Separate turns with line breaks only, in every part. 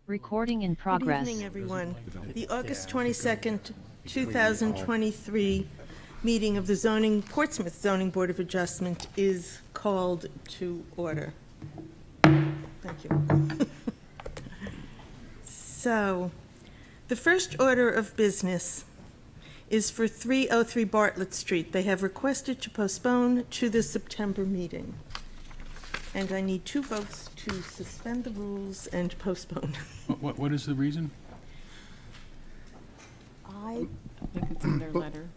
Recording in
Good
progress.
evening, everyone. The August 22nd, 2023 meeting of the Portsmouth Zoning Board of Adjustment is called to order. Thank you. So, the first order of business is for 303 Bartlett Street. They have requested to postpone to the September meeting. And I need 2 votes to suspend the rules and postpone.
What is the reason?
I
think it's in their letter.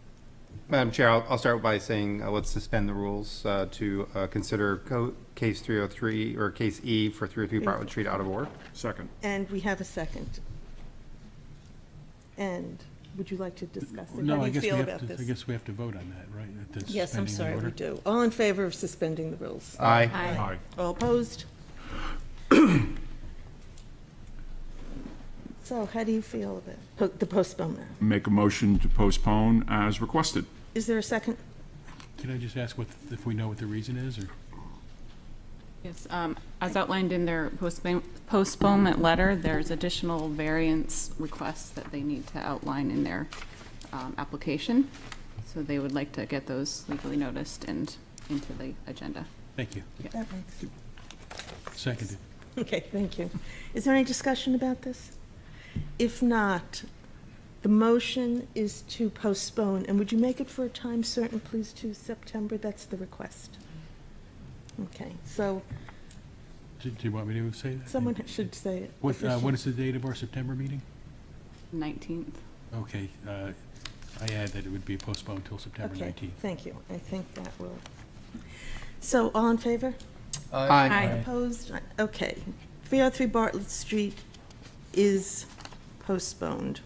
Madam Chair, I'll start by saying let's suspend the rules to consider case 303 or case E for 303 Bartlett Street out of order.
Second.
And we have a second. And would you like to discuss it?
No,
How
I
do you
guess we
feel
have
about
to,
this?
I guess we have to vote on that, right? At the
Yes, I'm
suspending the
sorry, we
order?
do. All in favor of suspending the rules?
Aye.
Aye.
All opposed? So how do you feel about the postponement?
Make a motion to postpone as requested.
Is there a second?
Can I just ask if we know what the reason is, or?
Yes, as outlined in their postponement letter, there's additional variance requests that they need to outline in their application. So they would like to get those legally noticed and into the agenda.
Thank you.
That makes-
Seconded.
Okay, thank you. Is there any discussion about this? If not, the motion is to postpone, and would you make it for a time certain, please, to September? That's the request. Okay, so
Do you want me to say that?
someone should say it.
What
officially.
is the date of our September meeting?
19th.
Okay, I add that it would be postponed till September
Okay,
19th.
thank you. I think that will. So, all in favor?
Aye.
Opposed? Okay. 303 Bartlett Street is postponed.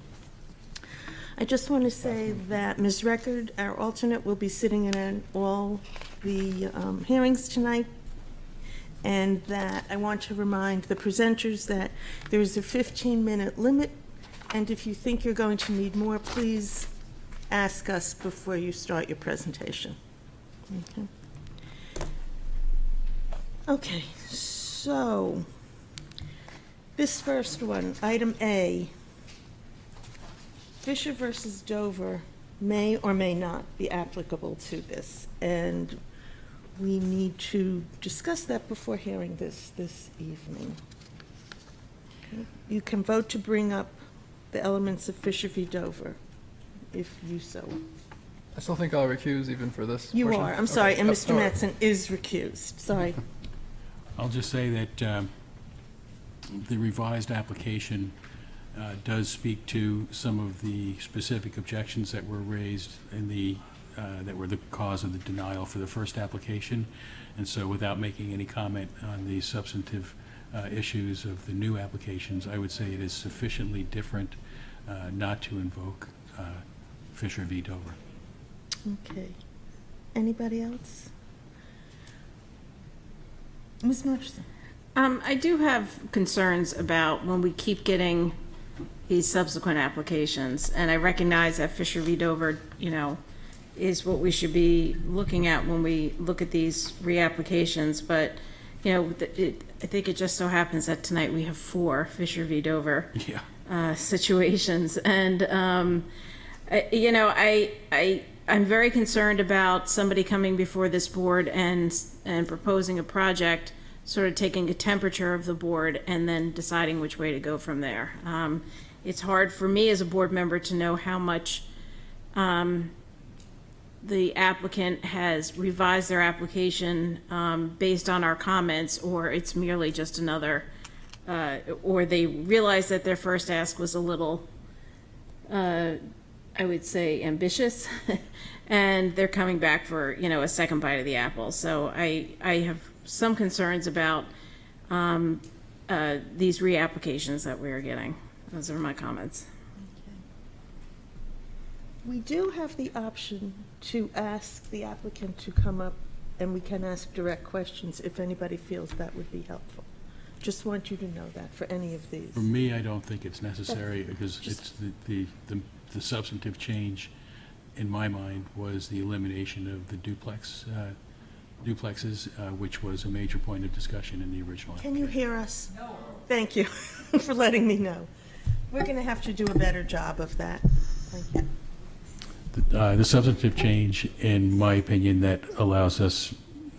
I just want to say that Ms. Record, our alternate, will be sitting in all the hearings tonight, and that I want to remind the presenters that there is a 15-minute limit, and if you think you're going to need more, please ask us before you start your presentation. Okay. Okay, so this first one, item A, Fisher versus Dover may or may not be applicable to this, and we need to discuss that before hearing this evening. Okay. You can vote to bring up the elements of Fisher v. Dover, if you so.
I still think I'll recuse even for this
You
portion.
are, I'm sorry,
Okay.
and Mr.
all right.
Metzen is recused, sorry.
I'll just say that the revised application does speak to some of the specific objections that were raised in that were the cause of the denial for the first application. And so without making any comment on the substantive issues of the new applications, I would say it is sufficiently different not to invoke Fisher v. Dover.
Okay. Anybody else? Ms. Murchison?
I do have concerns about when we keep getting these subsequent applications, and I recognize that Fisher v. Dover, is what we should be looking at when we look at these reapplications, but, I think it just so happens that tonight we have 4 Fisher v. Dover situations, and, I'm very concerned about somebody coming before this board and proposing a project, sort of taking a temperature of the board and then deciding which way to go from there. It's hard for me as a board member to know how much the applicant has revised their application based on our comments, or it's merely just another, or they realize that their first ask was a little, I would say, ambitious, and they're coming back for, a second bite of the apple. So I have some concerns about these reapplications that we're getting. Those are my comments.
We do have the option to ask the applicant to come up, and we can ask direct questions if anybody feels that would be helpful. Just want you to know that for any of these.
For me, I don't think it's necessary because it's the substantive change in my mind was the elimination of the duplex duplexes, which was a major point of discussion in the original.
Can you hear us? No. Thank you for letting me know. We're going to have to do a better job of that. Thank you.
The substantive change, in my opinion, that allows us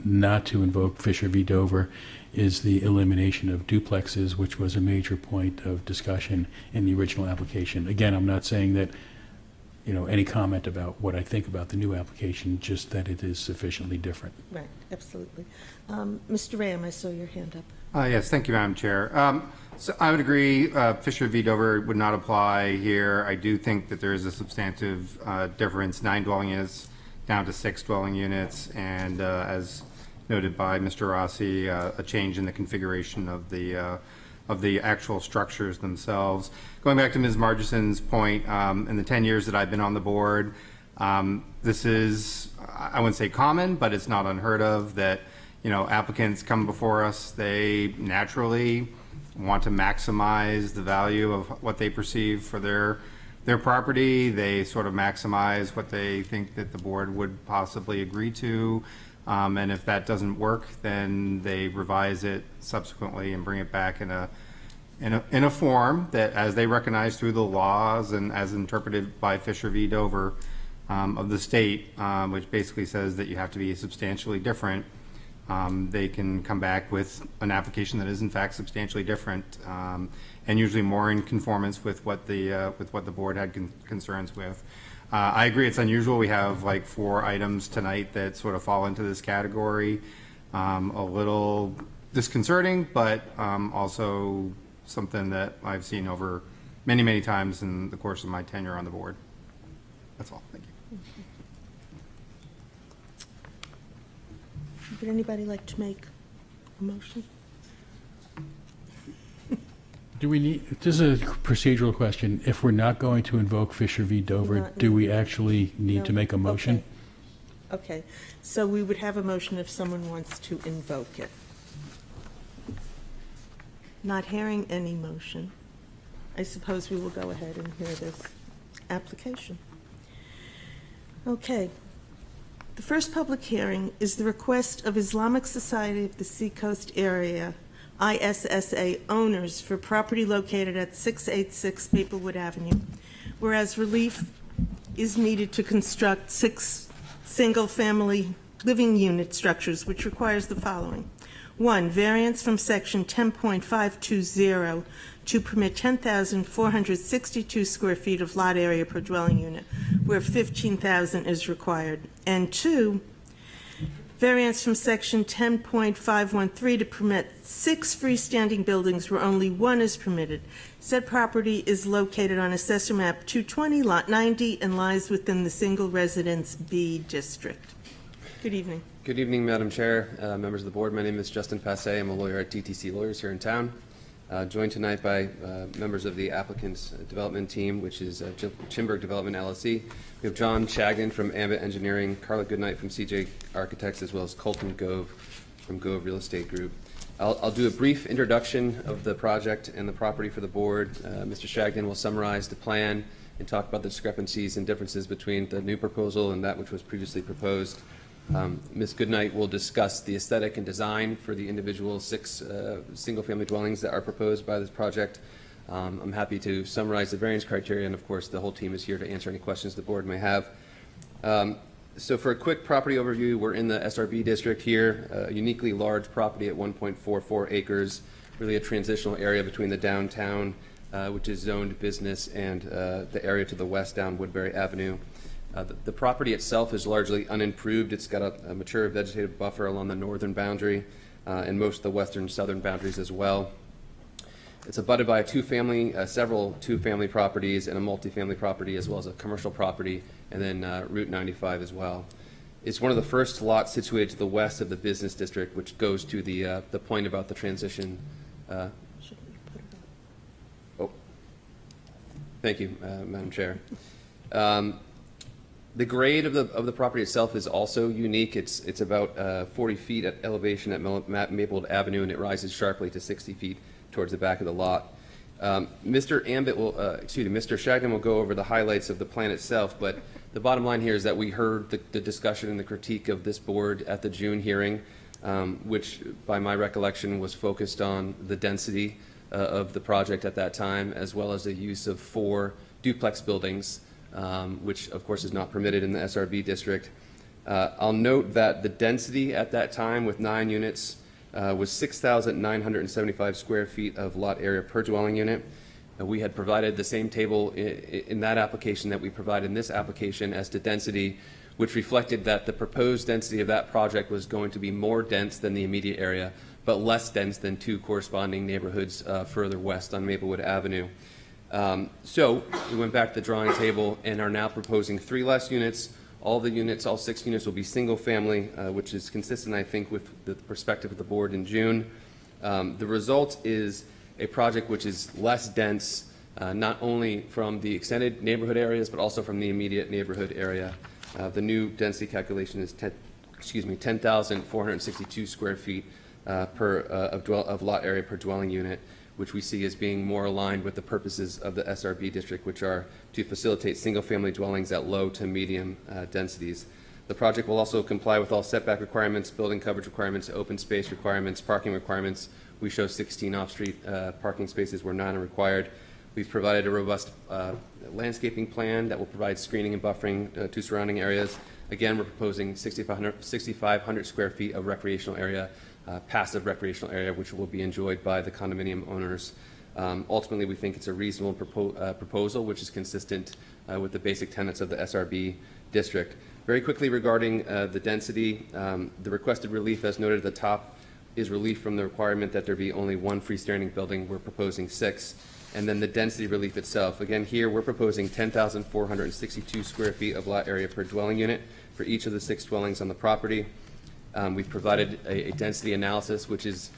not to invoke Fisher v. Dover is the elimination of duplexes, which was a major point of discussion in the original application. Again, I'm not saying that, any comment about what I think about the new application, just that it is sufficiently different.
Right, absolutely. Mr. Ram, I saw your hand up.
Yes, thank you, Madam Chair. So I would agree, Fisher v. Dover would not apply here. I do think that there is a substantive difference, 9 dwelling units down to 6 dwelling units, and as noted by Mr. Rossi, a change in the configuration of the actual structures themselves. Going back to Ms. Margison's point, in the 10 years that I've been on the board, this is, I wouldn't say common, but it's not unheard of that, applicants come before us, they naturally want to maximize the value of what they perceive for their property. They sort of maximize what they think that the board would possibly agree to. And if that doesn't work, then they revise it subsequently and bring it back in a form that, as they recognize through the laws and as interpreted by Fisher v. Dover of the state, which basically says that you have to be substantially different. They can come back with an application that is in fact substantially different, and usually more in conformance with what the board had concerns with. I agree it's unusual. We have like 4 items tonight that sort of fall into this category. A little disconcerting, but also something that I've seen over many, many times in the course of my tenure on the board. That's all. Thank you.
Would anybody like to make a motion?
Do we need, this is a procedural question. If we're not going to invoke Fisher v. Dover,
Not-
do we actually need to
No?
make a motion?
Okay, so we would have a motion if someone wants to invoke it. Not hearing any motion, I suppose we will go ahead and hear this application. Okay. The first public hearing is the request of Islamic Society of the Seacoast Area, ISSA owners for property located at 686 Maplewood Avenue, whereas relief is needed to construct 6 single-family living unit structures, which requires the following. 1, variance from section 10.520 to permit 10,462 square feet of lot area per dwelling unit, where 15,000 is required. And 2, variance from section 10.513 to permit 6 freestanding buildings where only 1 is permitted. Said property is located on Assessor Map 220, Lot 90, and lies within the Single Residence B District. Good evening.
Good evening, Madam Chair, members of the board. My name is Justin Passe. I'm a lawyer at TTC Lawyers here in town. Joined tonight by members of the applicant's development team, which is Chimberg Development LLC. We have John Shagnon from Ambit Engineering, Carla Goodnight from CJ Architects, as well as Colton Gove from Gove Real Estate Group. I'll do a brief introduction of the project and the property for the board. Mr. Shagnon will summarize the plan and talk about the discrepancies and differences between the new proposal and that which was previously proposed. Ms. Goodnight will discuss the aesthetic and design for the individual 6 single-family dwellings that are proposed by this project. I'm happy to summarize the variance criteria, and of course the whole team is here to answer any questions the board may have. So for a quick property overview, we're in the SRB district here, a uniquely large property at 1.44 acres, really a transitional area between the downtown, which is zoned business, and the area to the west down Woodbury Avenue. The property itself is largely unimproved. It's got a mature vegetative buffer along the northern boundary and most of the western and southern boundaries as well. It's abutted by several two-family properties and a multifamily property, as well as a commercial property, and then Route 95 as well. It's one of the first lots situated to the west of the business district, which goes to the point about the transition. Thank you, Madam Chair. The grade of the property itself is also unique. It's about 40 feet at elevation at Maplewood Avenue, and it rises sharply to 60 feet towards the back of the lot. Mr. Shagnon will go over the highlights of the plan itself, but the bottom line here is that we heard the discussion and the critique of this board at the June hearing, which by my recollection was focused on the density of the project at that time, as well as the use of 4 duplex buildings, which of course is not permitted in the SRB district. I'll note that the density at that time with 9 units was 6,975 square feet of lot area per dwelling unit. We had provided the same table in that application that we provide in this application as to density, which reflected that the proposed density of that project was going to be more dense than the immediate area, but less dense than 2 corresponding neighborhoods further west on Maplewood Avenue. So we went back to the drawing table and are now proposing 3 less units. All 6 units will be single family, which is consistent, I think, with the perspective of the board in June. The result is a project which is less dense, not only from the extended neighborhood areas, but also from the immediate neighborhood area. The new density calculation is 10,462 square feet of lot area per dwelling unit, which we see as being more aligned with the purposes of the SRB district, which are to facilitate single-family dwellings at low to medium densities. The project will also comply with all setback requirements, building coverage requirements, open space requirements, parking requirements. We show 16 off-street parking spaces where none are required. We've provided a robust landscaping plan that will provide screening and buffering to surrounding areas. Again, we're proposing 6,500 square feet of recreational area, passive recreational area, which will be enjoyed by the condominium owners. Ultimately, we think it's a reasonable proposal, which is consistent with the basic tenets of the SRB district. Very quickly regarding the density, the requested relief, as noted at the top, is relief from the requirement that there be only 1 freestanding building. We're proposing 6. And then the density relief itself. Again, here we're proposing 10,462 square feet of lot area per dwelling unit for each of the 6 dwellings on the property. We've provided a density analysis, which is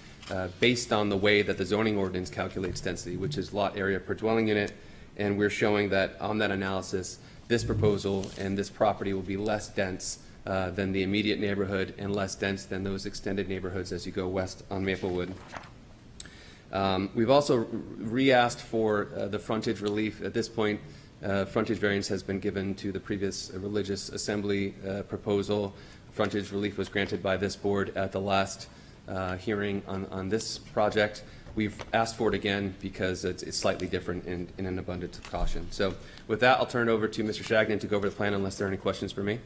based on the way that the zoning ordinance calculates density, which is lot area per dwelling unit. And we're showing that on that analysis, this proposal and this property will be less dense than the immediate neighborhood and less dense than those extended neighborhoods as you go west on Maplewood. We've also re-asked for the frontage relief. At this point, frontage variance has been given to the previous religious assembly proposal. Frontage relief was granted by this board at the last hearing on this project. We've asked for it again because it's slightly different in an abundance of caution. So with that, I'll turn it over to Mr. Shagnon to go over the plan unless there are any questions for me.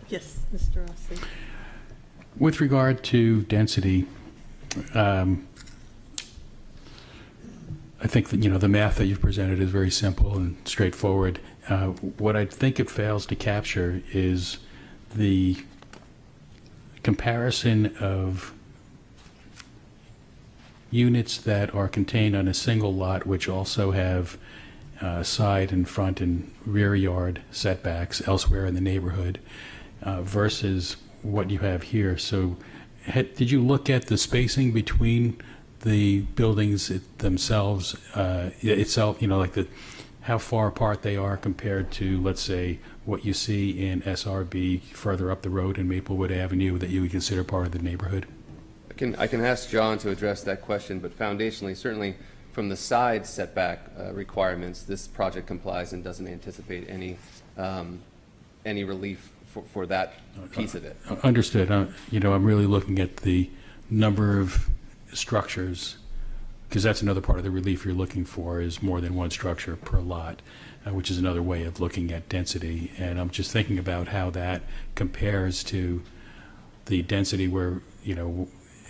Yes, Mr. Rossi.
With regard to density, I think that, the math that you've presented is very simple and straightforward. What I think it fails to capture is the comparison of units that are contained on a single lot, which also have side and front and rear yard setbacks elsewhere in the neighborhood, versus what you have here. So did you look at the spacing between the buildings themselves, like how far apart they are compared to, let's say, what you see in SRB further up the road in Maplewood Avenue that you would consider part of the neighborhood?
I can ask John to address that question, but foundationally, certainly from the side setback requirements, this project complies and doesn't anticipate any relief for that piece of it.
Understood. I'm really looking at the number of structures, because that's another part of the relief you're looking for, is more than 1 structure per lot, which is another way of looking at density. And I'm just thinking about how that compares to the density where,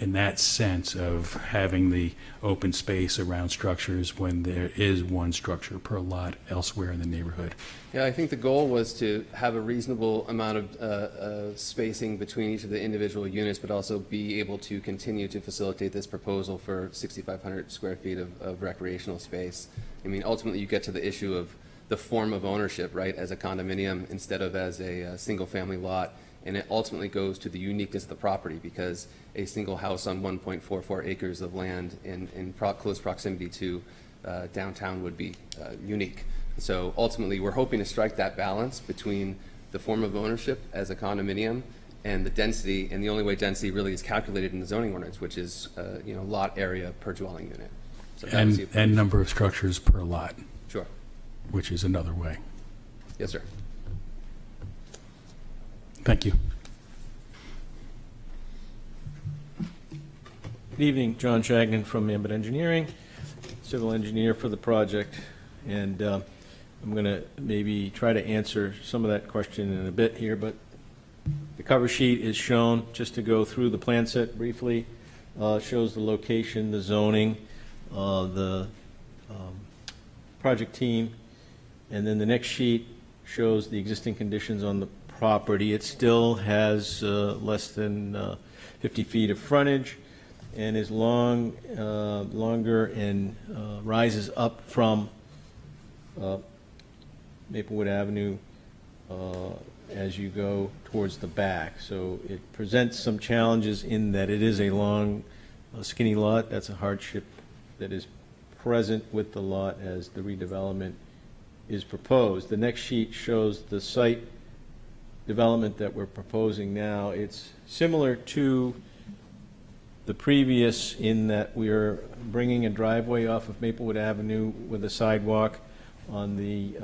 in that sense of having the open space around structures when there is 1 structure per lot elsewhere in the neighborhood.
Yeah, I think the goal was to have a reasonable amount of spacing between each of the individual units, but also be able to continue to facilitate this proposal for 6,500 square feet of recreational space. I mean, ultimately, you get to the issue of the form of ownership, right, as a condominium instead of as a single-family lot. And it ultimately goes to the uniqueness of the property, because a single house on 1.44 acres of land in close proximity to downtown would be unique. So ultimately, we're hoping to strike that balance between the form of ownership as a condominium and the density, and the only way density really is calculated in the zoning ordinance, which is, lot area per dwelling unit. So that was the approach.
And number of structures per lot,
Sure.
which is another way.
Yes, sir.
Thank you.
Good evening, John Shagnon from Ambit Engineering, civil engineer for the project. And I'm going to maybe try to answer some of that question in a bit here, but the cover sheet is shown, just to go through the plan set briefly, shows the location, the zoning, the project team, and then the next sheet shows the existing conditions on the property. It still has less than 50 feet of frontage and is longer and rises up from Maplewood Avenue as you go towards the back. So it presents some challenges in that it is a long, skinny lot. That's a hardship that is present with the lot as the redevelopment is proposed. The next sheet shows the site development that we're proposing now. It's similar to the previous in that we're bringing a driveway off of Maplewood Avenue with a sidewalk on the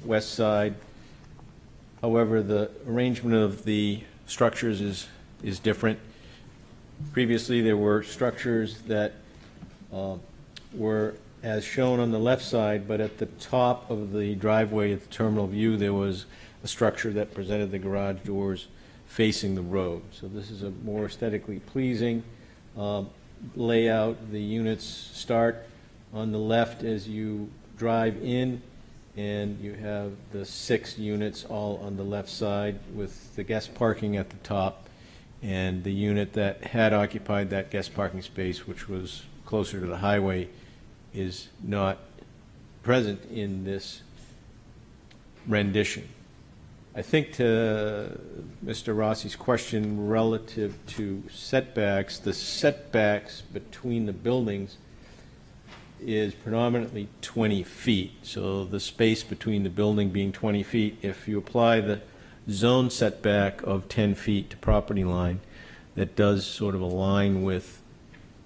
west side. However, the arrangement of the structures is different. Previously, there were structures that were as shown on the left side, but at the top of the driveway at the terminal view, there was a structure that presented the garage doors facing the road. So this is a more aesthetically pleasing layout. The units start on the left as you drive in, and you have the 6 units all on the left side with the guest parking at the top, and the unit that had occupied that guest parking space, which was closer to the highway, is not present in this rendition. I think to Mr. Rossi's question relative to setbacks, the setbacks between the buildings is predominantly 20 feet. So the space between the building being 20 feet, if you apply the zone setback of 10 feet to property line, that does sort of align with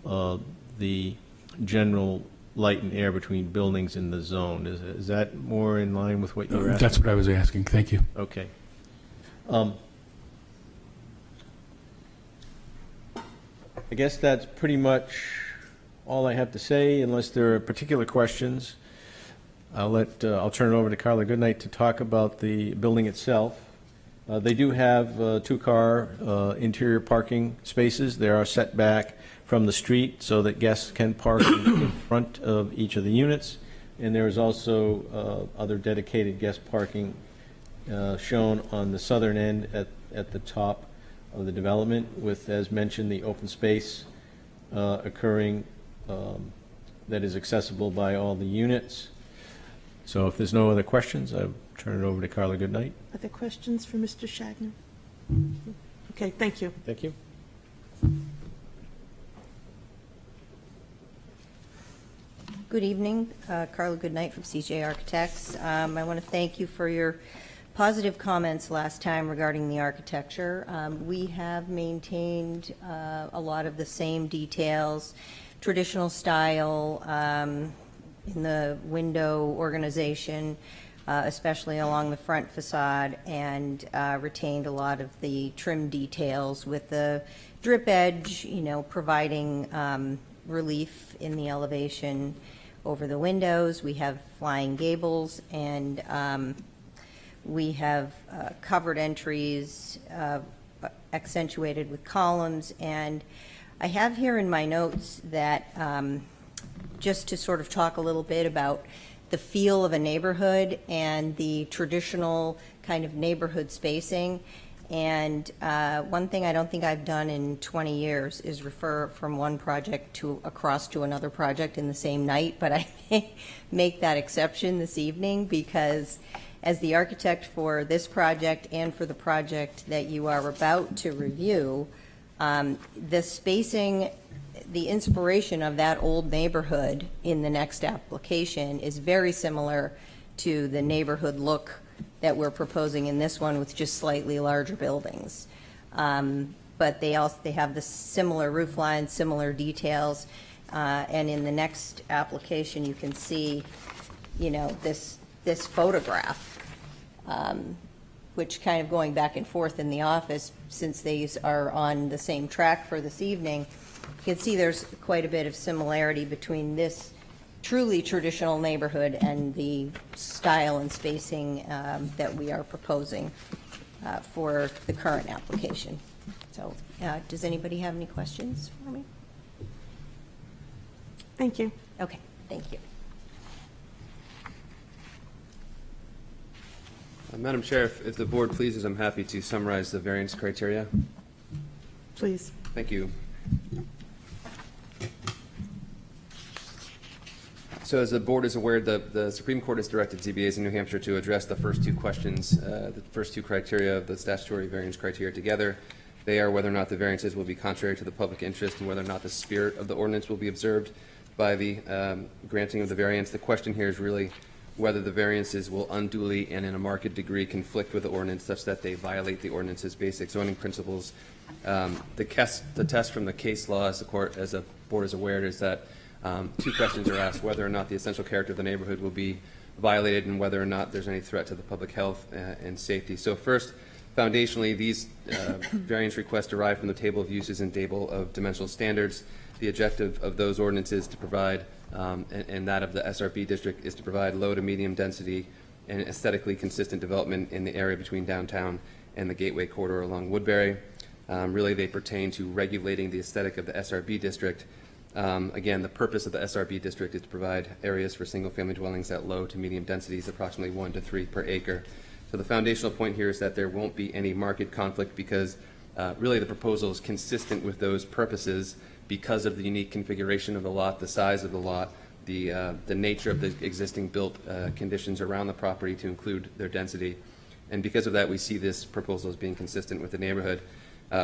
the general light and air between buildings in the zone. Is that more in line with what you were asking?
That's what I was asking. Thank you.
Okay. I guess that's pretty much all I have to say, unless there are particular questions. I'll turn it over to Carla Goodnight to talk about the building itself. They do have 2-car interior parking spaces. They are set back from the street so that guests can park in front of each of the units. And there is also other dedicated guest parking shown on the southern end at the top of the development with, as mentioned, the open space occurring that is accessible by all the units. So if there's no other questions, I'll turn it over to Carla Goodnight.
Other questions for Mr. Shagnon? Okay, thank you.
Thank you.
Good evening, Carla Goodnight from CJ Architects. I want to thank you for your positive comments last time regarding the architecture. We have maintained a lot of the same details, traditional style in the window organization, especially along the front facade, and retained a lot of the trim details with the drip edge, providing relief in the elevation over the windows. We have flying gables, and we have covered entries accentuated with columns. And I have here in my notes that just to sort of talk a little bit about the feel of a neighborhood and the traditional kind of neighborhood spacing. And one thing I don't think I've done in 20 years is refer from one project across to another project in the same night, but I may make that exception this evening because as the architect for this project and for the project that you are about to review, the spacing, the inspiration of that old neighborhood in the next application is very similar to the neighborhood look that we're proposing in this one with just slightly larger buildings. But they have the similar roof lines, similar details. And in the next application, you can see, you know, this photograph, which kind of going back and forth in the office, since these are on the same track for this evening, you can see there's quite a bit of similarity between this truly traditional neighborhood and the style and spacing that we are proposing for the current application. So, does anybody have any questions for me?
Thank you.
Okay, thank you.
Madam Chair, if the board pleases, I'm happy to summarize the variance criteria.
Please.
Thank you. So as the board is aware, the Supreme Court has directed ZBAs in New Hampshire to address the first two questions, the first two criteria of the statutory variance criteria together. They are whether or not the variances will be contrary to the public interest and whether or not the spirit of the ordinance will be observed by the granting of the variance. The question here is really whether the variances will unduly and in a marked degree conflict with the ordinance such that they violate the ordinance's basic zoning principles. The test from the case law, as the board is aware, is that two questions are asked: whether or not the essential character of the neighborhood will be violated and whether or not there's any threat to the public health and safety. So first, foundationally, these variance requests derive from the table of uses and table of dimensional standards. The objective of those ordinances to provide, and that of the SRB district, is to provide low to medium density and aesthetically consistent development in the area between downtown and the Gateway Corridor along Woodbury. Really, they pertain to regulating the aesthetic of the SRB district. Again, the purpose of the SRB district is to provide areas for single-family dwellings at low to medium densities, approximately 1 to 3 per acre. So the foundational point here is that there won't be any market conflict because really the proposal is consistent with those purposes because of the unique configuration of the lot, the size of the lot, the nature of the existing built conditions around the property to include their density. And because of that, we see this proposal as being consistent with the neighborhood.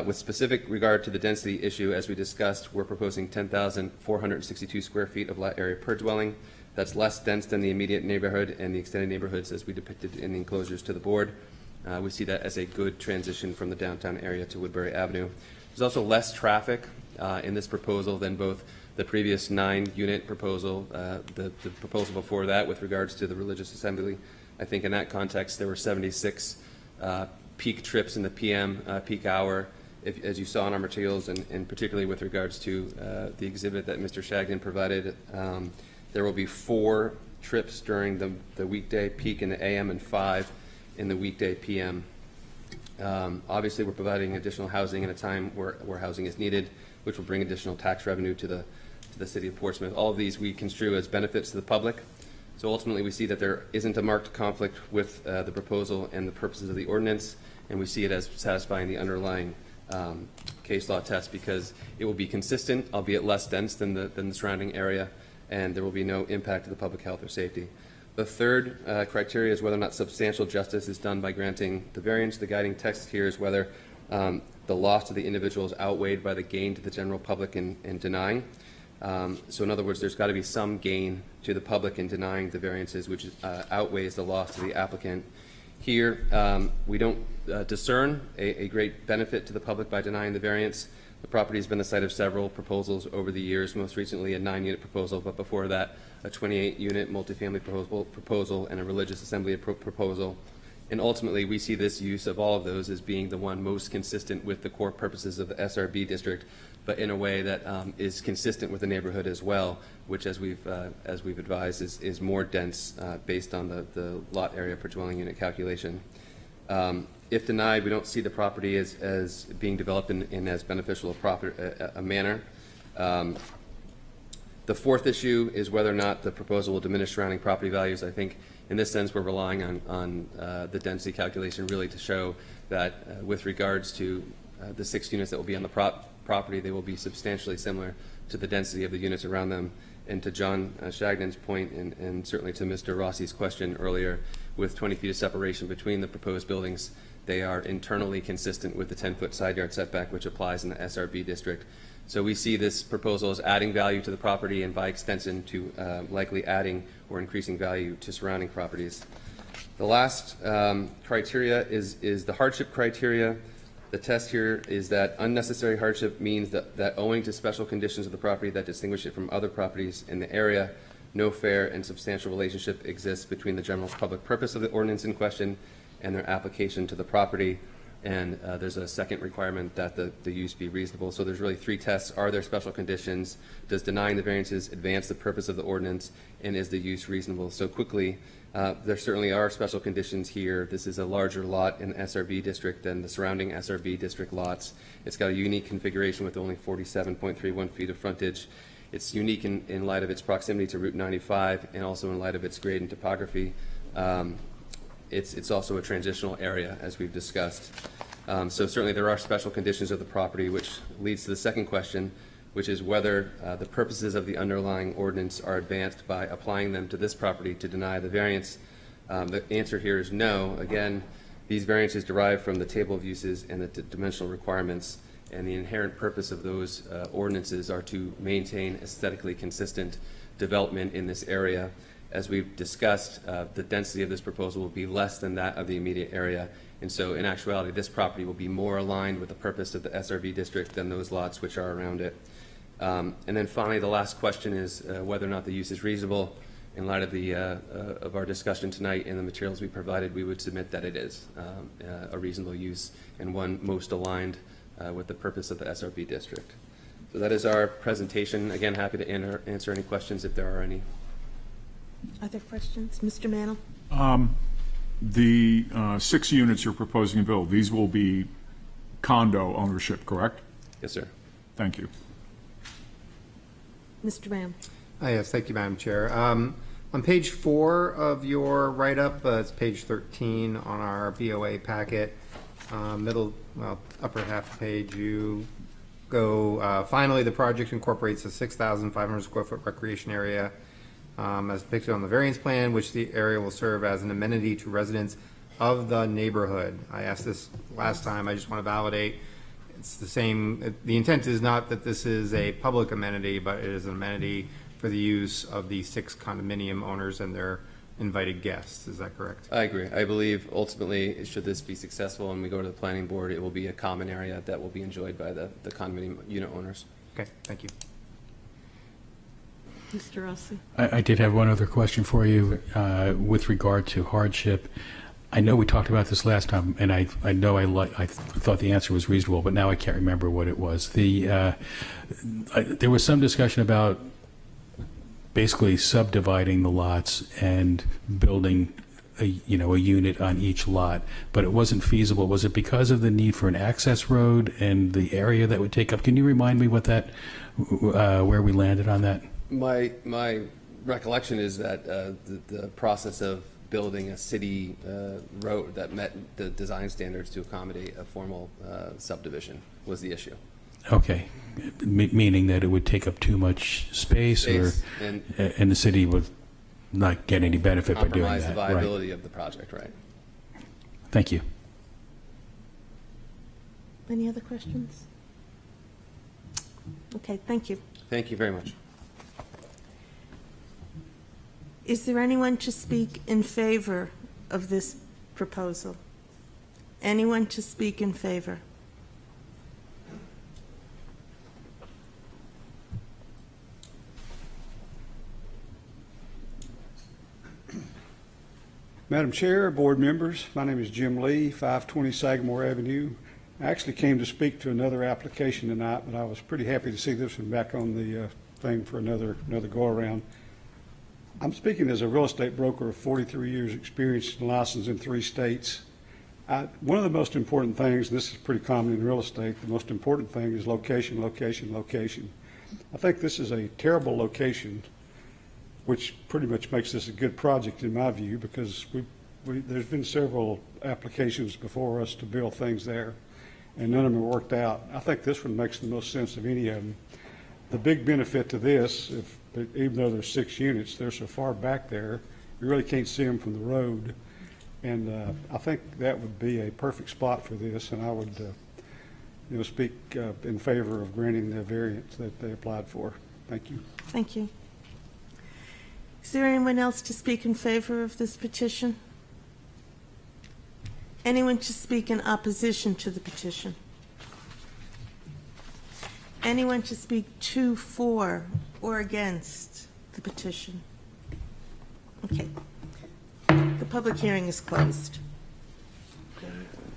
With specific regard to the density issue, as we discussed, we're proposing 10,462 square feet of lot area per dwelling. That's less dense than the immediate neighborhood and the extended neighborhoods as we depicted in the enclosures to the board. We see that as a good transition from the downtown area to Woodbury Avenue. There's also less traffic in this proposal than both the previous 9-unit proposal, the proposal before that with regards to the religious assembly. I think in that context there were 76 peak trips in the PM peak hour, as you saw in our materials, and particularly with regards to the exhibit that Mr. Shagden provided. There will be 4 trips during the weekday peak in the AM and 5 in the weekday PM. Obviously, we're providing additional housing at a time where housing is needed, which will bring additional tax revenue to the city of Portsmouth. All of these we construe as benefits to the public. So ultimately, we see that there isn't a marked conflict with the proposal and the purposes of the ordinance, and we see it as satisfying the underlying case law test because it will be consistent, albeit less dense than the surrounding area, and there will be no impact to the public health or safety. The third criteria is whether or not substantial justice is done by granting the variance. The guiding text here is whether the loss to the individual is outweighed by the gain to the general public in denying. So in other words, there's got to be some gain to the public in denying the variances, which outweighs the loss to the applicant. Here, we don't discern a great benefit to the public by denying the variance. The property has been the site of several proposals over the years, most recently a 9-unit proposal, but before that, a 28-unit multifamily proposal and a religious assembly proposal. And ultimately, we see this use of all of those as being the one most consistent with the core purposes of the SRB district, but in a way that is consistent with the neighborhood as well, which, as we've advised, is more dense based on the lot area per dwelling unit calculation. If denied, we don't see the property as being developed in as beneficial a manner. The fourth issue is whether or not the proposal will diminish surrounding property values. I think in this sense we're relying on the density calculation really to show that with regards to the 6 units that will be on the property, they will be substantially similar to the density of the units around them. And to John Shagden's point, and certainly to Mr. Rossi's question earlier, with 20 feet of separation between the proposed buildings, they are internally consistent with the 10-foot side yard setback, which applies in the SRB district. So we see this proposal as adding value to the property and by extension to likely adding or increasing value to surrounding properties. The last criteria is the hardship criteria. The test here is that unnecessary hardship means that owing to special conditions of the property that distinguish it from other properties in the area, no fair and substantial relationship exists between the general public purpose of the ordinance in question and their application to the property. And there's a second requirement that the use be reasonable. So there's really three tests. Are there special conditions? Does denying the variances advance the purpose of the ordinance? And is the use reasonable? So quickly, there certainly are special conditions here. This is a larger lot in the SRB district than the surrounding SRB district lots. It's got a unique configuration with only 47.31 feet of frontage. It's unique in light of its proximity to Route 95 and also in light of its grade and topography. It's also a transitional area, as we've discussed. So certainly there are special conditions of the property, which leads to the second question, which is whether the purposes of the underlying ordinance are advanced by applying them to this property to deny the variance. The answer here is no. Again, these variances derive from the table of uses and the dimensional requirements, and the inherent purpose of those ordinances are to maintain aesthetically consistent development in this area. As we've discussed, the density of this proposal will be less than that of the immediate area. And so in actuality, this property will be more aligned with the purpose of the SRB district than those lots which are around it. And then finally, the last question is whether or not the use is reasonable. In light of of our discussion tonight and the materials we provided, we would submit that it is a reasonable use and one most aligned with the purpose of the SRB district. So that is our presentation. Again, happy to answer any questions if there are any.
Other questions? Mr. Mantle?
The 6 units you're proposing to build, these will be condo ownership, correct?
Yes, sir.
Thank you.
Mr. Ram?
Yes, thank you, Madam Chair. On page 4 of your write-up, it's page 13 on our BOA packet, upper half page, you go, finally, the project incorporates a 6,500 square foot recreation area as depicted on the variance plan, which the area will serve as an amenity to residents of the neighborhood. I asked this last time, I just want to validate. It's the same, the intent is not that this is a public amenity, but it is an amenity for the use of the 6 condominium owners and their invited guests. Is that correct?
I agree. I believe ultimately, should this be successful and we go to the planning board, it will be a common area that will be enjoyed by the condominium unit owners.
Okay, thank you.
Mr. Rossi?
I did have one other question for you with regard to hardship. I know we talked about this last time, and I thought the answer was reasonable, but now I can't remember what it was. There was some discussion about basically subdividing the lots and building a unit on each lot, but it wasn't feasible. Was it because of the need for an access road and the area that would take up? Can you remind me what where we landed on that?
My recollection is that the process of building a city road that met the design standards to accommodate a formal subdivision was the issue.
Okay, meaning that it would take up too much space and the city would not get any benefit by doing that.
Compromise the viability of the project, right?
Thank you.
Any other questions? Okay, thank you.
Thank you very much.
Is there anyone to speak in favor of this proposal? Anyone to speak in favor?
Madam Chair, board members, my name is Jim Lee, 520 Sagamore Avenue. I actually came to speak to another application tonight, but I was pretty happy to see this one back on the thing for another go-around. I'm speaking as a real estate broker of 43 years experience and license in 3 states. One of the most important things, and this is pretty common in real estate, the most important thing is location, location, location. I think this is a terrible location, which pretty much makes this a good project in my view, because there's been several applications before us to build things there, and none of them have worked out. I think this one makes the most sense of any of them. The big benefit to this, even though there's 6 units, they're so far back there, you really can't see them from the road. And I think that would be a perfect spot for this, and I would speak in favor of granting the variance that they applied for. Thank you.
Thank you. Is there anyone else to speak in favor of this petition? Anyone to speak in opposition to the petition? Anyone to speak to, for, or against the petition? Okay. The public hearing is closed.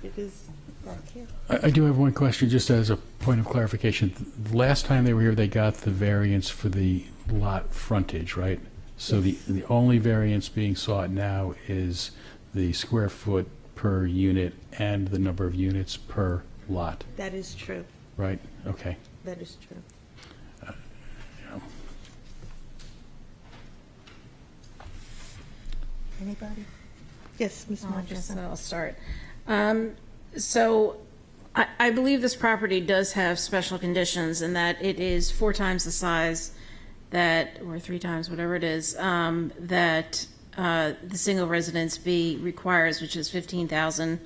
It is back here.
I do have one question, just as a point of clarification. The last time they were here, they got the variance for the lot frontage, right? So the only variance being sought now is the square foot per unit and the number of units per lot,
That is true.
right? Okay.
That is true. Anybody? Yes, Ms.
I guess
Marchison.
I'll start. So I believe this property does have special conditions in that it is 4 times the size that, or 3 times, whatever it is, that the single residence B requires, which is 15,000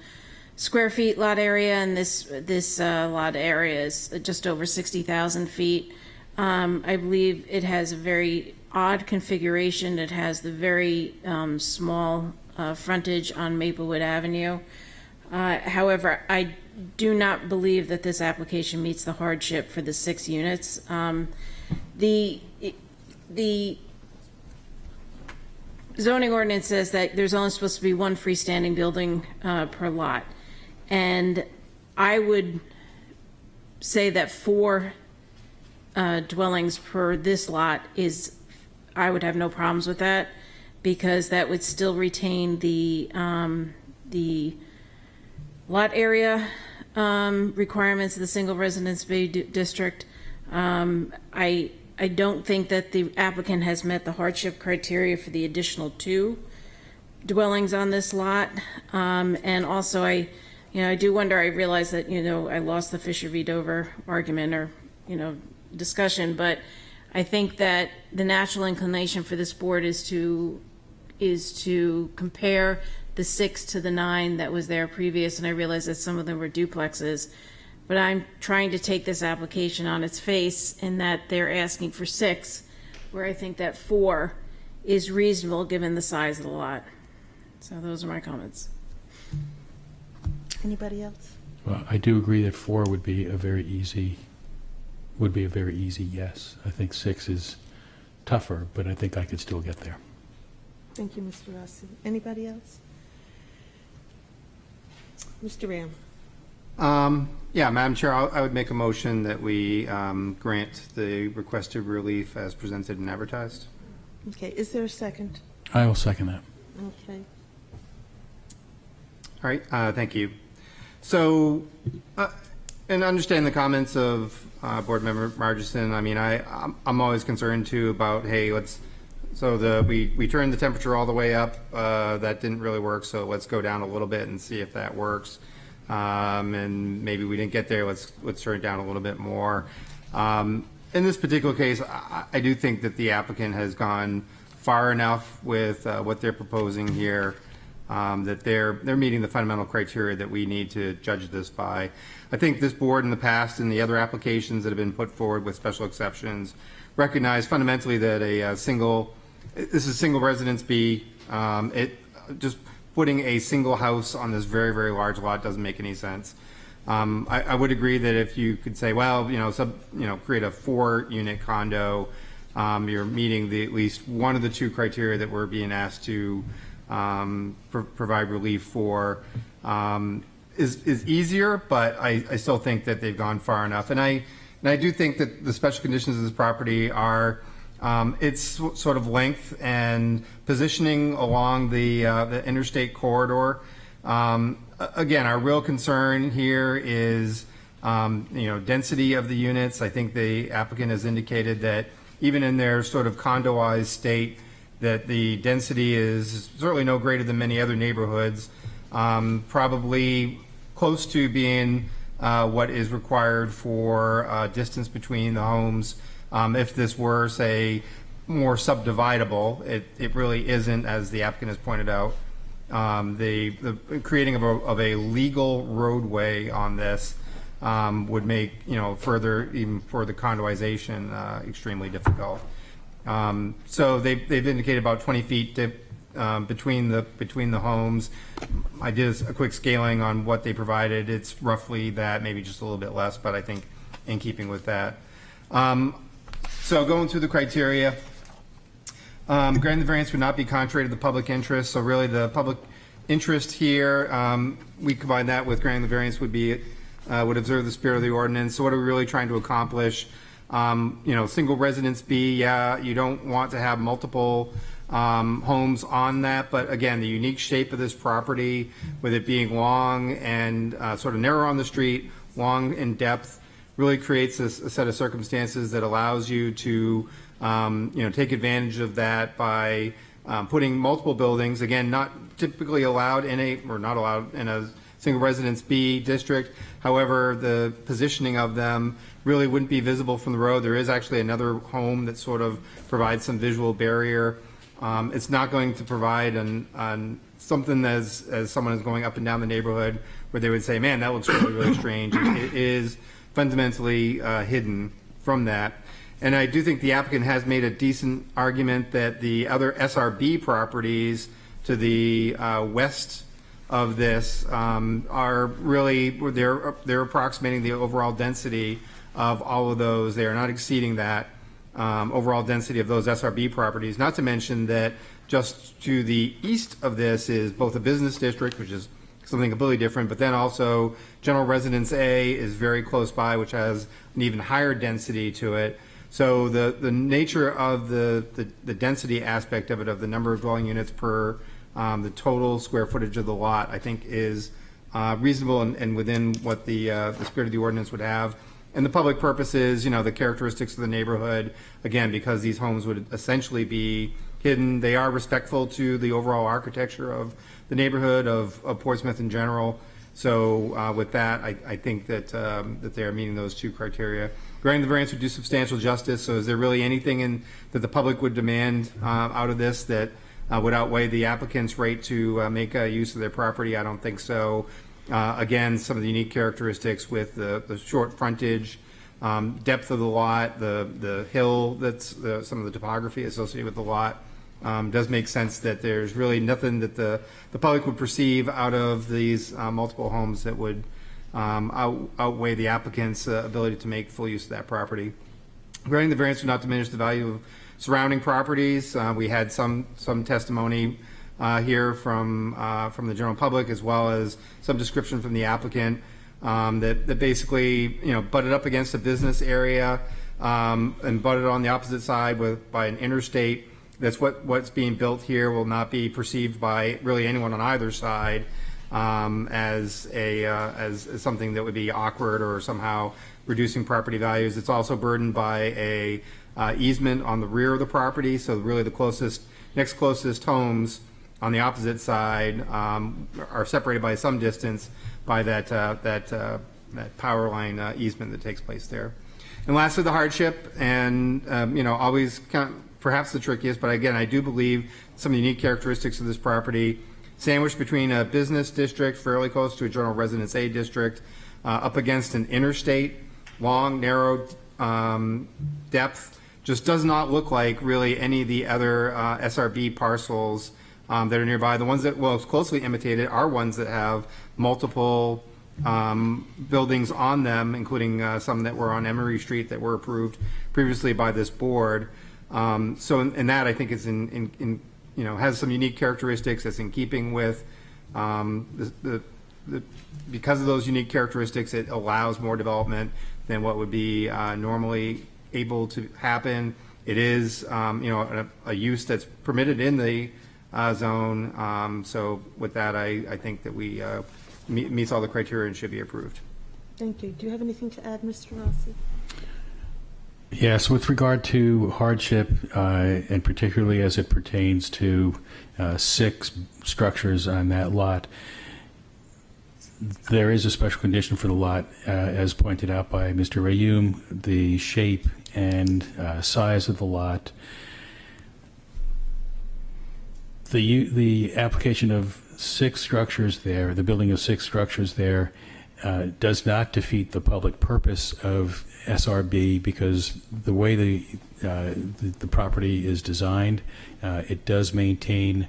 square feet lot area, and this lot area is just over 60,000 feet. I believe it has a very odd configuration. It has the very small frontage on Maplewood Avenue. However, I do not believe that this application meets the hardship for the 6 units. The zoning ordinance says that there's only supposed to be 1 freestanding building per lot. And I would say that 4 dwellings per this lot is, I would have no problems with that, because that would still retain the lot area requirements of the single residence B district. I don't think that the applicant has met the hardship criteria for the additional 2 dwellings on this lot. And also, I do wonder, I realize that, I lost the Fisher v. Dover argument or, discussion, but I think that the natural inclination for this board is to compare the 6 to the 9 that was there previous, and I realize that some of them were duplexes, but I'm trying to take this application on its face in that they're asking for 6, where I think that 4 is reasonable given the size of the lot. So those are my comments.
Anybody else?
Well, I do agree that 4 would be a very easy yes. I think 6 is tougher, but I think I could still get there.
Thank you, Mr. Rossi. Anybody else? Mr. Ram?
Yeah, Madam Chair, I would make a motion that we grant the requested relief as presented and advertised.
Okay, is there a second?
I will second that.
Okay.
All right, thank you. So, and understand the comments of Board Member Margison. I mean, I'm always concerned too about, hey, we turned the temperature all the way up. That didn't really work, so let's go down a little bit and see if that works. And maybe we didn't get there. Let's turn it down a little bit more. In this particular case, I do think that the applicant has gone far enough with what they're proposing here. That they're meeting the fundamental criteria that we need to judge this by. I think this board in the past and the other applications that have been put forward with special exceptions recognize fundamentally that this is single residence B. Just putting a single house on this very, very large lot doesn't make any sense. I would agree that if you could say, well, create a 4-unit condo, you're meeting at least one of the 2 criteria that we're being asked to provide relief for, is easier, but I still think that they've gone far enough. And I do think that the special conditions of this property are its sort of length and positioning along the interstate corridor. Again, our real concern here is density of the units. I think the applicant has indicated that even in their sort of condoized state, that the density is certainly no greater than many other neighborhoods, probably close to being what is required for distance between the homes. If this were, say, more subdividable, it really isn't, as the applicant has pointed out. The creating of a legal roadway on this would make, even further condoization extremely difficult. So they've indicated about 20 feet between the homes. I did a quick scaling on what they provided. It's roughly that, maybe just a little bit less, but I think in keeping with that. So going through the criteria, granting the variance would not be contrary to the public interest. So really the public interest here, we combine that with granting the variance would observe the spirit of the ordinance. So what are we really trying to accomplish? Single residence B, yeah, you don't want to have multiple homes on that, but again, the unique shape of this property, with it being long and sort of narrow on the street, long in depth, really creates a set of circumstances that allows you to take advantage of that by putting multiple buildings, again, not typically allowed in a single residence B district. However, the positioning of them really wouldn't be visible from the road. There is actually another home that sort of provides some visual barrier. It's not going to provide something as someone is going up and down the neighborhood where they would say, man, that looks really, really strange. It is fundamentally hidden from that. And I do think the applicant has made a decent argument that the other SRB properties to the west of this are really, they're approximating the overall density of all of those. They are not exceeding that overall density of those SRB properties. Not to mention that just to the east of this is both a business district, which is something completely different, but then also general residence A is very close by, which has an even higher density to it. So the nature of the density aspect of it, of the number of dwelling units per the total square footage of the lot, I think is reasonable and within what the spirit of the ordinance would have. And the public purpose is, the characteristics of the neighborhood, again, because these homes would essentially be hidden. They are respectful to the overall architecture of the neighborhood of Portsmouth in general. So with that, I think that they are meeting those two criteria. Granting the variance would do substantial justice. So is there really anything that the public would demand out of this that would outweigh the applicant's right to make use of their property? I don't think so. Again, some of the unique characteristics with the short frontage, depth of the lot, the hill, some of the topography associated with the lot, does make sense that there's really nothing that the public would perceive out of these multiple homes that would outweigh the applicant's ability to make full use of that property. Granting the variance would not diminish the value of surrounding properties. We had some testimony here from the general public, as well as some description from the applicant that basically butted up against a business area and butted on the opposite side by an interstate. That's what's being built here will not be perceived by really anyone on either side as something that would be awkward or somehow reducing property values. It's also burdened by a easement on the rear of the property, so really the next closest homes on the opposite side are separated by some distance by that power line easement that takes place there. And lastly, the hardship, and always perhaps the trickiest, but again, I do believe some of the unique characteristics of this property, sandwiched between a business district fairly close to a general residence A district, up against an interstate, long, narrow depth, just does not look like really any of the other SRB parcels that are nearby. The ones that most closely imitated are ones that have multiple buildings on them, including some that were on Emery Street that were approved previously by this board. So in that, I think it's has some unique characteristics that's in keeping with because of those unique characteristics, it allows more development than what would be normally able to happen. It is a use that's permitted in the zone. So with that, I think that we meets all the criteria and should be approved.
Thank you. Do you have anything to add, Mr. Rossi?
Yes, with regard to hardship, and particularly as it pertains to 6 structures on that lot, there is a special condition for the lot, as pointed out by Mr. Rayum, the shape and size of the lot. The application of 6 structures there, the building of 6 structures there, does not defeat the public purpose of SRB, because the way the property is designed, it does maintain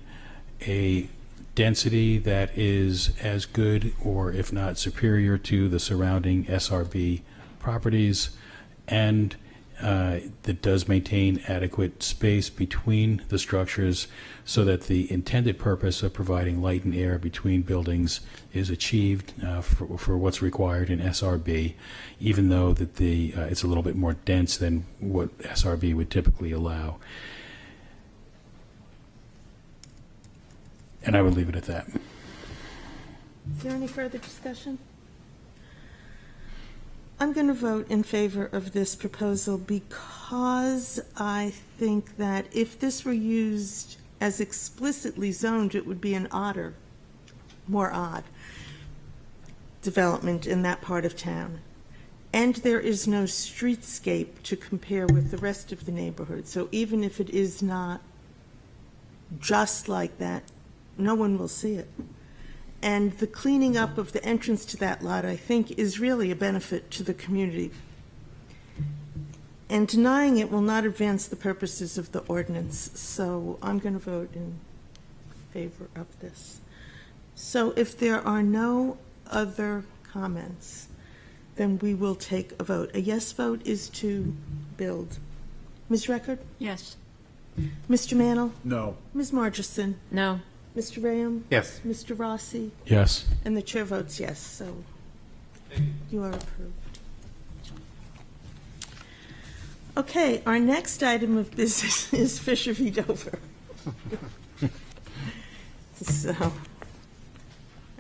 a density that is as good or if not superior to the surrounding SRB properties, and that does maintain adequate space between the structures so that the intended purpose of providing light and air between buildings is achieved for what's required in SRB, even though that it's a little bit more dense than what SRB would typically allow. And I would leave it at that.
Is there any further discussion? I'm going to vote in favor of this proposal because I think that if this were used as explicitly zoned, it would be an more odd development in that part of town. And there is no streetscape to compare with the rest of the neighborhood. So even if it is not just like that, no one will see it. And the cleaning up of the entrance to that lot, I think, is really a benefit to the community. And denying it will not advance the purposes of the ordinance, so I'm going to vote in favor of this. So if there are no other comments, then we will take a vote. A yes vote is to build. Ms. Record?
Yes.
Mr. Mantle?
No.
Ms. Margison?
No.
Mr. Rayam?
Yes.
Mr. Rossi?
Yes.
And the chair votes yes, so you are approved. Okay, our next item of business is Fisher v. Dover. So,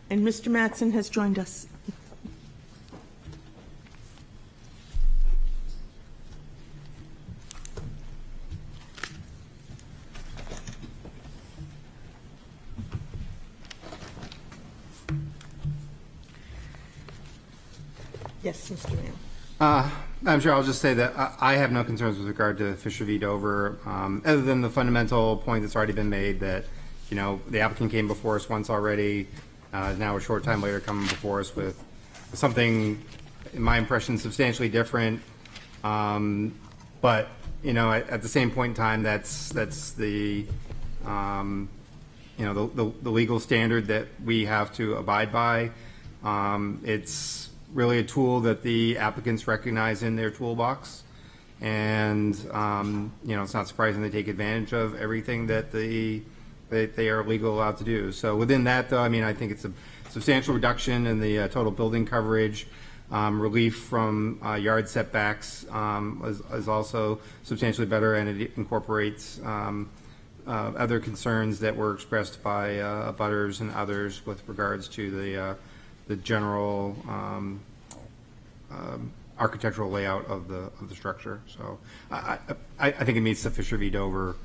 and Mr. Mattson has joined us. Yes, Mr. Mayor.
I'm sure I'll just say that I have no concerns with regard to Fisher v. Dover, other than the fundamental point that's already been made that, you know, the applicant came before us once already, now a short time later coming before us with something, in my impression, substantially different. But, you know, at the same point in time, that's the, you know, the legal standard that we have to abide by. It's really a tool that the applicants recognize in their toolbox. And, you know, it's not surprising they take advantage of everything that they are legally allowed to do. So within that, though, I mean, I think it's a substantial reduction in the total building coverage. Relief from yard setbacks is also substantially better, and it incorporates other concerns that were expressed by abutters and others with regards to the general architectural layout of the structure. So I think it meets the Fisher v. Dover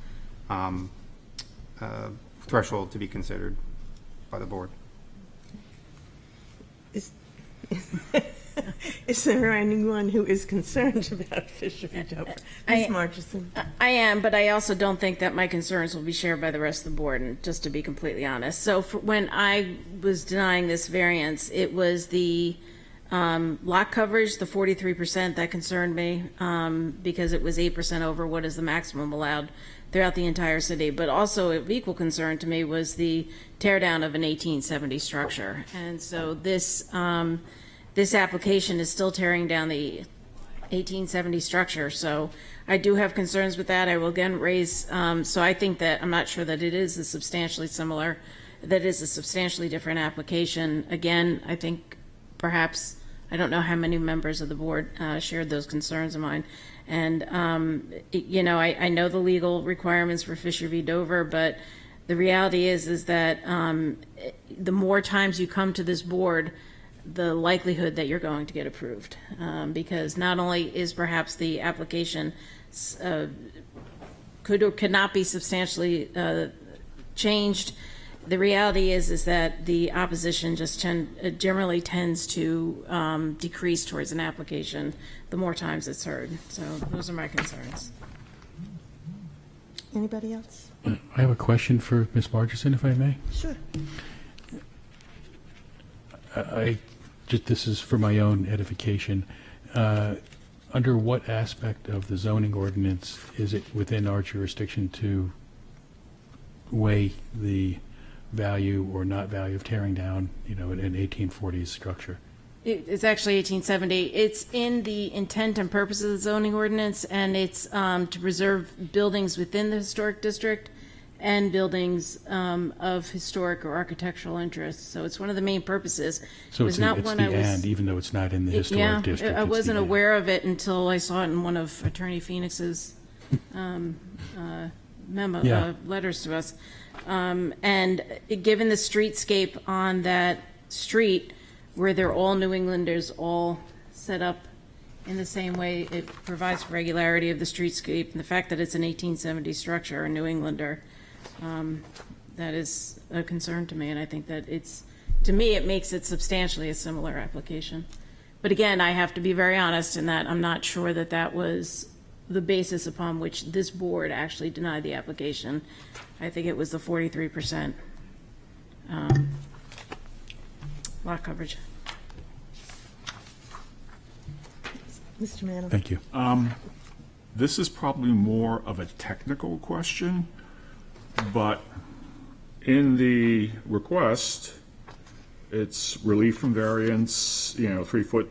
threshold to be considered by the board.
Is there anyone who is concerned about Fisher v. Dover? Ms. Margison?
I am, but I also don't think that my concerns will be shared by the rest of the board, and just to be completely honest. So when I was denying this variance, it was the lot coverage, the 43%, that concerned me, because it was 8% over what is the maximum allowed throughout the entire city. But also of equal concern to me was the tear down of an 1870 structure. And so this application is still tearing down the 1870 structure. So I do have concerns with that. I will again raise, so I think that, I'm not sure that it is a substantially similar, that is a substantially different application. Again, I think perhaps, I don't know how many members of the board shared those concerns of mine. And, you know, I know the legal requirements for Fisher v. Dover, but the reality is that the more times you come to this board, the likelihood that you're going to get approved, because not only is perhaps the application could or could not be substantially changed, the reality is that the opposition just generally tends to decrease towards an application the more times it's heard. So those are my concerns.
Anybody else?
I have a question for Ms. Margison, if I may.
Sure.
This is for my own edification. Under what aspect of the zoning ordinance is it within our jurisdiction to weigh the value or not value of tearing down, an 1840s structure.
It's actually 1870. It's in the intent and purpose of the zoning ordinance, and it's to preserve buildings within the historic district and buildings of historic or architectural interest. So it's one of the main purposes.
So
It was
it's
not
the
one I was-
and, even though it's not in the
Yeah,
historic district.
I
it's the
wasn't
and.
aware of it until I saw it in one of Attorney Phoenix's
Yeah.
letters to us. And given the streetscape on that street, where they're all New Englanders, all set up in the same way, it provides for regularity of the streetscape, and the fact that it's an 1870 structure, a New Englander, that is a concern to me, and I think that to me, it makes it substantially a similar application. But again, I have to be very honest in that I'm not sure that that was the basis upon which this board actually denied the application. I think it was the 43% lot coverage.
Mr. Manning?
Thank you.
This is probably more of a technical question, but in the request, it's relief from variance, 3-foot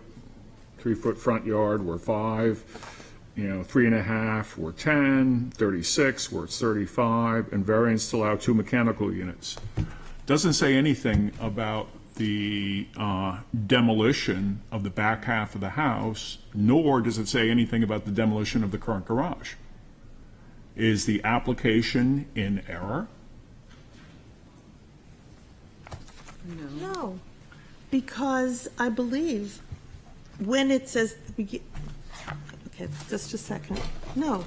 front yard, we're 5, 3.5, we're 10, 36, we're 35, and variance to allow 2 mechanical units. Doesn't say anything about the demolition of the back half of the house, nor does it say anything about the demolition of the current garage. Is the application in error?
No, because I believe when it says, okay, just a second. No,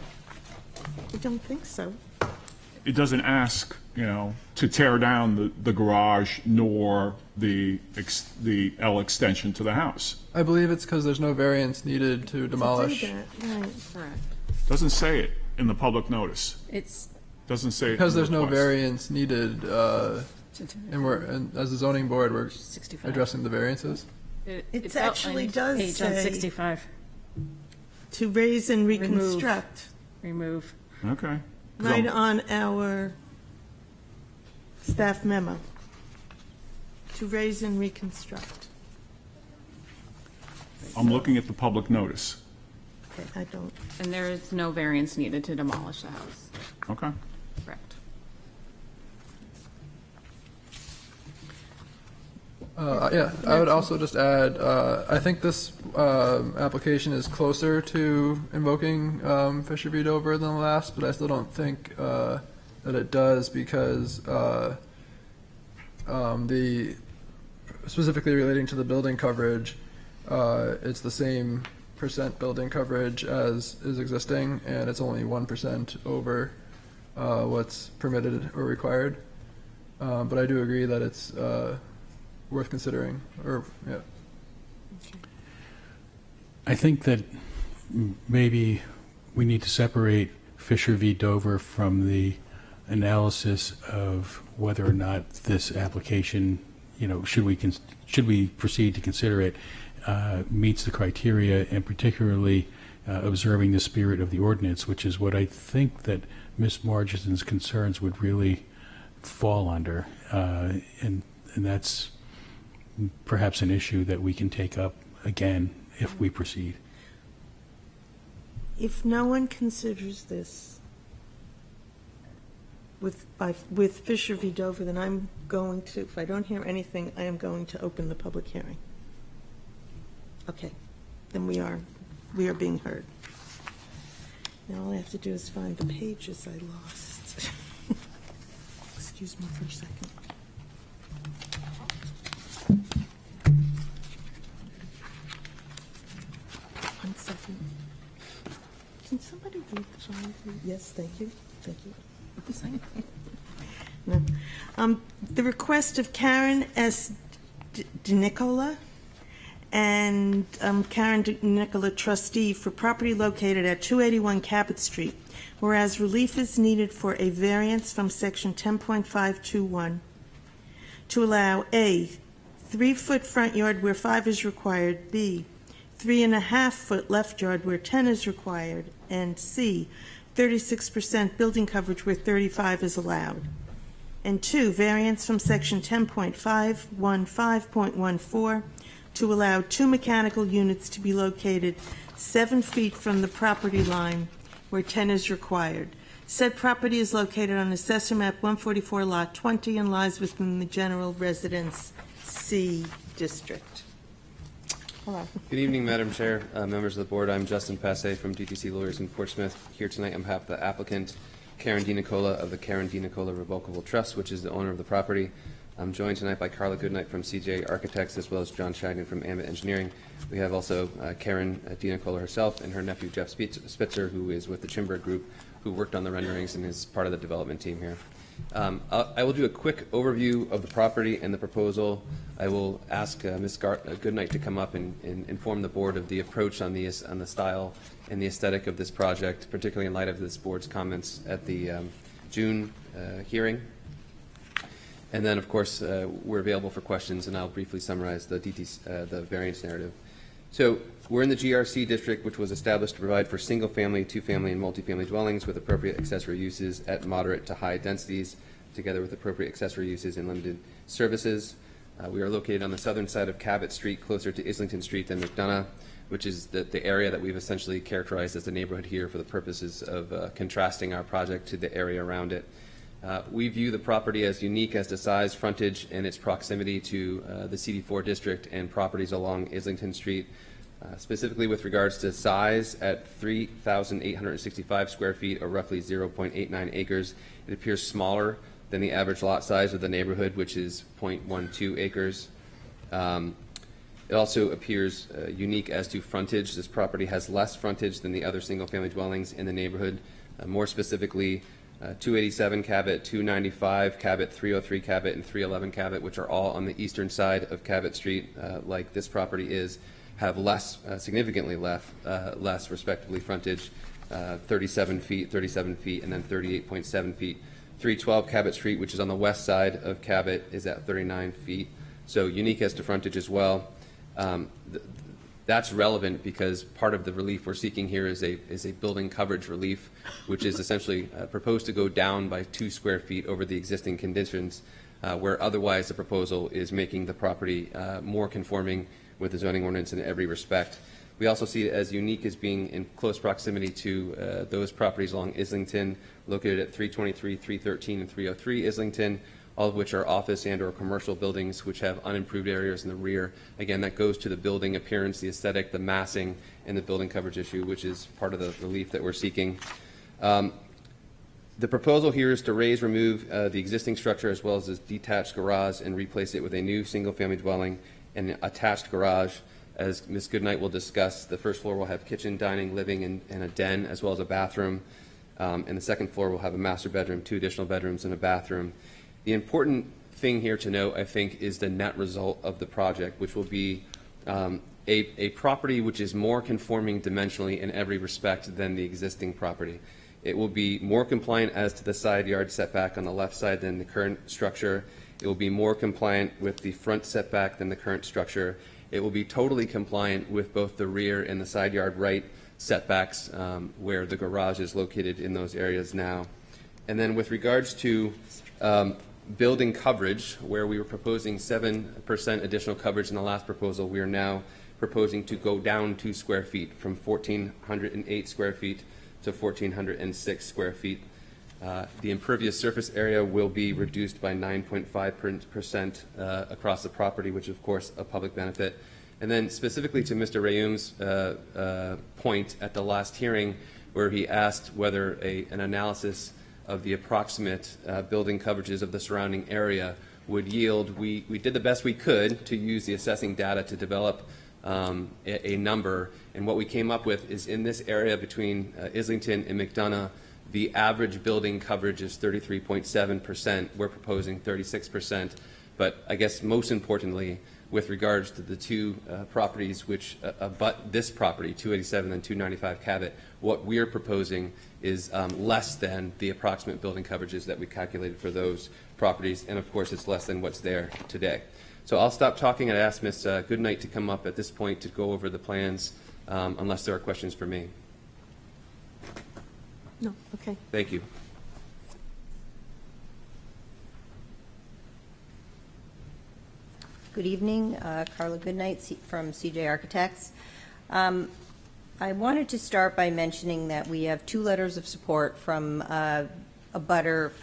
I don't think so.
It doesn't ask, to tear down the garage nor the L extension to the house.
I believe it's because there's no variance needed to demolish.
To do that, right.
Correct.
Doesn't say it in the public notice.
It's,
Doesn't say it in
Because
the
there's no
request.
variance needed, and as a zoning board, we're
65.
addressing the variances.
It actually does
Page on
say
65,
to raise and reconstruct,
remove.
Okay. 'Cause
right
I'm-
on our staff memo. To raise and reconstruct.
I'm looking at the public notice.
Okay, I don't,
And there is no variance needed to demolish the house.
Okay.
Correct.
Yeah, I would also just add, I think this application is closer to invoking Fisher v. Dover than the last, but I still don't think that it does because the, specifically relating to the building coverage, it's the same percent building coverage as is existing, and it's only 1% over what's permitted or required. But I do agree that it's worth considering, or, yeah.
I think that maybe we need to separate Fisher v. Dover from the analysis of whether or not this application, should we proceed to consider it, meets the criteria, and particularly observing the spirit of the ordinance, which is what I think that Ms. Margison's concerns would really fall under, and that's perhaps an issue that we can take up again if we proceed.
if no one considers this with Fisher v. Dover, then I'm going to, if I don't hear anything, I am going to open the public hearing. Okay, then we are being heard. Now all I have to do is find the pages I lost. Excuse me for a second. One second. Can somebody read the child? Yes, thank you, thank you. No. The request of Karen S. DeNicola and Karen DeNicola, trustee, for property located at 281 Cabot Street, whereas relief is needed for a variance from section 10.521 to allow A, 3-foot front yard where 5 is required, B, 3.5-foot left yard where 10 is required, and C, 36% building coverage where 35 is allowed. And 2, variance from section 10.515.14 to allow 2 mechanical units to be located 7 feet from the property line where 10 is required. Said property is located on Assessor Map 144, Lot 20, and lies within the General Residence C District. Hello.
Good evening, Madam Chair, members of the board. I'm Justin Passe from DTC Lawyers in Portsmouth, here tonight on behalf of the applicant, Karen DiNicola of the Karen DiNicola Revocable Trust, which is the owner of the property. I'm joined tonight by Carla Goodnight from CJ Architects, as well as John Shagnon from Ambit Engineering. We have also Karen DiNicola herself and her nephew Jeff Spitzer, who is with the Chimberg Group, who worked on the renderings and is part of the development team here. I will do a quick overview of the property and the proposal. I will ask Ms. Goodnight to come up and inform the board of the approach on the style and the aesthetic of this project, particularly in light of this board's comments at the June hearing. And then, of course, we're available for questions, and I'll briefly summarize the variance narrative. So we're in the GRC district, which was established to provide for single-family, two-family, and multifamily dwellings with appropriate accessory uses at moderate to high densities, together with appropriate accessory uses and limited services. We are located on the southern side of Cabot Street, closer to Islington Street than McDonough, which is the area that we've essentially characterized as the neighborhood here for the purposes of contrasting our project to the area around it. We view the property as unique as to size, frontage, and its proximity to the CD4 district and properties along Islington Street. Specifically with regards to size, at 3,865 square feet, or roughly 0.89 acres, it appears smaller than the average lot size of the neighborhood, which is 0.12 acres. It also appears unique as to frontage. This property has less frontage than the other single-family dwellings in the neighborhood. More specifically, 287 Cabot, 295 Cabot, 303 Cabot, and 311 Cabot, which are all on the eastern side of Cabot Street, like this property is, have less, significantly less, respectively, frontage, 37 feet, and then 38.7 feet. 312 Cabot Street, which is on the west side of Cabot, is at 39 feet. So unique as to frontage as well. That's relevant because part of the relief we're seeking here is a building coverage relief, which is essentially proposed to go down by 2 square feet over the existing conditions, where otherwise the proposal is making the property more conforming with the zoning ordinance in every respect. We also see it as unique as being in close proximity to those properties along Islington, located at 323, 313, and 303 Islington, all of which are office and or commercial buildings which have unimproved areas in the rear. Again, that goes to the building appearance, the aesthetic, the massing, and the building coverage issue, which is part of the relief that we're seeking. The proposal here is to remove the existing structure as well as this detached garage and replace it with a new single-family dwelling and attached garage. As Ms. Goodnight will discuss, the first floor will have kitchen, dining, living, and a den, as well as a bathroom. And the second floor will have a master bedroom, 2 additional bedrooms, and a bathroom. The important thing here to note, I think, is the net result of the project, which will be a property which is more conforming dimensionally in every respect than the existing property. It will be more compliant as to the side yard setback on the left side than the current structure. It will be more compliant with the front setback than the current structure. It will be totally compliant with both the rear and the side yard right setbacks, where the garage is located in those areas now. And then with regards to building coverage, where we were proposing 7% additional coverage in the last proposal, we are now proposing to go down 2 square feet from 1,408 square feet to 1,406 square feet. The impervious surface area will be reduced by 9.5% across the property, which is, of course, a public benefit. And then specifically to Mr. Rayum's point at the last hearing, where he asked whether an analysis of the approximate building coverages of the surrounding area would yield, we did the best we could to use the assessing data to develop a number. And what we came up with is in this area between Islington and McDonough, the average building coverage is 33.7%. We're proposing 36%. But I guess most importantly, with regards to the 2 properties which abut this property, 287 and 295 Cabot, what we're proposing is less than the approximate building coverages that we calculated for those properties. And of course, it's less than what's there today. So I'll stop talking and ask Ms. Goodnight to come up at this point to go over the plans, unless there are questions for me.
No, okay.
Thank you.
Good evening, Carla Goodnight from CJ Architects. I wanted to start by mentioning that we have 2 letters of support from a butter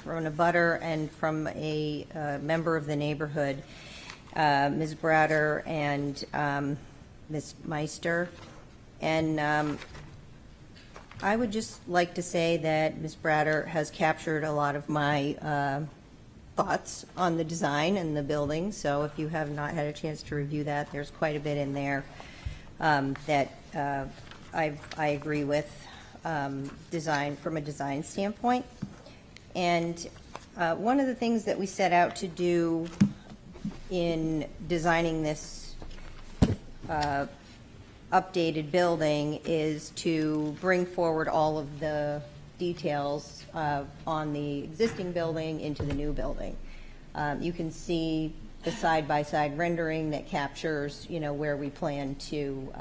and from a member of the neighborhood, Ms. Bratter and Ms. Meister. And I would just like to say that Ms. Bratter has captured a lot of my thoughts on the design and the building. So if you have not had a chance to review that, there's quite a bit in there that I agree with design from a design standpoint. And one of the things that we set out to do in designing this updated building is to bring forward all of the details on the existing building into the new building. You can see the side-by-side rendering that captures, where we plan to,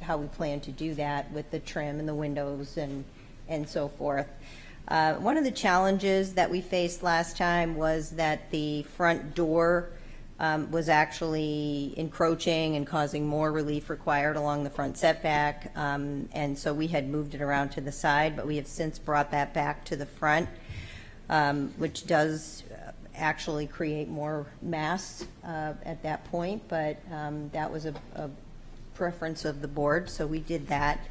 how we plan to do that with the trim and the windows and so forth. One of the challenges that we faced last time was that the front door was actually encroaching and causing more relief required along the front setback. And so we had moved it around to the side, but we have since brought that back to the front, which does actually create more mass at that point. But that was a preference of the board, so we did that.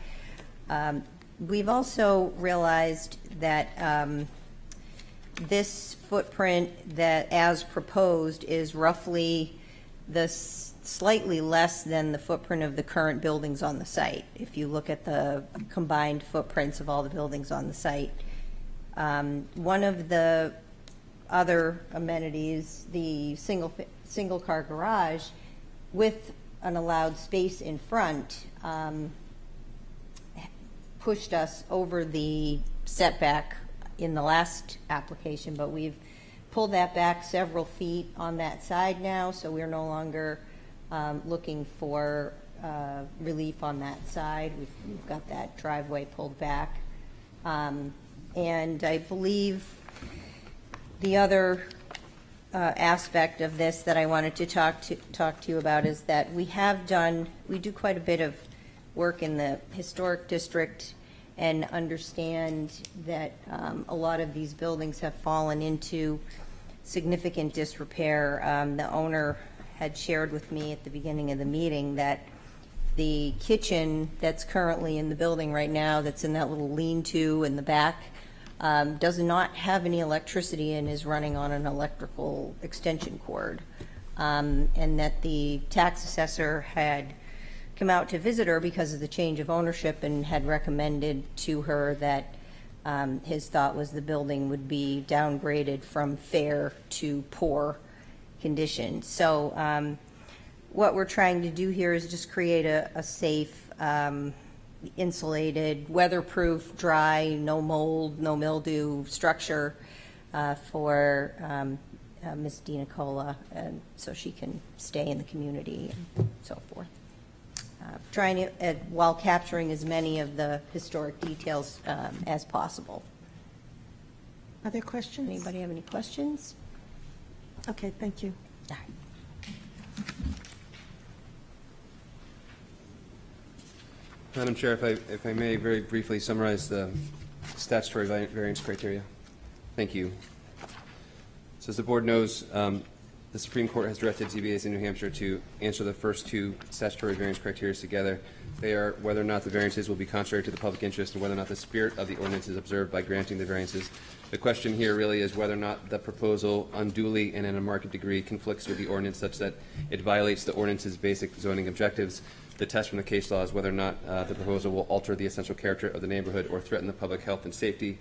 We've also realized that this footprint that as proposed is roughly slightly less than the footprint of the current buildings on the site. If you look at the combined footprints of all the buildings on the site. One of the other amenities, the single car garage with an allowed space in front, pushed us over the setback in the last application, but we've pulled that back several feet on that side now, so we're no longer looking for relief on that side. We've got that driveway pulled back. And I believe the other aspect of this that I wanted to talk to you about is that we do quite a bit of work in the historic district and understand that a lot of these buildings have fallen into significant disrepair. The owner had shared with me at the beginning of the meeting that the kitchen that's currently in the building right now, that's in that little lean-to in the back, does not have any electricity and is running on an electrical extension cord. And that the tax assessor had come out to visit her because of the change of ownership and had recommended to her that his thought was the building would be downgraded from fair to poor condition. So what we're trying to do here is just create a safe, insulated, weatherproof, dry, no mold, no mildew structure for Ms. Dina Cola, and so she can stay in the community and so forth. Trying to, while capturing as many of the historic details as possible.
Other questions?
Anybody have any questions?
Okay, thank you.
All right.
Madam Chair, if I may very briefly summarize the statutory variance criteria. Thank you. So as the board knows, the Supreme Court has directed ZBAs in New Hampshire to answer the first 2 statutory variance criteria together. They are whether or not the variances will be contrary to the public interest and whether or not the spirit of the ordinance is observed by granting the variances. The question here really is whether or not the proposal unduly and in a marked degree conflicts with the ordinance such that it violates the ordinance's basic zoning objectives. The test from the case law is whether or not the proposal will alter the essential character of the neighborhood or threaten the public health and safety.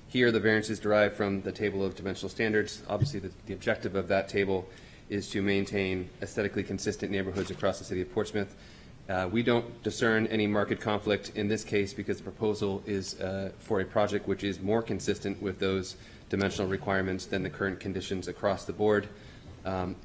Here, the variances derive from the table of dimensional standards. Obviously, the objective of that table is to maintain aesthetically consistent neighborhoods across the city of Portsmouth. We don't discern any market conflict in this case because the proposal is for a project which is more consistent with those dimensional requirements than the current conditions across the board.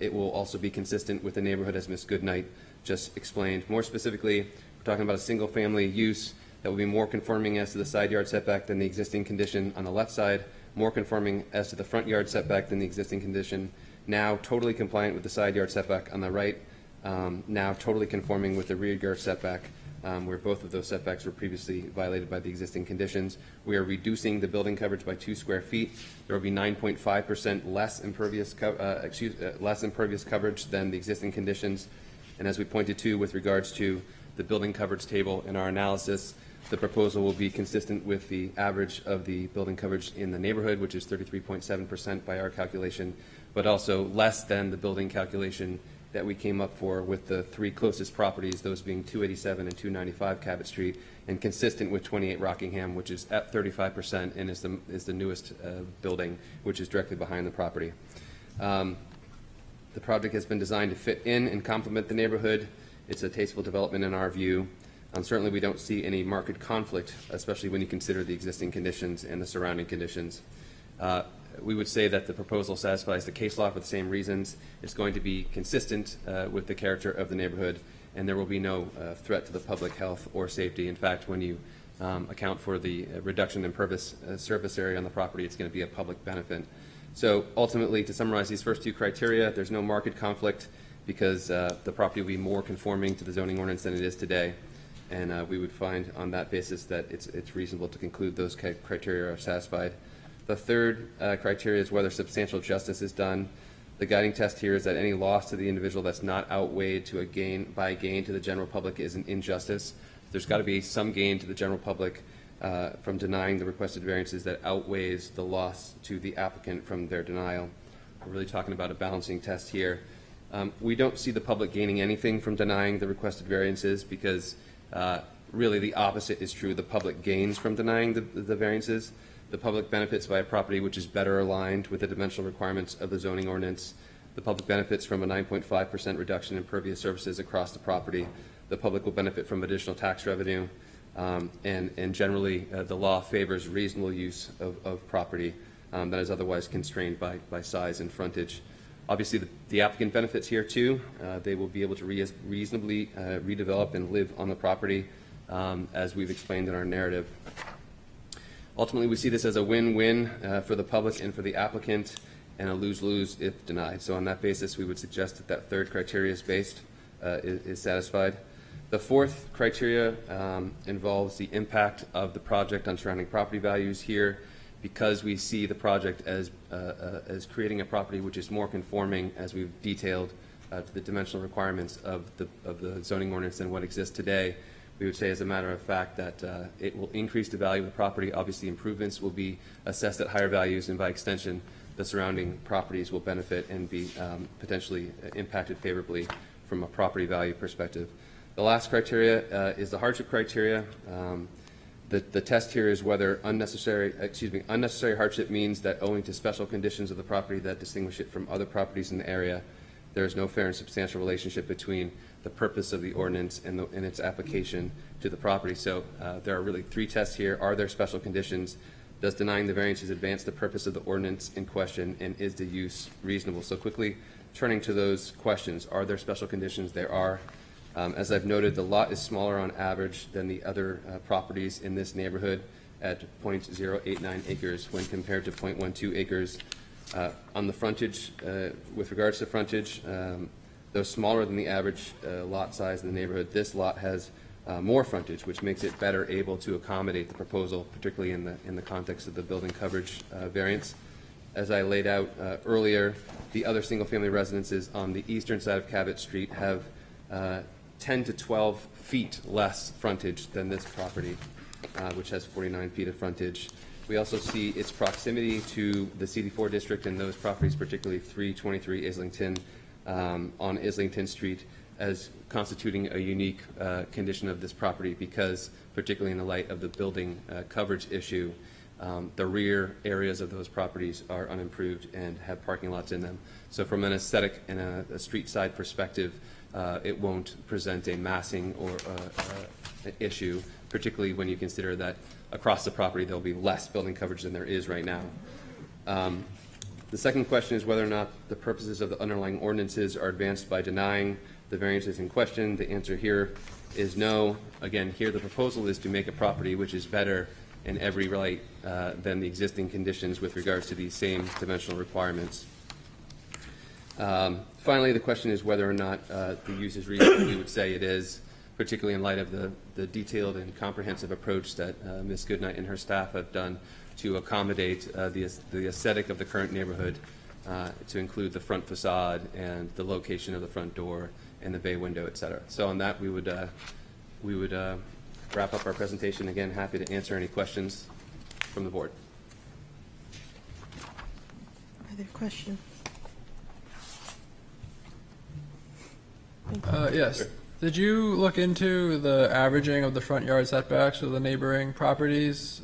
It will also be consistent with the neighborhood as Ms. Goodnight just explained. More specifically, we're talking about a single-family use that will be more conforming as to the side yard setback than the existing condition on the left side, more conforming as to the front yard setback than the existing condition, now totally compliant with the side yard setback on the right, now totally conforming with the rear yard setback, where both of those setbacks were previously violated by the existing conditions. We are reducing the building coverage by 2 square feet. There will be 9.5% less impervious coverage than the existing conditions. And as we pointed to with regards to the building coverage table in our analysis, the proposal will be consistent with the average of the building coverage in the neighborhood, which is 33.7% by our calculation, but also less than the building calculation that we came up for with the 3 closest properties, those being 287 and 295 Cabot Street, and consistent with 28 Rockingham, which is at 35% and is the newest building, which is directly behind the property. The project has been designed to fit in and complement the neighborhood. It's a tasteful development in our view. Certainly, we don't see any market conflict, especially when you consider the existing conditions and the surrounding conditions. We would say that the proposal satisfies the case law for the same reasons. It's going to be consistent with the character of the neighborhood, and there will be no threat to the public health or safety. In fact, when you account for the reduction in surface area on the property, it's going to be a public benefit. So ultimately, to summarize these first 2 criteria, there's no market conflict because the property will be more conforming to the zoning ordinance than it is today. And we would find on that basis that it's reasonable to conclude those criteria are satisfied. The third criteria is whether substantial justice is done. The guiding test here is that any loss to the individual that's not outweighed to by a gain to the general public is an injustice. There's got to be some gain to the general public from denying the requested variances that outweighs the loss to the applicant from their denial. We're really talking about a balancing test here. We don't see the public gaining anything from denying the requested variances because really the opposite is true. The public gains from denying the variances. The public benefits by a property which is better aligned with the dimensional requirements of the zoning ordinance. The public benefits from a 9.5% reduction in impervious surfaces across the property. The public will benefit from additional tax revenue. And generally, the law favors reasonable use of property that is otherwise constrained by size and frontage. Obviously, the applicant benefits here too. They will be able to reasonably redevelop and live on the property, as we've explained in our narrative. Ultimately, we see this as a win-win for the public and for the applicant, and a lose-lose if denied. So on that basis, we would suggest that third criteria is satisfied. The fourth criteria involves the impact of the project on surrounding property values here. Because we see the project as creating a property which is more conforming, as we've detailed, to the dimensional requirements of the zoning ordinance than what exists today, we would say as a matter of fact that it will increase the value of the property. Obviously, improvements will be assessed at higher values, and by extension, the surrounding properties will benefit and be potentially impacted favorably from a property value perspective. The last criteria is the hardship criteria. The test here is whether unnecessary hardship means that owing to special conditions of the property that distinguish it from other properties in the area, there is no fair and substantial relationship between the purpose of the ordinance and its application to the property. So there are really 3 tests here. Are there special conditions? Does denying the variances advance the purpose of the ordinance in question, and is the use reasonable? So quickly turning to those questions, are there special conditions? There are. As I've noted, the lot is smaller on average than the other properties in this neighborhood at 0.089 acres when compared to 0.12 acres. On the frontage, with regards to frontage, though smaller than the average lot size in the neighborhood, this lot has more frontage, which makes it better able to accommodate the proposal, particularly in the context of the building coverage variance. As I laid out earlier, the other single-family residences on the eastern side of Cabot Street have 10 to 12 feet less frontage than this property, which has 49 feet of frontage. We also see its proximity to the CD4 district and those properties, particularly 323 Islington on Islington Street, as constituting a unique condition of this property because, particularly in the light of the building coverage issue, the rear areas of those properties are unimproved and have parking lots in them. So from an aesthetic and a street side perspective, it won't present a massing or issue, particularly when you consider that across the property there'll be less building coverage than there is right now. The second question is whether or not the purposes of the underlying ordinances are advanced by denying the variances in question. The answer here is no. Again, here the proposal is to make a property which is better in every light than the existing conditions with regards to these same dimensional requirements. Finally, the question is whether or not the use is reasonable. We would say it is, particularly in light of the detailed and comprehensive approach that Ms. Goodnight and her staff have done to accommodate the aesthetic of the current neighborhood, to include the front facade and the location of the front door and the bay window, et cetera. So on that, we would wrap up our presentation. Again, happy to answer any questions from the board.
Are there questions?
Yes. Did you look into the averaging of the front yard setbacks of the neighboring properties?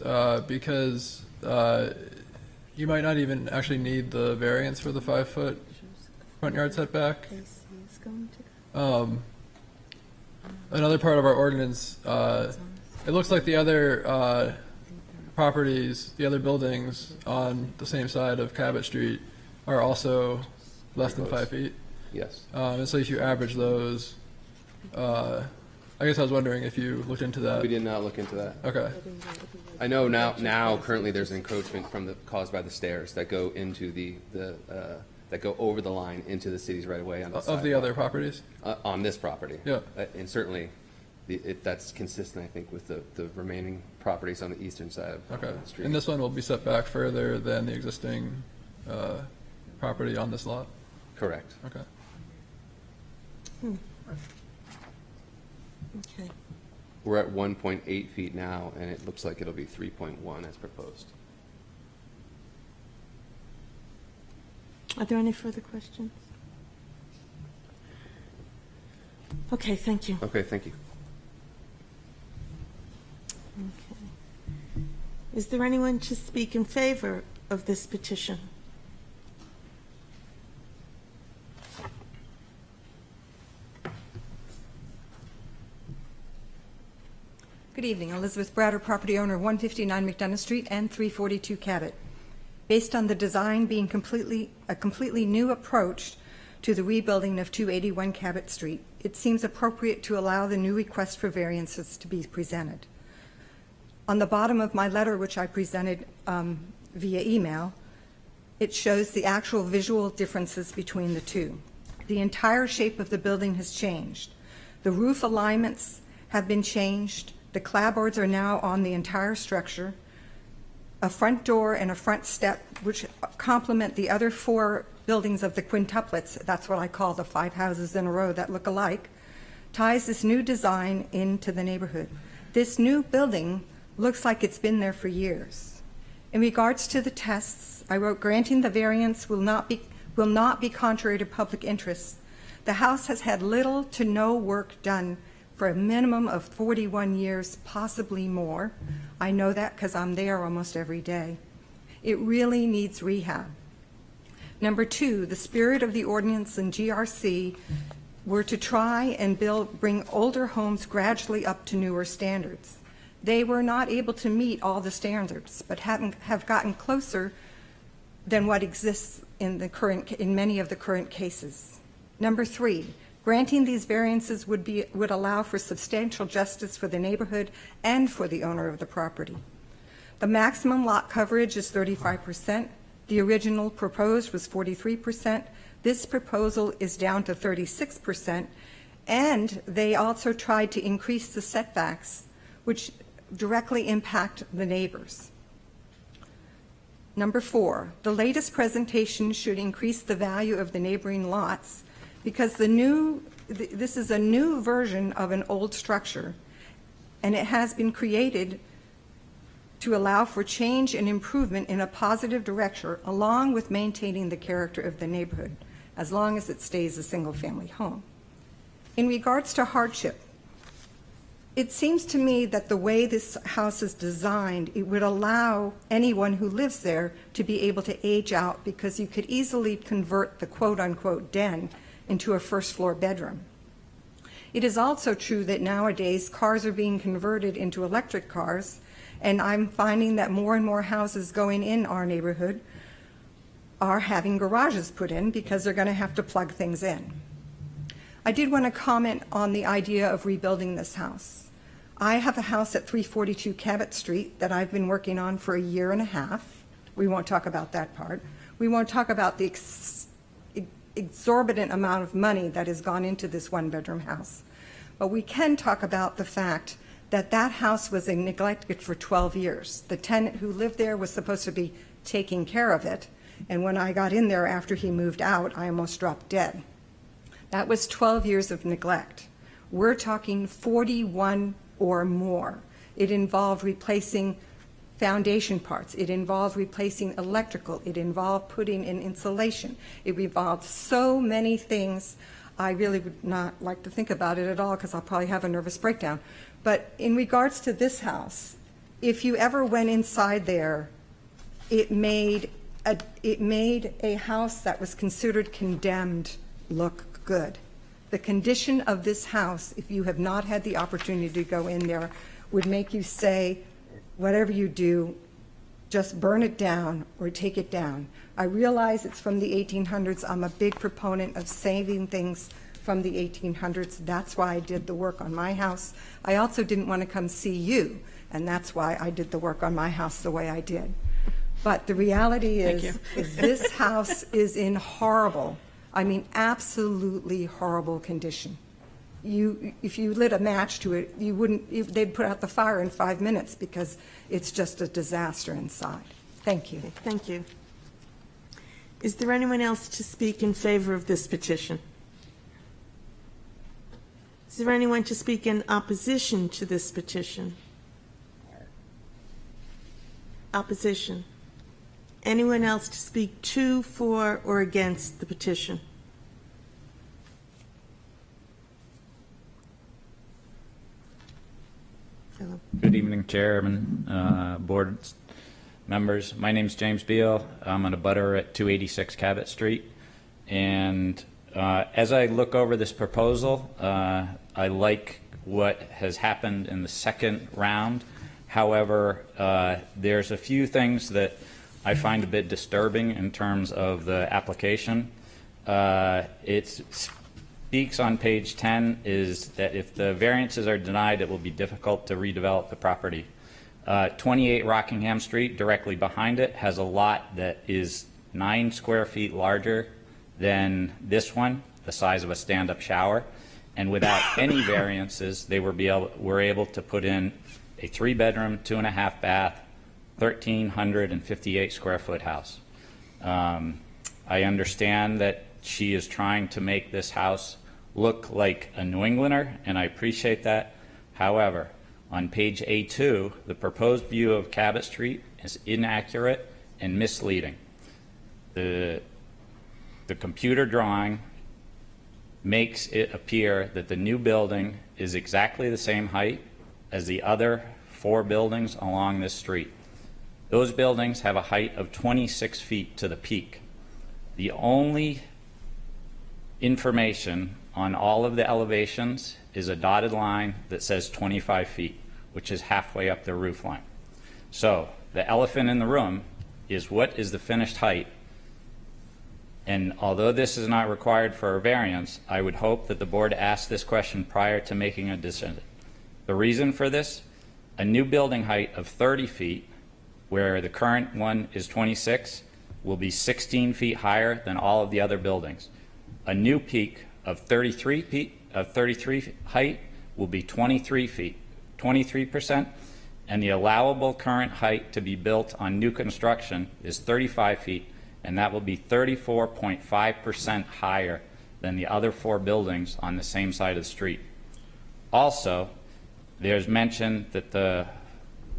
Because you might not even actually need the variance for the 5-foot front yard setback. Another part of our ordinance, it looks like the other properties, the other buildings on the same side of Cabot Street are also less than 5 feet.
Yes.
And so if you average those, I guess I was wondering if you looked into that.
We did not look into that.
Okay.
I know now currently there's an encroachment caused by the stairs that go into that go over the line into the city's right of way on the
Of the
sidewalk.
other properties?
On this property.
Yeah.
And certainly, that's consistent, I think, with the remaining properties on the eastern side of
Okay.
the street.
And this one will be set back further than the existing property on this lot?
Correct.
Okay.
Okay.
We're at 1.8 feet now, and it looks like it'll be 3.1 as proposed.
Are there any further questions? Okay, thank you.
Okay, thank you.
Okay. Is there anyone to speak in favor of this petition?
Good evening. Elizabeth Bratter, property owner, 159 McDonough Street and 342 Cabot. Based on the design being a completely new approach to the rebuilding of 281 Cabot Street, it seems appropriate to allow the new request for variances to be presented. On the bottom of my letter, which I presented via email, it shows the actual visual differences between the two. The entire shape of the building has changed. The roof alignments have been changed. The clapboards are now on the entire structure. A front door and a front step, which complement the other 4 buildings of the quintuplets, that's what I call the 5 houses in a row that look alike, ties this new design into the neighborhood. This new building looks like it's been there for years. In regards to the tests, I wrote, granting the variance will not be contrary to public interest. The house has had little to no work done for a minimum of 41 years, possibly more. I know that because I'm there almost every day. It really needs rehab. Number 2, the spirit of the ordinance in GRC were to try and bring older homes gradually up to newer standards. They were not able to meet all the standards, but have gotten closer than what exists in many of the current cases. Number 3, granting these variances would allow for substantial justice for the neighborhood and for the owner of the property. The maximum lot coverage is 35%. The original proposed was 43%. This proposal is down to 36%, and they also tried to increase the setbacks, which directly impact the neighbors. Number 4, the latest presentation should increase the value of the neighboring lots because this is a new version of an old structure, and it has been created to allow for change and improvement in a positive direction, along with maintaining the character of the neighborhood, as long as it stays a single-family home. In regards to hardship, it seems to me that the way this house is designed, it would allow anyone who lives there to be able to age out because you could easily convert the quote-unquote den into a first-floor bedroom. It is also true that nowadays cars are being converted into electric cars, and I'm finding that more and more houses going in our neighborhood are having garages put in because they're going to have to plug things in. I did want to comment on the idea of rebuilding this house. I have a house at 342 Cabot Street that I've been working on for a year and a half. We won't talk about that part. We won't talk about the exorbitant amount of money that has gone into this one-bedroom house. But we can talk about the fact that that house was neglected for 12 years. The tenant who lived there was supposed to be taking care of it, and when I got in there after he moved out, I almost dropped dead. That was 12 years of neglect. We're talking 41 or more. It involved replacing foundation parts. It involved replacing electrical. It involved putting in insulation. It involved so many things. I really would not like to think about it at all because I'll probably have a nervous breakdown. But in regards to this house, if you ever went inside there, it made a house that was considered condemned look good. The condition of this house, if you have not had the opportunity to go in there, would make you say, whatever you do, just burn it down or take it down. I realize it's from the 1800s. I'm a big proponent of saving things from the 1800s. That's why I did the work on my house. I also didn't want to come see you, and that's why I did the work on my house the way I did. But the reality is this house is in horrible, I mean absolutely horrible condition. If you lit a match to it, they'd put out the fire in 5 minutes because it's just a disaster inside. Thank you.
Thank you. Is there anyone else to speak in favor of this petition? Is there anyone to speak in opposition to this petition? Opposition. Anyone else to speak to, for, or against the petition? Hello.
Good evening, Chairman, board members. My name is James Beal. I'm an abutter at 286 Cabot Street. And as I look over this proposal, I like what has happened in the second round. However, there's a few things that I find a bit disturbing in terms of the application. It speaks on page 10 is that if the variances are denied, it will be difficult to redevelop the property. 28 Rockingham Street, directly behind it, has a lot that is 9 square feet larger than this one, the size of a stand-up shower. And without any variances, they were able to put in a 3-bedroom, 2.5 bath, 1,358 square foot house. I understand that she is trying to make this house look like a New Englander, and I appreciate that. However, on page A2, the proposed view of Cabot Street is inaccurate and misleading. The computer drawing makes it appear that the new building is exactly the same height as the other 4 buildings along this street. Those buildings have a height of 26 feet to the peak. The only information on all of the elevations is a dotted line that says 25 feet, which is halfway up the roof line. So the elephant in the room is, what is the finished height? And although this is not required for a variance, I would hope that the board asks this question prior to making a decision. The reason for this, a new building height of 30 feet, where the current one is 26, will be 16 feet higher than all of the other buildings. A new peak of 33 height will be 23 feet, 23%, and the allowable current height to be built on new construction is 35 feet, and that will be 34.5% higher than the other 4 buildings on the same side of the street. Also, there's mention that the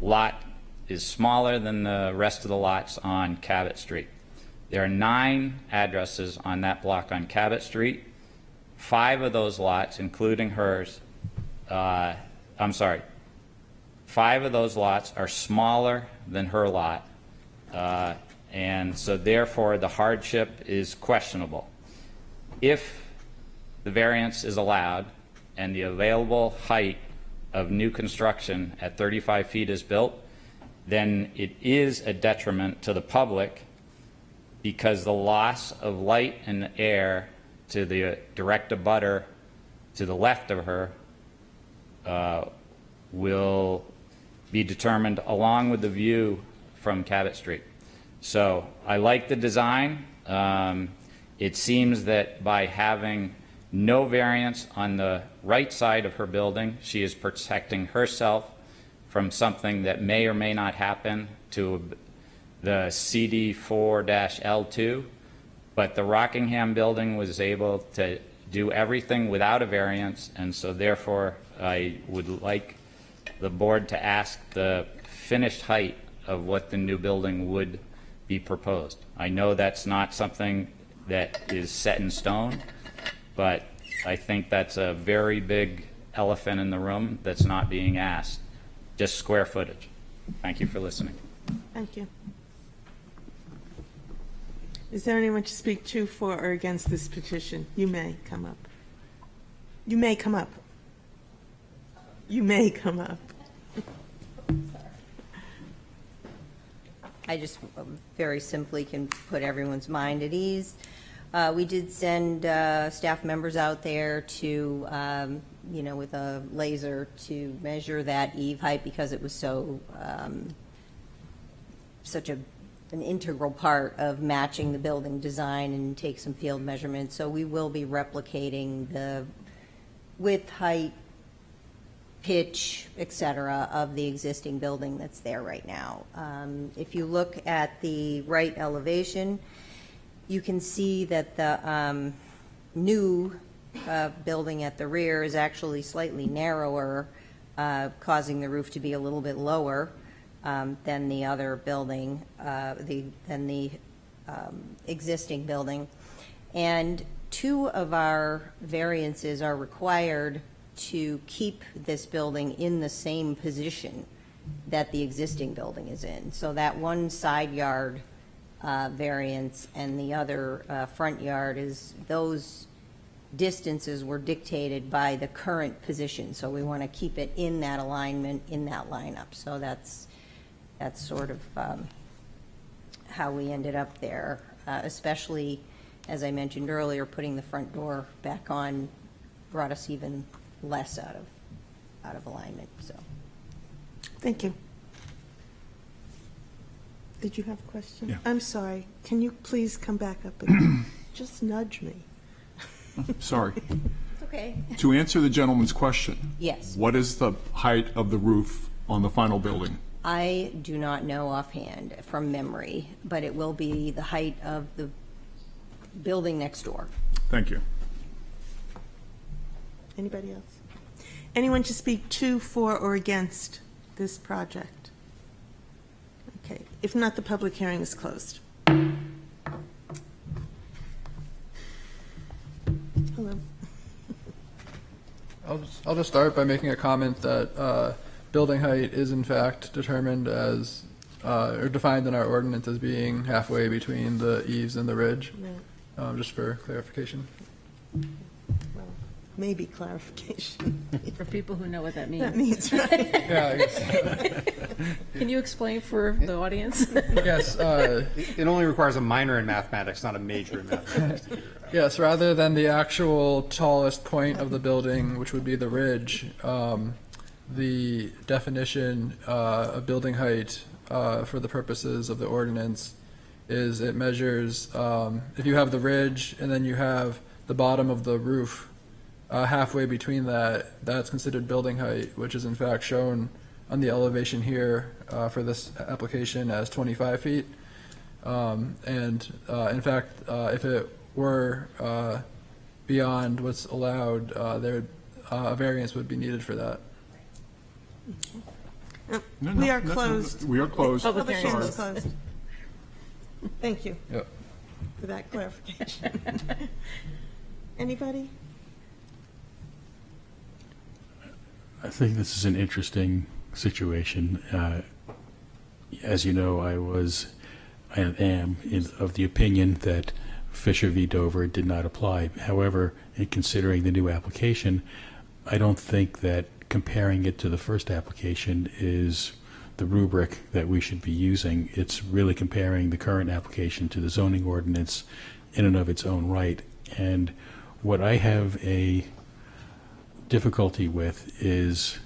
lot is smaller than the rest of the lots on Cabot Street. There are 9 addresses on that block on Cabot Street. 5 of those lots, including hers, 5 of those lots are smaller than her lot, and so therefore the hardship is questionable. If the variance is allowed and the available height of new construction at 35 feet is built, then it is a detriment to the public, because the loss of light and air to the direct abutter to the left of her will be determined along with the view from Cabot Street. So I like the design. It seems that by having no variance on the right side of her building, she is protecting herself from something that may or may not happen to the CD4-L2. But the Rockingham building was able to do everything without a variance, and so therefore I would like the board to ask the finished height of what the new building would be proposed. I know that's not something that is set in stone, but I think that's a very big elephant in the room that's not being asked, just square footage. Thank you for listening.
Thank you. Is there anyone to speak to, for, or against this petition? You may come up. You may come up. You may come up.
I just very simply can put everyone's mind at ease. We did send staff members out there to, with a laser to measure that eave height because it was such an integral part of matching the building design, and take some field measurements. So we will be replicating the width, height, pitch, et cetera, of the existing building that's there right now. If you look at the right elevation, you can see that the new building at the rear is actually slightly narrower, causing the roof to be a little bit lower than the other building, than the existing building. And 2 of our variances are required to keep this building in the same position that the existing building is in. So that one side yard variance and the other front yard, is those distances were dictated by the current position. So we want to keep it in that alignment, in that lineup. So that's sort of how we ended up there, especially, as I mentioned earlier, putting the front door back on brought us even less out of alignment. So
Thank you. Did you have a question?
Yeah.
I'm sorry. Can you please come back up and just nudge me?
Sorry.
it's okay.
To answer the gentleman's question.
Yes.
What is the height of the roof on the final building?
I do not know offhand from memory, but it will be the height of the building next door.
Thank you.
Anybody else? Anyone to speak to, for, or against this project? Okay. If not, the public hearing is closed. Hello.
I'll just start by making a comment that building height is in fact determined as, or defined in our ordinance as being halfway between the eaves and the ridge,
Right.
just for clarification.
Well, maybe clarification.
For people who know what that
That
means.
means, right?
Yeah, I guess.
Can you explain for the audience?
Yes,
It only requires a minor in mathematics, not a major in mathematics.
yes, rather than the actual tallest point of the building, which would be the ridge, the definition of building height for the purposes of the ordinance is it measures, if you have the ridge and then you have the bottom of the roof halfway between that, that's considered building height, which is in fact shown on the elevation here for this application as 25 feet. In fact, if it were beyond what's allowed, a variance would be needed for that.
No,
We
no,
are
no, no,
closed.
We are closed.
Public
Sorry.
hearing is closed. Thank you
Yep.
for that clarification. Anybody?
I think this is an interesting situation. As you know, I was and am of the opinion that Fisher v. Dover did not apply. However, in considering the new application, I don't think that comparing it to the first application is the rubric that we should be using. It's really comparing the current application to the zoning ordinance in and of its own right. And what I have a difficulty with is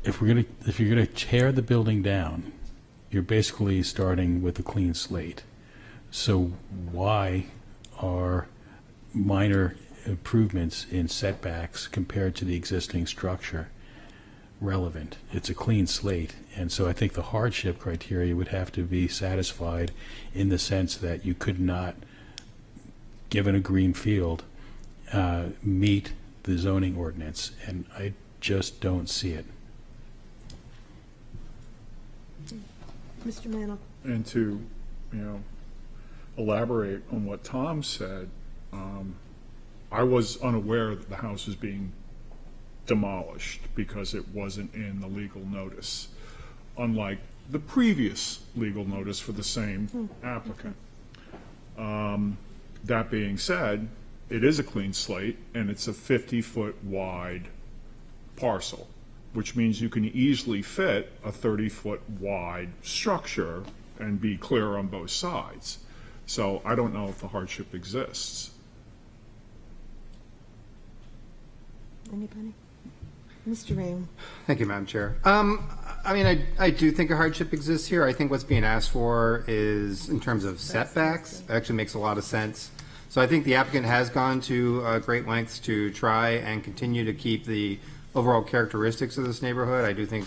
if you're gonna tear the building down, you're basically starting with a clean slate. So why are minor improvements in setbacks compared to the existing structure relevant? It's a clean slate, and so I think the hardship criteria would have to be satisfied in the sense that you could not, given a green field, meet the zoning ordinance, and I just don't see it.
Mr. Mantle?
And to, elaborate on what Tom said, I was unaware that the house was being demolished because it wasn't in the legal notice, unlike the previous legal notice for the same applicant. That being said, it is a clean slate, and it's a 50-foot wide parcel, which means you can easily fit a 30-foot wide structure and be clear on both sides. So I don't know if the hardship exists.
Anybody? Mr. Raym?
Thank you, Madam Chair. I do think a hardship exists here. I think what's being asked for is, in terms of setbacks, actually makes a lot of sense. So I think the applicant has gone to great lengths to try and continue to keep the overall characteristics of this neighborhood. I do think,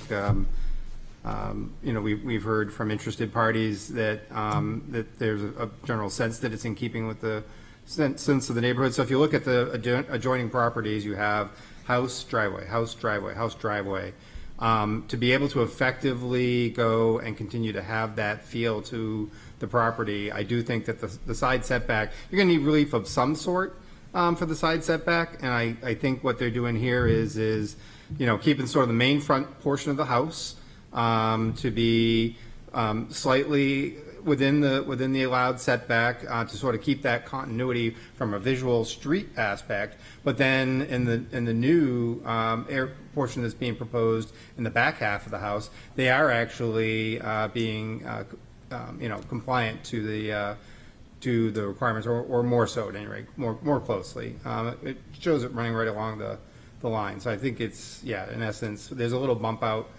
we've heard from interested parties that that there's a general sense that it's in keeping with the sense of the neighborhood. So if you look at the adjoining properties, you have house, driveway, house, driveway, house, driveway. To be able to effectively go and continue to have that feel to the property, I do think that the side setback, you're going to need relief of some sort for the side setback, and I think what they're doing here is keeping sort of the main front portion of the house to be slightly within the allowed setback to sort of keep that continuity from a visual street aspect. But then in the new air portion that's being proposed in the back half of the house, they are actually being compliant to the requirements, or more so at any rate, more closely. It shows it running right along the line. So I think it's, in essence, there's a little bump out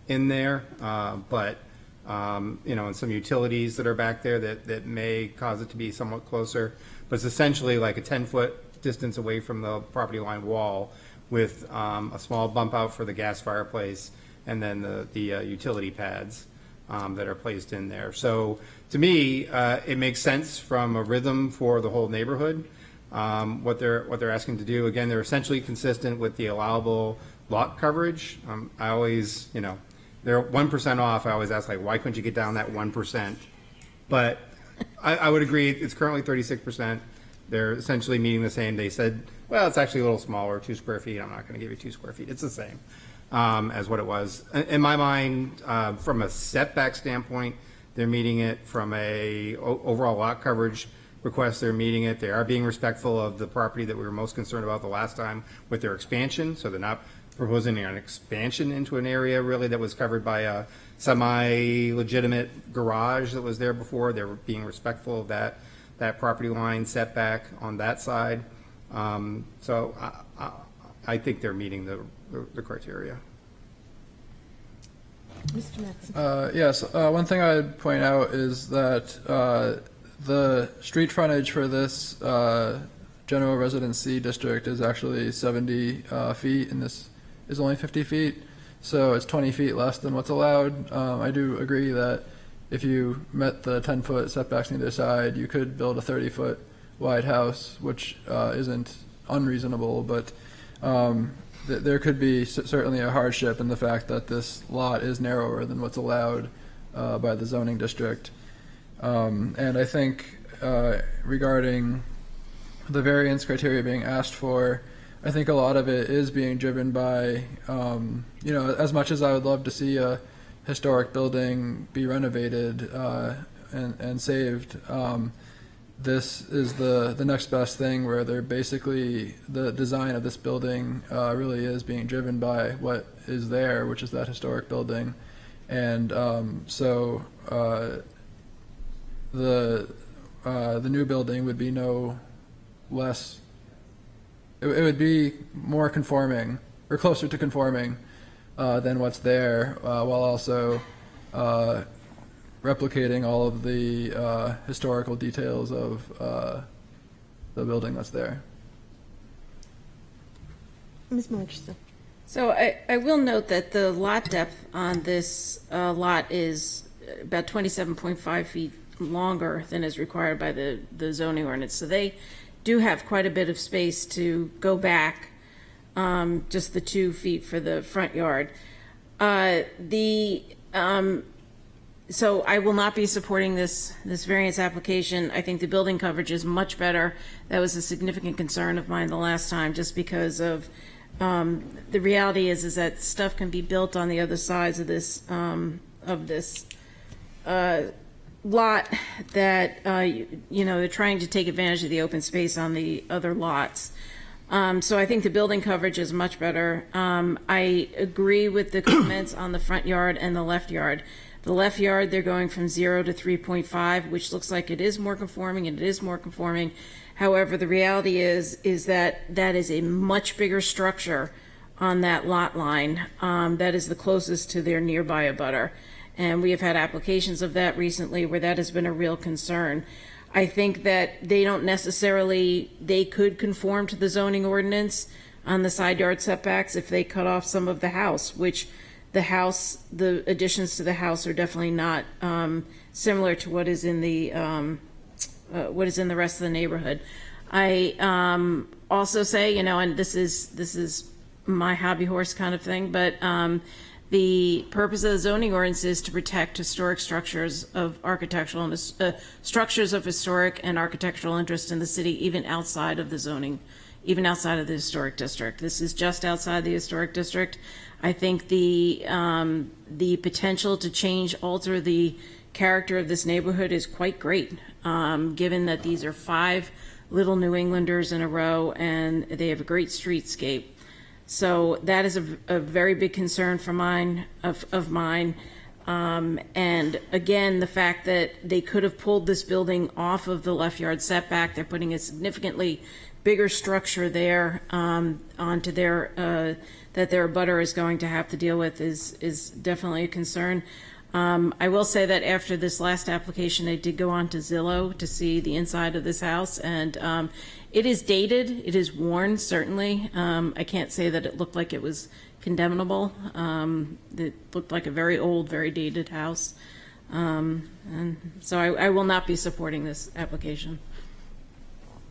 in there, but and some utilities that are back there that may cause it to be somewhat closer. But it's essentially like a 10-foot distance away from the property line wall with a small bump out for the gas fireplace and then the utility pads that are placed in there. So to me, it makes sense from a rhythm for the whole neighborhood. What they're asking to do, again, they're essentially consistent with the allowable lot coverage. I always, they're 1% off. I always ask, why couldn't you get down that 1%? But I would agree, it's currently 36%. They're essentially meeting the same. They said, well, it's actually a little smaller, 2 square feet. I'm not going to give you 2 square feet. It's the same as what it was. In my mind, from a setback standpoint, they're meeting it. From a overall lot coverage request, they're meeting it. They are being respectful of the property that we were most concerned about the last time with their expansion. So they're not proposing an expansion into an area really that was covered by a semi-legitimate garage that was there before. They were being respectful of that property line setback on that side. So I think they're meeting the criteria.
Mr. Mattson?
Yes, one thing I'd point out is that the street frontage for this general residency district is actually 70 feet, and this is only 50 feet, so it's 20 feet less than what's allowed. I do agree that if you met the 10-foot setbacks on either side, you could build a 30-foot wide house, which isn't unreasonable, but there could be certainly a hardship in the fact that this lot is narrower than what's allowed by the zoning district. And I think regarding the variance criteria being asked for, I think a lot of it is being driven by, as much as I would love to see a historic building be renovated and saved, this is the next best thing, where they're basically, the design of this building really is being driven by what is there, which is that historic building. And so the new building would be no less, it would be more conforming, or closer to conforming than what's there, while also replicating all of the historical details of the building that's there.
Ms. Murchison.
So I will note that the lot depth on this lot is about 27.5 feet longer than is required by the zoning ordinance. So they do have quite a bit of space to go back, just the 2 feet for the front yard. So I will not be supporting this variance application. I think the building coverage is much better. That was a significant concern of mine the last time, just because of the reality is that stuff can be built on the other sides of this lot that they're trying to take advantage of the open space on the other lots. So I think the building coverage is much better. I agree with the comments on the front yard and the left yard. The left yard, they're going from 0 to 3.5, which looks like it is more conforming, and it is more conforming. However, the reality is that is a much bigger structure on that lot line. That is the closest to their nearby abutter. And we have had applications of that recently where that has been a real concern. I think that they could conform to the zoning ordinance on the side yard setbacks if they cut off some of the house, which the additions to the house are definitely not similar to what is in the rest of the neighborhood. I also say, and this is my hobby horse kind of thing, but the purpose of the zoning ordinance is to protect historic structures of architectural and structures of historic and architectural interest in the city, even outside of the zoning, even outside of the historic district. This is just outside the historic district. I think the potential to alter the character of this neighborhood is quite great, given that these are 5 little New Englanders in a row and they have a great streetscape. So that is a very big concern of mine. And again, the fact that they could have pulled this building off of the left yard setback, they're putting a significantly bigger structure there onto their that their abutter is going to have to deal with is definitely a concern. I will say that after this last application, I did go on to Zillow to see the inside of this house, and it is dated. It is worn, certainly. I can't say that it looked like it was condemnable. It looked like a very old, very dated house. And so I will not be supporting this application.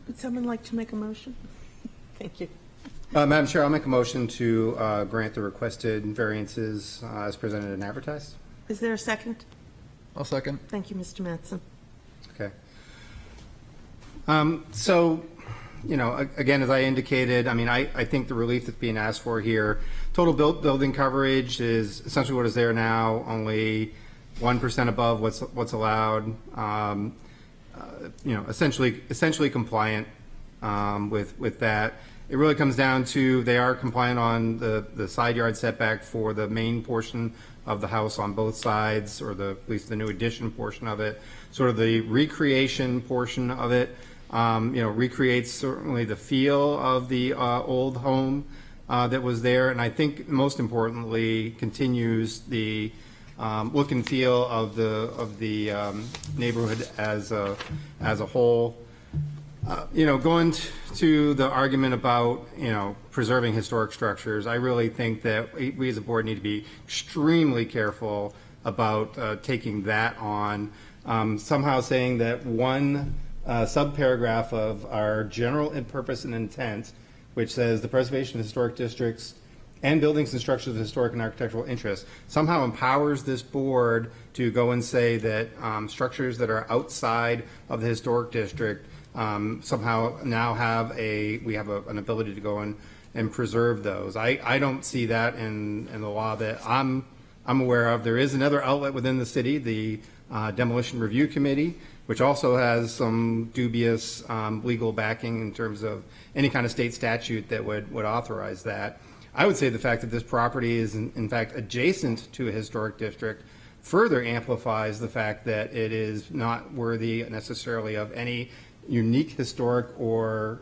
Would someone like to make a motion? Thank you.
Madam Chair, I'll make a motion to grant the requested variances as presented and advertised.
Is there a second?
I'll second.
Thank you, Mr. Mattson.
Okay. So, again, as I indicated, I think the relief that's being asked for here, total building coverage is essentially what is there now, only 1% above what's allowed. Essentially compliant with that. It really comes down to they are compliant on the side yard setback for the main portion of the house on both sides, or at least the new addition portion of it. Sort of the recreation portion of it, recreates certainly the feel of the old home that was there, and I think most importantly continues the look and feel of the neighborhood as a whole. Going to the argument about, preserving historic structures, I really think that we as a board need to be extremely careful about taking that on. Somehow saying that one subparagraph of our general purpose and intent, which says the preservation of historic districts and buildings and structures of historic and architectural interest, somehow empowers this board to go and say that structures that are outside of the historic district somehow now we have an ability to go and preserve those. I don't see that in the law that I'm aware of. There is another outlet within the city, the Demolition Review Committee, which also has some dubious legal backing in terms of any kind of state statute that would authorize that. I would say the fact that this property is in fact adjacent to a historic district further amplifies the fact that it is not worthy necessarily of any unique historic or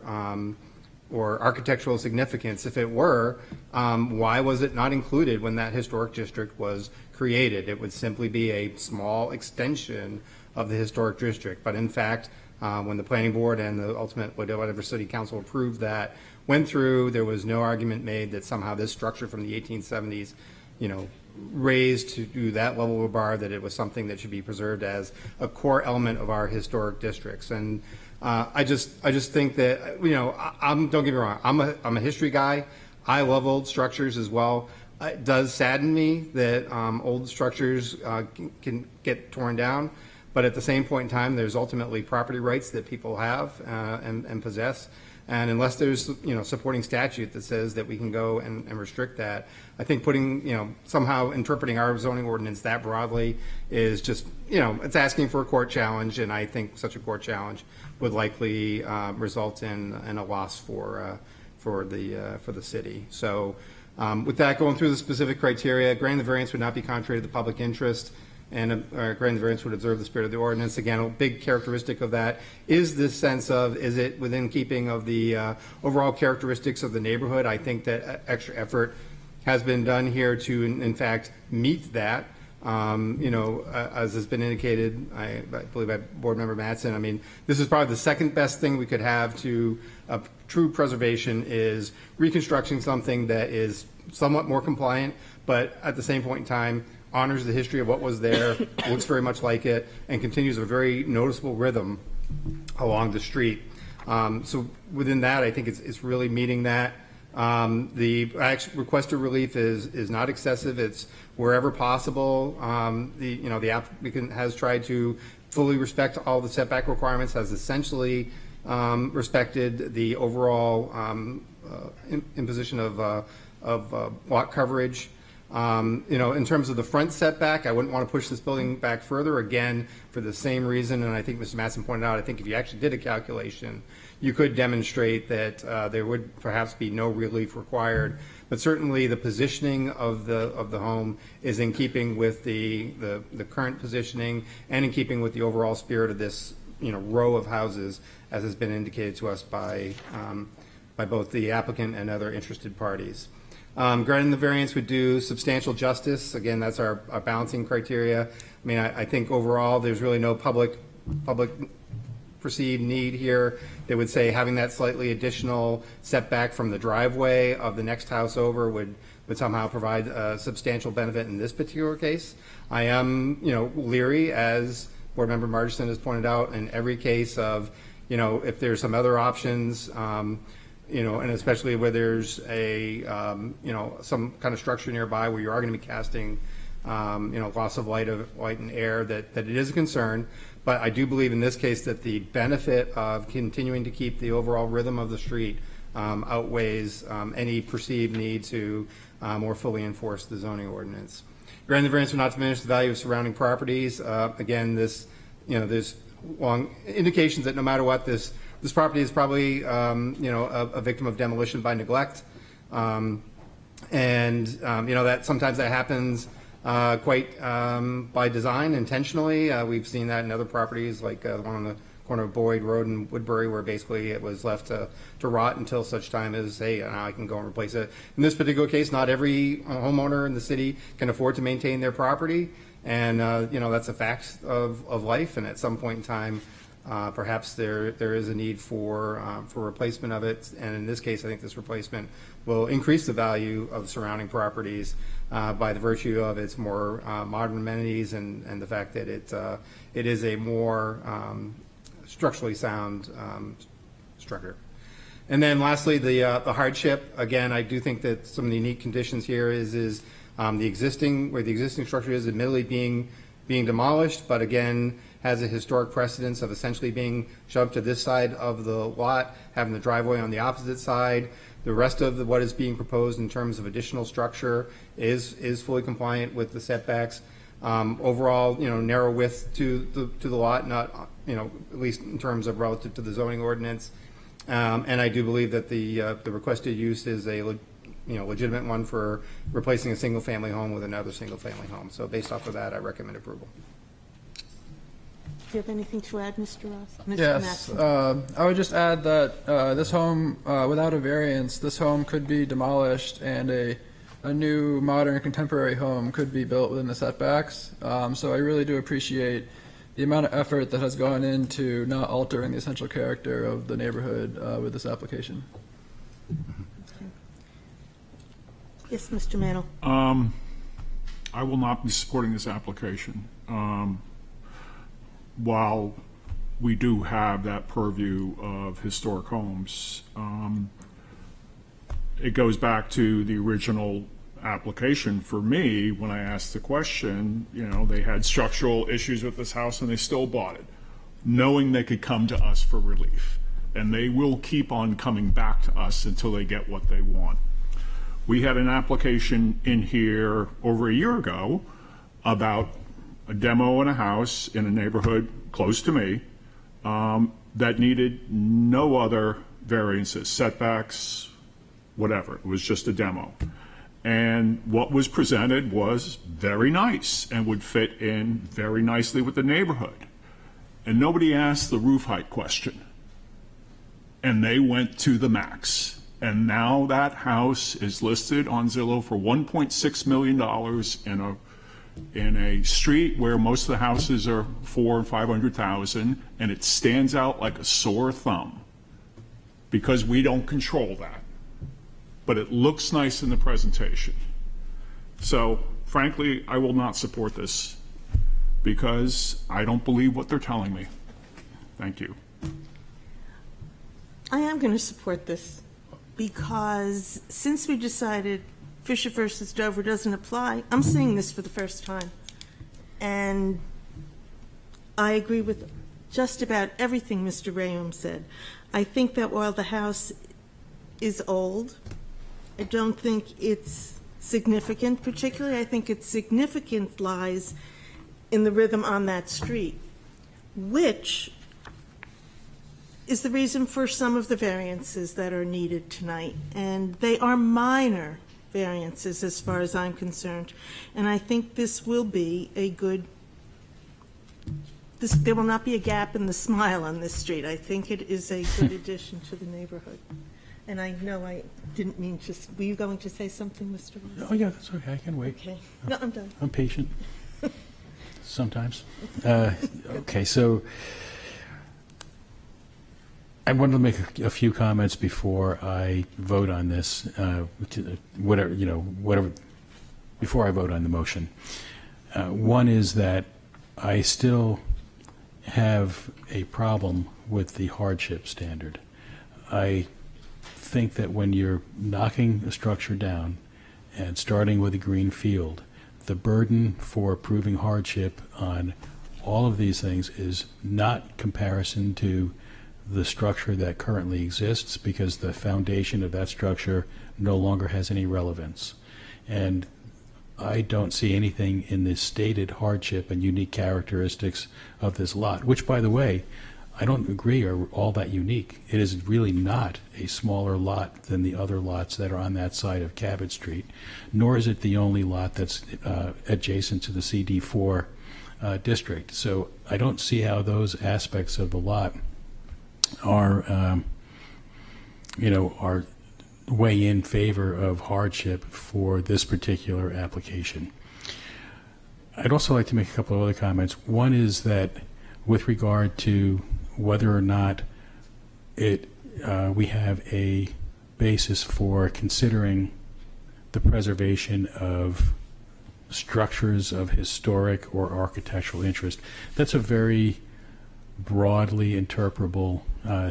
or architectural significance. If it were, why was it not included when that historic district was created? It would simply be a small extension of the historic district. But in fact, when the planning board and the ultimate, whatever city council approved that, went through, there was no argument made that somehow this structure from the 1870s, raised to that level of a bar, that it was something that should be preserved as a core element of our historic districts. And I just think that, don't get me wrong, I'm a history guy. I love old structures as well. It does sadden me that old structures can get torn down, but at the same point in time, there's ultimately property rights that people have and possess. And unless there's, supporting statute that says that we can go and restrict that, I think putting, somehow interpreting our zoning ordinance that broadly is just, it's asking for a court challenge, and I think such a court challenge would likely result in a loss for the city. So with that, going through the specific criteria, granting the variance would not be contrary to the public interest, and granting the variance would observe the spirit of the ordinance. Again, a big characteristic of that is this sense of, is it within keeping of the overall characteristics of the neighborhood? I think that extra effort has been done here to, in fact, meet that. As has been indicated, I believe by Board Member Mattson, I mean, this is probably the second best thing we could have to true preservation, is reconstructing something that is somewhat more compliant, but at the same point in time, honors the history of what was there, looks very much like it, and continues a very noticeable rhythm along the street. So within that, I think it's really meeting that. The requested relief is not excessive. It's wherever possible. The applicant has tried to fully respect all the setback requirements, has essentially respected the overall imposition of lot coverage. In terms of the front setback, I wouldn't want to push this building back further, again, for the same reason, and I think Mr. Mattson pointed out, I think if you actually did a calculation, you could demonstrate that there would perhaps be no relief required, but certainly the positioning of the home is in keeping with the current positioning and in keeping with the overall spirit of this row of houses, as has been indicated to us by both the applicant and other interested parties. Granting the variance would do substantial justice. Again, that's our balancing criteria. I mean, I think overall there's really no public perceived need here that would say having that slightly additional setback from the driveway of the next house over would somehow provide a substantial benefit in this particular case. I am, leery, as Board Member Margison has pointed out, in every case of, if there's some other options, and especially where there's a, some kind of structure nearby where you are going to be casting, loss of light and air, that it is a concern. But I do believe in this case that the benefit of continuing to keep the overall rhythm of the street outweighs any perceived need to more fully enforce the zoning ordinance. Granting the variance will not diminish the value of surrounding properties. Again, there's long indications that no matter what, this property is probably, a victim of demolition by neglect. That sometimes that happens quite by design, intentionally. We've seen that in other properties, like the one on the corner of Boyd Road in Woodbury, where basically it was left to rot until such time as, hey, now I can go and replace it. In this particular case, not every homeowner in the city can afford to maintain their property. And, that's a fact of life. And at some point in time, perhaps there is a need for replacement of it, and in this case, I think this replacement will increase the value of surrounding properties by the virtue of its more modern amenities and the fact that it is a more structurally sound structure. And then lastly, the hardship. Again, I do think that some of the unique conditions here is the existing, where the existing structure is admittedly being demolished, but again has a historic precedence of essentially being shoved to this side of the lot, having the driveway on the opposite side. The rest of what is being proposed in terms of additional structure is fully compliant with the setbacks. Overall, narrow width to the lot, not, at least in terms of relative to the zoning ordinance. And I do believe that the requested use is a legitimate one for replacing a single-family home with another single-family home. So based off of that, I recommend approval.
you have anything to add, Mr. Ross? Mr.
Yes,
Maxim?
I would just add that this home, without a variance, this home could be demolished and a new modern contemporary home could be built within the setbacks. So I really do appreciate the amount of effort that has gone into not altering the essential character of the neighborhood with this application.
Yes, Mr. Mantle.
I will not be supporting this application. While we do have that purview of historic homes, it goes back to the original application for me. When I asked the question, you know, they had structural issues with this house and they still bought it, knowing they could come to us for relief. And they will keep on coming back to us until they get what they want. We had an application in here over a year ago about a demo in a house in a neighborhood close to me that needed no other variances, setbacks, whatever. It was just a demo. And what was presented was very nice and would fit in very nicely with the neighborhood. And nobody asked the roof height question. And they went to the max. And now that house is listed on Zillow for $1.6 million in a street where most of the houses are $400,000 and $500,000, and it stands out like a sore thumb because we don't control that. But it looks nice in the presentation. So, frankly, I will not support this because I don't believe what they're telling me. Thank you.
I am going to support this because since we decided Fisher versus Dover doesn't apply, I'm seeing this for the first time. And I agree with just about everything Mr. Rayum said. I think that while the house is old, I don't think it's significant. Particularly, I think its significance lies in the rhythm on that street, which is the reason for some of the variances that are needed tonight. And they are minor variances as far as I'm concerned. And I think this will be a good, there will not be a gap in the smile on this street. I think it is a good addition to the neighborhood. And I know I didn't mean to, were you going to say something, Mr. Ross?
Oh, yeah, that's okay, I can wait.
Okay. No, I'm done.
I'm patient. Sometimes. Okay, so I wanted to make a few comments before I vote on this, whatever, before I vote on the motion. One is that I still have a problem with the hardship standard. I think that when you're knocking a structure down and starting with a green field, the burden for proving hardship on all of these things is not comparison to the structure that currently exists, because the foundation of that structure no longer has any relevance. And I don't see anything in the stated hardship and unique characteristics of this lot, which, by the way, I don't agree are all that unique. It is really not a smaller lot than the other lots that are on that side of Cabot Street, nor is it the only lot that's adjacent to the CD4 district. So I don't see how those aspects of the lot are way in favor of hardship for this particular application. I'd also like to make a couple of other comments. One is that with regard to whether or not we have a basis for considering the preservation of structures of historic or architectural interest, that's a very broadly interpretable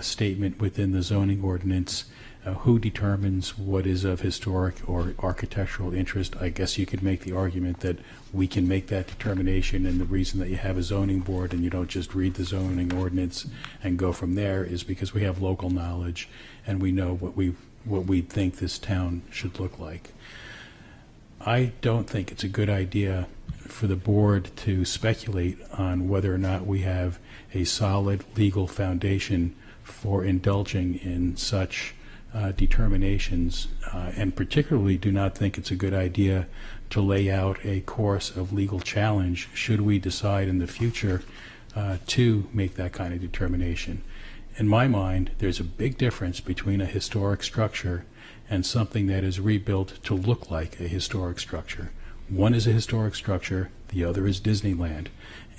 statement within the zoning ordinance. Who determines what is of historic or architectural interest? I guess you could make the argument that we can make that determination, and the reason that you have a zoning board and you don't just read the zoning ordinance and go from there is because we have local knowledge and we know what we think this town should look like. I don't think it's a good idea for the board to speculate on whether or not we have a solid legal foundation for indulging in such determinations, and particularly do not think it's a good idea to lay out a course of legal challenge should we decide in the future to make that kind of determination. In my mind, there's a big difference between a historic structure and something that is rebuilt to look like a historic structure. One is a historic structure, the other is Disneyland.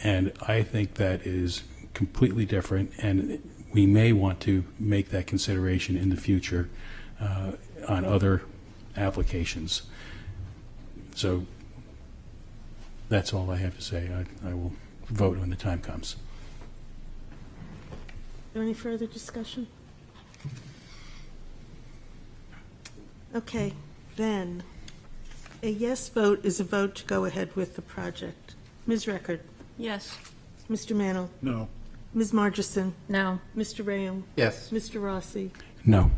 And I think that is completely different, and we may want to make that consideration in the future on other applications. So that's all I have to say. I will vote when the time comes.
Is there any further discussion? Okay, then, a yes vote is a vote to go ahead with the project. Ms. Record?
Yes.
Mr. Mannel?
No.
Ms. Margison?
No.
Mr. Rayam?
Yes.
Mr. Rossi?
No.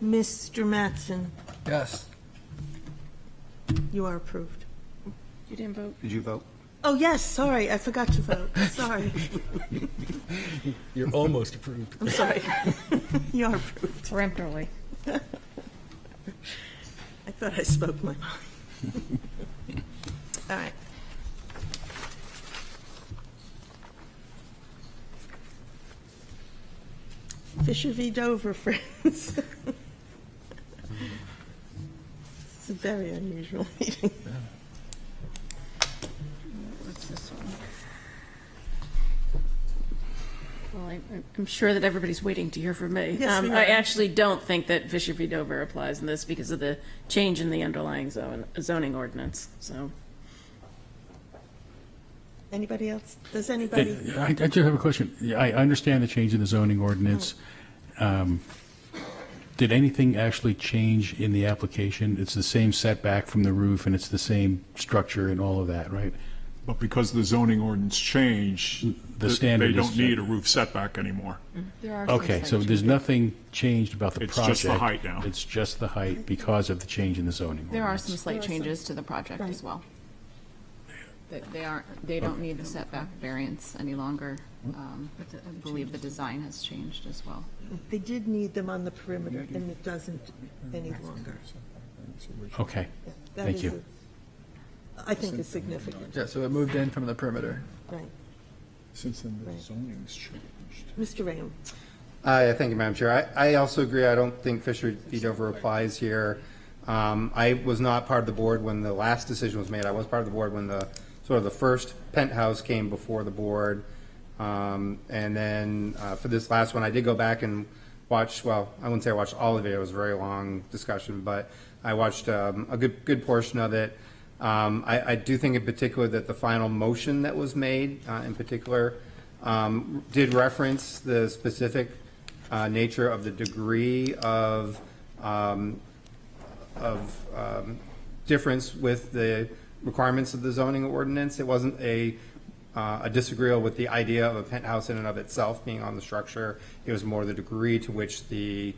Mr. Mattson?
Yes.
You are approved.
You didn't vote?
Did you vote?
Oh, yes, sorry, I forgot to vote. Sorry.
You're almost approved.
I'm sorry. You are approved.
Peremptorily.
I thought I spoke my mind. All right. Fisher v. Dover, friends. It's a very unusual meeting.
What's this one? Well, I'm sure that everybody's waiting to hear from me.
Yes, we
I
are.
actually don't think that Fisher v. Dover applies in this because of the change in the underlying zoning ordinance, so.
Anybody else? Does anybody?
I just have a question. Yeah, I understand the change in the zoning ordinance. Did anything actually change in the application? It's the same setback from the roof, and it's the same structure and all of that, right?
But because the zoning ordinance changed,
The standard
they
is-
don't need a roof setback anymore.
There are some
Okay,
slight
so there's
changes.
nothing changed about the
It's
project?
just the height now.
It's just the height because of the change in the zoning
There are
ordinance?
some slight changes to the project as well. They don't need the setback variance any longer. I believe the design has changed as well.
They did need them on the perimeter, and it doesn't any longer.
Okay,
That
Thank
is
you.
I think is significant,
Yeah, so it moved in from the perimeter.
right.
Since then,
Right.
zoning's changed.
Mr. Rayam?
Thank you, Madam Chair. I also agree. I don't think Fisher v. Dover applies here. I was not part of the board when the last decision was made. I was part of the board when the sort of the first penthouse came before the board. And then for this last one, I did go back and watch, well, I wouldn't say I watched all of it. It was a very long discussion, but I watched a good portion of it. I do think in particular that the final motion that was made in particular did reference the specific nature of the degree of difference with the requirements of the zoning ordinance. It wasn't a disagreeable with the idea of a penthouse in and of itself being on the structure. It was more the degree to which the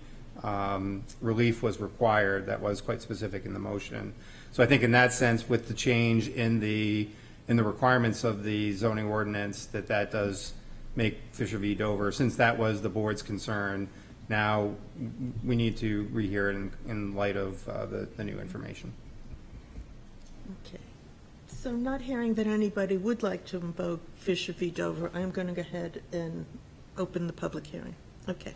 relief was required that was quite specific in the motion. So I think in that sense, with the change in the requirements of the zoning ordinance, that does make Fisher v. Dover, since that was the board's concern, now we need to rehear it in light of the new information.
Okay. So not hearing that anybody would like to invoke Fisher v. Dover, I'm going to go ahead and open the public hearing. Okay.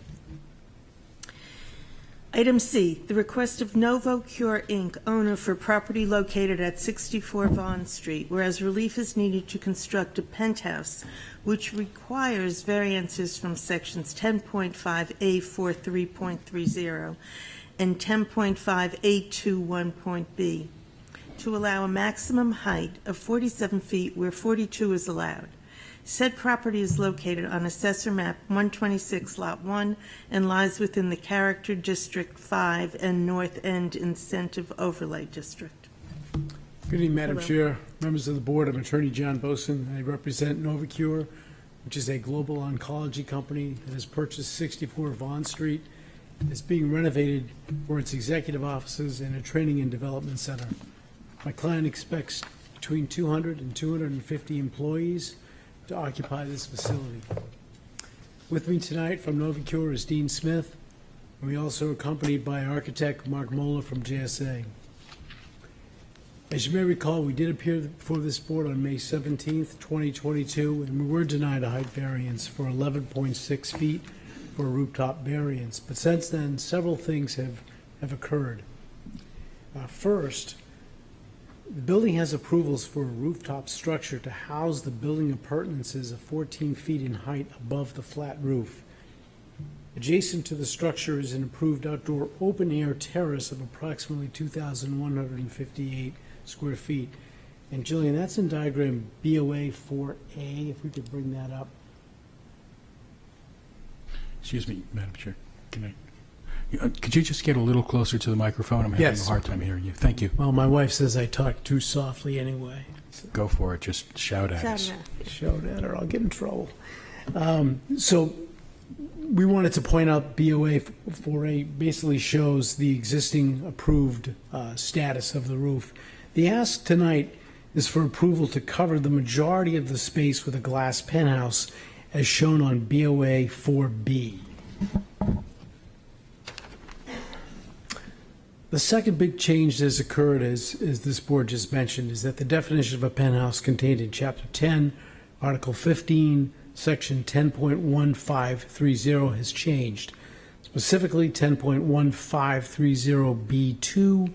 Item C, the request of Novo Cure, Inc., owner for property located at 64 Vaughn Street, whereas relief is needed to construct a penthouse which requires variances from sections 10.5A43.30 and 10.5A21.b to allow a maximum height of 47 feet where 42 is allowed. Said property is located on Assessor Map 126, Lot 1, and lies within the Character District 5 and North End Incentive Overlay District.
Good evening, Madam
Hello.
Chair, members of the board. I'm Attorney John Boson. I represent Novacure, which is a global oncology company that has purchased 64 Vaughn Street. It's being renovated for its executive offices and a training and development center. My client expects between 200 and 250 employees to occupy this facility. With me tonight from Novacure is Dean Smith. We also are accompanied by architect Mark Mola from JSA. As you may recall, we did appear before this board on May 17th, 2022, and we were denied a height variance for 11.6 feet for a rooftop variance. But since then, several things have occurred. First, the building has approvals for a rooftop structure to house the building appurtenances of 14 feet in height above the flat roof. Adjacent to the structure is an approved outdoor open-air terrace of approximately 2,158 square feet. And Jillian, that's in diagram BOA 4A, if we could bring that up.
Excuse me, Madam Chair. Could you just get a little closer to the microphone? I'm having
Yes.
a hard time hearing you. Thank you.
Well, my wife says I talk too softly anyway.
Go for it. Just shout at us.
Shout at her, I'll get in trouble. So we wanted to point out BOA 4A basically shows the existing approved status of the roof. The ask tonight is for approval to cover the majority of the space with a glass penthouse as shown on BOA 4B. The second big change that has occurred, as this board just mentioned, is that the definition of a penthouse contained in Chapter 10, Article 15, Section 10.1530 has changed. Specifically, 10.1530B2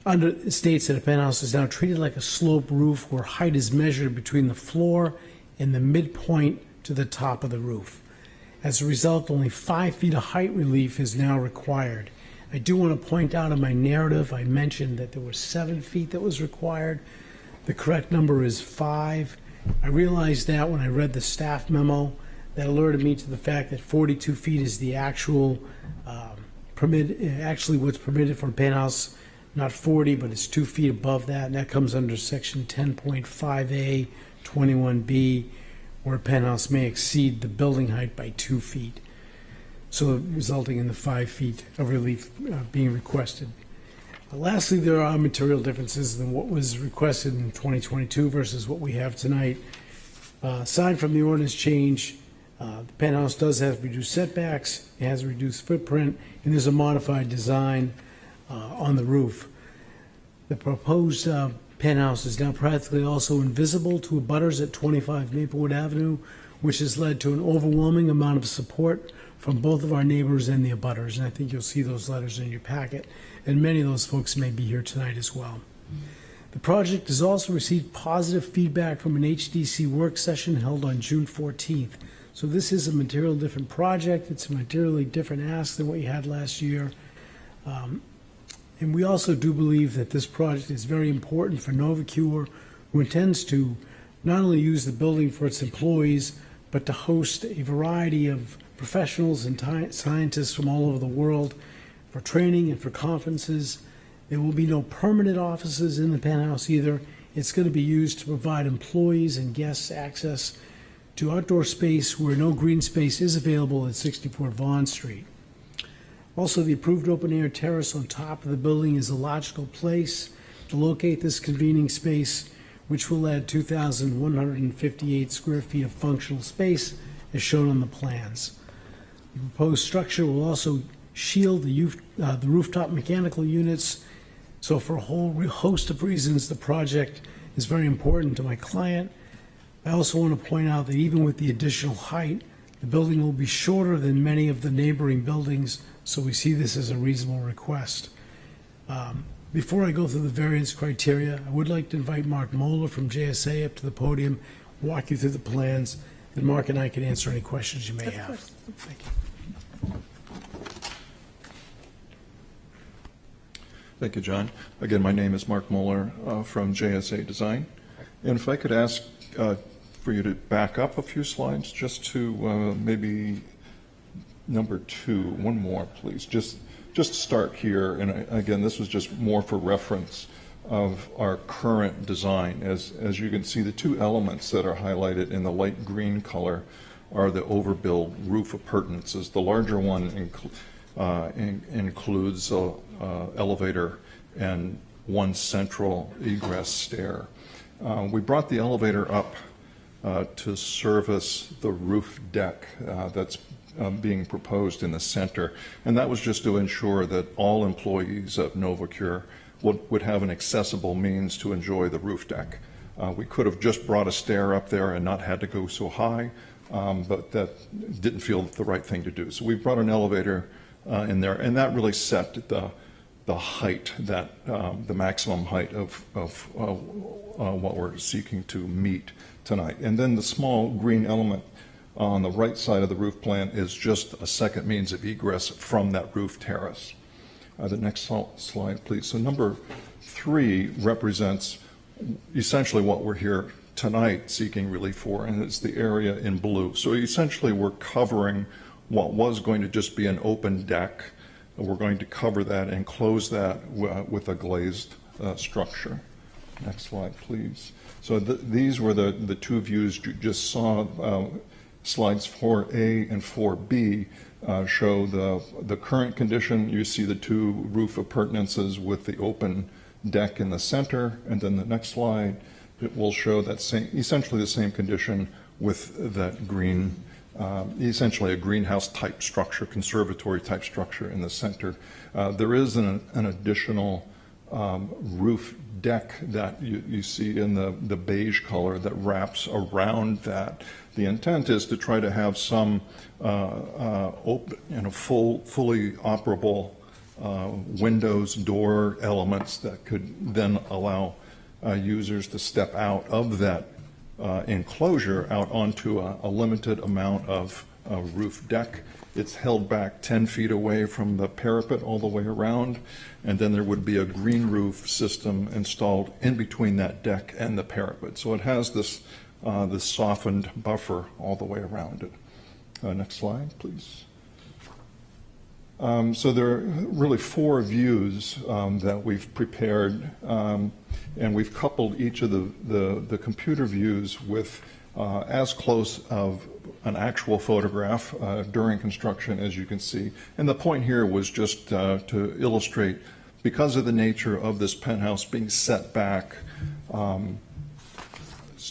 it states that a penthouse is now treated like a sloped roof where height is measured between the floor and the midpoint to the top of the roof. As a result, only 5 feet of height relief is now required. I do want to point out in my narrative, I mentioned that there was 7 feet that was required. The correct number is 5. I realized that when I read the staff memo. That alerted me to the fact that 42 feet is the actual actually what's permitted for a penthouse, not 40, but it's 2 feet above that, and that comes under Section 10.5A, 21B, where a penthouse may exceed the building height by 2 feet. So resulting in the 5 feet of relief being requested. Lastly, there are material differences than what was requested in 2022 versus what we have tonight. Aside from the ordinance change, the penthouse does have reduced setbacks, it has a reduced footprint, and there's a modified design on the roof. The proposed penthouse is now practically also invisible to abutters at 25 Maplewood Avenue, which has led to an overwhelming amount of support from both of our neighbors and the abutters, and I think you'll see those letters in your packet, and many of those folks may be here tonight as well. The project has also received positive feedback from an HDC work session held on June 14th. So this is a materially different project. It's a materially different ask than what you had last year. And we also do believe that this project is very important for Novacure, who intends to not only use the building for its employees, but to host a variety of professionals and scientists from all over the world for training and for conferences. There will be no permanent offices in the penthouse either. It's going to be used to provide employees and guests access to outdoor space where no green space is available at 64 Vaughn Street. Also, the approved open-air terrace on top of the building is a logical place to locate this convening space, which will add 2,158 square feet of functional space as shown on the plans. The proposed structure will also shield the rooftop mechanical units. So for a whole host of reasons, the project is very important to my client. I also want to point out that even with the additional height, the building will be shorter than many of the neighboring buildings, so we see this as a reasonable request. Before I go through the variance criteria, I would like to invite Mark Moeller from JSA up to the podium, walk you through the plans, and Mark and I can answer any questions you may have. Thank you.
Thank you, John. Again, my name is Mark Moeller from JSA Design. And if I could ask for you to back up a few slides just to maybe number 2, one more, please. Just start here. And again, this was just more for reference of our current design. As you can see, the 2 elements that are highlighted in the light green color are the overbuild roof appurtenances. The larger one includes an elevator and one central egress stair. We brought the elevator up to service the roof deck that's being proposed in the center, and that was just to ensure that all employees of Novacure would have an accessible means to enjoy the roof deck. We could have just brought a stair up there and not had to go so high, but that didn't feel the right thing to do. So we brought an elevator in there, and that really set the height, the maximum height of what we're seeking to meet tonight. And then the small green element on the right side of the roof plan is just a second means of egress from that roof terrace. The next slide, please. So number 3 represents essentially what we're here tonight seeking relief for, and it's the area in blue. So essentially we're covering what was going to just be an open deck. We're going to cover that and close that with a glazed structure. Next slide, please. So these were the two views you just saw. Slides 4A and 4B show the current condition. You see the two roof appurtenances with the open deck in the center, and then the next slide, it will show that essentially the same condition with that green, essentially a greenhouse type structure, conservatory type structure in the center. There is an additional roof deck that you see in the beige color that wraps around that. The intent is to try to have some open, fully operable windows, door elements that could then allow users to step out of that enclosure out onto a limited amount of roof deck. It's held back 10 feet away from the parapet all the way around, and then there would be a green roof system installed in between that deck and the parapet. So it has this softened buffer all the way around it. Next slide, please. So there are really 4 views that we've prepared, and we've coupled each of the computer views with as close of an actual photograph during construction as you can see. And the point here was just to illustrate, because of the nature of this penthouse being set back,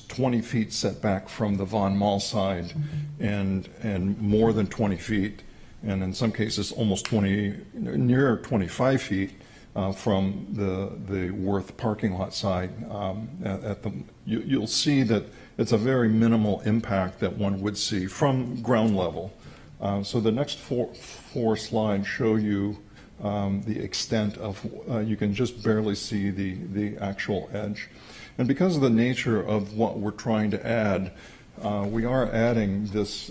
20 feet set back from the Von Mall side, and more than 20 feet, and in some cases almost near 25 feet from the Worth parking lot side. You'll see that it's a very minimal impact that one would see from ground level. So the next four slides show you the extent of, you can just barely see the actual edge. And because of the nature of what we're trying to add, we are adding this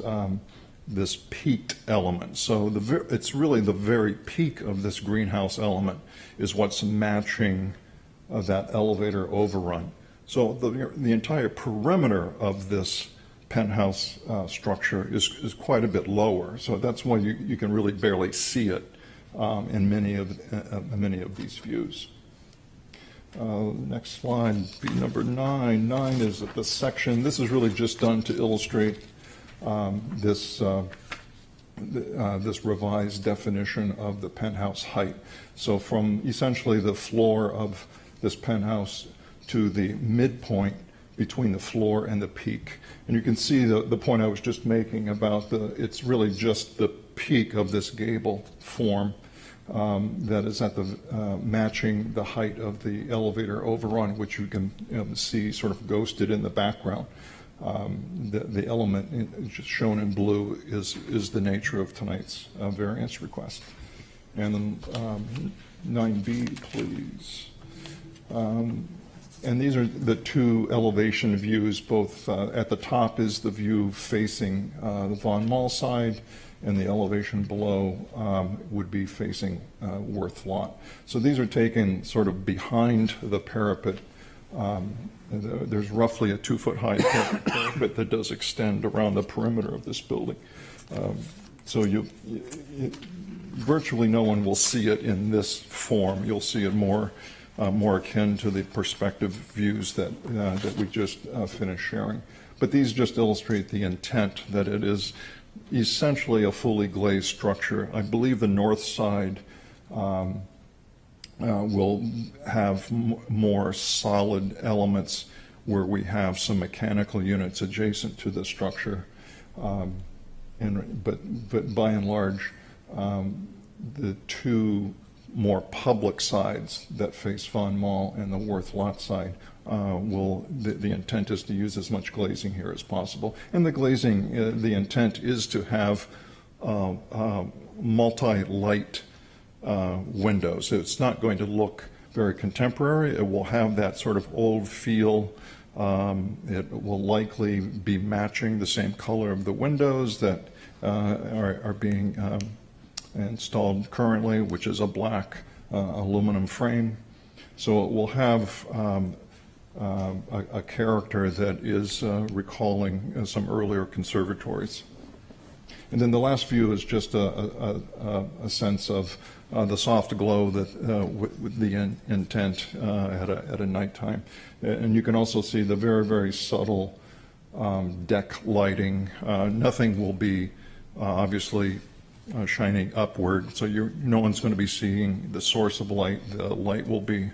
peaked element. So it's really the very peak of this greenhouse element is what's matching that elevator overrun. So the entire perimeter of this penthouse structure is quite a bit lower. So that's why you can really barely see it in many of these views. Next slide, be number 9. 9 is the section. This is really just done to illustrate this revised definition of the penthouse height. So from essentially the floor of this penthouse to the midpoint between the floor and the peak. And you can see the point I was just making about it's really just the peak of this gable form that is at the matching the height of the elevator overrun, which you can see sort of ghosted in the background. The element just shown in blue is the nature of tonight's variance request. And then 9B, please. And these are the two elevation views. Both at the top is the view facing the Von Mall side, and the elevation below would be facing Worth lot. So these are taken sort of behind the parapet. There's roughly a 2-foot high parapet that does extend around the perimeter of this building. So virtually no one will see it in this form. You'll see it more akin to the perspective views that we just finished sharing. But these just illustrate the intent that it is essentially a fully glazed structure. I believe the north side will have more solid elements where we have some mechanical units adjacent to the structure. But by and large, the two more public sides that face Fawn Mall and the Worth lot side, the intent is to use as much glazing here as possible. And the glazing, the intent is to have multi-light windows. It's not going to look very contemporary. It will have that sort of old feel. It will likely be matching the same color of the windows that are being installed currently, which is a black aluminum frame. So it will have a character that is recalling some earlier conservatories. And then the last view is just a sense of the soft glow that with the intent at a nighttime. And you can also see the very, very subtle deck lighting. Nothing will be obviously shining upward, so no one's going to be seeing the source of light. The light will be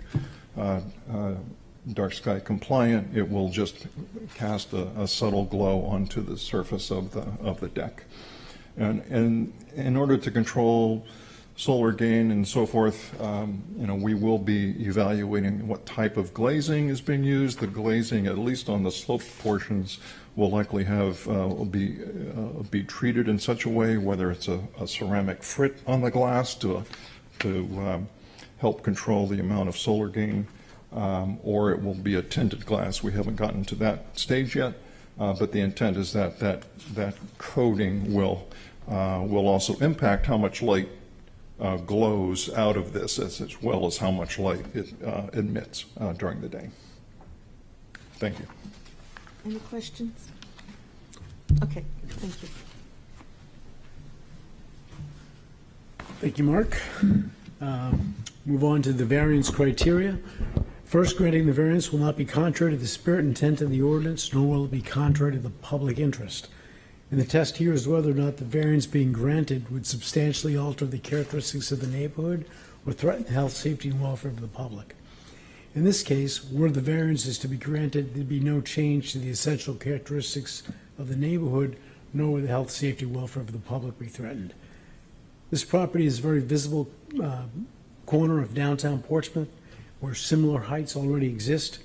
dark sky compliant. It will just cast a subtle glow onto the surface of the deck. And in order to control solar gain and so forth, we will be evaluating what type of glazing is being used. The glazing, at least on the sloped portions, will likely be treated in such a way, whether it's a ceramic frit on the glass to help control the amount of solar gain, or it will be a tinted glass. We haven't gotten to that stage yet, but the intent is that coating will also impact how much light glows out of this, as well as how much light it emits during the day. Thank you.
Any questions? Okay, thank you.
Thank you, Mark. Move on to the variance criteria. First, granting the variance will not be contrary to the spirit and intent of the ordinance, nor will it be contrary to the public interest. And the test here is whether or not the variance being granted would substantially alter the characteristics of the neighborhood or threaten the health, safety, and welfare of the public. In this case, were the variance is to be granted, there'd be no change to the essential characteristics of the neighborhood, nor would the health, safety, and welfare of the public be threatened. This property is a very visible corner of downtown Portsmouth, where similar heights already exist.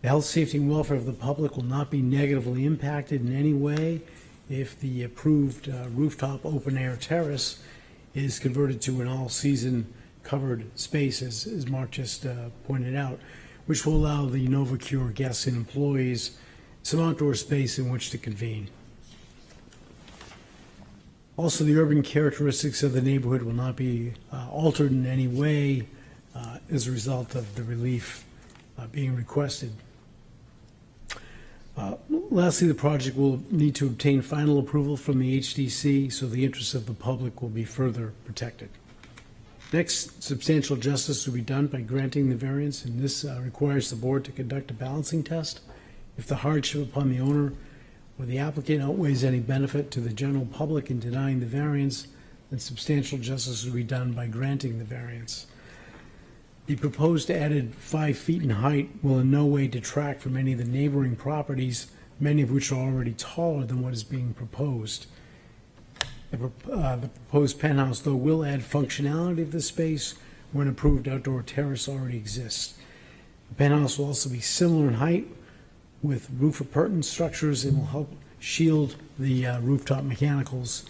The health, safety, and welfare of the public will not be negatively impacted in any way if the approved rooftop open-air terrace is converted to an all-season covered space, as Mark just pointed out, which will allow the Novacure guests and employees some outdoor space in which to convene. Also, the urban characteristics of the neighborhood will not be altered in any way as a result of the relief being requested. Lastly, the project will need to obtain final approval from the HDC, so the interests of the public will be further protected. Next, substantial justice will be done by granting the variance, and this requires the board to conduct a balancing test. If the hardship upon the owner or the applicant outweighs any benefit to the general public in denying the variance, then substantial justice will be done by granting the variance. The proposed added 5 feet in height will in no way detract from any of the neighboring properties, many of which are already taller than what is being proposed. The proposed penthouse, though, will add functionality of the space where an approved outdoor terrace already exists. The penthouse will also be similar in height with roof appurtenance structures and will help shield the rooftop mechanicals,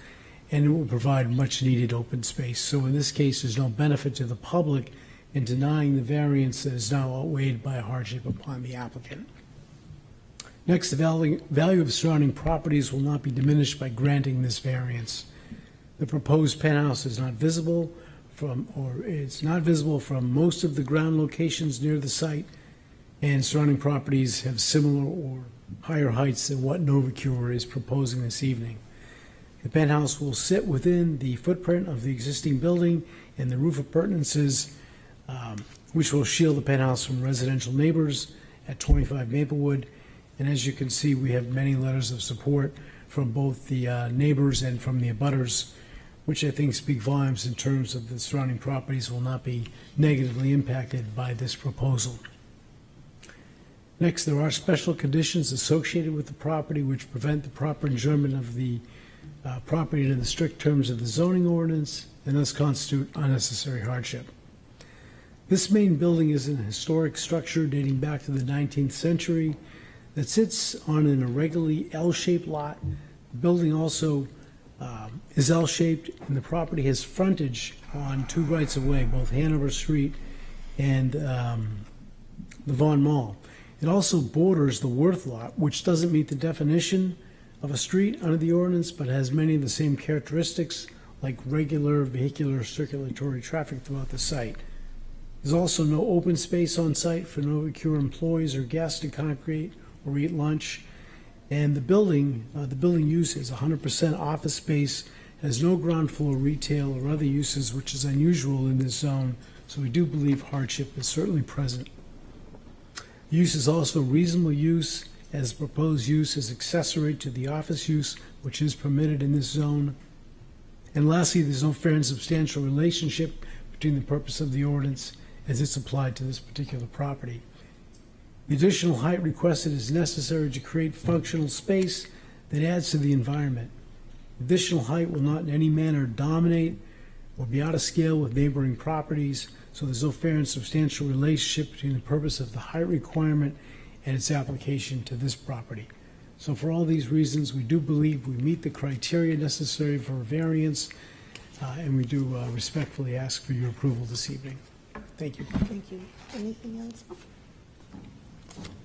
and it will provide much-needed open space. So in this case, there's no benefit to the public in denying the variance that is now outweighed by a hardship upon the applicant. Next, the value of surrounding properties will not be diminished by granting this variance. The proposed penthouse is not visible from most of the ground locations near the site, and surrounding properties have similar or higher heights than what Novacure is proposing this evening. The penthouse will sit within the footprint of the existing building, and the roof appurtenances, which will shield the penthouse from residential neighbors at 25 Maplewood. And as you can see, we have many letters of support from both the neighbors and from the abutters, which I think speak volumes in terms of the surrounding properties will not be negatively impacted by this proposal. Next, there are special conditions associated with the property which prevent the proper enjoyment of the property in the strict terms of the zoning ordinance and thus constitute unnecessary hardship. This main building is an historic structure dating back to the 19th century that sits on an irregularly L-shaped lot. The building also is L-shaped, and the property has frontage on two rights-of-way, both Hanover Street and the Vaughn Mall. It also borders the Worth lot, which doesn't meet the definition of a street under the ordinance, but has many of the same characteristics like regular vehicular circulatory traffic throughout the site. There's also no open space on site for Novacure employees or guests to congregate or eat lunch. And the building use is 100% office space, has no ground floor retail or other uses, which is unusual in this zone, so we do believe hardship is certainly present. The use is also reasonable use, as proposed use is accessory to the office use, which is permitted in this zone. And lastly, there's no fair and substantial relationship between the purpose of the ordinance as it's applied to this particular property. The additional height requested is necessary to create functional space that adds to the environment. Additional height will not in any manner dominate or be out of scale with neighboring properties, so there's no fair and substantial relationship between the purpose of the height requirement and its application to this property. So for all these reasons, we do believe we meet the criteria necessary for a variance, and we do respectfully ask for your approval this evening. Thank you.
Thank you. Anything else?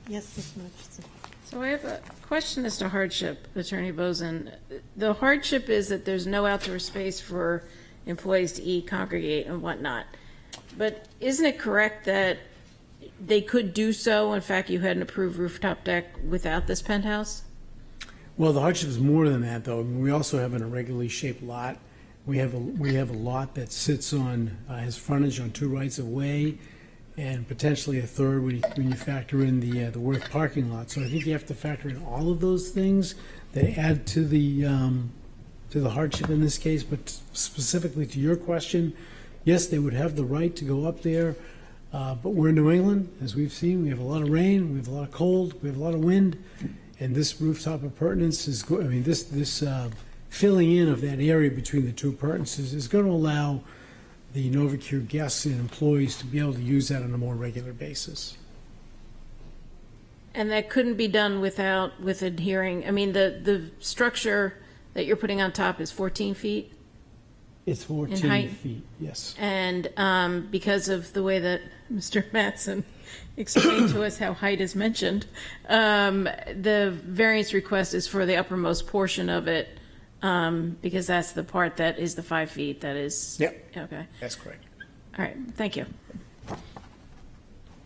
Yes, Ms. Murchison.
So I have a question as to hardship, Attorney Boson. The hardship is that there's no outdoor space for employees to eat, congregate, and whatnot. But isn't it correct that they could do so? In fact, you had an approved rooftop deck without this penthouse?
Well, the hardship is more than that, though. I mean, we also have an irregularly shaped lot. We have a lot that sits on, has frontage on two rights of way, and potentially a third when you factor in the Worth parking lot. So I think you have to factor in all of those things that add to the hardship in this case. But specifically to your question, yes, they would have the right to go up there, but we're in New England, as we've seen. We have a lot of rain, we have a lot of cold, we have a lot of wind, and this rooftop appurtenance is, this filling in of that area between the two appurtenances is going to allow the Novacure guests and employees to be able to use that on a more regular basis.
And that couldn't be done with adhering, I mean, the structure that you're putting on top is 14 feet?
It's 14
height?
feet, yes.
And because of the way that Mr. Mattson explained to us how height is mentioned, the variance request is for the uppermost portion of it, because that's the part that is the 5 feet, that is...
Yep.
Okay.
That's correct.
All right, thank you.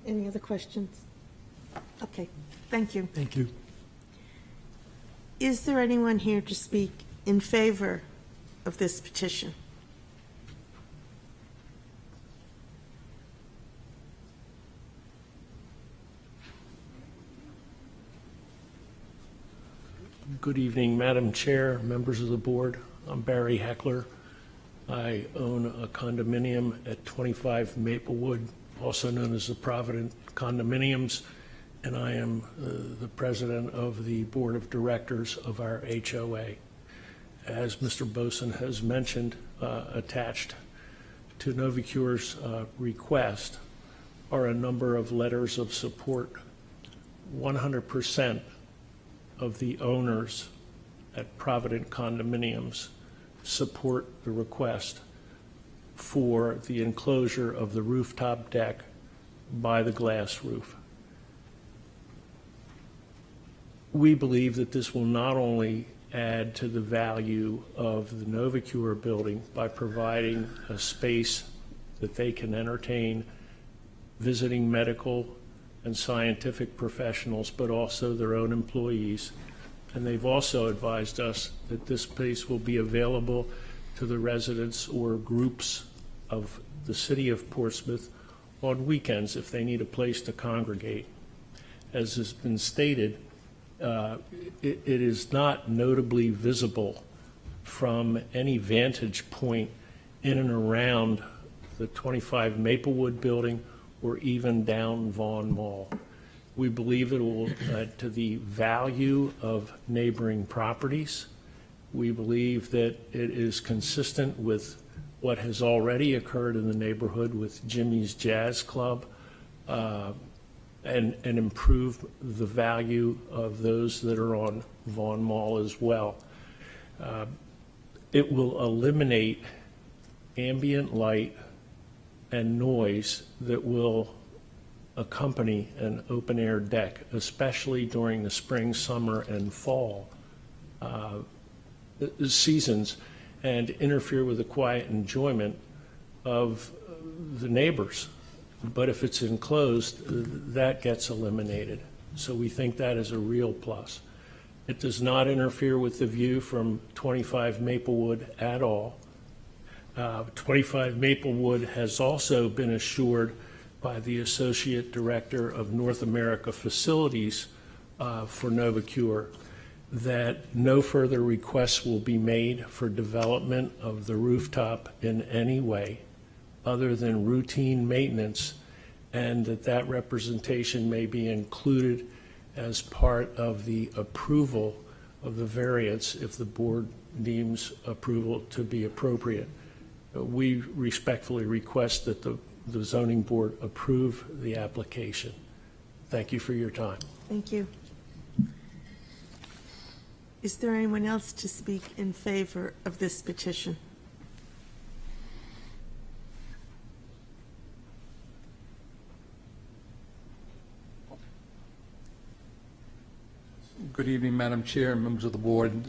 Any other questions? Okay, thank you.
Thank you.
Is there anyone here to speak in favor of this petition?
Good evening, Madam Chair, members of the board. I'm Barry Heckler. I own a condominium at 25 Maplewood, also known as the Provident Condominiums, and I am the president of the board of directors of our HOA. As Mr. Boson has mentioned, attached to Novacure's request are a number of letters of support. 100% of the owners at Provident Condominiums support the request for the enclosure of the rooftop deck by the glass roof. We believe that this will not only add to the value of the Novacure building by providing a space that they can entertain visiting medical and scientific professionals, but also their own employees. And they've also advised us that this space will be available to the residents or groups of the city of Portsmouth on weekends if they need a place to congregate. As has been stated, it is not notably visible from any vantage point in and around the 25 Maplewood building or even down Vaughn Mall. We believe it will add to the value of neighboring properties. We believe that it is consistent with what has already occurred in the neighborhood with Jimmy's Jazz Club, and improve the value of those that are on Vaughn Mall as well. It will eliminate ambient light and noise that will accompany an open-air deck, especially during the spring, summer, and fall seasons, and interfere with the quiet enjoyment of the neighbors. But if it's enclosed, that gets eliminated. So we think that is a real plus. It does not interfere with the view from 25 Maplewood at all. 25 Maplewood has also been assured by the Associate Director of North America Facilities for Novacure that no further requests will be made for development of the rooftop in any way other than routine maintenance, and that representation may be included as part of the approval of the variance if the board deems approval to be appropriate. We respectfully request that the zoning board approve the application. Thank you for your time.
Thank you. Is there anyone else to speak in favor of this petition?
Good evening, Madam Chair and members of the board.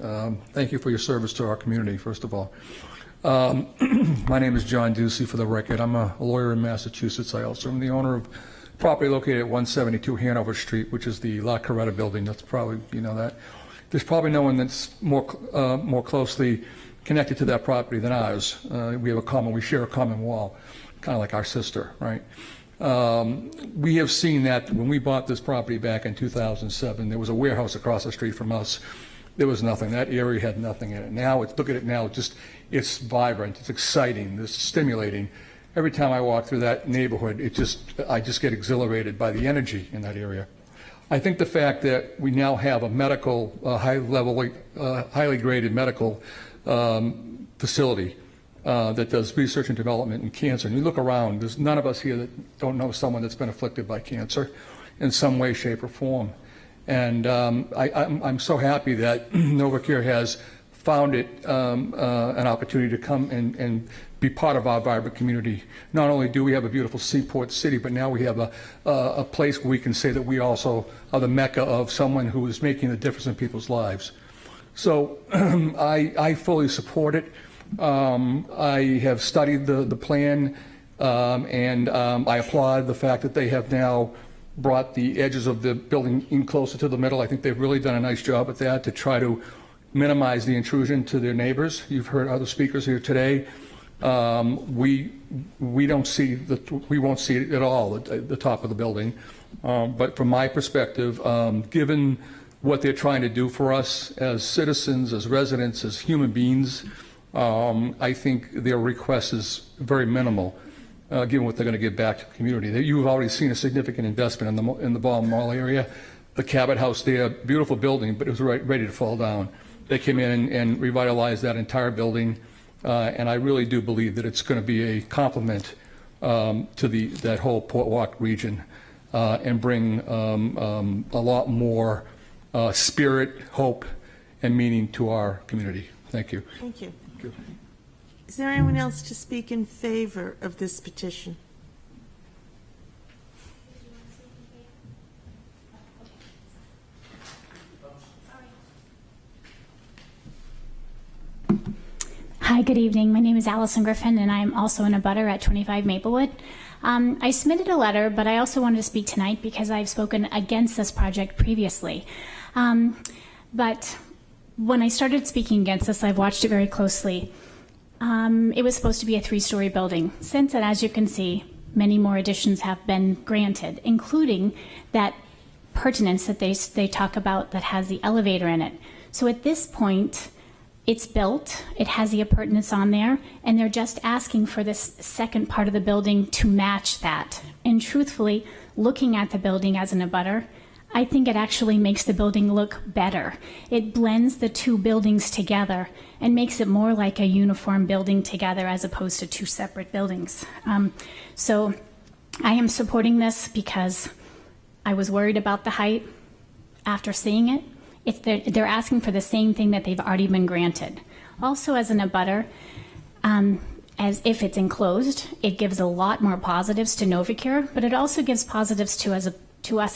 Thank you for your service to our community, first of all. My name is John Ducey, for the record. I'm a lawyer in Massachusetts. I also am the owner of property located at 172 Hanover Street, which is the La Coretta building. That's probably, you know that. There's probably no one that's more closely connected to that property than ours. We share a common wall, kind of like our sister, right? We have seen that when we bought this property back in 2007, there was a warehouse across the street from us. There was nothing. That area had nothing in it. Now, look at it now, it's vibrant, it's exciting, it's stimulating. Every time I walk through that neighborhood, I just get exhilarated by the energy in that area. I think the fact that we now have a medical, highly graded medical facility that does research and development in cancer. And you look around, there's none of us here that don't know someone that's been afflicted by cancer in some way, shape, or form. And I'm so happy that Novacure has found it an opportunity to come and be part of our vibrant community. Not only do we have a beautiful seaport city, but now we have a place where we can say that we also are the mecca of someone who is making a difference in people's lives. So I fully support it. I have studied the plan, and I applaud the fact that they have now brought the edges of the building in closer to the middle. I think they've really done a nice job at that to try to minimize the intrusion to their neighbors. You've heard other speakers here today. We won't see it at all at the top of the building. But from my perspective, given what they're trying to do for us as citizens, as residents, as human beings, I think their request is very minimal, given what they're going to give back to the community. You've already seen a significant investment in the Vaughn Mall area. The Cabot House there, beautiful building, but it was ready to fall down. They came in and revitalized that entire building, and I really do believe that it's going to be a complement to that whole Port Walk region, and bring a lot more spirit, hope, and meaning to our community. Thank you.
Thank you. Is there anyone else to speak in favor of this petition?
Hi, good evening. My name is Allison Griffin, and I am also an abutter at 25 Maplewood. I submitted a letter, but I also wanted to speak tonight because I've spoken against this project previously. But when I started speaking against this, I've watched it very closely. It was supposed to be a 3-story building. Since then, as you can see, many more additions have been granted, including that pertinence that they talk about that has the elevator in it. So at this point, it's built, it has the appurtenance on there, and they're just asking for this second part of the building to match that. And truthfully, looking at the building as an abutter, I think it actually makes the building look better. It blends the two buildings together and makes it more like a uniform building together as opposed to two separate buildings. So I am supporting this because I was worried about the height after seeing it. They're asking for the same thing that they've already been granted. Also, as an abutter, as if it's enclosed, it gives a lot more positives to Novacure, but it also gives positives to us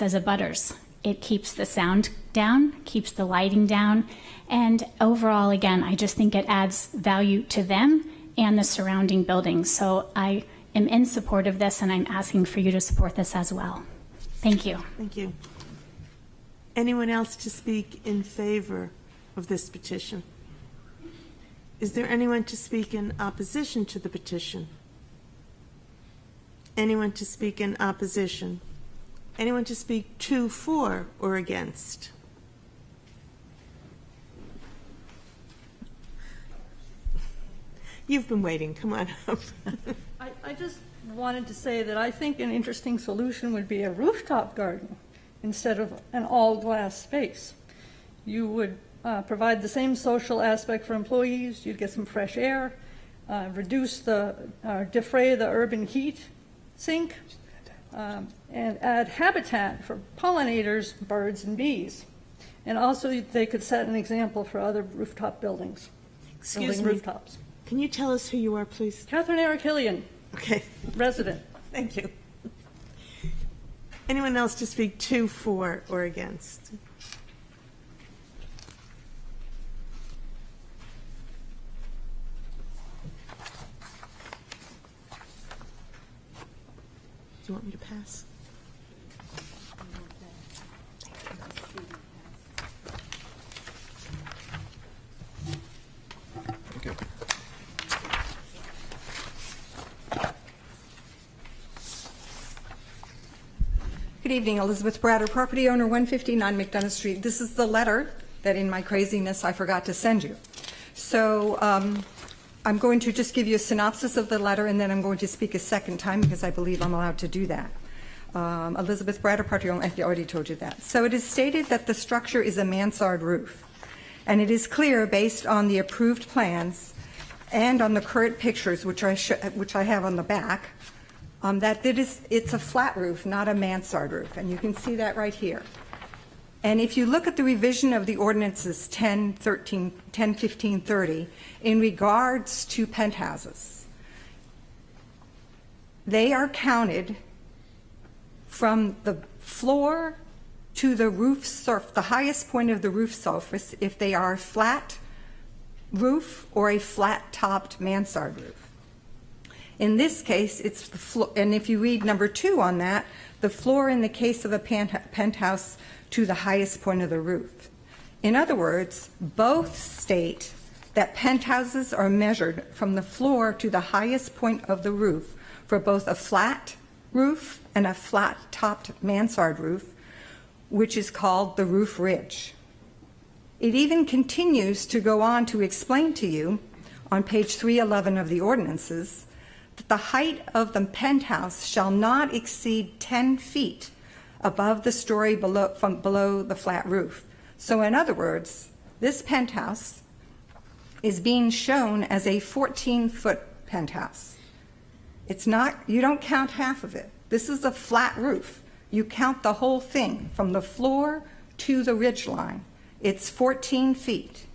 as abutters. It keeps the sound down, keeps the lighting down, and overall, again, I just think it adds value to them and the surrounding buildings. So I am in support of this, and I'm asking for you to support this as well. Thank you.
Thank you. Anyone else to speak in favor of this petition? Is there anyone to speak in opposition to the petition? Anyone to speak in opposition? Anyone to speak to, for, or against? You've been waiting. Come on up.
I just wanted to say that I think an interesting solution would be a rooftop garden instead of an all-glass space. You would provide the same social aspect for employees. You'd get some fresh air, defray the urban heat sink, and add habitat for pollinators, birds and bees. And also they could set an example for other rooftop buildings.
Excuse
building
me.
rooftops.
Can you tell us who you are, please?
Catherine Eric Hillian.
Okay.
Resident.
Thank you. Anyone else to speak to, for, or against? Do you want me to pass?
Thank you.
Good evening, Elizabeth Bratter, property owner, 159 McDonough Street. This is the letter that in my craziness I forgot to send you. So I'm going to just give you a synopsis of the letter, and then I'm going to speak a second time because I believe I'm allowed to do that. Elizabeth Bratter, property owner, I already told you that. So it is stated that the structure is a mansard roof, and it is clear based on the approved plans and on the current pictures, which I have on the back, that it's a flat roof, not a mansard roof, and you can see that right here. And if you look at the revision of the ordinances 101530 in regards to penthouses, they are counted from the floor to the roof surface, the highest point of the roof surface, if they are a flat roof or a flat-topped mansard roof. In this case, it's the floor, and if you read number 2 on that, the floor in the case of a penthouse to the highest point of the roof. In other words, both state that penthouses are measured from the floor to the highest point of the roof for both a flat roof and a flat-topped mansard roof, which is called the roof ridge. It even continues to go on to explain to you on page 311 of the ordinances that the height of the penthouse shall not exceed 10 feet above the story below the flat roof. So in other words, this penthouse is being shown as a 14-foot penthouse. It's not, you don't count half of it. This is a flat roof. You count the whole thing from the floor to the ridge line. It's 14 feet.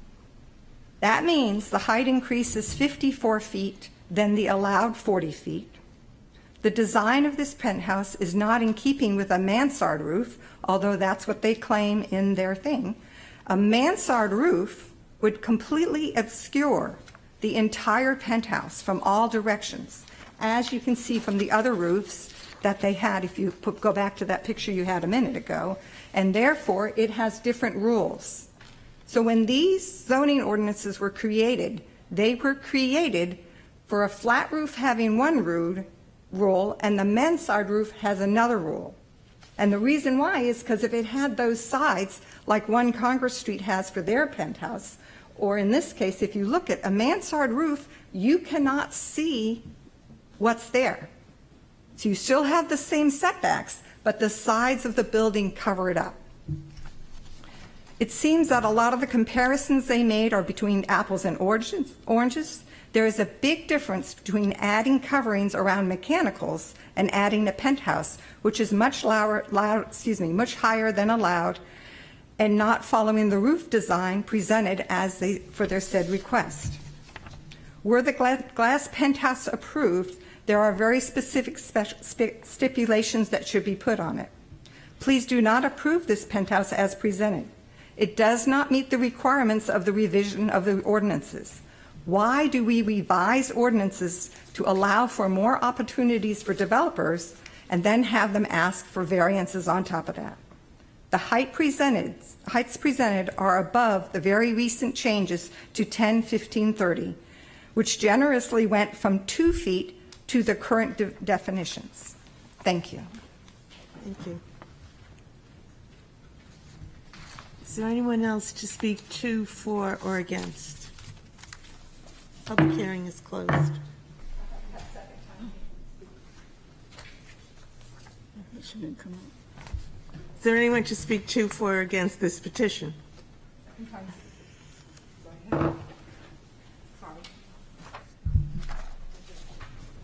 That means the height increase is 54 feet than the allowed 40 feet. The design of this penthouse is not in keeping with a mansard roof, although that's what they claim in their thing. A mansard roof would completely obscure the entire penthouse from all directions, as you can see from the other roofs that they had, if you go back to that picture you had a minute ago, and therefore it has different rules. So when these zoning ordinances were created, they were created for a flat roof having one rule and the mansard roof has another rule. And the reason why is because if it had those sides, like one Congress Street has for their penthouse, or in this case, if you look at a mansard roof, you cannot see what's there. So you still have the same setbacks, but the sides of the building cover it up. It seems that a lot of the comparisons they made are between apples and oranges. There is a big difference between adding coverings around mechanicals and adding a penthouse, which is much higher than allowed, and not following the roof design presented for their said request. Were the glass penthouse approved, there are very specific stipulations that should be put on it. Please do not approve this penthouse as presented. It does not meet the requirements of the revision of the ordinances. Why do we revise ordinances to allow for more opportunities for developers and then have them ask for variances on top of that? The heights presented are above the very recent changes to 10, 15, 30, which generously went from 2 feet to the current definitions. Thank you.
Thank you. Is there anyone else to speak to, for, or against? Public hearing is closed. Is there anyone to speak to, for, or against this petition?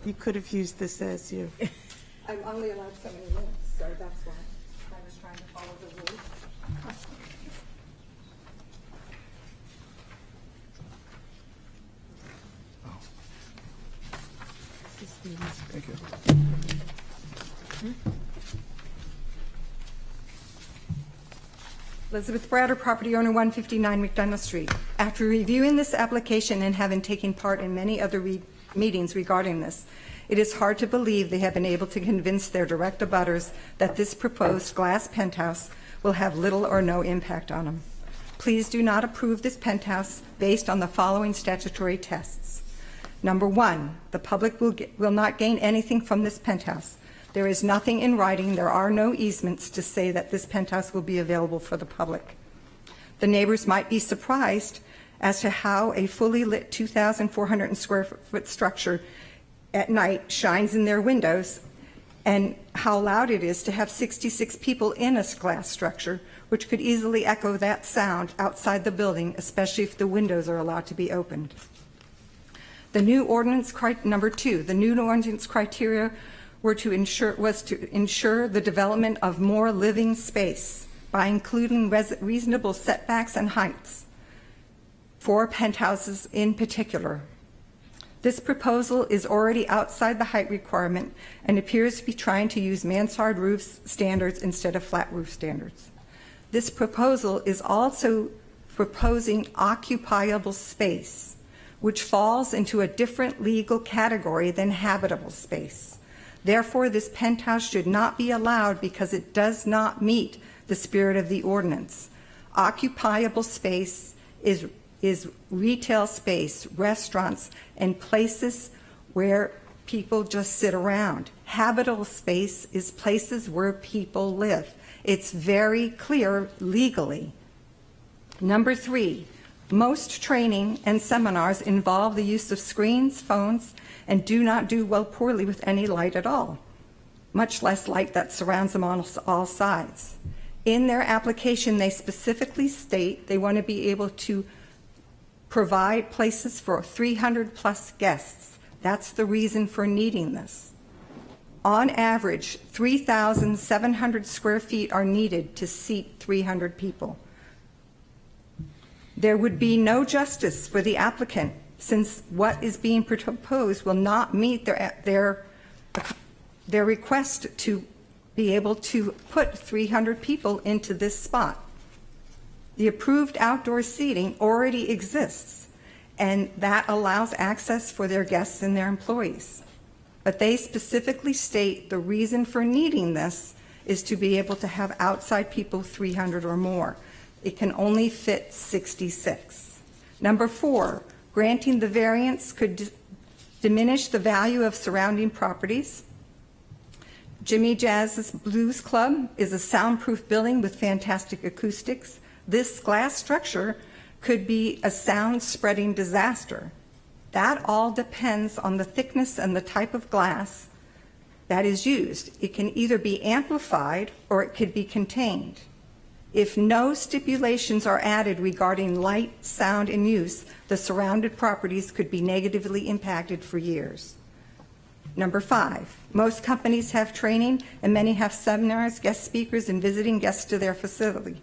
You could have used this as you.
I'm only allowed so many minutes, so that's why I was trying to follow the rules.
Thank you.
Elizabeth Bratter, property owner, 159 McDonough Street. After reviewing this application and having taken part in many other meetings regarding this, it is hard to believe they have been able to convince their direct abutters that this proposed glass penthouse will have little or no impact on them. Please do not approve this penthouse based on the following statutory tests. Number 1, the public will not gain anything from this penthouse. There is nothing in writing, there are no easements to say that this penthouse will be available for the public. The neighbors might be surprised as to how a fully lit 2,400 square foot structure at night shines in their windows, and how loud it is to have 66 people in a glass structure, which could easily echo that sound outside the building, especially if the windows are allowed to be opened. The new ordinance, number 2, the new ordinance criteria was to ensure the development of more living space by including reasonable setbacks and heights for penthouses in particular. This proposal is already outside the height requirement and appears to be trying to use mansard roof standards instead of flat roof standards. This proposal is also proposing occupiable space, which falls into a different legal category than habitable space. Therefore, this penthouse should not be allowed because it does not meet the spirit of the ordinance. Occupiable space is retail space, restaurants, and places where people just sit around. Habitable space is places where people live. It's very clear legally. Number 3, most training and seminars involve the use of screens, phones, and do not do well poorly with any light at all, much less light that surrounds them on all sides. In their application, they specifically state they want to be able to provide places for 300 plus guests. That's the reason for needing this. On average, 3,700 square feet are needed to seat 300 people. There would be no justice for the applicant since what is being proposed will not meet their request to be able to put 300 people into this spot. The approved outdoor seating already exists, and that allows access for their guests and their employees. But they specifically state the reason for needing this is to be able to have outside people 300 or more. It can only fit 66. Number 4, granting the variance could diminish the value of surrounding properties. Jimmy Jazz's Blues Club is a soundproof building with fantastic acoustics. This glass structure could be a sound-spreading disaster. That all depends on the thickness and the type of glass that is used. It can either be amplified or it could be contained. If no stipulations are added regarding light, sound, and use, the surrounded properties could be negatively impacted for years. Number 5, most companies have training and many have seminars, guest speakers, and visiting guests to their facility.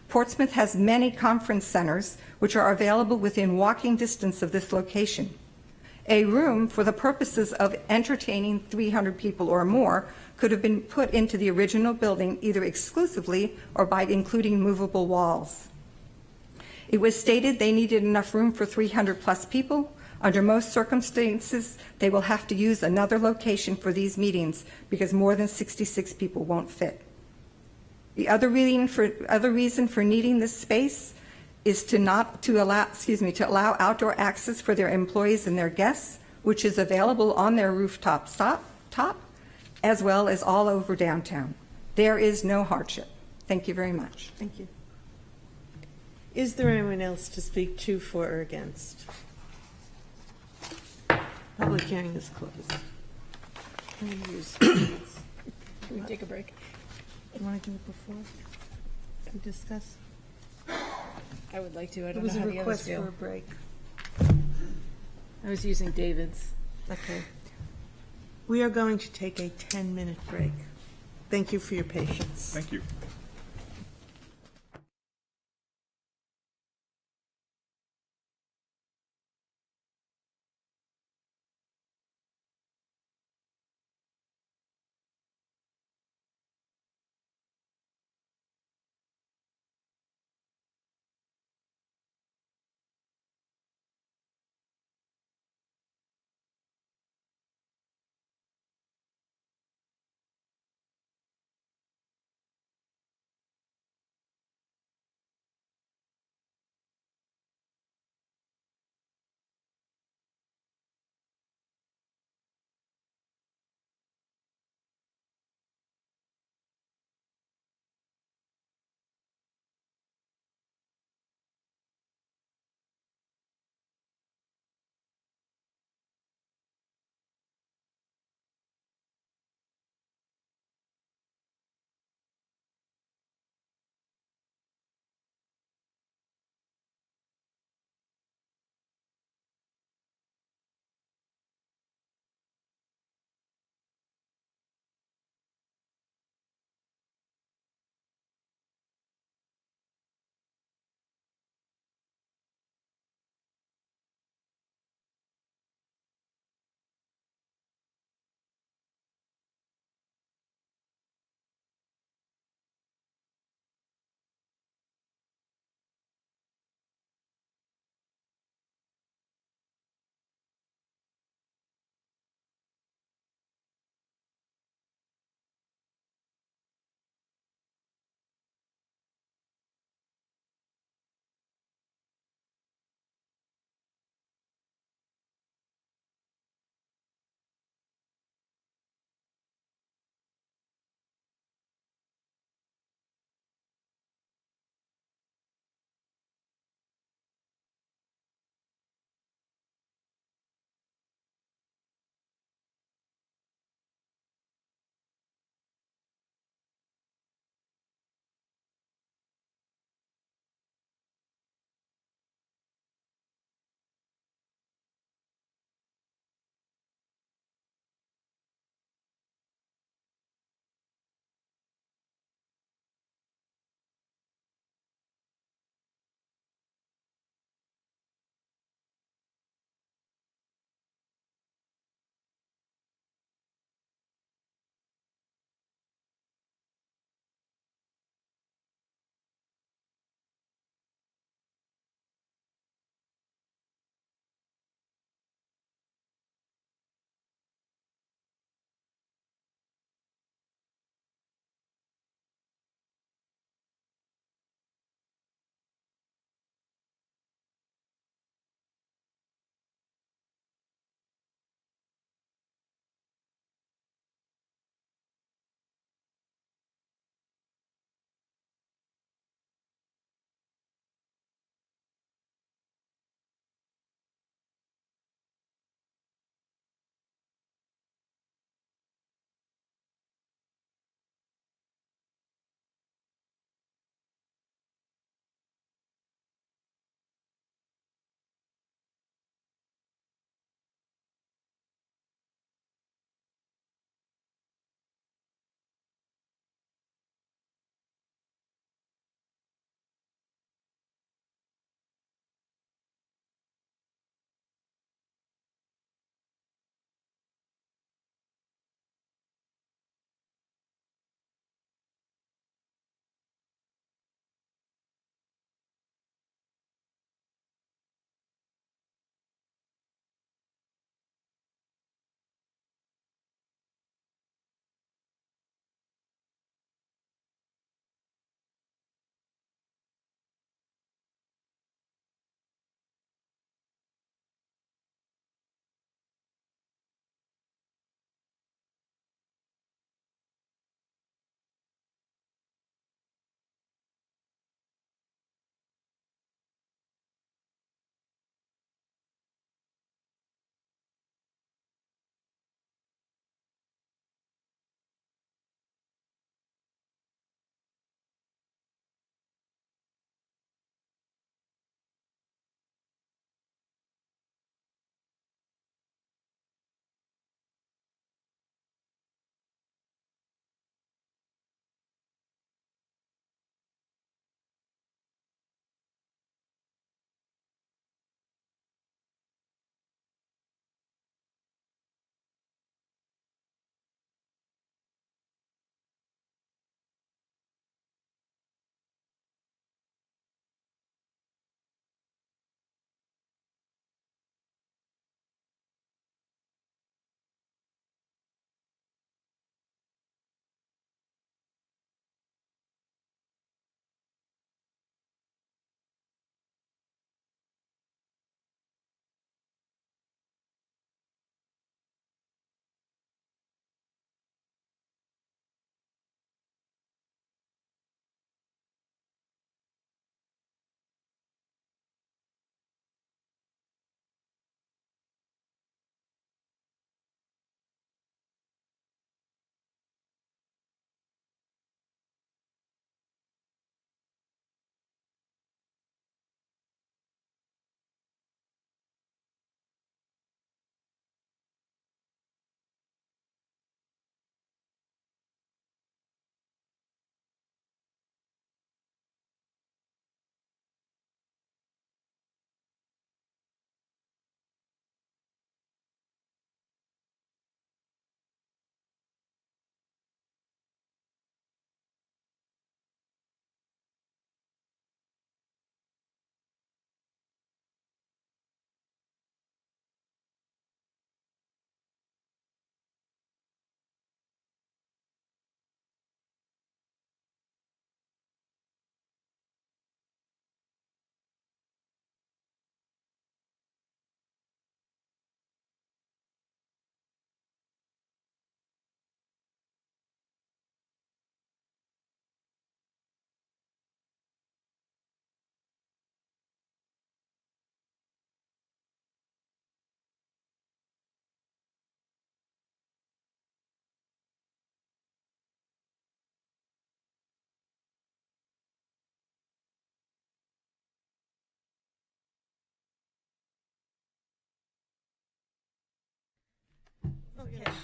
Portsmouth has many conference centers which are available within walking distance of this location. A room for the purposes of entertaining 300 people or more could have been put into the original building either exclusively or by including movable walls. It was stated they needed enough room for 300 plus people. Under most circumstances, they will have to use another location for these meetings because more than 66 people won't fit. The other reason for needing this space is to allow outdoor access for their employees and their guests, which is available on their rooftop top, as well as all over downtown. There is no hardship. Thank you very much.
Thank you. Is there anyone else to speak to, for, or against? Public hearing is closed. Can we take a break? You want to do it before we discuss?
I would like to. I
It
don't
was
know
a
how the others
request
feel.
for a break.
I was using David's.
Okay. We are going to take a 10-minute break. Thank you for your patience.
Thank you.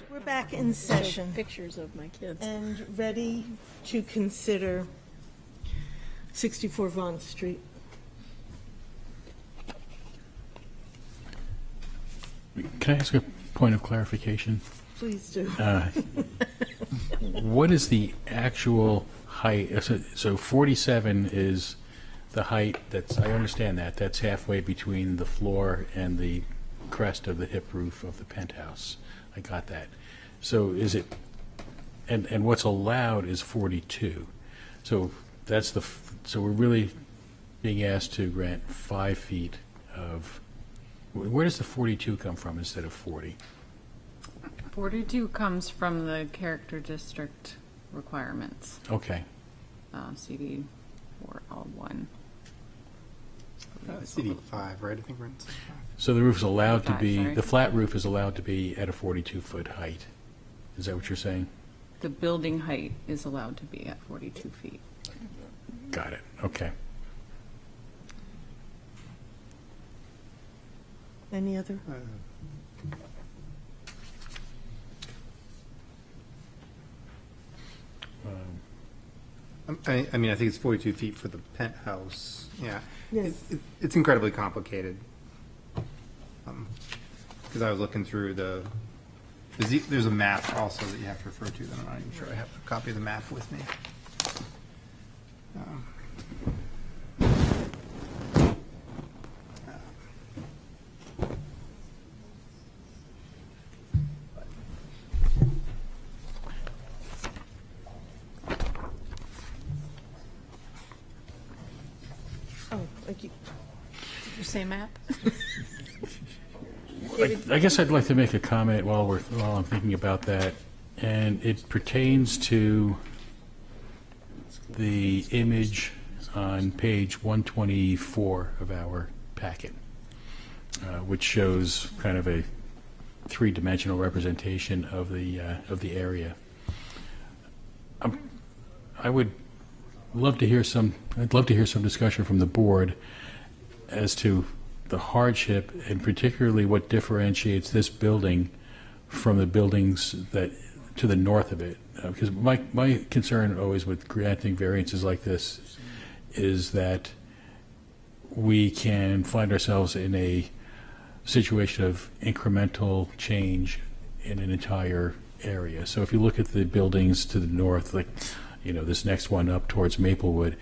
We're back in session
Pictures of my kids.
and ready to consider 64 Vaughn Street.
Can I ask a point of clarification?
Please do.
What is the actual height? So 47 is the height I understand that's halfway between the floor and the crest of the hip roof of the penthouse. I got that. So is it, and what's allowed is 42. So that's so we're really being asked to grant 5 feet of, where does the 42 come from instead of 40?
42 comes from the character district requirements,
Okay.
CD 4L1.
CD 5, right? I think we're in CD 5.
So the roof is allowed to
45,
be,
sorry.
the flat roof is allowed to be at a 42-foot height. Is that what you're saying?
The building height is allowed to be at 42 feet.
Got it. Okay.
Any other?
I mean, I think it's 42 feet for the penthouse. Yeah.
Yes.
It's incredibly complicated. Because I was looking through there's a map also that you have to refer to that I'm not even sure I have a copy of the map with me.
Oh, thank you.
Did you say map?
I guess I'd like to make a comment while I'm thinking about that, and it pertains to the image on page 124 of our packet, which shows kind of a three-dimensional representation of the area. I'd love to hear some discussion from the board as to the hardship, and particularly what differentiates this building from the buildings that to the north of it. Because my concern always with granting variances like this is that we can find ourselves in a situation of incremental change in an entire area. So if you look at the buildings to the north, like, this next one up towards Maplewood,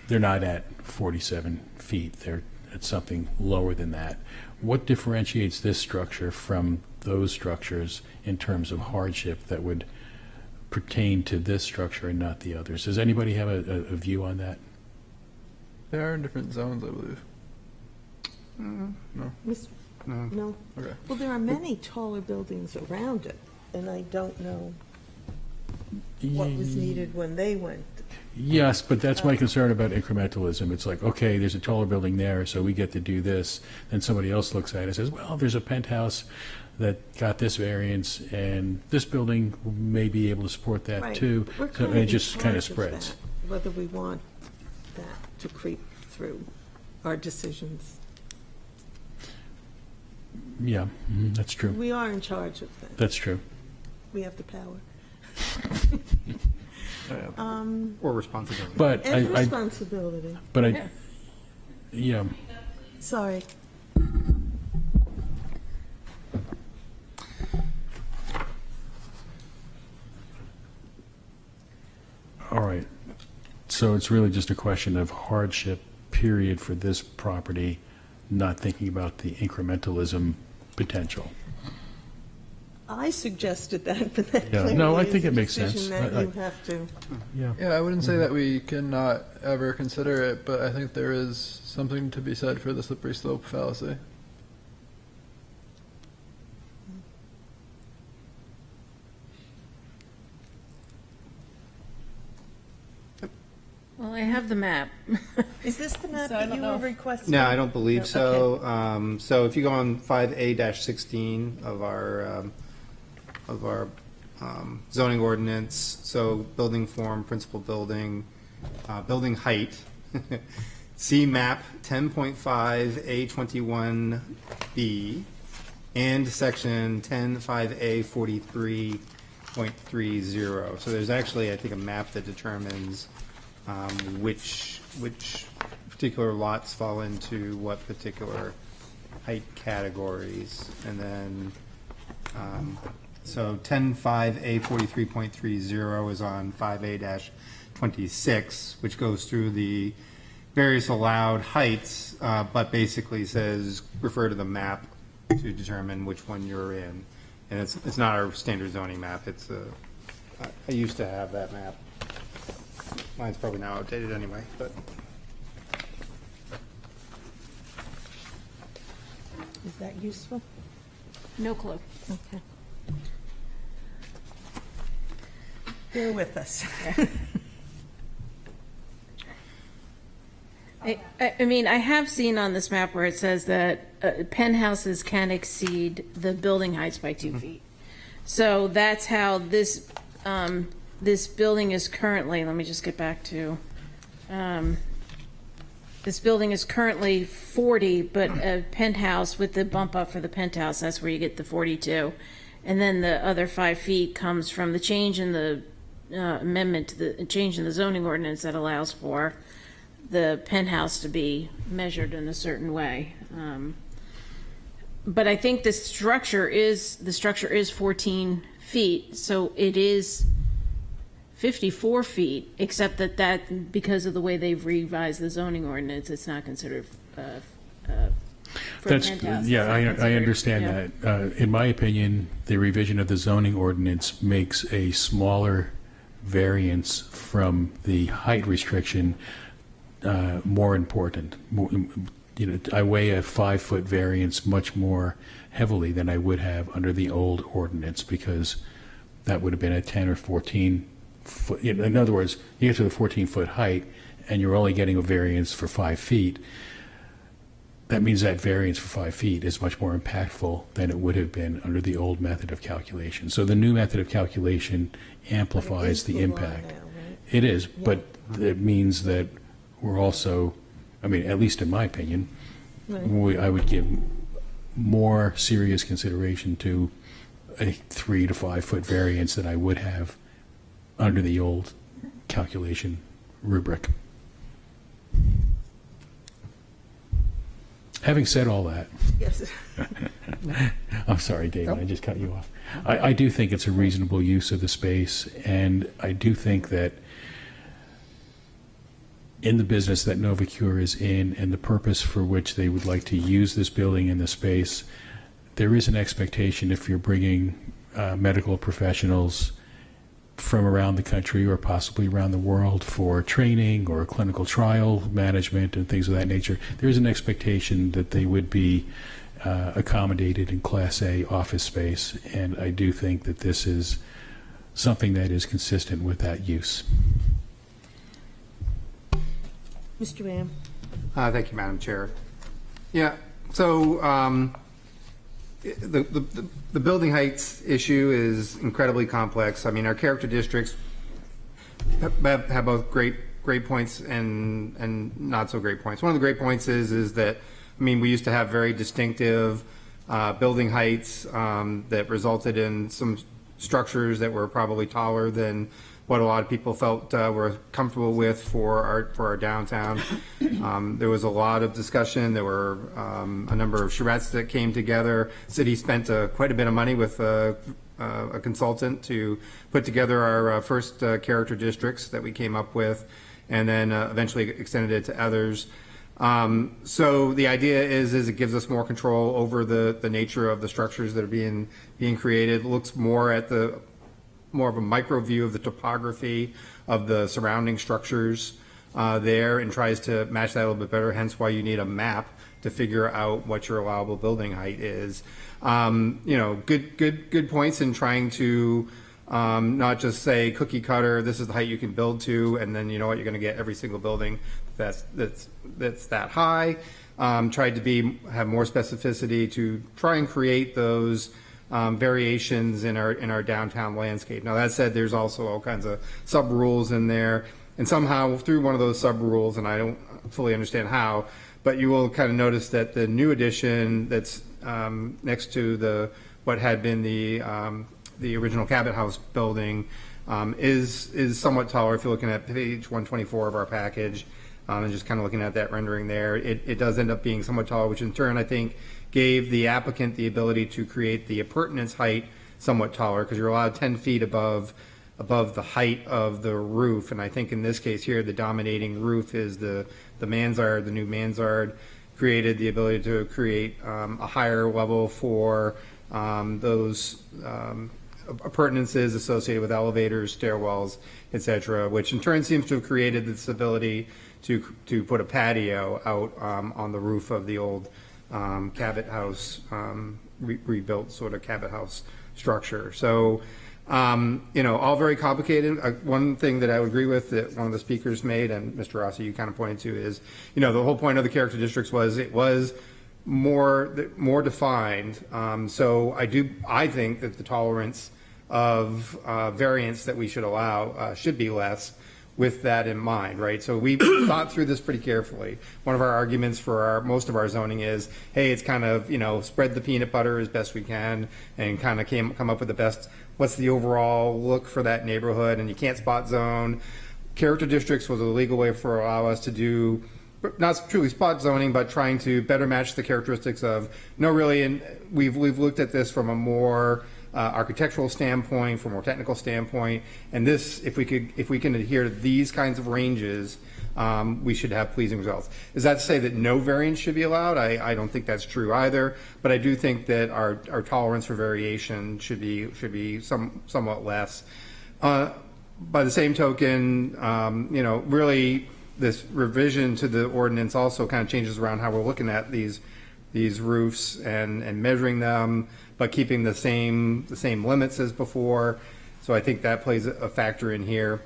they're not at 47 feet. They're at something lower than that. What differentiates this structure from those structures in terms of hardship that would pertain to this structure and not the others? Does anybody have a view on that?
They are in different zones, I believe. No?
No?
Okay.
Well, there are many taller buildings around it, and I don't know what was needed when they went.
Yes, but that's my concern about incrementalism. It's like, okay, there's a taller building there, so we get to do this. Then somebody else looks at it and says, well, there's a penthouse that got this variance, and this building may be able to support that
Right.
too.
We're
So
kind
it
of
just
in
kind of
charge
spreads.
that, whether we want that to creep through our decisions.
Yeah, that's true.
We are in charge of that.
That's true.
We have the power.
Or responsibility.
But
And
I,
responsibility.
but I, yeah.
Sorry.
All right. So it's really just a question of hardship, period, for this property, not thinking about the incrementalism potential.
I suggested that, but that
Yeah,
clearly
no, I
is
think
a
it makes
decision
sense.
that you have to.
Yeah.
Yeah, I wouldn't say that we cannot ever consider it, but I think there is something to be said for the slippery slope fallacy.
Well, I have the map.
Is this the map
So I
that
don't
you
know
were
if-
requesting?
No, I don't believe
No,
so.
okay.
So if you go on 5A-16 of our zoning ordinance, so building form, principal building, building height, see map 10.5 A21B, and section 10.5A 43.30. So there's actually, I think, a map that determines which particular lots fall into what particular height categories. And then, so 10.5A 43.30 is on 5A-26, which goes through the various allowed heights, but basically says refer to the map to determine which one you're in. And it's not our standard zoning map. It's I used to have that map. Mine's probably now outdated anyway, but.
Is that useful?
No clue.
Okay. Bear with us.
I mean, I have seen on this map where it says that penthouses can exceed the building heights by 2 feet. So that's how this, this building is currently, let me just get back to, this building is currently 40, but a penthouse with the bump up for the penthouse, that's where you get the 42. And then the other 5 feet comes from the change in the amendment to the change in the zoning ordinance that allows for the penthouse to be measured in a certain way. But I think the structure is 14 feet, so it is 54 feet, except that because of the way they've revised the zoning ordinance, it's not considered for a penthouse.
Yeah, I
considered,
understand
yeah.
that. In my opinion, the revision of the zoning ordinance makes a smaller variance from the height restriction more important. I weigh a 5-foot variance much more heavily than I would have under the old ordinance, because that would have been a 10 or 14 foot. In other words, you get to the 14-foot height and you're only getting a variance for 5 feet. That means that variance for 5 feet is much more impactful than it would have been under the old method of calculation. So the new method of calculation amplifies the impact.
Now, right?
It is, but it means that we're also, I mean, at least in my opinion, I would give more serious consideration to a 3 to 5 foot variance than I would have under the old calculation rubric. Having said all that,
Yes.
I'm sorry, David, I just cut you off. I do think it's a reasonable use of the space, and I do think that in the business that Novacure is in and the purpose for which they would like to use this building and the space, there is an expectation if you're bringing medical professionals from around the country or possibly around the world for training or clinical trial management and things of that nature, there's an expectation that they would be accommodated in Class A office space, and I do think that this is something that is consistent with that use.
Mr. Ram?
Thank you, Madam Chair. Yeah, so the building heights issue is incredibly complex. I mean, our character districts have both great points and not so great points. One of the great points is that, I mean, we used to have very distinctive building heights that resulted in some structures that were probably taller than what a lot of people felt were comfortable with for our downtown. There was a lot of discussion. There were a number of charrettes that came together. City spent quite a bit of money with a consultant to put together our first character districts that we came up with, and then eventually extended it to others. So the idea is it gives us more control over the nature of the structures that are being created. It looks more at more of a micro view of the topography of the surrounding structures there, and tries to match that a little bit better, hence why you need a map to figure out what your allowable building height is. Good points in trying to not just say cookie cutter, this is the height you can build to, and then you know what, you're going to get every single building that's that high. Tried to have more specificity to try and create those variations in our downtown landscape. Now that said, there's also all kinds of sub rules in there, and somehow through one of those sub rules, and I don't fully understand how, but you will kind of notice that the new addition that's next to what had been the original Cabot House building, is somewhat taller. If you're looking at page 124 of our package, and just kind of looking at that rendering there, it does end up being somewhat taller, which in turn I think gave the applicant the ability to create the appurtenance height somewhat taller, because you're allowed 10 feet above the height of the roof. And I think in this case here, the dominating roof is the mansard. The new mansard created the ability to create a higher level for those appurtenances associated with elevators, stairwells, etc., which in turn seems to have created this ability to put a patio out on the roof of the old Cabot House, rebuilt sort of Cabot House structure. So, all very complicated. One thing that I would agree with that one of the speakers made, and Mr. Rossi, you kind of pointed to, is, the whole point of the character districts was it was more defined. So I think that the tolerance of variance that we should allow should be less, with that in mind, right? So we thought through this pretty carefully. One of our arguments for most of our zoning is, hey, it's kind of, spread the peanut butter as best we can and kind of come up with the best, what's the overall look for that neighborhood, and you can't spot zone. Character districts was a legal way for allow us to do, not truly spot zoning, but trying to better match the characteristics of, and we've looked at this from a more architectural standpoint, from a more technical standpoint, and this, if we can adhere to these kinds of ranges, we should have pleasing results. Is that to say that no variance should be allowed? I don't think that's true either, but I do think that our tolerance for variation should be somewhat less. By the same token, really this revision to the ordinance also kind of changes around how we're looking at these roofs and measuring them, but keeping the same limits as before. So I think that plays a factor in here.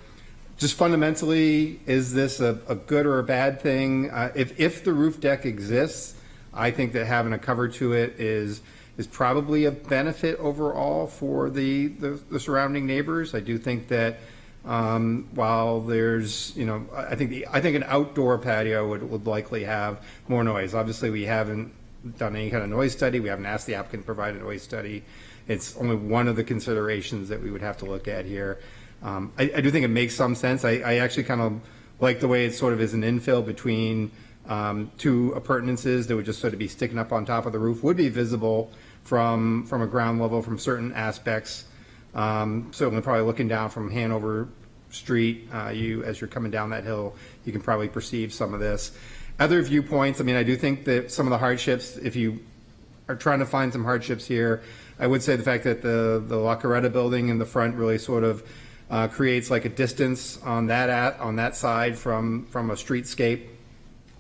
Just fundamentally, is this a good or a bad thing? If the roof deck exists, I think that having a cover to it is probably a benefit overall for the surrounding neighbors. I do think that while there's, I think an outdoor patio would likely have more noise. Obviously, we haven't done any kind of noise study. We haven't asked the applicant to provide a noise study. It's only one of the considerations that we would have to look at here. I do think it makes some sense. I actually kind of like the way it sort of is an infill between two appurtenances that would just sort of be sticking up on top of the roof, would be visible from a ground level from certain aspects. Certainly probably looking down from Hanover Street, as you're coming down that hill, you can probably perceive some of this. Other viewpoints, I do think that some of the hardships, if you are trying to find some hardships here, I would say the fact that the La Carreta building in the front really sort of creates like a distance on that side from a streetscape.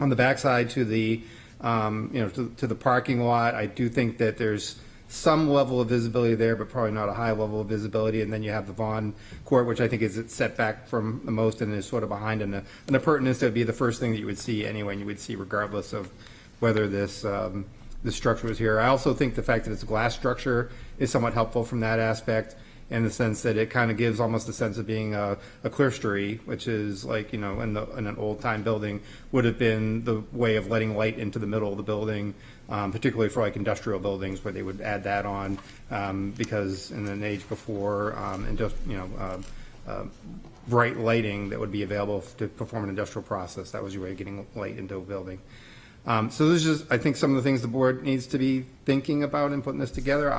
On the backside to the to the parking lot, I do think that there's some level of visibility there, but probably not a high level of visibility. And then you have the Vaughn Court, which I think is set back from the most and is sort of behind an appurtenance that would be the first thing that you would see anyway, and you would see regardless of whether this structure was here. I also think the fact that it's a glass structure is somewhat helpful from that aspect, in the sense that it kind of gives almost a sense of being a clerestory, which is like, in an old time building would have been the way of letting light into the middle of the building, particularly for like industrial buildings where they would add that on, because in an age before bright lighting that would be available to perform an industrial process, that was your way of getting light into a building. So this is just, I think, some of the things the board needs to be thinking about in putting this together.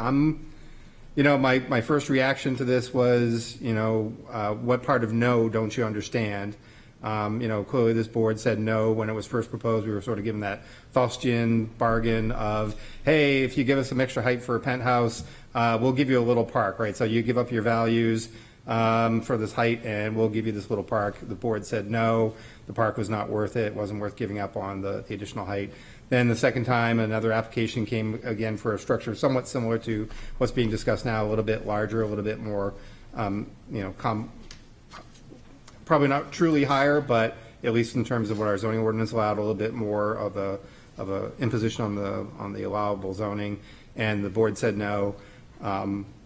My first reaction to this was, what part of no don't you understand? Clearly this board said no when it was first proposed. We were sort of given that Faustian bargain of, hey, if you give us some extra height for a penthouse, we'll give you a little park, right? So you give up your values for this height and we'll give you this little park. The board said no, the park was not worth it. It wasn't worth giving up on the additional height. Then the second time, another application came again for a structure somewhat similar to what's being discussed now, a little bit larger, a little bit more, probably not truly higher, but at least in terms of what our zoning ordinance allowed, a little bit more of a imposition on the allowable zoning. And the board said no.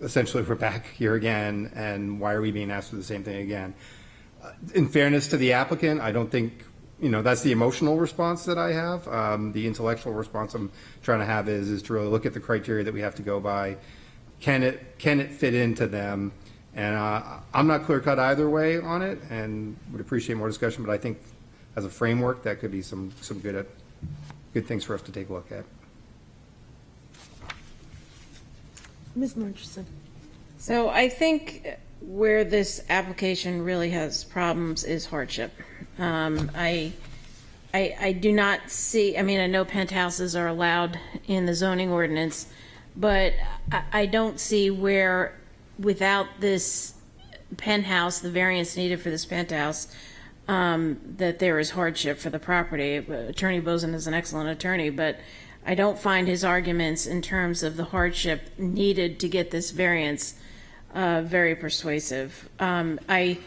Essentially, we're back here again, and why are we being asked for the same thing again? In fairness to the applicant, I don't think that's the emotional response that I have. The intellectual response I'm trying to have is to really look at the criteria that we have to go by. Can it fit into them? And I'm not clear cut either way on it, and would appreciate more discussion. But I think as a framework, that could be some good things for us to take a look at.
Ms. Murchison.
So I think where this application really has problems is hardship. I do not see, I mean, I know penthouses are allowed in the zoning ordinance, but I don't see where, without this penthouse, the variance needed for this penthouse, that there is hardship for the property. Attorney Boson is an excellent attorney, but I don't find his arguments in terms of the hardship needed to get this variance very persuasive. I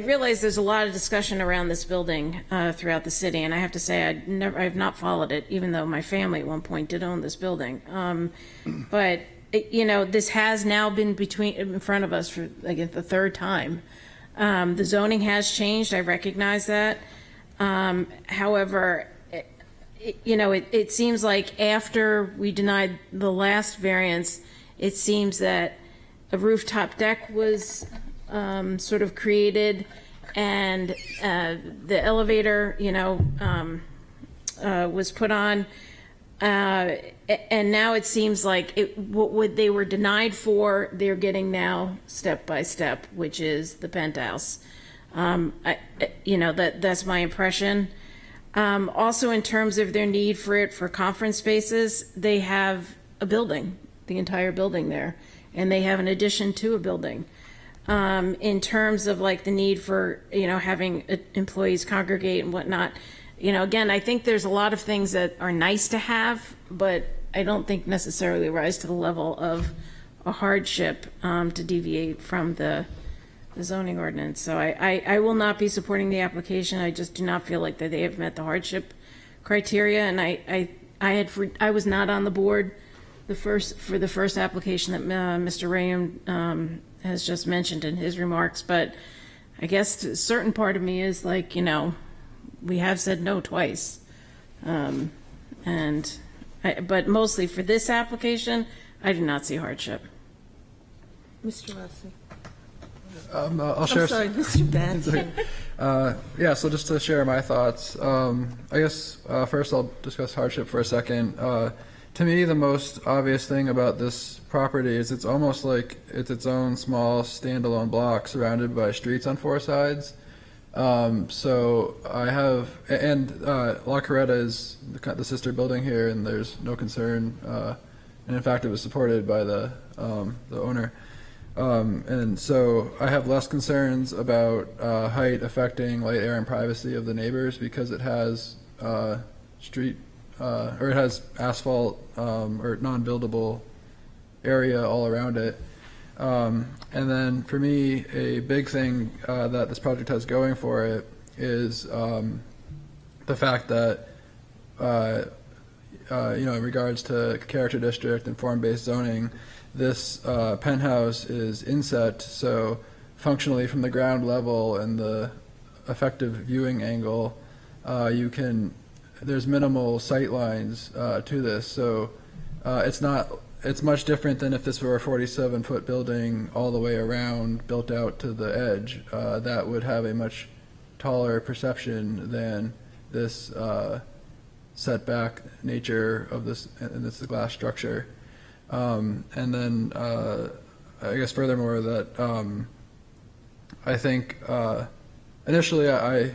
realize there's a lot of discussion around this building throughout the city, and I have to say I've not followed it, even though my family at one point did own this building. But this has now been in front of us for like the third time. The zoning has changed. I recognize that. However, it seems like after we denied the last variance, it seems that a rooftop deck was sort of created, and the elevator, was put on. And now it seems like what they were denied for, they're getting now step by step, which is the penthouse. That's my impression. Also, in terms of their need for conference spaces, they have a building, the entire building there, and they have an addition to a building. In terms of like the need for, having employees congregate and whatnot, again, I think there's a lot of things that are nice to have, but I don't think necessarily rise to the level of a hardship to deviate from the zoning ordinance. So I will not be supporting the application. I just do not feel like that they have met the hardship criteria. And I was not on the board for the first application that Mr. Rayam has just mentioned in his remarks. But I guess a certain part of me is like, we have said no twice. But mostly for this application, I do not see hardship.
Mr. Rossi.
I'll share.
I'm sorry, Mr. Batson.
So just to share my thoughts, I guess first I'll discuss hardship for a second. To me, the most obvious thing about this property is it's almost like it's its own small standalone block surrounded by streets on four sides. So I have, and La Coretta is the sister building here, and there's no concern. And in fact, it was supported by the owner. And so I have less concerns about height affecting light, air, and privacy of the neighbors because it has it has asphalt or non-buildable area all around it. And then for me, a big thing that this project has going for it is the fact that, in regards to character district and form-based zoning, this penthouse is inset, so functionally from the ground level and the effective viewing angle, there's minimal sight lines to this. So it's much different than if this were a 47-foot building all the way around, built out to the edge. That would have a much taller perception than this setback nature of this glass structure. And then I guess furthermore that I think initially I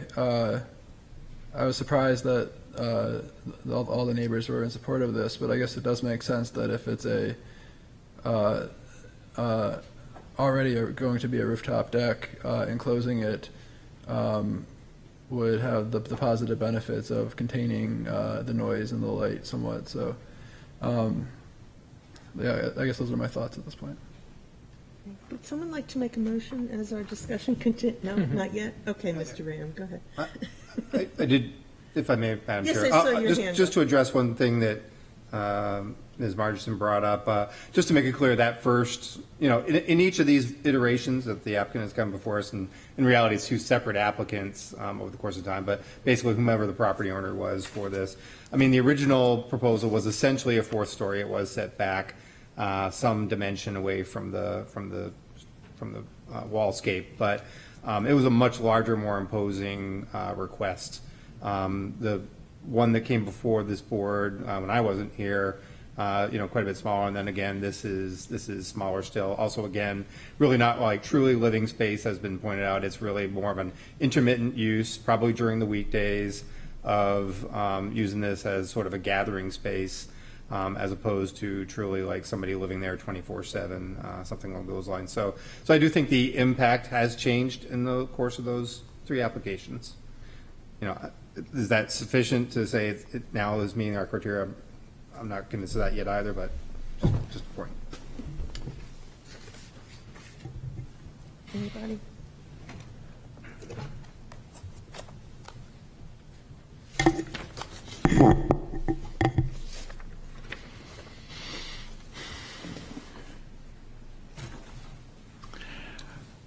was surprised that all the neighbors were in support of this, but I guess it does make sense that if it's already going to be a rooftop deck, enclosing it would have the positive benefits of containing the noise and the light somewhat. So I guess those are my thoughts at this point.
Would someone like to make a motion as our discussion continues? No, not yet? Okay, Mr. Ram, go ahead.
I did, if I may, Madam
Yes,
Chair.
I saw your hand
Just
up.
to address one thing that Ms. Margison brought up. Just to make it clear, that first, in each of these iterations that the applicant has come before us, and in reality, it's two separate applicants over the course of time, but basically whomever the property owner was for this. I mean, the original proposal was essentially a fourth story. It was set back some dimension away from the wallscape, but it was a much larger, more imposing request. The one that came before this board when I wasn't here, quite a bit smaller, and then again, this is smaller still. Also, again, really not like truly living space, has been pointed out. It's really more of an intermittent use, probably during the weekdays, of using this as sort of a gathering space, as opposed to truly like somebody living there 24/7, something along those lines. So I do think the impact has changed in the course of those three applications. Is that sufficient to say it now is meeting our criteria? I'm not convinced of that yet either, but just a point.
Anybody?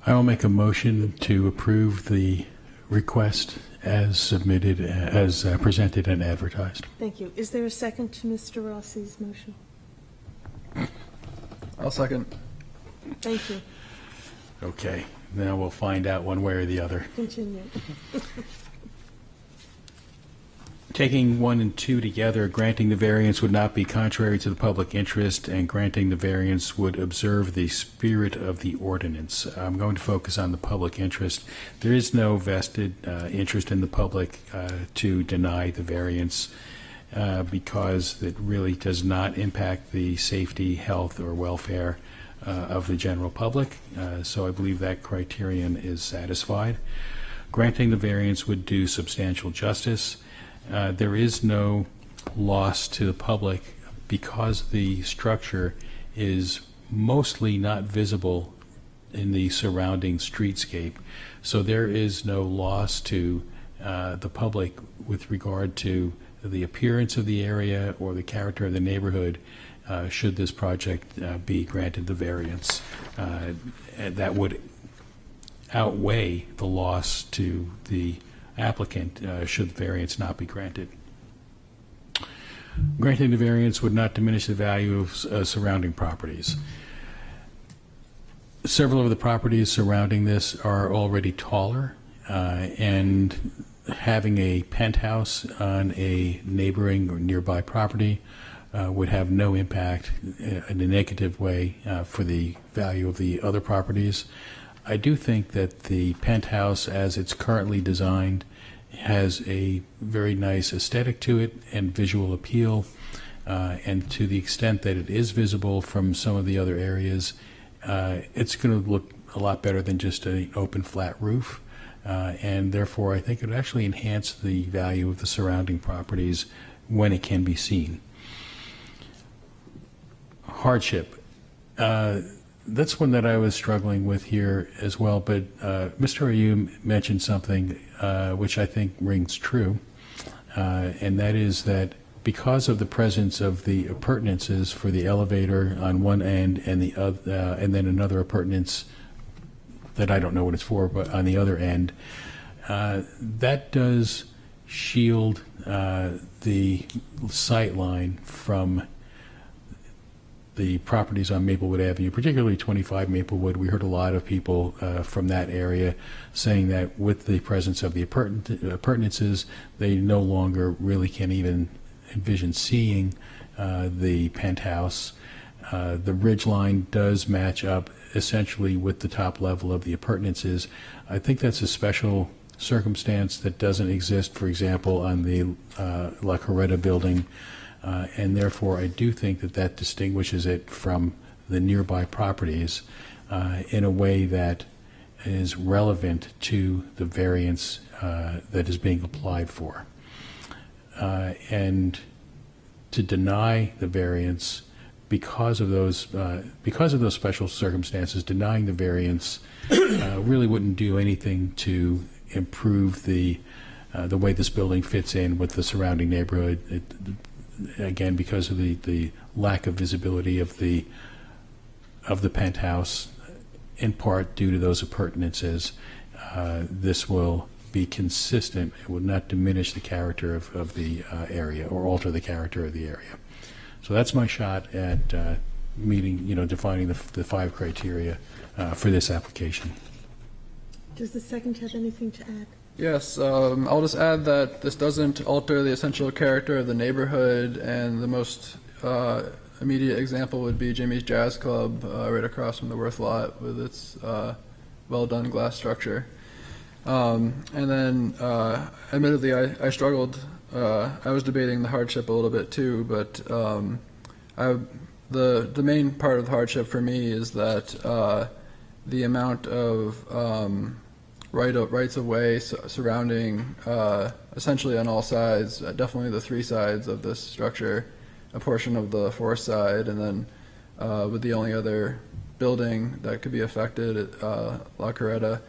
I will make a motion to approve the request as submitted, as presented and advertised.
Thank you. Is there a second to Mr. Rossi's motion?
I'll second.
Thank you.
Okay, now we'll find out one way or the other.
Continue.
Taking 1 and 2 together, granting the variance would not be contrary to the public interest, and granting the variance would observe the spirit of the ordinance. I'm going to focus on the public interest. There is no vested interest in the public to deny the variance because it really does not impact the safety, health, or welfare of the general public. So I believe that criterion is satisfied. Granting the variance would do substantial justice. There is no loss to the public because the structure is mostly not visible in the surrounding streetscape. So there is no loss to the public with regard to the appearance of the area or the character of the neighborhood should this project be granted the variance. And that would outweigh the loss to the applicant should the variance not be granted. Granting the variance would not diminish the value of surrounding properties. Several of the properties surrounding this are already taller, and having a penthouse on a neighboring or nearby property would have no impact in a negative way for the value of the other properties. I do think that the penthouse, as it's currently designed, has a very nice aesthetic to it and visual appeal, and to the extent that it is visible from some of the other areas, it's going to look a lot better than just an open flat roof, and therefore I think it would actually enhance the value of the surrounding properties when it can be seen. Hardship. That's one that I was struggling with here as well, but Mr. Ayub mentioned something which I think rings true, and that is that because of the presence of the appurtenances for the elevator on one end and the other, and then another appurtenance that I don't know what it's for, but on the other end, that does shield the sight line from the properties on Maplewood Avenue, particularly 25 Maplewood. We heard a lot of people from that area saying that with the presence of the appurtenances, they no longer really can even envision seeing the penthouse. The ridge line does match up essentially with the top level of the appurtenances. I think that's a special circumstance that doesn't exist, for example, on the La Coretta building. And therefore, I do think that that distinguishes it from the nearby properties in a way that is relevant to the variance that is being applied for. And to deny the variance because of those special circumstances, denying the variance really wouldn't do anything to improve the way this building fits in with the surrounding neighborhood. again, because of the lack of visibility of the penthouse, in part due to those appurtenances, this will be consistent. It will not diminish the character of the area or alter the character of the area. So that's my shot at meeting, defining the 5 criteria for this application.
Does the second have anything to add?
Yes, I'll just add that this doesn't alter the essential character of the neighborhood, and the most immediate example would be Jimmy's Jazz Club right across from the Worth lot with its well-done glass structure. And then, admittedly, I struggled. I was debating the hardship a little bit too, but the main part of the hardship for me is that the amount of rights of way surrounding essentially on all sides, definitely the 3 sides of this structure, a portion of the 4th side, and then with the only other building that could be affected, La Coretta,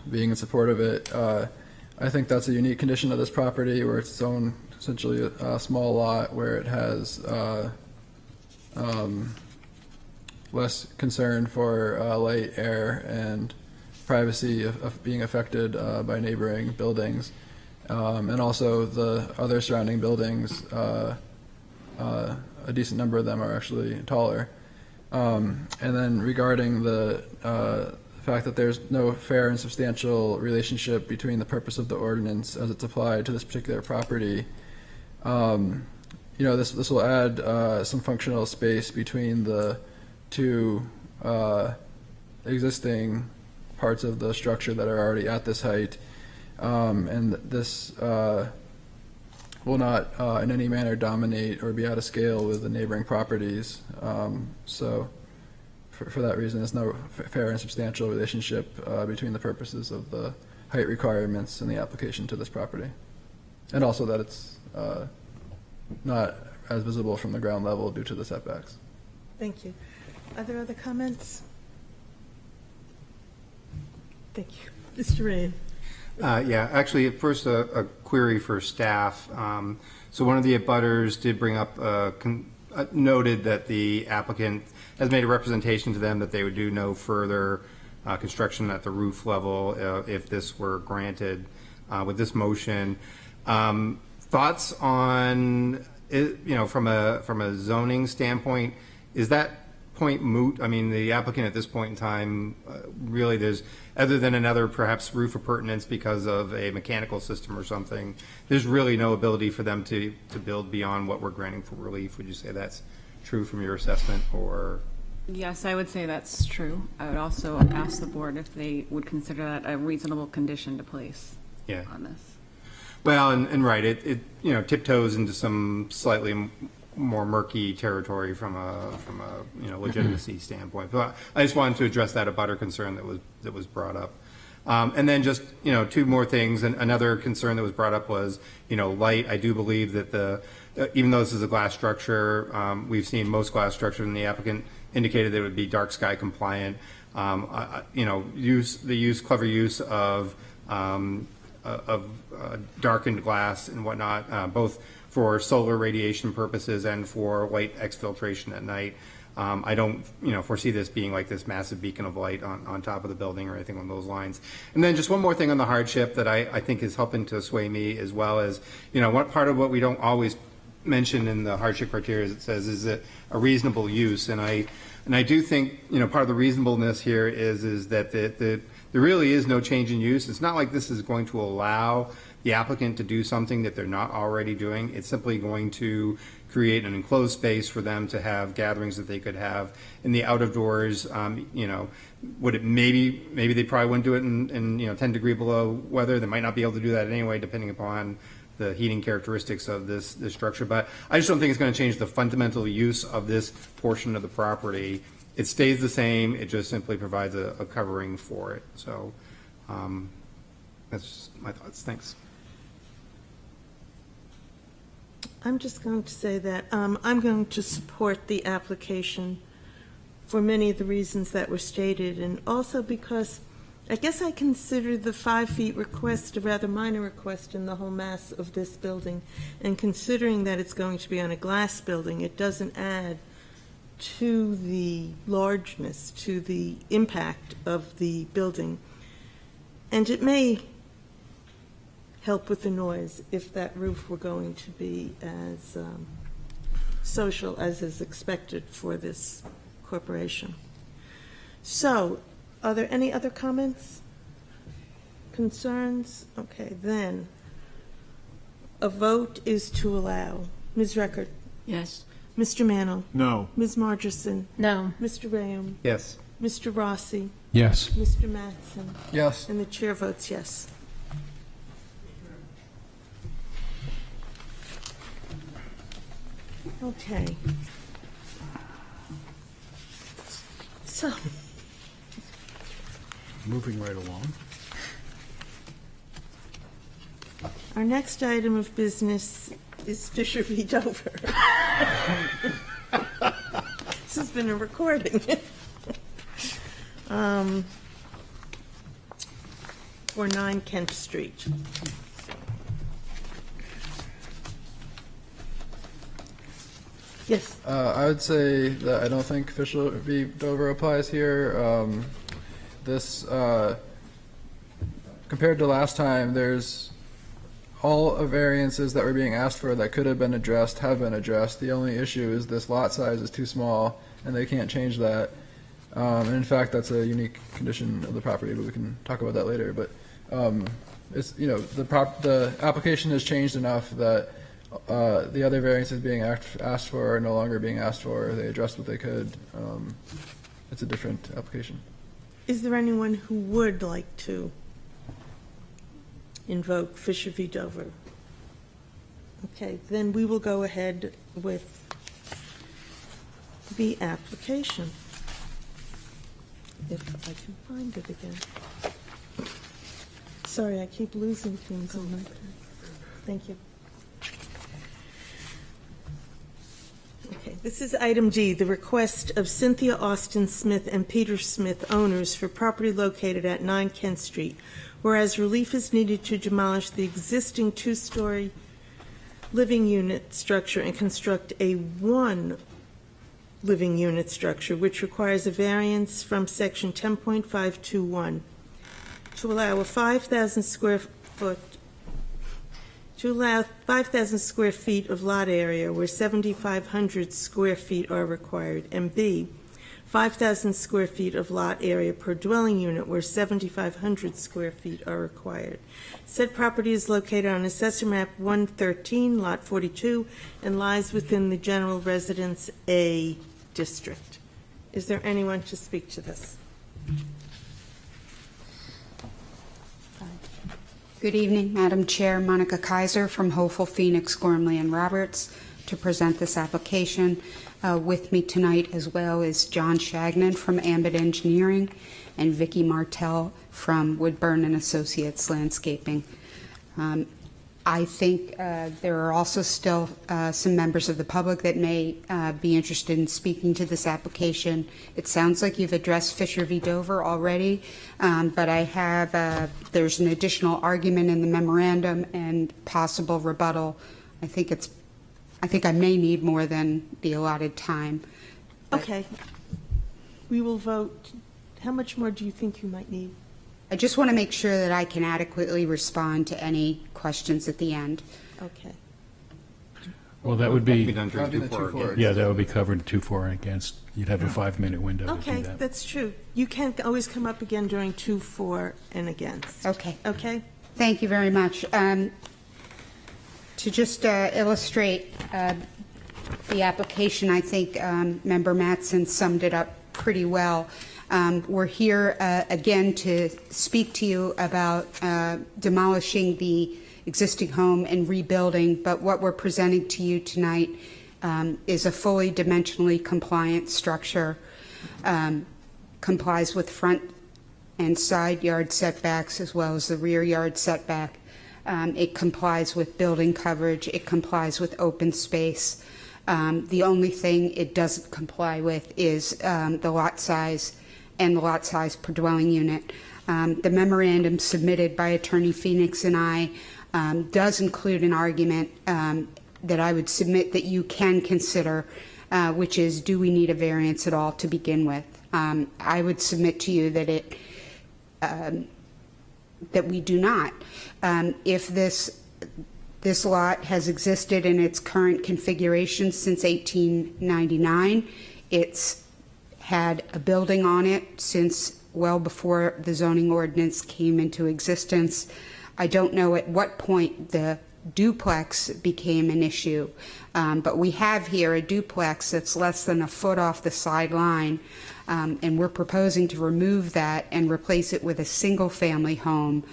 being in support of it. I think that's a unique condition of this property, where it's its own essentially a small lot where it has less concern for light, air, and privacy of being affected by neighboring buildings. And also the other surrounding buildings, a decent number of them are actually taller. And then regarding the fact that there's no fair and substantial relationship between the purpose of the ordinance as it's applied to this particular property, this will add some functional space between the 2 existing parts of the structure that are already at this height, and this will not in any manner dominate or be out of scale with the neighboring properties. So for that reason, there's no fair and substantial relationship between the purposes of the height requirements and the application to this property. And also that it's not as visible from the ground level due to the setbacks.
Thank you. Are there other comments? Thank you. Mr. Rain.
Yeah, actually, at first, a query for staff. So one of the abutters did bring up, noted that the applicant has made a representation to them that they would do no further construction at the roof level if this were granted with this motion. Thoughts on, from a zoning standpoint, is that point moot? I mean, the applicant at this point in time, really, there's, other than another perhaps roof appurtenance because of a mechanical system or something, there's really no ability for them to build beyond what we're granting for relief. Would you say that's true from your assessment, or?
Yes, I would say that's true. I would also ask the board if they would consider that a reasonable condition to place on this.
Well, and right, it tiptoes into some slightly more murky territory from a legitimacy standpoint. But I just wanted to address that abutter concern that was brought up. And then just 2 more things. And another concern that was brought up was light. I do believe that even though this is a glass structure, we've seen most glass structures, and the applicant indicated that it would be dark sky compliant. Clever use of darkened glass and whatnot, both for solar radiation purposes and for light exfiltration at night. I don't, foresee this being like this massive beacon of light on top of the building or anything along those lines. And then just one more thing on the hardship that I think is helping to sway me, as well as, what part of what we don't always mention in the hardship criteria, as it says, is it a reasonable use? And I do think, part of the reasonableness here is that there really is no change in use. It's not like this is going to allow the applicant to do something that they're not already doing. It's simply going to create an enclosed space for them to have gatherings that they could have in the out of doors. Would it maybe they probably wouldn't do it in 10 degree below weather. They might not be able to do that anyway, depending upon the heating characteristics of this structure. But I just don't think it's going to change the fundamental use of this portion of the property. It stays the same. It just simply provides a covering for it. So that's my thoughts. Thanks.
I'm just going to say that I'm going to support the application for many of the reasons that were stated, and also because I guess I consider the 5 feet request a rather minor request in the whole mass of this building. And considering that it's going to be on a glass building, it doesn't add to the largeness, to the impact of the building. And it may help with the noise if that roof were going to be as social as is expected for this corporation. So, are there any other comments? Concerns? Okay, then, a vote is to allow. Ms. Record?
Yes.
Mr. Mano?
No.
Ms. Margerson?
No.
Mr. Rayum?
Yes.
Mr. Rossi?
Yes.
Mr. Mattson?
Yes.
And the chair votes yes. Okay. So,
Moving right along.
our next item of business is Fisher v. Dover. This has been a recording. For 9 Kent Street. Yes.
I would say that I don't think Fisher v. Dover applies here. This, compared to last time, there's all of variances that were being asked for that could have been addressed have been addressed. The only issue is this lot size is too small, and they can't change that. And in fact, that's a unique condition of the property, but we can talk about that later. But it's, you know, the application has changed enough that the other variances being asked for are no longer being asked for. They addressed what they could. It's a different application.
Is there anyone who would like to invoke Fisher v. Dover? Okay, then we will go ahead with the application. If I can find it again. Sorry, I keep losing things on my time. Thank you. Okay, this is item G, the request of Cynthia Austin Smith and Peter Smith, owners, for property located at 9 Kent Street, whereas relief is needed to demolish the existing 2-story living unit structure and construct a 1 living unit structure, which requires a variance from section 10.521 to allow a 5,000 square feet of lot area where 7,500 square feet are required, and B, 5,000 square feet of lot area per dwelling unit where 7,500 square feet are required. Said property is located on Assessor Map 113, Lot 42, and lies within the General Residence A district. Is there anyone to speak to this?
Good evening, Madam Chair. Monica Kaiser from Hopeful Phoenix, Gormley and Roberts to present this application. With me tonight as well is John Shagnon from Ambit Engineering and Vicki Martell from Woodburn and Associates Landscaping. I think there are also still some members of the public that may be interested in speaking to this application. It sounds like you've addressed Fisher v. Dover already, but I have, there's an additional argument in the memorandum and possible rebuttal. I think I may need more than the allotted time.
Okay. We will vote. How much more do you think you might need?
I just want to make sure that I can adequately respond to any questions at the end.
Okay.
Well, that would be,
done during 2-4.
yeah, that would be covered in 2 for and against. You'd have a 5-minute window to
Okay,
do that.
that's true. You can't always come up again during 2, 4, and against.
Okay.
Okay?
Thank you very much. To just illustrate the application, I think Member Mattson summed it up pretty well. We're here again to speak to you about demolishing the existing home and rebuilding, but what we're presenting to you tonight is a fully dimensionally compliant structure, complies with front and side yard setbacks as well as the rear yard setback. It complies with building coverage. It complies with open space. The only thing it doesn't comply with is the lot size and the lot size per dwelling unit. The memorandum submitted by Attorney Phoenix and I does include an argument that I would submit that you can consider, which is, do we need a variance at all to begin with? I would submit to you that that we do not. If this lot has existed in its current configuration since 1899, it's had a building on it since well before the zoning ordinance came into existence. I don't know at what point the duplex became an issue, but we have here a duplex that's less than a foot off the sideline, and we're proposing to remove that and replace it with a single-family home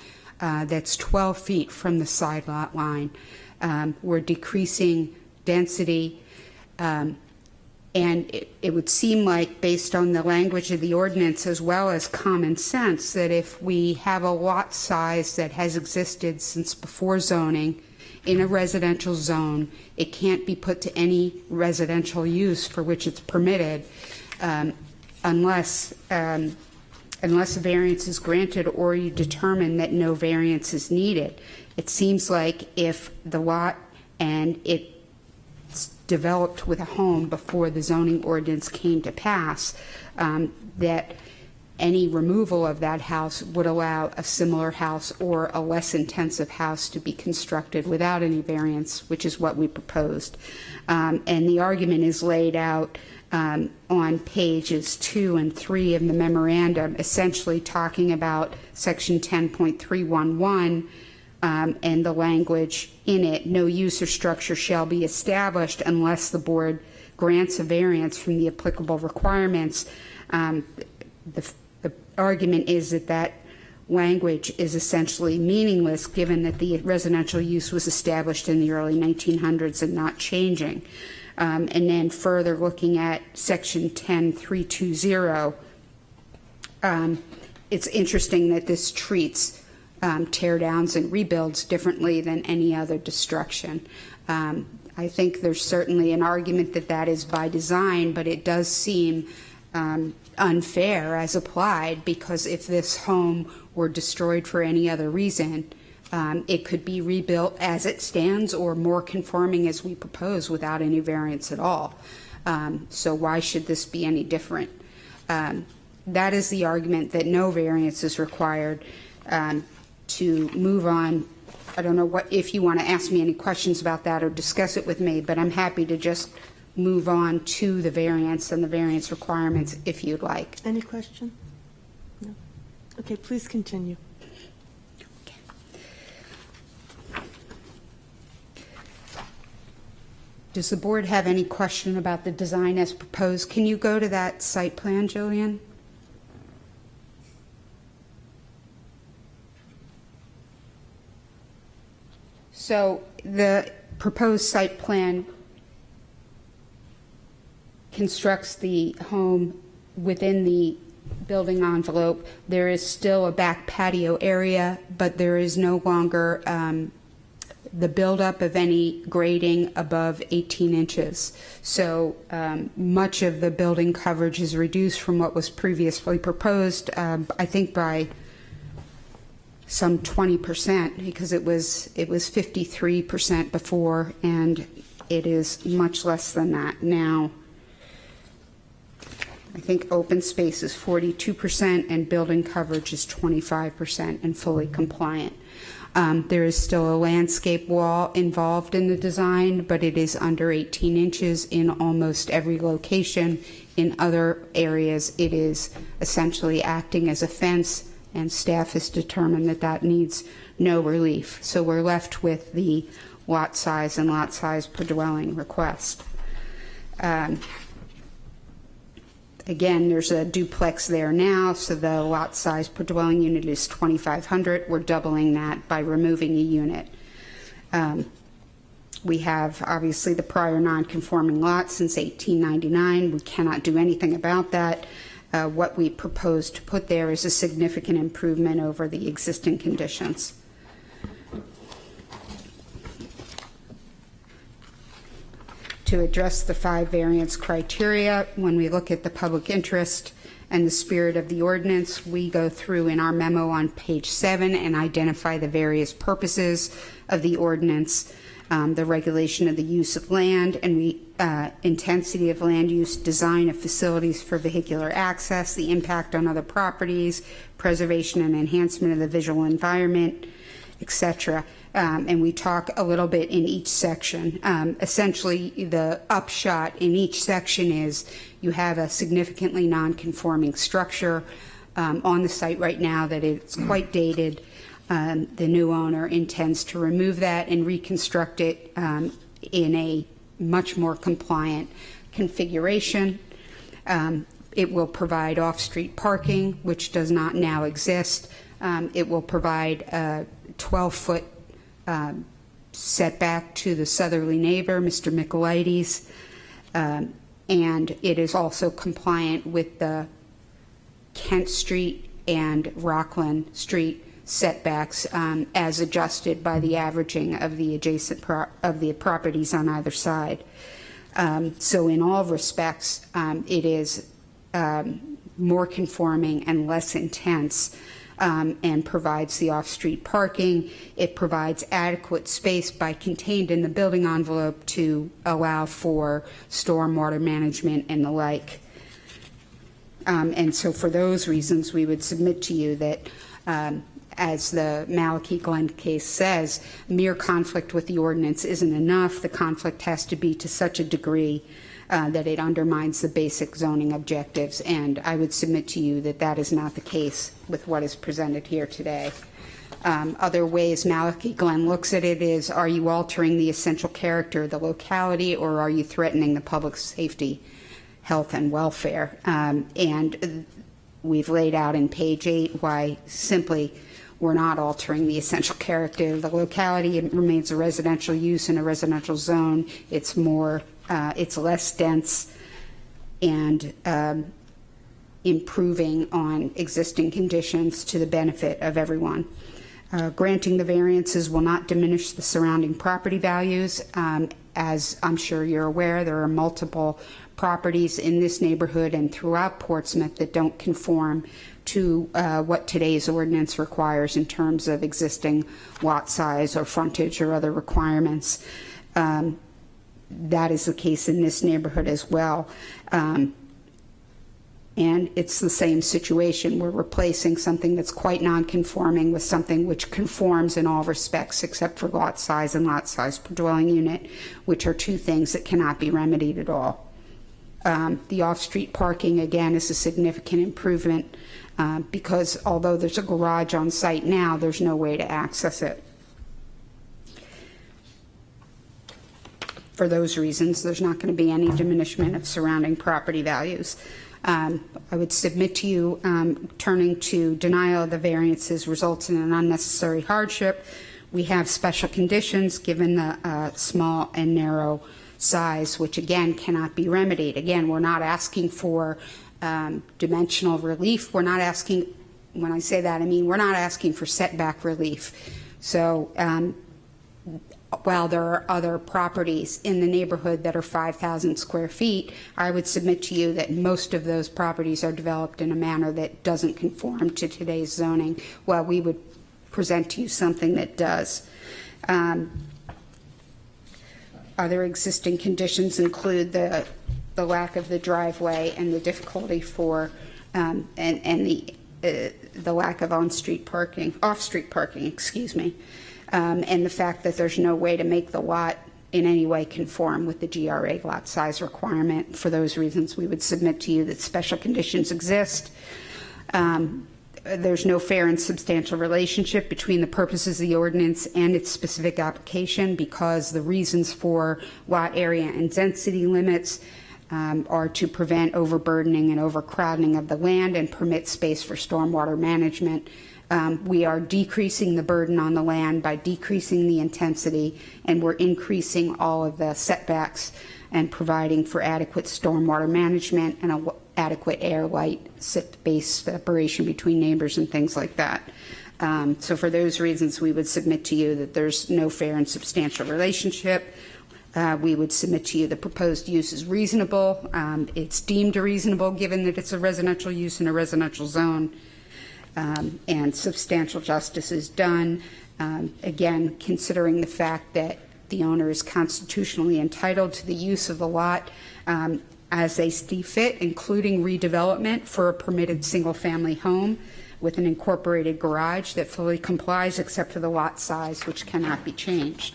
that's 12 feet from the side lot line. We're decreasing density, and it would seem like, based on the language of the ordinance as well as common sense, that if we have a lot size that has existed since before zoning in a residential zone, it can't be put to any residential use for which it's permitted unless a variance is granted or you determine that no variance is needed. It seems like if the lot and it's developed with a home before the zoning ordinance came to pass, that any removal of that house would allow a similar house or a less intensive house to be constructed without any variance, which is what we proposed. And the argument is laid out on pages 2 and 3 of the memorandum, essentially talking about section 10.311 and the language in it: no use or structure shall be established unless the board grants a variance from the applicable requirements. The argument is that that language is essentially meaningless, given that the residential use was established in the early 1900s and not changing. And then further looking at section 10.320, it's interesting that this treats tear downs and rebuilds differently than any other destruction. I think there's certainly an argument that that is by design, but it does seem unfair as applied, because if this home were destroyed for any other reason, it could be rebuilt as it stands or more conforming as we propose without any variance at all. So why should this be any different? That is the argument, that no variance is required. To move on, I don't know if you want to ask me any questions about that or discuss it with me, but I'm happy to just move on to the variance and the variance requirements if you'd like.
Any question? No? Okay, please continue.
Does the board have any question about the design as proposed? Can you go to that site plan, Jillian? So the proposed site plan constructs the home within the building envelope. There is still a back patio area, but there is no longer the buildup of any grading above 18 inches. So much of the building coverage is reduced from what was previously proposed, I think by some 20%, because it was 53% before, and it is much less than that now. I think open space is 42% and building coverage is 25% and fully compliant. There is still a landscape wall involved in the design, but it is under 18 inches in almost every location. In other areas, it is essentially acting as a fence, and staff has determined that that needs no relief. So we're left with the lot size and lot size per dwelling request. Again, there's a duplex there now, so the lot size per dwelling unit is 2,500. We're doubling that by removing a unit. We have, obviously, the prior non-conforming lot since 1899. We cannot do anything about that. What we propose to put there is a significant improvement over the existing conditions. To address the 5 variance criteria, when we look at the public interest and the spirit of the ordinance. We go through in our memo on page 7 and identify the various purposes of the ordinance, the regulation of the use of land, and intensity of land use, design of facilities for vehicular access, the impact on other properties, preservation and enhancement of the visual environment, etc. And we talk a little bit in each section. Essentially, the upshot in each section is you have a significantly non-conforming structure on the site right now that it's quite dated. The new owner intends to remove that and reconstruct it in a much more compliant configuration. It will provide off-street parking, which does not now exist. It will provide a 12-foot setback to the southerly neighbor, Mr. Michaelides, and it is also compliant with the Kent Street and Rockland Street setbacks as adjusted by the averaging of the adjacent properties on either side. So in all respects, it is more conforming and less intense, and provides the off-street parking. It provides adequate space by contained in the building envelope to allow for stormwater management and the like. And so for those reasons, we would submit to you that as the Malachi Glen case says, mere conflict with the ordinance isn't enough. The conflict has to be to such a degree that it undermines the basic zoning objectives, and I would submit to you that that is not the case with what is presented here today. Other ways Malachi Glen looks at it is, are you altering the essential character of the locality, or are you threatening the public safety, health, and welfare? And we've laid out in page 8 why simply we're not altering the essential character of the locality. It remains a residential use in a residential zone. It's more, it's less dense and improving on existing conditions to the benefit of everyone. Granting the variances will not diminish the surrounding property values. As I'm sure you're aware, there are multiple properties in this neighborhood and throughout Portsmouth that don't conform to what today's ordinance requires in terms of existing lot size or frontage or other requirements. That is the case in this neighborhood as well. And it's the same situation. We're replacing something that's quite non-conforming with something which conforms in all respects except for lot size and lot size per dwelling unit, which are two things that cannot be remedied at all. The off-street parking, again, is a significant improvement because although there's a garage on site now, there's no way to access it. For those reasons, there's not going to be any diminishment of surrounding property values. I would submit to you, turning to denial of the variances results in an unnecessary hardship. We have special conditions given the small and narrow size, which again cannot be remedied. Again, we're not asking for dimensional relief. We're not asking, when I say that, I mean we're not asking for setback relief. So while there are other properties in the neighborhood that are 5,000 square feet, I would submit to you that most of those properties are developed in a manner that doesn't conform to today's zoning, while we would present to you something that does. Other existing conditions include the lack of the driveway and the difficulty for and the lack of off-street parking, excuse me. And the fact that there's no way to make the lot in any way conform with the GRA lot size requirement. For those reasons, we would submit to you that special conditions exist. There's no fair and substantial relationship between the purposes of the ordinance and its specific application, because the reasons for lot area and density limits are to prevent overburdening and overcrowding of the land and permit space for stormwater management. We are decreasing the burden on the land by decreasing the intensity, and we're increasing all of the setbacks and providing for adequate stormwater management and adequate air, light, space separation between neighbors and things like that. So for those reasons, we would submit to you that there's no fair and substantial relationship. We would submit to you the proposed use is reasonable. It's deemed reasonable given that it's a residential use in a residential zone, and substantial justice is done. Again, considering the fact that the owner is constitutionally entitled to the use of the lot as they see fit, including redevelopment for a permitted single-family home with an incorporated garage that fully complies except for the lot size, which cannot be changed.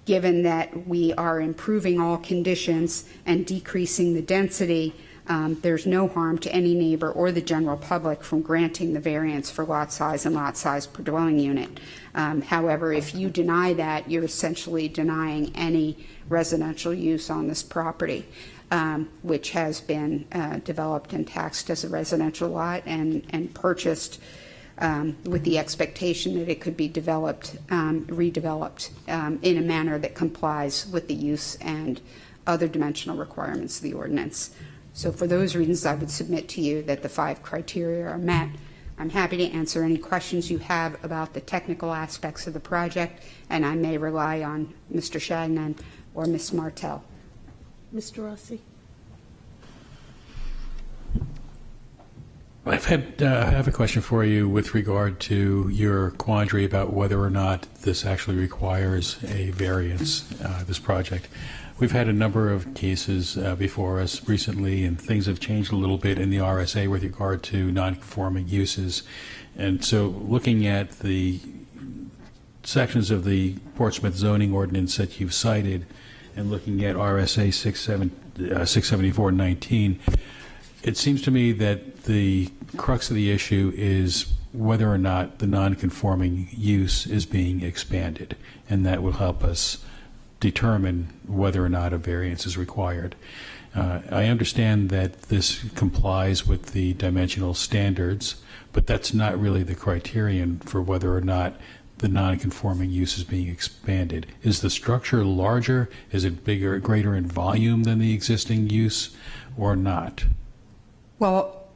Given that we are improving all conditions and decreasing the density, there's no harm to any neighbor or the general public from granting the variance for lot size and lot size per dwelling unit. However, if you deny that, you're essentially denying any residential use on this property, which has been developed and taxed as a residential lot and purchased with the expectation that it could be developed, redeveloped in a manner that complies with the use and other dimensional requirements of the ordinance. So for those reasons, I would submit to you that the 5 criteria are met. I'm happy to answer any questions you have about the technical aspects of the project, and I may rely on Mr. Shagnon or Ms. Martell.
Mr. Rossi?
I have a question for you with regard to your quandary about whether or not this actually requires a variance, this project. We've had a number of cases before us recently, and things have changed a little bit in the RSA with regard to non-conforming uses. And so looking at the sections of the Portsmouth zoning ordinance that you've cited and looking at RSA 674-19, it seems to me that the crux of the issue is whether or not the non-conforming use is being expanded, and that will help us determine whether or not a variance is required. I understand that this complies with the dimensional standards, but that's not really the criterion for whether or not the non-conforming use is being expanded. Is the structure larger? Is it bigger, greater in volume than the existing use, or not?
Well,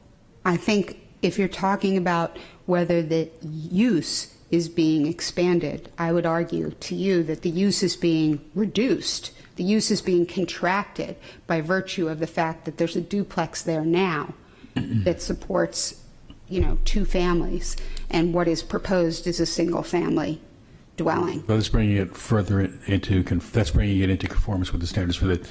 I think if you're talking about whether the use is being expanded, I would argue to you that the use is being reduced. The use is being contracted by virtue of the fact that there's a duplex there now that supports, 2 families, and what is proposed is a single-family dwelling.
Well, that's bringing it further into conformance with the standards for the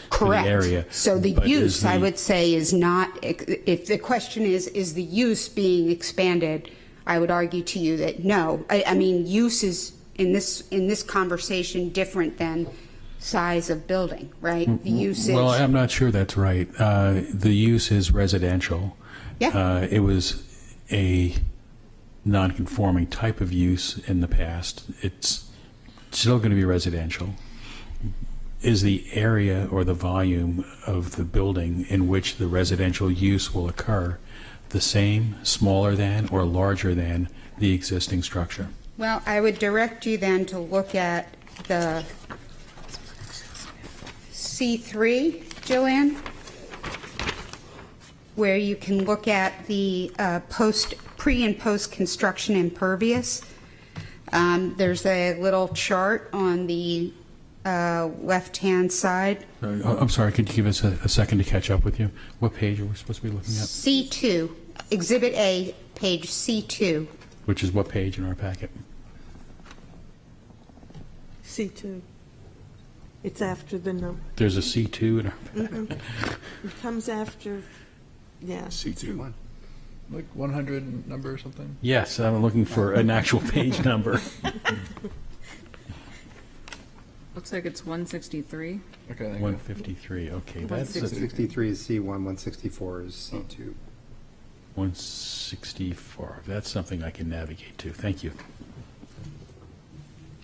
area.
So the use, I would say, is not. If the question is the use being expanded, I would argue to you that no. I mean, use is in this conversation different than size of building, right? The use is.
Well, I'm not sure that's right. The use is residential.
Yeah.
It was a non-conforming type of use in the past. It's still going to be residential. Is the area or the volume of the building in which the residential use will occur the same, smaller than, or larger than the existing structure?
Well, I would direct you then to look at the C3, Jillian, where you can look at the pre and post construction impervious. There's a little chart on the left-hand side.
I'm sorry, could you give us a second to catch up with you? What page are we supposed to be looking at?
C2, Exhibit A, page C2.
Which is what page in our packet?
C2. It's after the number.
There's a C2 in our
It comes after, yeah.
C2.
Like 100 number or something?
Yes, I'm looking for an actual page number.
Looks like it's 163.
Okay, thank you.
153, okay. That's
163 is C1, 164 is C2.
164. That's something I can navigate to. Thank you.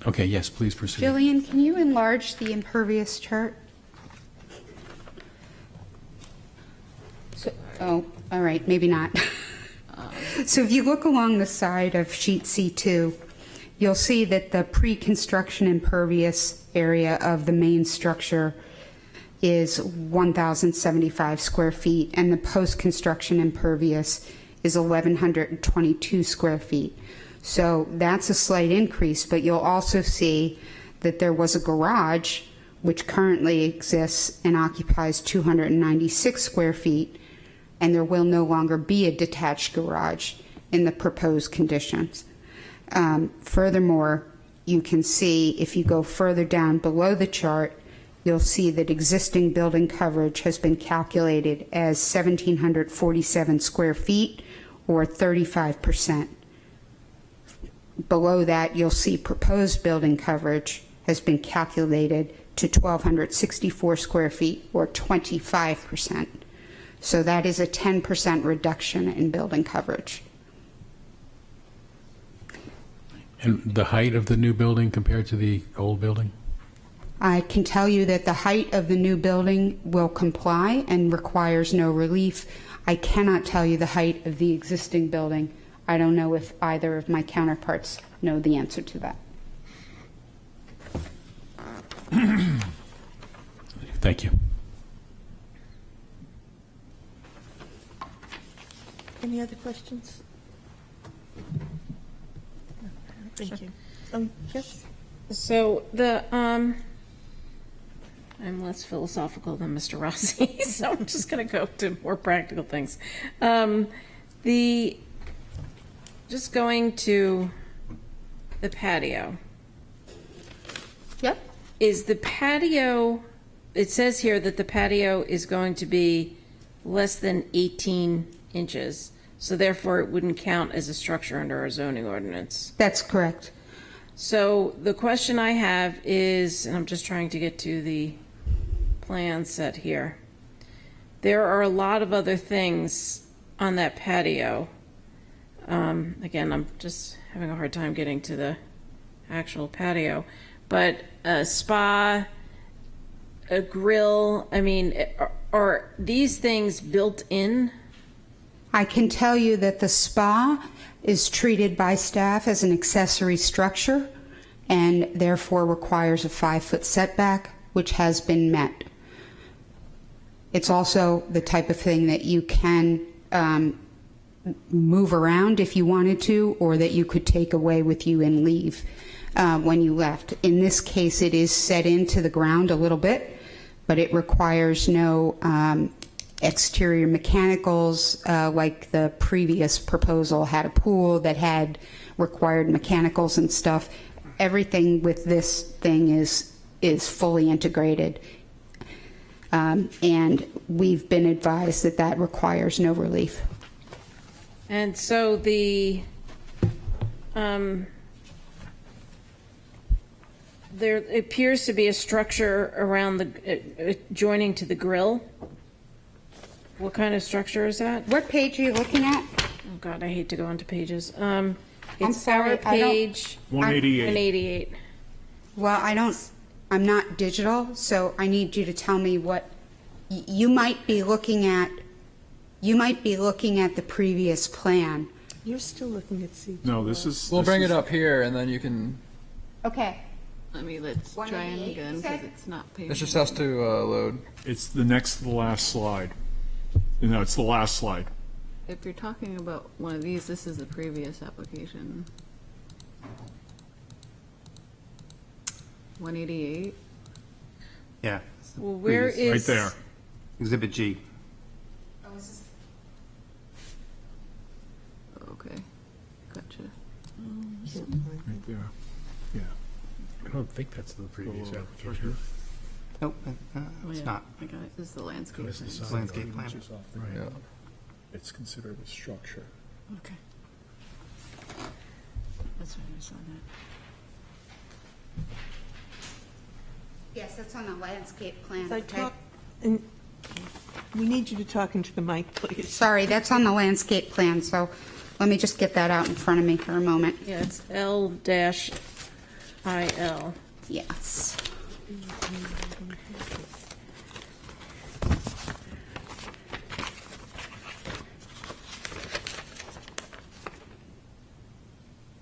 Okay, yes, please proceed.
Jillian, can you enlarge the impervious chart? Oh, all right, maybe not. So if you look along the side of sheet C2, you'll see that the pre-construction impervious area of the main structure is 1,075 square feet, and the post-construction impervious is 1,122 square feet. So that's a slight increase, but you'll also see that there was a garage which currently exists and occupies 296 square feet, and there will no longer be a detached garage in the proposed conditions. Furthermore, you can see, if you go further down below the chart, you'll see that existing building coverage has been calculated as 1,747 square feet, or 35%. Below that, you'll see proposed building coverage has been calculated to 1,264 square feet, or 25%. So that is a 10% reduction in building coverage.
And the height of the new building compared to the old building?
I can tell you that the height of the new building will comply and requires no relief. I cannot tell you the height of the existing building. I don't know if either of my counterparts know the answer to that.
Thank you.
Any other questions? Thank you. Yes?
So I'm less philosophical than Mr. Rossi, so I'm just going to go to more practical things. Just going to the patio.
Yep.
Is the patio, it says here that the patio is going to be less than 18 inches, so therefore it wouldn't count as a structure under our zoning ordinance.
That's correct.
So the question I have is, and I'm just trying to get to the plan set here. There are a lot of other things on that patio. Again, I'm just having a hard time getting to the actual patio. But a spa, a grill, I mean, are these things built in?
I can tell you that the spa is treated by staff as an accessory structure and therefore requires a 5-foot setback, which has been met. It's also the type of thing that you can move around if you wanted to, or that you could take away with you and leave when you left. In this case, it is set into the ground a little bit, but it requires no exterior mechanicals like the previous proposal had a pool that had required mechanicals and stuff. Everything with this thing is fully integrated. And we've been advised that that requires no relief.
And so there appears to be a structure around the joining to the grill. What kind of structure is that?
What page are you looking at?
Oh God, I hate to go into pages.
I'm
It's
sorry,
our page
188.
188.
Well, I'm not digital, so I need you to tell me what you might be looking at. You might be looking at the previous plan.
You're still looking at C.
No, this is.
We'll
this
bring
is-
it up here, and then you can.
Okay.
Let's try
188,
again
you
because
said?
it's not
It
paved.
just has to load.
It's the next to the last slide. No, it's the last slide.
If you're talking about one of these, this is the previous application. 188.
Yeah.
Well, where
Previous.
is?
Right there.
Exhibit G.
Okay, gotcha.
Right there. Yeah.
I don't think that's the previous application.
Nope,
Oh,
it's
yeah,
not.
I got it. This is the landscape.
This is
plan.
the
Landscape plan.
inches off the
Yeah.
ground. It's considered a structure.
Okay. That's right, I saw that.
Yes, that's on the landscape plan.
I talk, and we need you to talk into the mic, please.
Sorry, that's on the landscape plan, so let me just get that out in front of me for a moment.
Yeah, it's L-IL.
Yes.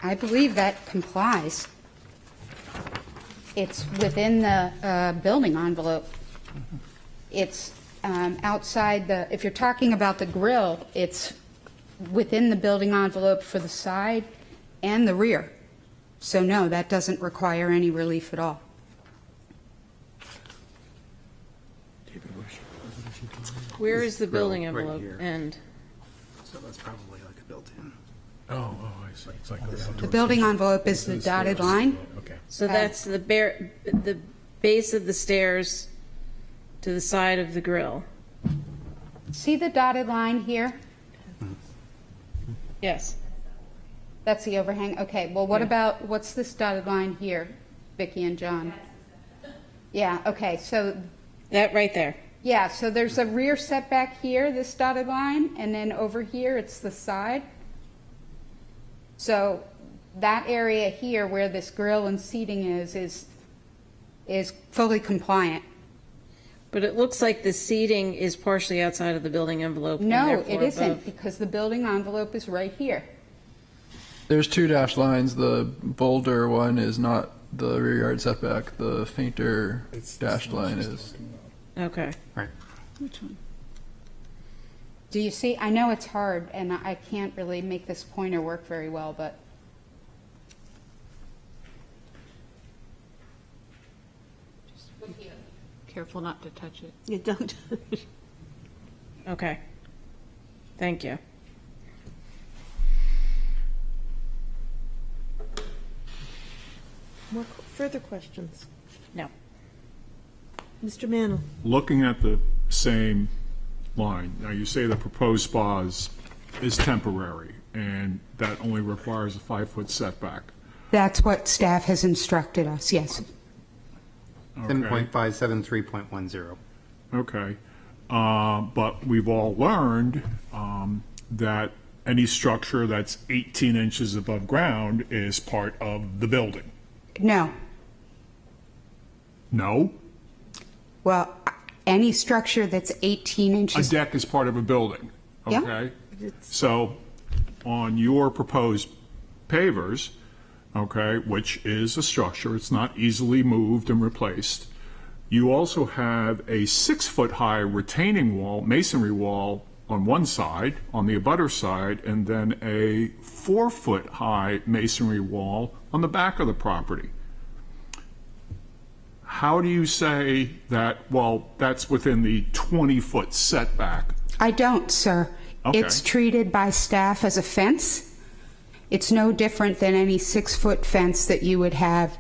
I believe that complies. It's within the building envelope. It's outside if you're talking about the grill, it's within the building envelope for the side and the rear. So no, that doesn't require any relief at all.
Where is the building
Right
envelope
here.
end?
So that's probably like a built-in.
Oh, I see. It's like
The building envelope is the dotted line.
Okay.
So that's the base of the stairs to the side of the grill.
See the dotted line here?
Yes.
That's the overhang? Okay, well, what about, what's this dotted line here, Vicki and John? Yeah, okay, so,
That right there.
yeah, so there's a rear setback here, this dotted line, and then over here, it's the side. So that area here where this grill and seating is fully compliant.
But it looks like the seating is partially outside of the building envelope. and
No,
therefore
it isn't,
above.
because the building envelope is right here.
There's two dashed lines. The bolder one is not the rear yard setback. The fainter dashed line is.
Okay.
Right.
Which one? Do you see? I know it's hard, and I can't really make this pointer work very well, but
Careful not to touch it.
You don't.
Okay. Thank you.
More further questions?
No.
Mr. Mantle?
Looking at the same line, now you say the proposed spa is temporary, and that only requires a 5-foot setback.
that's what staff has instructed us, yes.
10.573.10.
Okay. But we've all learned that any structure that's 18 inches above ground is part of the building.
No.
No?
Well, any structure that's 18
A
inches.
deck is part of a building,
Yeah.
okay? So on your proposed pavers, okay, which is a structure, it's not easily moved and replaced, you also have a 6-foot-high retaining wall, masonry wall on one side, on the abutter side, and then a 4-foot-high masonry wall on the back of the property. How do you say that, well, that's within the 20-foot setback?
I don't, sir.
Okay.
It's treated by staff as a fence. It's no different than any 6-foot fence that you would have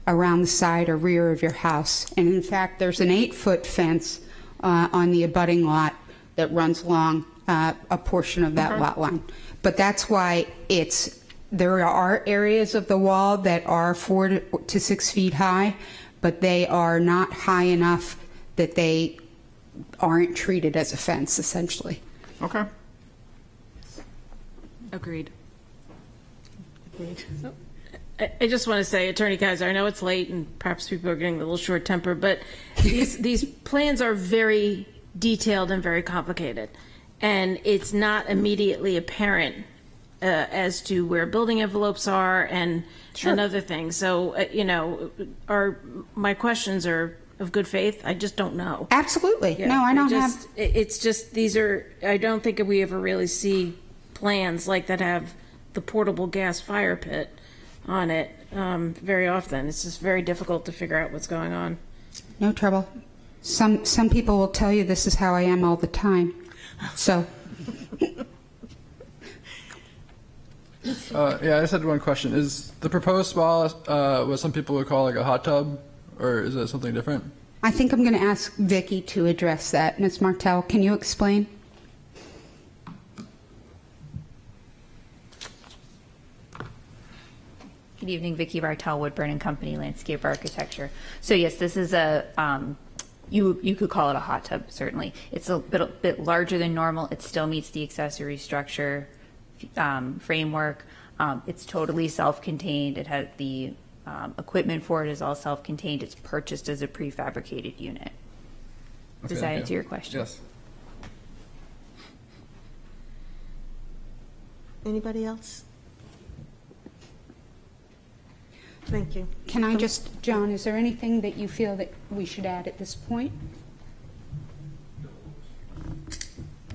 around the side or rear of your house. And in fact, there's an 8-foot fence on the abutting lot that runs along a portion of that lot line. But that's why there are areas of the wall that are 4 to 6 feet high, but they are not high enough that they aren't treated as a fence, essentially.
Okay.
Agreed.
So, I just want to say, Attorney Kaiser, I know it's late and perhaps people are getting a little short tempered, but these plans are very detailed and very complicated. And it's not immediately apparent as to where building envelopes are and other things. So, my questions are of good faith. I just don't know.
Absolutely.
Yeah,
No, I don't have.
It's just, I don't think we ever really see plans like that have the portable gas fire pit on it very often. It's just very difficult to figure out what's going on.
No trouble. Some people will tell you this is how I am all the time. So,
Yeah, I just had one question. Is the proposed spa what some people would call like a hot tub, or is it something different?
I think I'm going to ask Vicki to address that. Ms. Martell, can you explain?
Good evening, Vicki Bartel, Woodburn and Company, Landscape Architecture. So yes, this is a, you could call it a hot tub, certainly. It's a bit larger than normal. It still meets the accessory structure framework. It's totally self-contained. It has the equipment for it is all self-contained. It's purchased as a prefabricated unit. Does
Okay,
that
yeah.
answer your question?
Yes.
Anybody else? Thank you.
Can I just, John, is there anything that you feel that we should add at this point?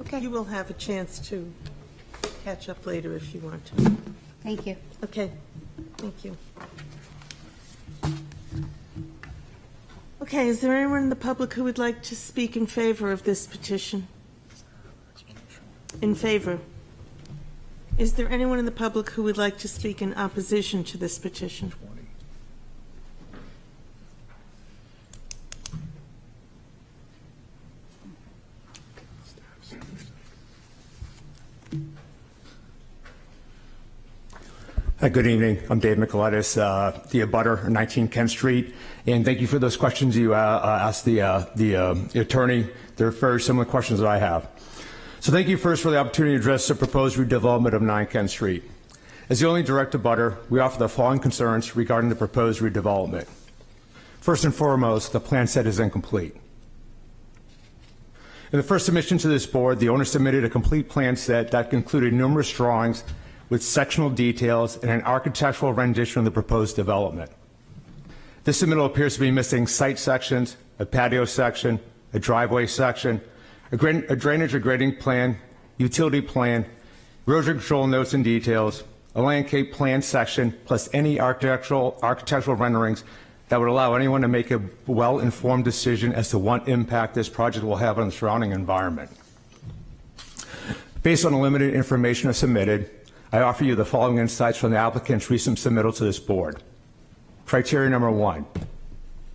Okay. You will have a chance to catch up later if you want to.
Thank you.
Okay, thank you. Okay, is there anyone in the public who would like to speak in favor of this petition? In favor? Is there anyone in the public who would like to speak in opposition to this petition?
Good evening. I'm Dave Micheletis, the abutter, 19 Kent Street. And thank you for those questions you asked the attorney. They're very similar questions that I have. So thank you first for the opportunity to address the proposed redevelopment of 9 Kent Street. As the only direct abutter, we offer the following concerns regarding the proposed redevelopment. First and foremost, the plan set is incomplete. In the first submission to this board, the owner submitted a complete plan set that included numerous drawings with sectional details and an architectural rendition of the proposed development. This submittal appears to be missing site sections, a patio section, a driveway section, a drainage or grading plan, utility plan, erosion control notes and details, a landscape plan section, plus any architectural renderings that would allow anyone to make a well-informed decision as to what impact this project will have on the surrounding environment. Based on the limited information I've submitted, I offer you the following insights from the applicant's recent submittal to this board. Criteria number 1,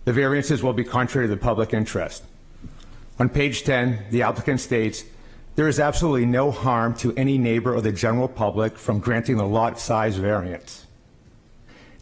the variances will be contrary to the public interest. On page 10, the applicant states, there is absolutely no harm to any neighbor or the general public from granting the lot size variance.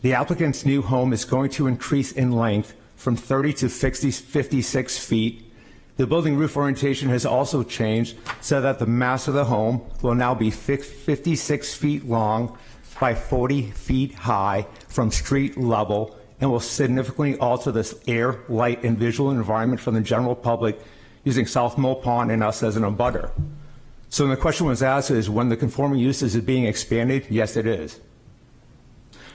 The applicant's new home is going to increase in length from 30 to 56 feet. The building roof orientation has also changed so that the mass of the home will now be 56 feet long by 40 feet high from street level and will significantly alter this air, light, and visual environment from the general public using South Mill Pond and us as an abutter. So the question was asked is when the conforming use is being expanded? Yes, it is.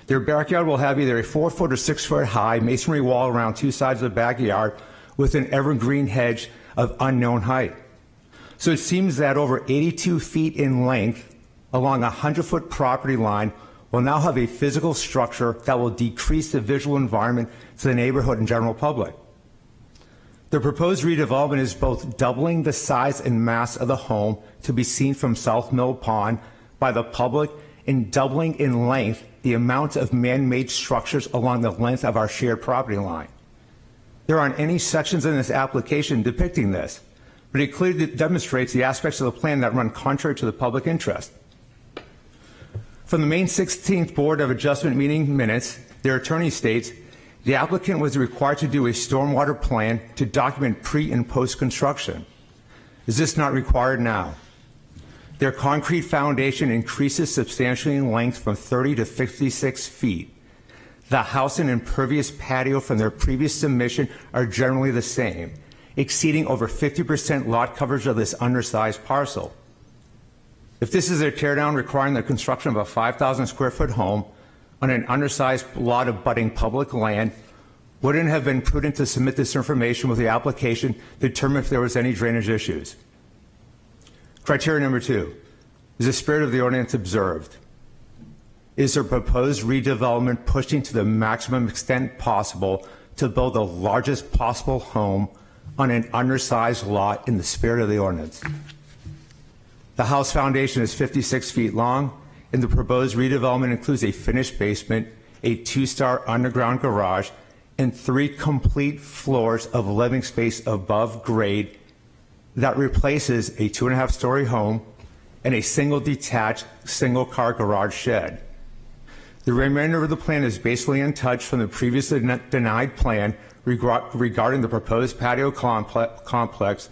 Their backyard will have either a 4-foot or 6-foot high masonry wall around 2 sides of the backyard with an evergreen hedge of unknown height. So it seems that over 82 feet in length along a 100-foot property line will now have a physical structure that will decrease the visual environment to the neighborhood and general public. The proposed redevelopment is both doubling the size and mass of the home to be seen from South Mill Pond by the public and doubling in length the amount of man-made structures along the length of our shared property line. There aren't any sections in this application depicting this, but it clearly demonstrates the aspects of the plan that run contrary to the public interest. From the May 16th Board of Adjustment meeting minutes, their attorney states, the applicant was required to do a stormwater plan to document pre- and post-construction. Is this not required now? Their concrete foundation increases substantially in length from 30 to 56 feet. The house and impervious patio from their previous submission are generally the same, exceeding over 50% lot coverage of this undersized parcel. If this is a teardown requiring the construction of a 5,000 square foot home on an undersized lot of abutting public land, wouldn't it have been prudent to submit this information with the application to determine if there was any drainage issues? Criteria number 2, is the spirit of the ordinance observed? Is the proposed redevelopment pushing to the maximum extent possible to build the largest possible home on an undersized lot in the spirit of the ordinance? The house foundation is 56 feet long, and the proposed redevelopment includes a finished basement, a 2-star underground garage, and 3 complete floors of living space above grade that replaces a 2.5-story home and a single detached, single-car garage shed. The remainder of the plan is basically untouched from the previously denied plan regarding the proposed patio complex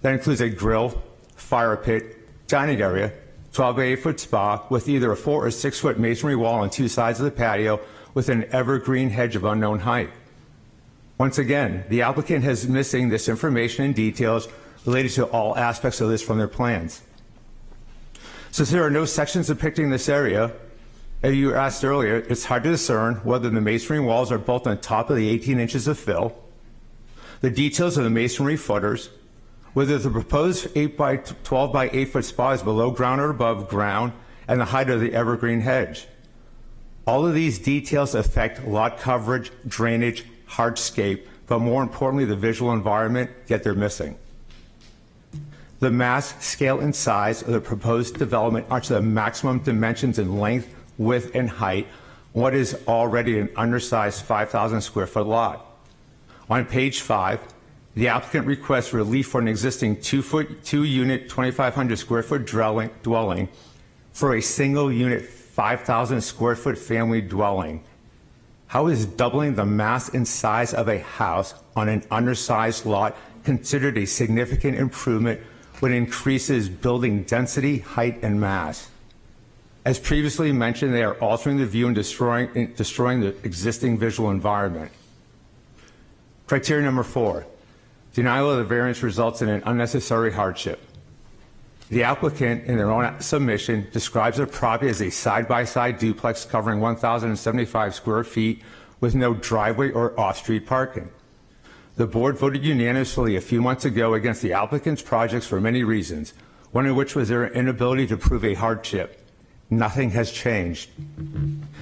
that includes a grill, fire pit, dining area, 12 by 8-foot spa with either a 4 or 6-foot masonry wall on 2 sides of the patio with an evergreen hedge of unknown height. Once again, the applicant is missing this information and details related to all aspects of this from their plans. Since there are no sections depicting this area, as you asked earlier, it's hard to discern whether the masonry walls are built on top of the 18 inches of fill, the details of the masonry footers, whether the proposed 8 by 12 by 8-foot spa is below ground or above ground, and the height of the evergreen hedge. All of these details affect lot coverage, drainage, hardscape, but more importantly, the visual environment, yet they're missing. The mass, scale, and size of the proposed development are to the maximum dimensions in length, width, and height on what is already an undersized 5,000 square foot lot. On page 5, the applicant requests relief for an existing 2-unit, 2,500 square foot dwelling for a single unit, 5,000 square foot family dwelling. How is doubling the mass and size of a house on an undersized lot considered a significant improvement when it increases building density, height, and mass? As previously mentioned, they are altering the view and destroying the existing visual environment. Criteria number 4, denial of the variance results in an unnecessary hardship. The applicant, in their own submission, describes their property as a side-by-side duplex covering 1,075 square feet with no driveway or off-street parking. The board voted unanimously a few months ago against the applicant's projects for many reasons, one of which was their inability to prove a hardship. Nothing has changed.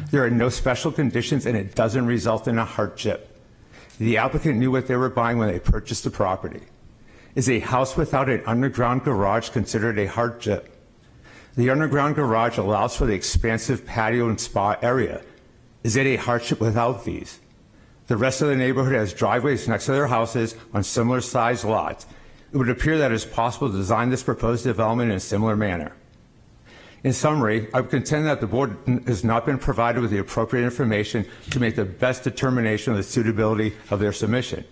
There are no special conditions and it doesn't result in a hardship. The applicant knew what they were buying when they purchased the property. Is a house without an underground garage considered a hardship? The underground garage allows for the expansive patio and spa area. Is it a hardship without these? The rest of the neighborhood has driveways next to their houses on similar sized lots. It would appear that it is possible to design this proposed development in a similar manner. In summary, I would contend that the board has not been provided with the appropriate information to make the best determination of the suitability of their submission.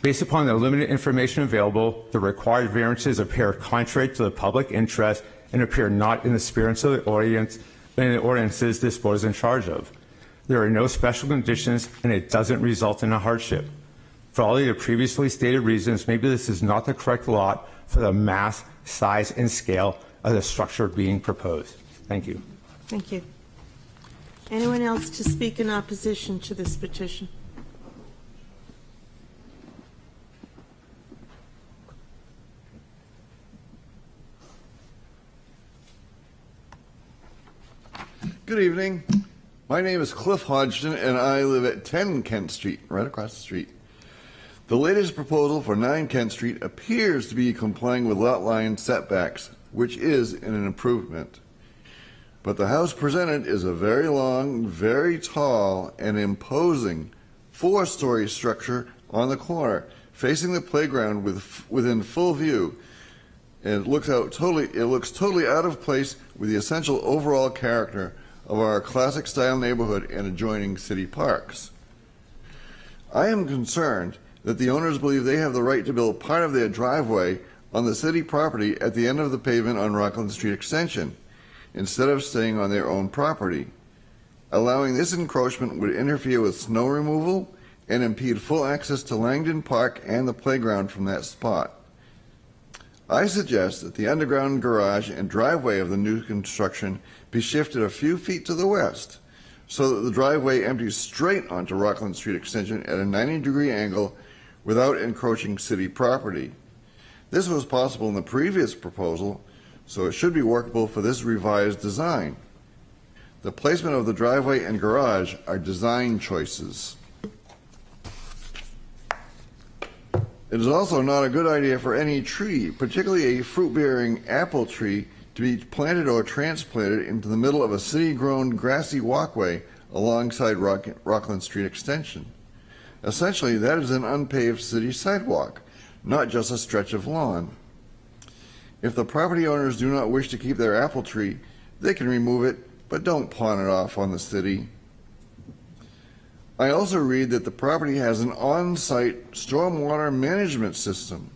Based upon the limited information available, the required variances appear contrary to the public interest and appear not in the spirit of the ordinances this board is in charge of. There are no special conditions and it doesn't result in a hardship. For all of the previously stated reasons, maybe this is not the correct lot for the mass, size, and scale of the structure being proposed. Thank you.
Thank you. Anyone else to speak in opposition to this petition?
Good evening. My name is Cliff Hodgson, and I live at 10 Kent Street, right across the street. The latest proposal for 9 Kent Street appears to be complying with lot line setbacks, which is an improvement. But the house presented is a very long, very tall, and imposing 4-story structure on the corner, facing the playground within full view. And it looks totally out of place with the essential overall character of our classic style neighborhood and adjoining city parks. I am concerned that the owners believe they have the right to build part of their driveway on the city property at the end of the pavement on Rockland Street Extension, instead of staying on their own property. Allowing this encroachment would interfere with snow removal and impede full access to Langdon Park and the playground from that spot. I suggest that the underground garage and driveway of the new construction be shifted a few feet to the west, so that the driveway empties straight onto Rockland Street Extension at a 90-degree angle without encroaching city property. This was possible in the previous proposal, so it should be workable for this revised design. The placement of the driveway and garage are design choices. It is also not a good idea for any tree, particularly a fruit-bearing apple tree, to be planted or transplanted into the middle of a city-grown grassy walkway alongside Rockland Street Extension. Essentially, that is an unpaved city sidewalk, not just a stretch of lawn. If the property owners do not wish to keep their apple tree, they can remove it, but don't pawn it off on the city. I also read that the property has an on-site stormwater management system.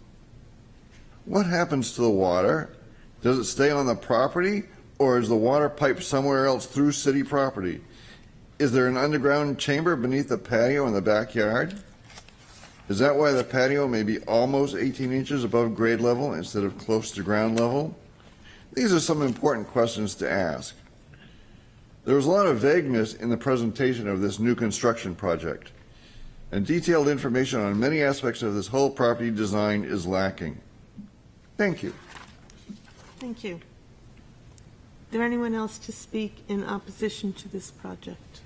What happens to the water? Does it stay on the property, or is the water piped somewhere else through city property? Is there an underground chamber beneath the patio in the backyard? Is that why the patio may be almost 18 inches above grade level instead of close to ground level? These are some important questions to ask. There was a lot of vagueness in the presentation of this new construction project, and detailed information on many aspects of this whole property design is lacking. Thank you.
Thank you. Is there anyone else to speak in opposition to this project?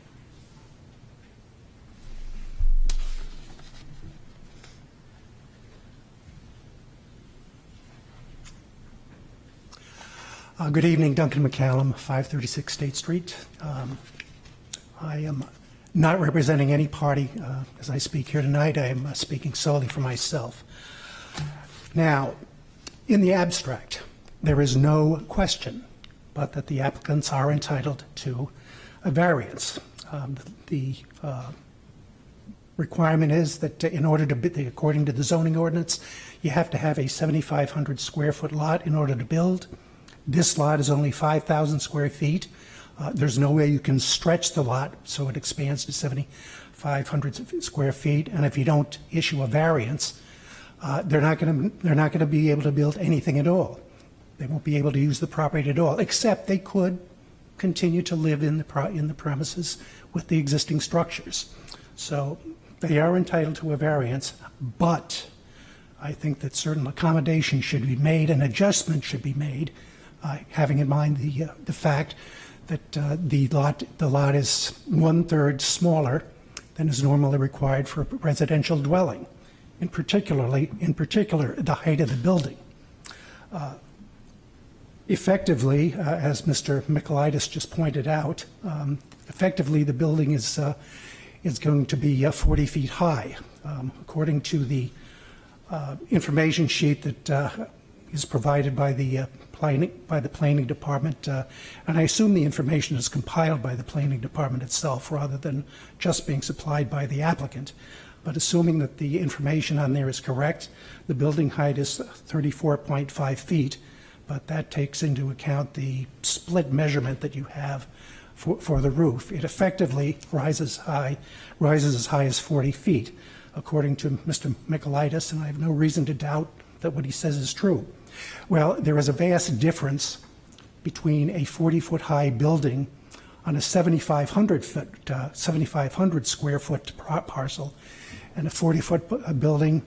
Good evening, Duncan McCallum, 536 State Street. I am not representing any party as I speak here tonight. I am speaking solely for myself. Now, in the abstract, there is no question but that the applicants are entitled to a variance. The requirement is that in order to, according to the zoning ordinance, you have to have a 7,500 square foot lot in order to build. This lot is only 5,000 square feet. There's no way you can stretch the lot so it expands to 7,500 square feet. And if you don't issue a variance, they're not going to be able to build anything at all. They won't be able to use the property at all, except they could continue to live in the premises with the existing structures. So they are entitled to a variance, but I think that certain accommodations should be made and adjustments should be made, having in mind the fact that the lot is 1/3 smaller than is normally required for a residential dwelling, in particular the height of the building. Effectively, as Mr. Michaelides just pointed out, effectively the building is going to be 40 feet high. According to the information sheet that is provided by the planning department, and I assume the information is compiled by the planning department itself rather than just being supplied by the applicant. But assuming that the information on there is correct, the building height is 34.5 feet, but that takes into account the split measurement that you have for the roof. It effectively rises as high as 40 feet, according to Mr. Michaelides, and I have no reason to doubt that what he says is true. Well, there is a vast difference between a 40-foot high building on a 7,500 square foot parcel and a 40-foot building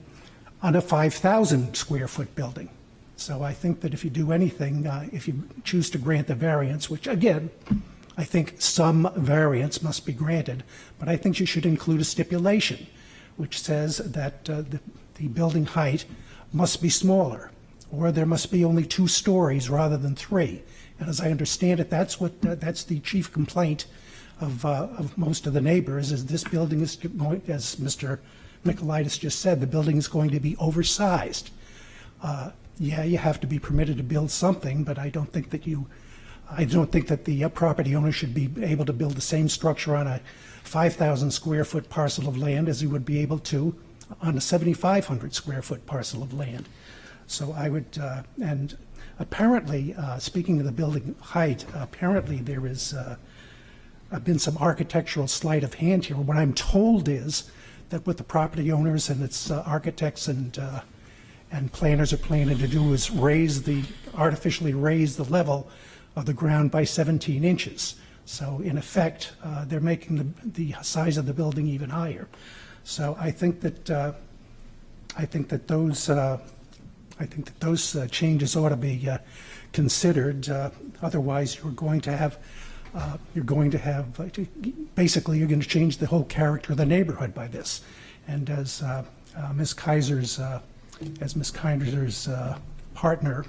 on a 5,000 square foot building. So I think that if you do anything, if you choose to grant the variance, which again, I think some variance must be granted, but I think you should include a stipulation which says that the building height must be smaller, or there must be only 2 stories rather than 3. And as I understand it, that's the chief complaint of most of the neighbors, is this building is going, as Mr. Michaelides just said, the building is going to be oversized. Yeah, you have to be permitted to build something, but I don't think that the property owner should be able to build the same structure on a 5,000 square foot parcel of land as he would be able to on a 7,500 square foot parcel of land. So I would, and apparently, speaking of the building height, apparently there is been some architectural sleight of hand here. What I'm told is that what the property owners and its architects and planners are planning to do is artificially raise the level of the ground by 17 inches. So in effect, they're making the size of the building even higher. So I think that those changes ought to be considered. Otherwise, you're going to have basically you're going to change the whole character of the neighborhood by this. And as Ms. Kaiser's partner,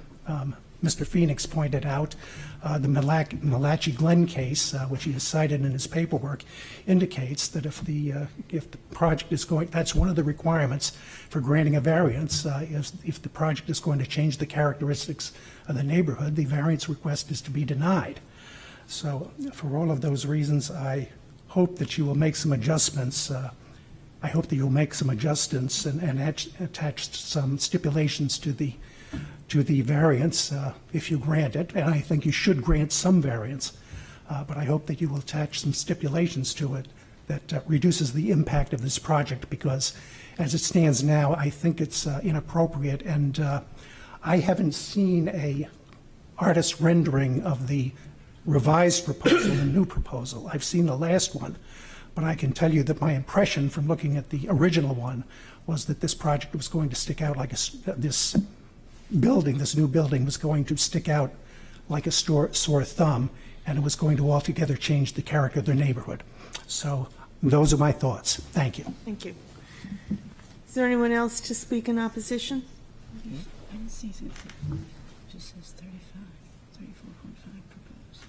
Mr. Phoenix, pointed out, the Malachi Glen case, which he has cited in his paperwork, indicates that if the project is going, that's one of the requirements for granting a variance. If the project is going to change the characteristics of the neighborhood, the variance request is to be denied. So for all of those reasons, I hope that you will make some adjustments. I hope that you'll make some adjustments and attach some stipulations to the variance if you grant it, and I think you should grant some variance, but I hope that you will attach some stipulations to it that reduces the impact of this project, because as it stands now, I think it's inappropriate, and I haven't seen a artist rendering of the revised proposal, the new proposal. I've seen the last one, but I can tell you that my impression from looking at the original one was that this project was going to stick out like this new building was going to stick out like a sore thumb, and it was going to altogether change the character of their neighborhood. So those are my thoughts. Thank you.
Thank you. Is there anyone else to speak in opposition?
3, 4, 4, 5 proposed.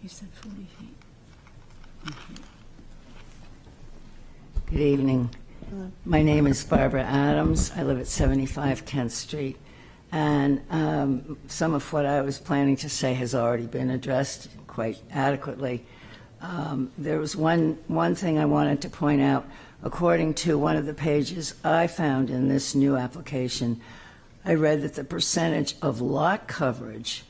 You said 40 feet. Okay.
Good evening. My name is Barbara Adams. I live at 75 Kent Street. And some of what I was planning to say has already been addressed quite adequately. There was one thing I wanted to point out. According to one of the pages I found in this new application, I read that the percentage of lot coverage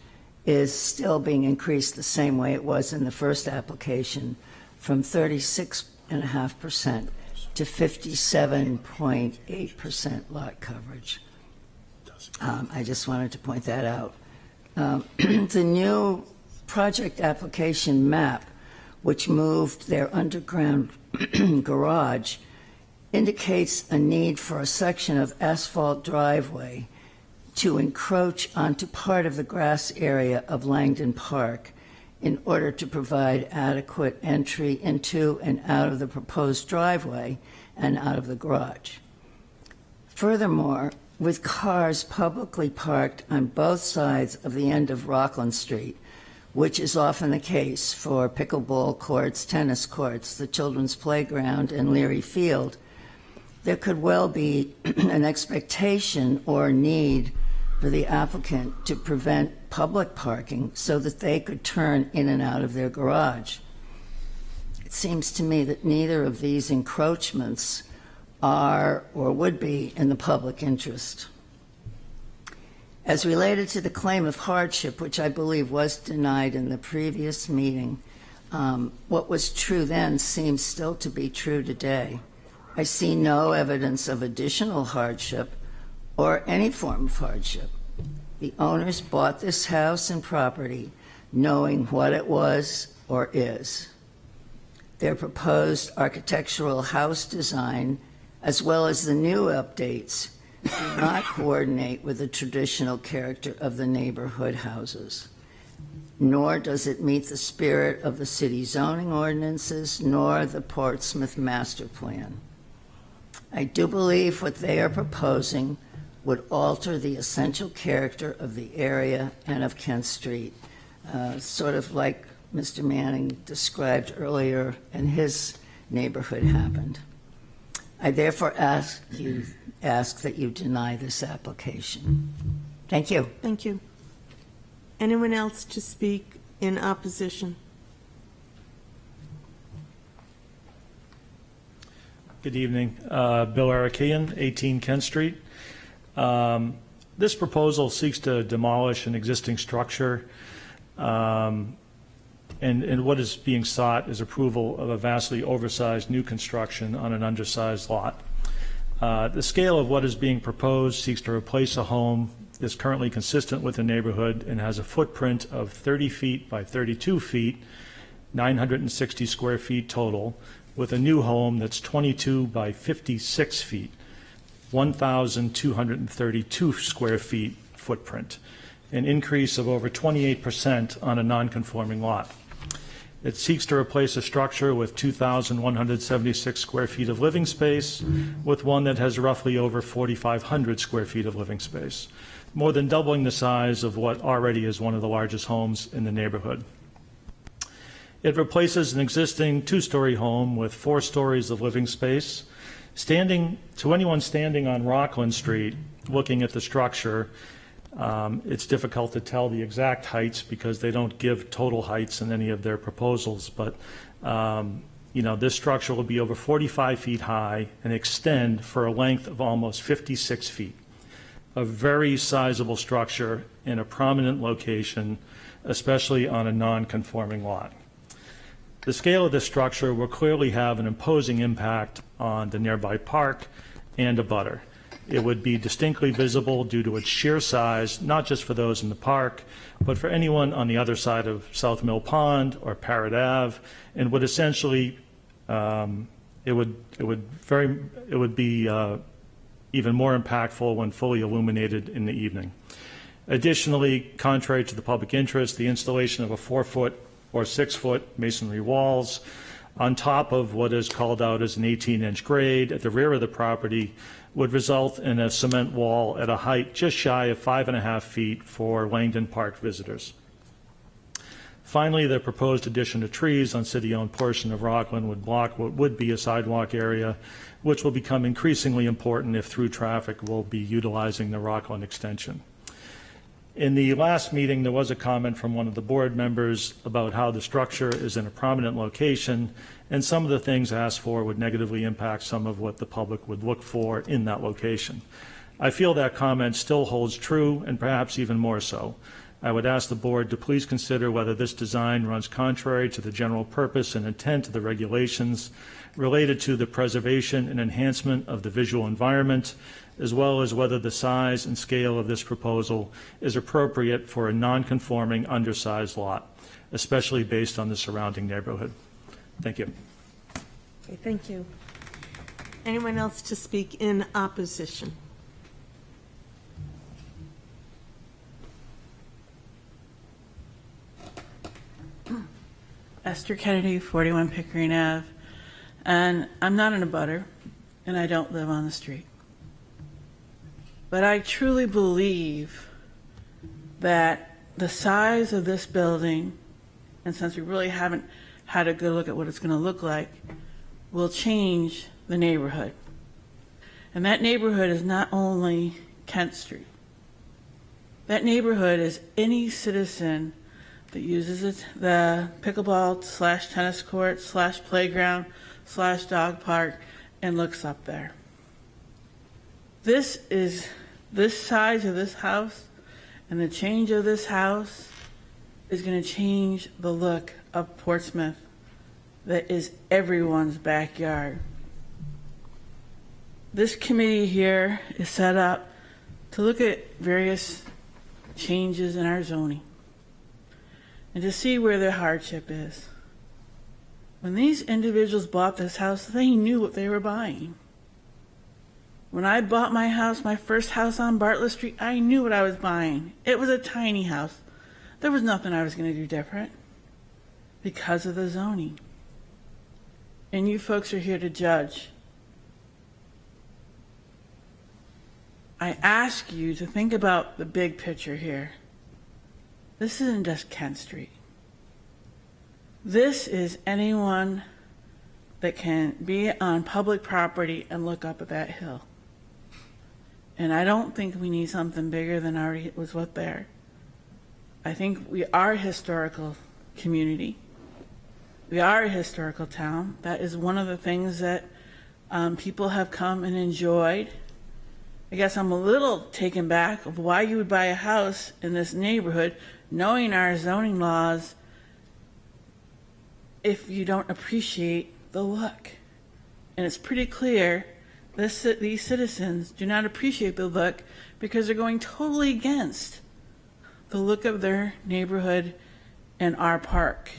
is still being increased the same way it was in the first application, from 36.5% to 57.8% lot coverage. I just wanted to point that out. The new project application map, which moved their underground garage, indicates a need for a section of asphalt driveway to encroach onto part of the grass area of Langdon Park in order to provide adequate entry into and out of the proposed driveway and out of the garage. Furthermore, with cars publicly parked on both sides of the end of Rockland Street, which is often the case for pickleball courts, tennis courts, the children's playground, and Leary Field, there could well be an expectation or need for the applicant to prevent public parking so that they could turn in and out of their garage. It seems to me that neither of these encroachments are or would be in the public interest. As related to the claim of hardship, which I believe was denied in the previous meeting, what was true then seems still to be true today. I see no evidence of additional hardship or any form of hardship. The owners bought this house and property knowing what it was or is. Their proposed architectural house design, as well as the new updates, do not coordinate with the traditional character of the neighborhood houses, nor does it meet the spirit of the city zoning ordinances, nor the Portsmouth master plan. I do believe what they are proposing would alter the essential character of the area and of Kent Street, sort of like Mr. Manning described earlier in his neighborhood happened. I therefore ask that you deny this application. Thank you.
Thank you. Anyone else to speak in opposition?
Good evening. Bill Arakian, 18 Kent Street. This proposal seeks to demolish an existing structure, and what is being sought is approval of a vastly oversized new construction on an undersized lot. The scale of what is being proposed seeks to replace a home that's currently consistent with the neighborhood and has a footprint of 30 feet by 32 feet, 960 square feet total, with a new home that's 22 by 56 feet, 1,232 square feet footprint, an increase of over 28% on a non-conforming lot. It seeks to replace a structure with 2,176 square feet of living space with one that has roughly over 4,500 square feet of living space, more than doubling the size of what already is one of the largest homes in the neighborhood. It replaces an existing two-story home with 4 stories of living space. To anyone standing on Rockland Street looking at the structure, it's difficult to tell the exact heights because they don't give total heights in any of their proposals, but this structure will be over 45 feet high and extend for a length of almost 56 feet. A very sizable structure in a prominent location, especially on a non-conforming lot. The scale of this structure will clearly have an imposing impact on the nearby park and abutter. It would be distinctly visible due to its sheer size, not just for those in the park, but for anyone on the other side of South Mill Pond or Parrot Ave, and would essentially, it would be even more impactful when fully illuminated in the evening. Additionally, contrary to the public interest, the installation of a 4-foot or 6-foot masonry walls on top of what is called out as an 18-inch grade at the rear of the property would result in a cement wall at a height just shy of 5.5 feet for Langdon Park visitors. Finally, the proposed addition of trees on city-owned portion of Rockland would block what would be a sidewalk area, which will become increasingly important if through traffic will be utilizing the Rockland extension. In the last meeting, there was a comment from one of the board members about how the structure is in a prominent location, and some of the things asked for would negatively impact some of what the public would look for in that location. I feel that comment still holds true, and perhaps even more so. I would ask the board to please consider whether this design runs contrary to the general purpose and intent of the regulations related to the preservation and enhancement of the visual environment, as well as whether the size and scale of this proposal is appropriate for a non-conforming undersized lot, especially based on the surrounding neighborhood. Thank you.
Okay, thank you. Anyone else to speak in opposition?
Esther Kennedy, 41 Pickering Ave, and I'm not in a butter, and I don't live on the street. But I truly believe that the size of this building, and since we really haven't had a good look at what it's going to look like, will change the neighborhood. And that neighborhood is not only Kent Street. That neighborhood is any citizen that uses it, the pickleball / tennis court / playground / dog park, and looks up there. This size of this house and the change of this house is going to change the look of Portsmouth that is everyone's backyard. This committee here is set up to look at various changes in our zoning and to see where their hardship is. When these individuals bought this house, they knew what they were buying. When I bought my house, my first house on Bartlett Street, I knew what I was buying. It was a tiny house. There was nothing I was going to do different because of the zoning. And you folks are here to judge. I ask you to think about the big picture here. This isn't just Kent Street. This is anyone that can be on public property and look up at that hill. And I don't think we need something bigger than already was what there. I think we are a historical community. We are a historical town. That is one of the things that people have come and enjoyed. I guess I'm a little taken back of why you would buy a house in this neighborhood knowing our zoning laws if you don't appreciate the look. And it's pretty clear these citizens do not appreciate the look because they're going totally against the look of their neighborhood and our park.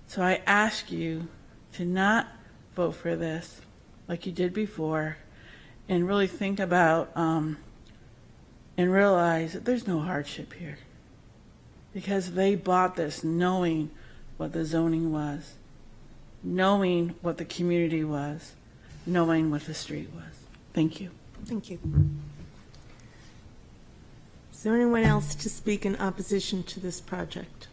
So I ask you to not vote for this like you did before, and really think about and realize that there's no hardship here because they bought this knowing what the zoning was, knowing what the community was, knowing what the street was. Thank you.
Thank you. Is there anyone else to speak in opposition to this project?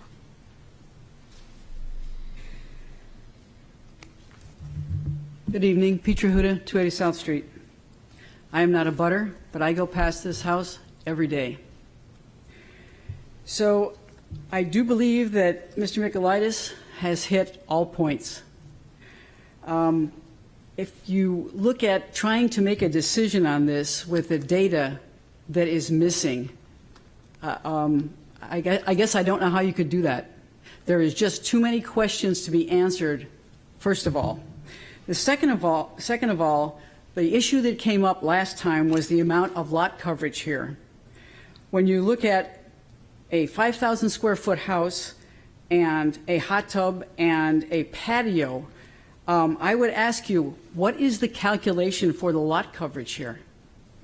Good evening, Peter Huda, 280 South Street. I am not a butter, but I go past this house every day. So I do believe that Mr. Michaelides has hit all points. If you look at trying to make a decision on this with the data that is missing, I guess I don't know how you could do that. There is just too many questions to be answered, first of all. The second of all, the issue that came up last time was the amount of lot coverage here. When you look at a 5,000 square foot house and a hot tub and a patio, I would ask you, what is the calculation for the lot coverage here?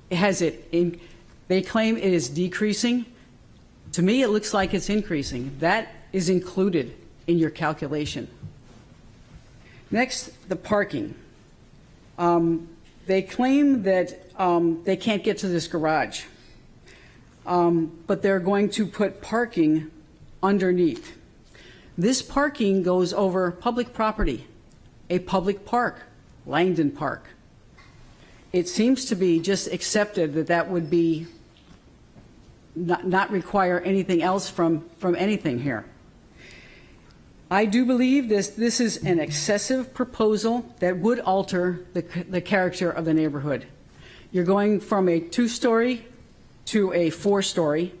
They claim it is decreasing. To me, it looks like it's increasing. That is included in your calculation. Next, the parking. They claim that they can't get to this garage, but they're going to put parking underneath. This parking goes over public property, a public park, Langdon Park. It seems to be just accepted that that would be not require anything else from anything here. I do believe this is an excessive proposal that would alter the character of the neighborhood. You're going from a 2-story to a 4-story.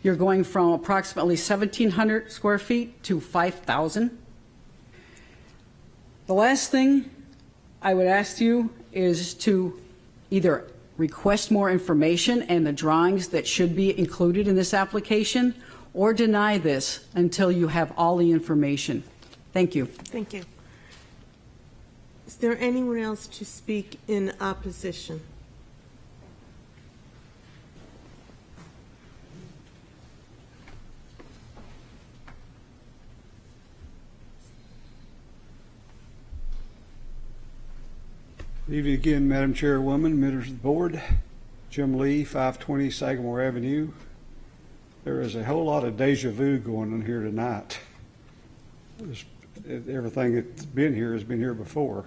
You're going from approximately 1,700 square feet to 5,000. The last thing I would ask you is to either request more information and the drawings that should be included in this application, or deny this until you have all the information. Thank you.
Thank you. Is there anyone else to speak in opposition?
Good evening again, Madam Chairwoman, members of the board. Jim Lee, 520 Sagamore Avenue. There is a whole lot of deja vu going on here tonight. Everything that's been here has been here before.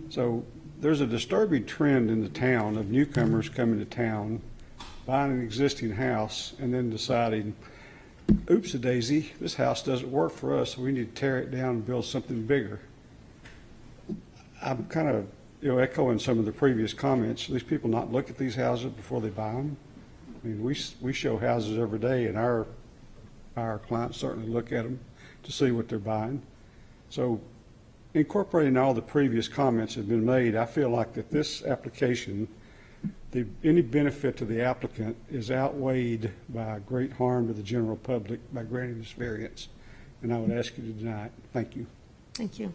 So there's a disturbing trend in the town of newcomers coming to town, buying an existing house, and then deciding, oops-a-daisy, this house doesn't work for us, so we need to tear it down and build something bigger. I'm kind of echoing some of the previous comments. These people not look at these houses before they buy them. I mean, we show houses every day, and our clients certainly look at them to see what they're buying. So incorporating all the previous comments that have been made, I feel like that this application, any benefit to the applicant is outweighed by great harm to the general public by granting this variance. And I would ask you to deny it. Thank you.
Thank you.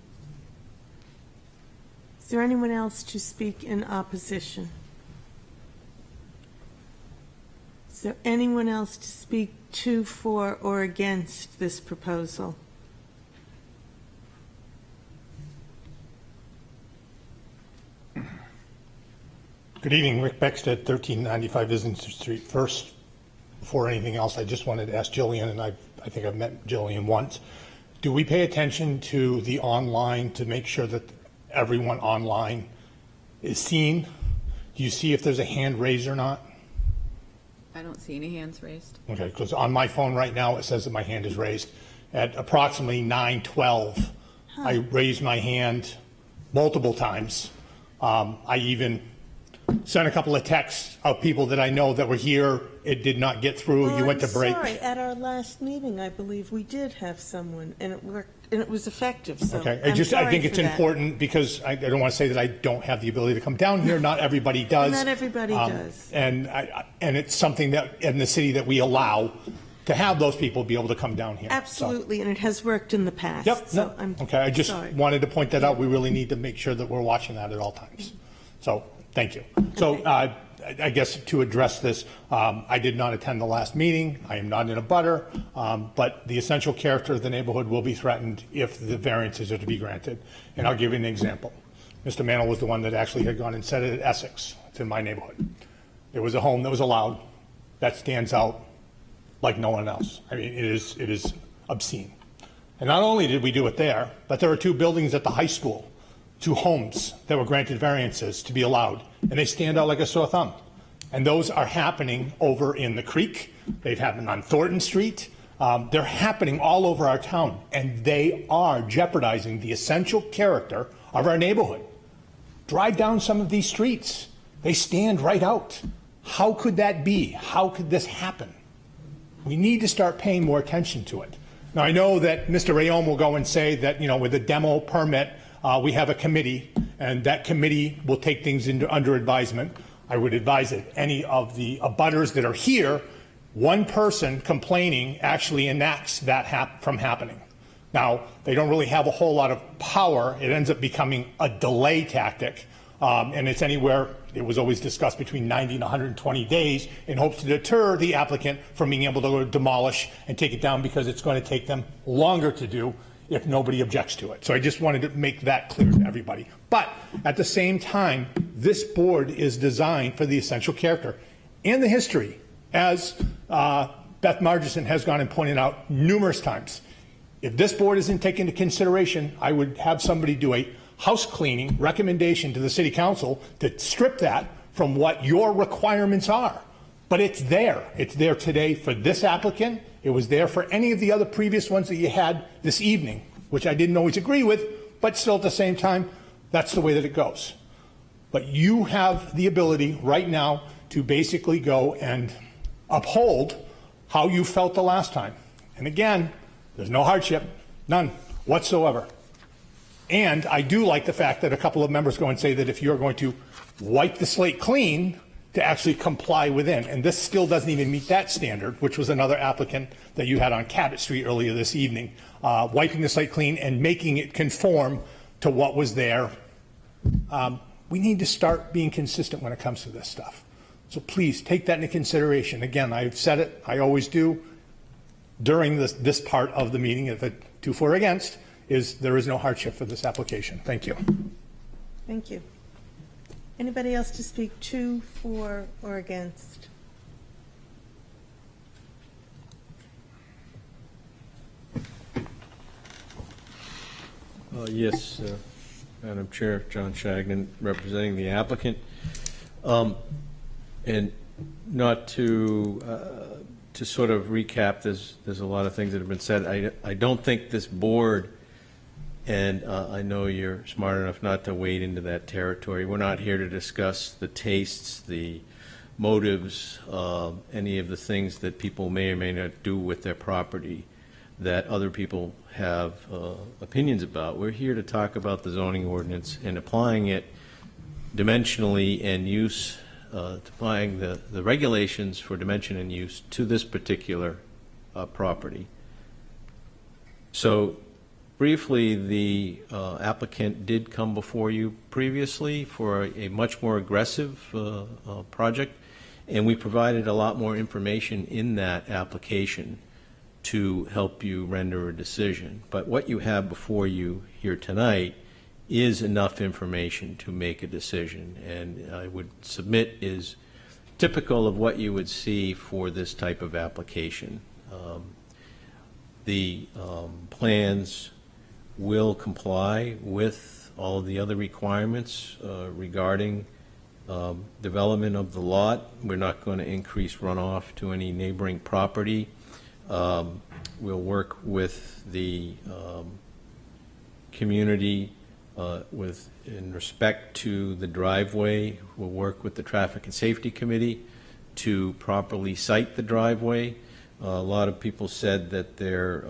Is there anyone else to speak in opposition? Is there anyone else to speak to, for, or against this proposal?
Good evening, Rick Beckstead, 1395 Islington Street. First, before anything else, I just wanted to ask Jillian, and I think I've met Jillian once. Do we pay attention to the online to make sure that everyone online is seen? Do you see if there's a hand raised or not?
I don't see any hands raised.
Okay, because on my phone right now, it says that my hand is raised. At approximately 9:12, I raised my hand multiple times. I even sent a couple of texts of people that I know that were here. It did not get through.
Well,
you went to break.
Sorry, at our last meeting, I believe we did have someone, and it worked, and it was effective. So
Okay,
I'm
I
sorry
think it's
for that.
important because I don't want to say that I don't have the ability to come down here. Not everybody does.
Not everybody does.
And it's something that in the city that we allow to have those people be able to come down here. So-
Absolutely, and it has worked in the past.
Yep.
So
No.
I'm
Okay. I just
sorry.
wanted to point that out. We really need to make sure that we're watching that at all times. So thank you. So I guess to address this, I did not attend the last meeting. I am not in a butter, but the essential character of the neighborhood will be threatened if the variances are to be granted. And I'll give you an example. Mr. Mantle was the one that actually had gone and said it at Essex. It's in my neighborhood. There was a home that was allowed that stands out like no one else. I mean, it is obscene. And not only did we do it there, but there are 2 buildings at the high school, 2 homes that were granted variances to be allowed, and they stand out like a sore thumb. And those are happening over in the creek. They've happened on Thornton Street. They're happening all over our town, and they are jeopardizing the essential character of our neighborhood. Drive down some of these streets. They stand right out. How could that be? How could this happen? We need to start paying more attention to it. Now, I know that Mr. Rayon will go and say that, with a demo permit, we have a committee, and that committee will take things under advisement. I would advise that any of the abutters that are here, one person complaining actually enacts that from happening. Now, they don't really have a whole lot of power. It ends up becoming a delay tactic, and it's anywhere, it was always discussed, between 90 and 120 days in hopes to deter the applicant from being able to demolish and take it down, because it's going to take them longer to do if nobody objects to it. So I just wanted to make that clear to everybody. But at the same time, this board is designed for the essential character and the history, as Beth Margison has gone and pointed out numerous times. If this board isn't taken into consideration, I would have somebody do a house cleaning recommendation to the city council to strip that from what your requirements are. But it's there. It's there today for this applicant. It was there for any of the other previous ones that you had this evening, which I didn't always agree with, but still at the same time, that's the way that it goes. But you have the ability right now to basically go and uphold how you felt the last time. And again, there's no hardship, none whatsoever. And I do like the fact that a couple of members go and say that if you're going to wipe the slate clean, to actually comply within. And this still doesn't even meet that standard, which was another applicant that you had on Cabot Street earlier this evening, wiping the slate clean and making it conform to what was there. We need to start being consistent when it comes to this stuff. So please take that into consideration. Again, I've said it, I always do, during this part of the meeting, if it 2 for or against, is there is no hardship for this application. Thank you.
Thank you. Anybody else to speak to, for, or against?
Yes, Madam Chair, John Shagnon, representing the applicant. And not to sort of recap, there's a lot of things that have been said. I don't think this board, and I know you're smart enough not to wade into that territory. We're not here to discuss the tastes, the motives, any of the things that people may or may not do with their property that other people have opinions about. We're here to talk about the zoning ordinance and applying it dimensionally and use, applying the regulations for dimension and use to this particular property. So briefly, the applicant did come before you previously for a much more aggressive project, and we provided a lot more information in that application to help you render a decision. But what you have before you here tonight is enough information to make a decision, and I would submit is typical of what you would see for this type of application. The plans will comply with all of the other requirements regarding development of the lot. We're not going to increase runoff to any neighboring property. We'll work with the community in respect to the driveway. We'll work with the Traffic and Safety Committee to properly site the driveway. A lot of people said that they're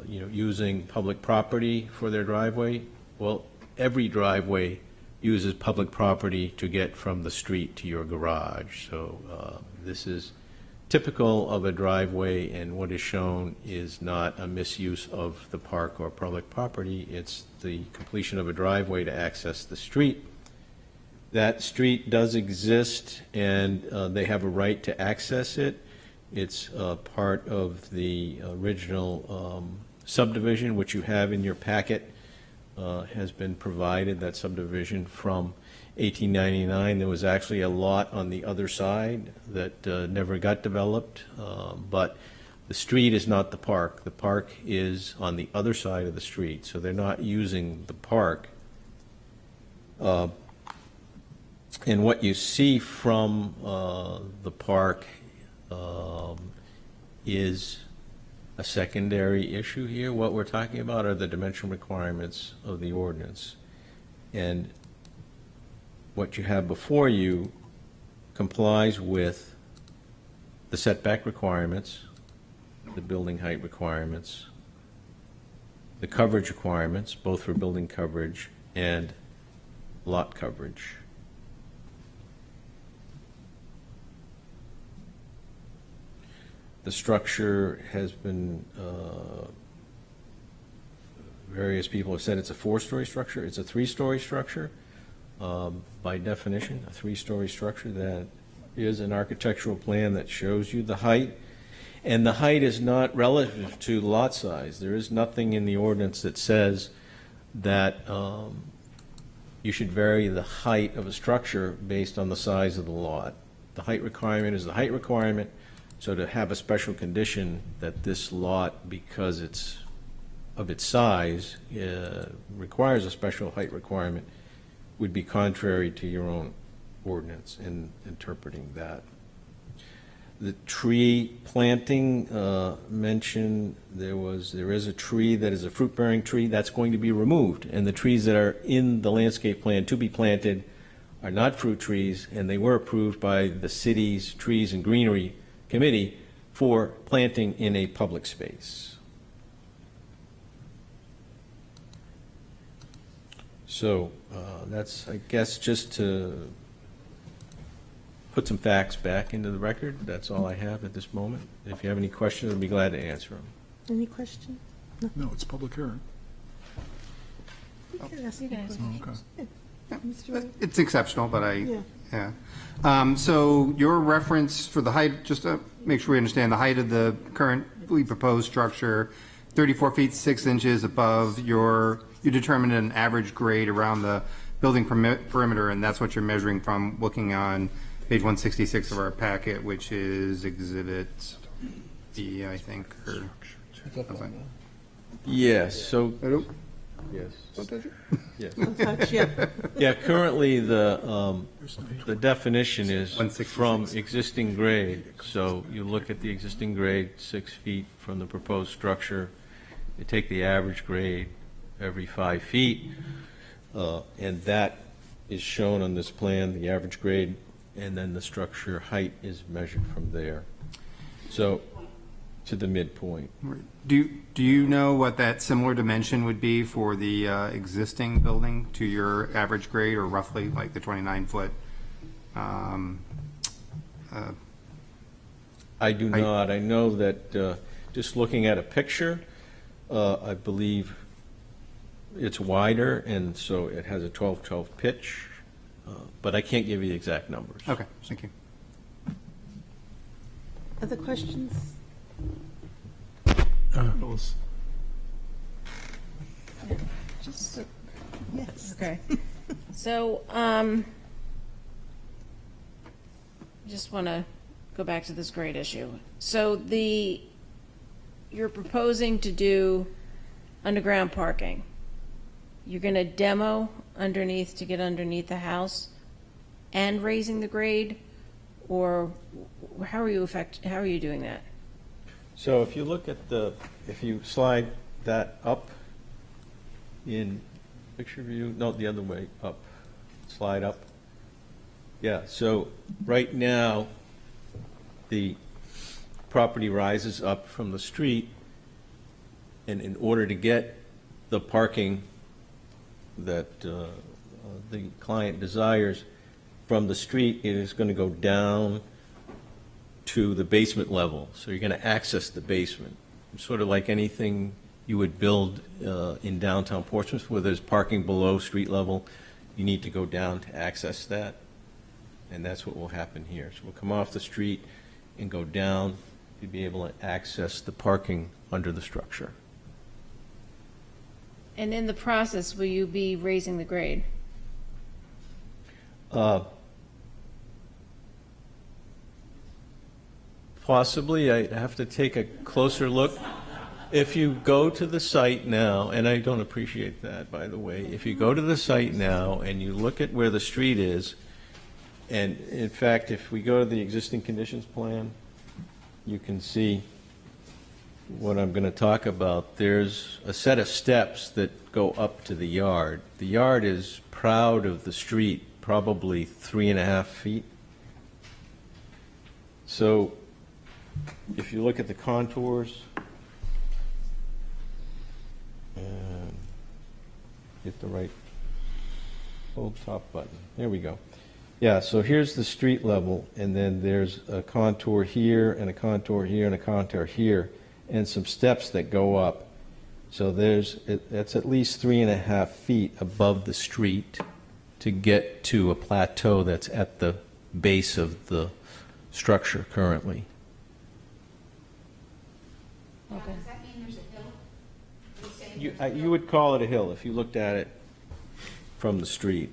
using public property for their driveway. Well, every driveway uses public property to get from the street to your garage. So this is typical of a driveway, and what is shown is not a misuse of the park or public property. It's the completion of a driveway to access the street. That street does exist, and they have a right to access it. It's part of the original subdivision, which you have in your packet, has been provided, that subdivision from 1899. There was actually a lot on the other side that never got developed, but the street is not the park. The park is on the other side of the street, so they're not using the park. And what you see from the park is a secondary issue here. What we're talking about are the dimensional requirements of the ordinance. And what you have before you complies with the setback requirements, the building height requirements, the coverage requirements, both for building coverage and lot coverage. The structure has been, various people have said it's a 4-story structure. It's a 3-story structure. By definition, a 3-story structure. That is an architectural plan that shows you the height. And the height is not relative to lot size. There is nothing in the ordinance that says that you should vary the height of a structure based on the size of the lot. The height requirement is the height requirement. So to have a special condition that this lot, because it's of its size, requires a special height requirement would be contrary to your own ordinance in interpreting that. The tree planting mentioned, there is a tree that is a fruit-bearing tree that's going to be removed, and the trees that are in the landscape plan to be planted are not fruit trees, and they were approved by the city's Trees and Greenery Committee for planting in a public space. So that's, I guess, just to put some facts back into the record. That's all I have at this moment. If you have any questions, I'd be glad to answer them.
Any questions?
No, it's public hearing.
It's exceptional, but yeah. So your reference for the height, just to make sure we understand, the height of the currently proposed structure, 34 feet 6 inches above you determined an average grade around the building perimeter, and that's what you're measuring from looking on page 166 of our packet, which is Exhibit D, I think. Or,
yes, so... Yes.
Don't touch it?
Yes.
Don't touch, yeah.
Yeah, currently the definition is from existing grade. So you look at the existing grade, 6 feet from the proposed structure. You take the average grade every 5 feet, and that is shown on this plan, the average grade, and then the structure height is measured from there. So to the midpoint.
Do you know what that similar dimension would be for the existing building to your average grade, or roughly like the 29-foot?
I do not. I know that just looking at a picture, I believe it's wider, and so it has a 12-12 pitch, but I can't give you the exact numbers.
Okay, thank you.
Other questions?
Just
Yes.
okay. So, just want to go back to this grade issue. So you're proposing to do underground parking. You're going to demo underneath to get underneath the house and raising the grade, or how are you doing that?
So if you look at if you slide that up in picture view, no, the other way up, slide up. Yeah, so right now, the property rises up from the street, and in order to get the parking that the client desires from the street, it is going to go down to the basement level. So you're going to access the basement. Sort of like anything you would build in downtown Portsmouth where there's parking below street level, you need to go down to access that. And that's what will happen here. So we'll come off the street and go down to be able to access the parking under the structure.
And in the process, will you be raising the grade?
Possibly. I have to take a closer look. If you go to the site now, and I don't appreciate that, by the way, if you go to the site now and you look at where the street is, and in fact, if we go to the existing conditions plan, you can see what I'm going to talk about. There's a set of steps that go up to the yard. The yard is proud of the street, probably 3.5 feet. So if you look at the contours, and hit the right, hold top button. There we go. Yeah, so here's the street level, and then there's a contour here, and a contour here, and a contour here, and some steps that go up. So that's at least 3.5 feet above the street to get to a plateau that's at the base of the structure currently.
Okay.
Does that mean there's a hill? Are you saying
You,
there's a
you would call it a hill if you looked at it from the street.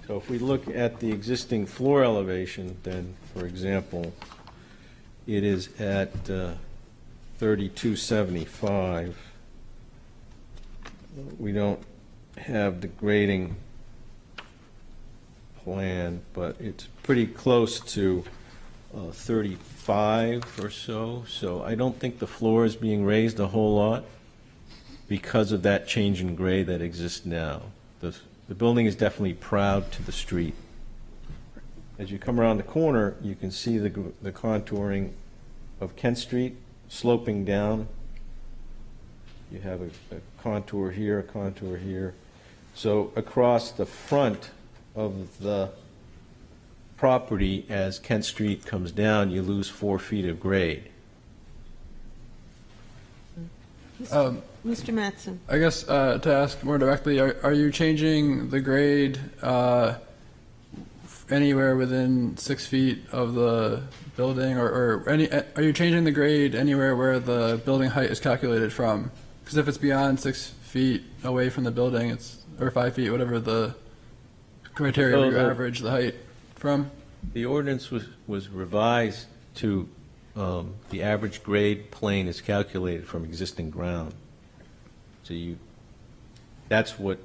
So if we look at the existing floor elevation, then, for example, it is at 3275. We don't have the grading plan, but it's pretty close to 35 or so. So I don't think the floor is being raised a whole lot because of that change in grade that exists now. The building is definitely proud to the street. As you come around the corner, you can see the contouring of Kent Street sloping down. You have a contour here, a contour here. So across the front of the property, as Kent Street comes down, you lose 4 feet of grade.
Mr. Mattson?
I guess to ask more directly, are you changing the grade anywhere within 6 feet of the building, or are you changing the grade anywhere where the building height is calculated from? Because if it's beyond 6 feet away from the building, or 5 feet, whatever the criteria you average the height from.
The ordinance was revised to, the average grade plane is calculated from existing ground. So that's what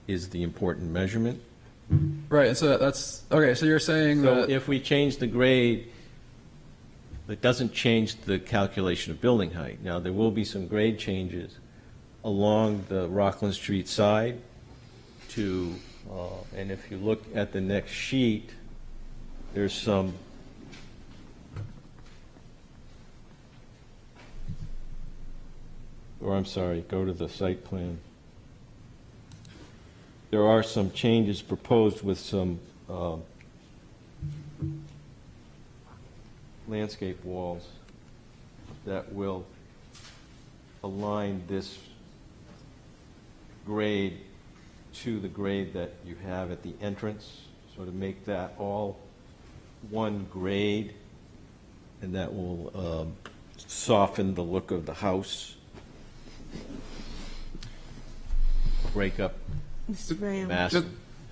is the important measurement.
Right, so that's, okay, so you're saying
So
that.
if we change the grade, it doesn't change the calculation of building height. Now, there will be some grade changes along the Rockland Street side to, and if you look at the next sheet, there's some or I'm sorry, go to the site plan. There are some changes proposed with some landscape walls that will align this grade to the grade that you have at the entrance, so to make that all one grade, and that will soften the look of the house, break up mass.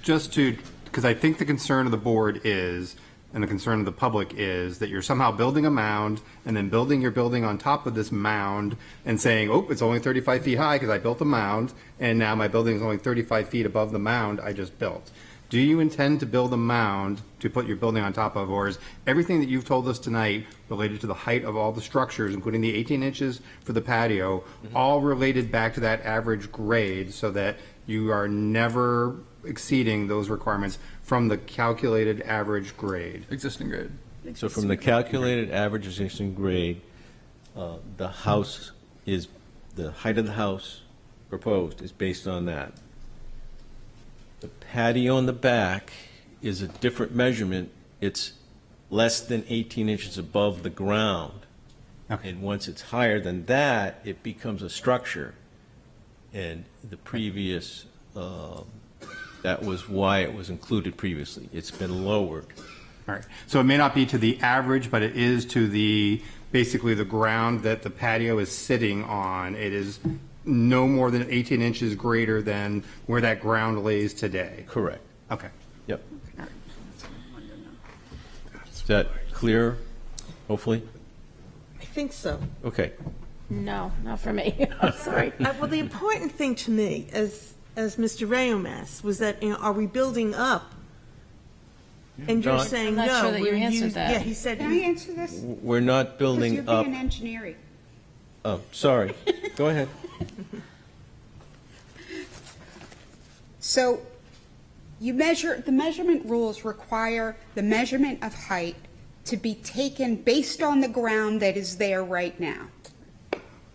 Just to, because I think the concern of the board is, and the concern of the public is, that you're somehow building a mound and then building your building on top of this mound and saying, oh, it's only 35 feet high because I built a mound, and now my building is only 35 feet above the mound I just built. Do you intend to build a mound to put your building on top of, or is everything that you've told us tonight related to the height of all the structures, including the 18 inches for the patio, all related back to that average grade so that you are never exceeding those requirements from the calculated average grade?
Existing grade.
So from the calculated average existing grade, the house is, the height of the house proposed is based on that. The patio in the back is a different measurement. It's less than 18 inches above the ground.
Okay.
And once it's higher than that, it becomes a structure. And the previous, that was why it was included previously. It's been lowered.
All right. So it may not be to the average, but it is to the, basically the ground that the patio is sitting on. It is no more than 18 inches greater than where that ground lays today.
Correct.
Okay.
Yep. Is that clear, hopefully?
I think so.
Okay.
No, not for me. I'm sorry.
Well, the important thing to me, as Mr. Rayom asked, was that, you know, are we building up? And you're
Not-
saying no.
I'm not sure that you
we're
answered that.
Yeah, he said.
Can I answer this?
We're not
Because
building
you're
up.
being engineering.
Oh, sorry. Go ahead.
So you measure, the measurement rules require the measurement of height to be taken based on the ground that is there right now.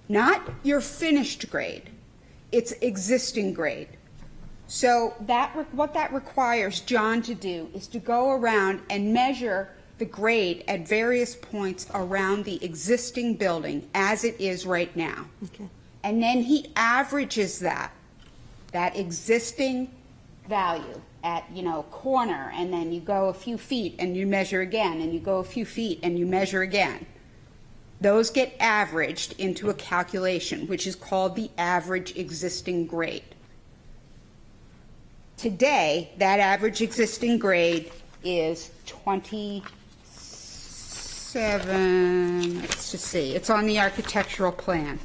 Not your finished grade, it's existing grade. So what that requires John to do is to go around and measure the grade at various points around the existing building as it is right now.
Okay.
And then he averages that existing value at, corner, and then you go a few feet and you measure again, and you go a few feet and you measure again. Those get averaged into a calculation, which is called the average existing grade. Today, that average existing grade is 27, let's just see, it's on the architectural plan,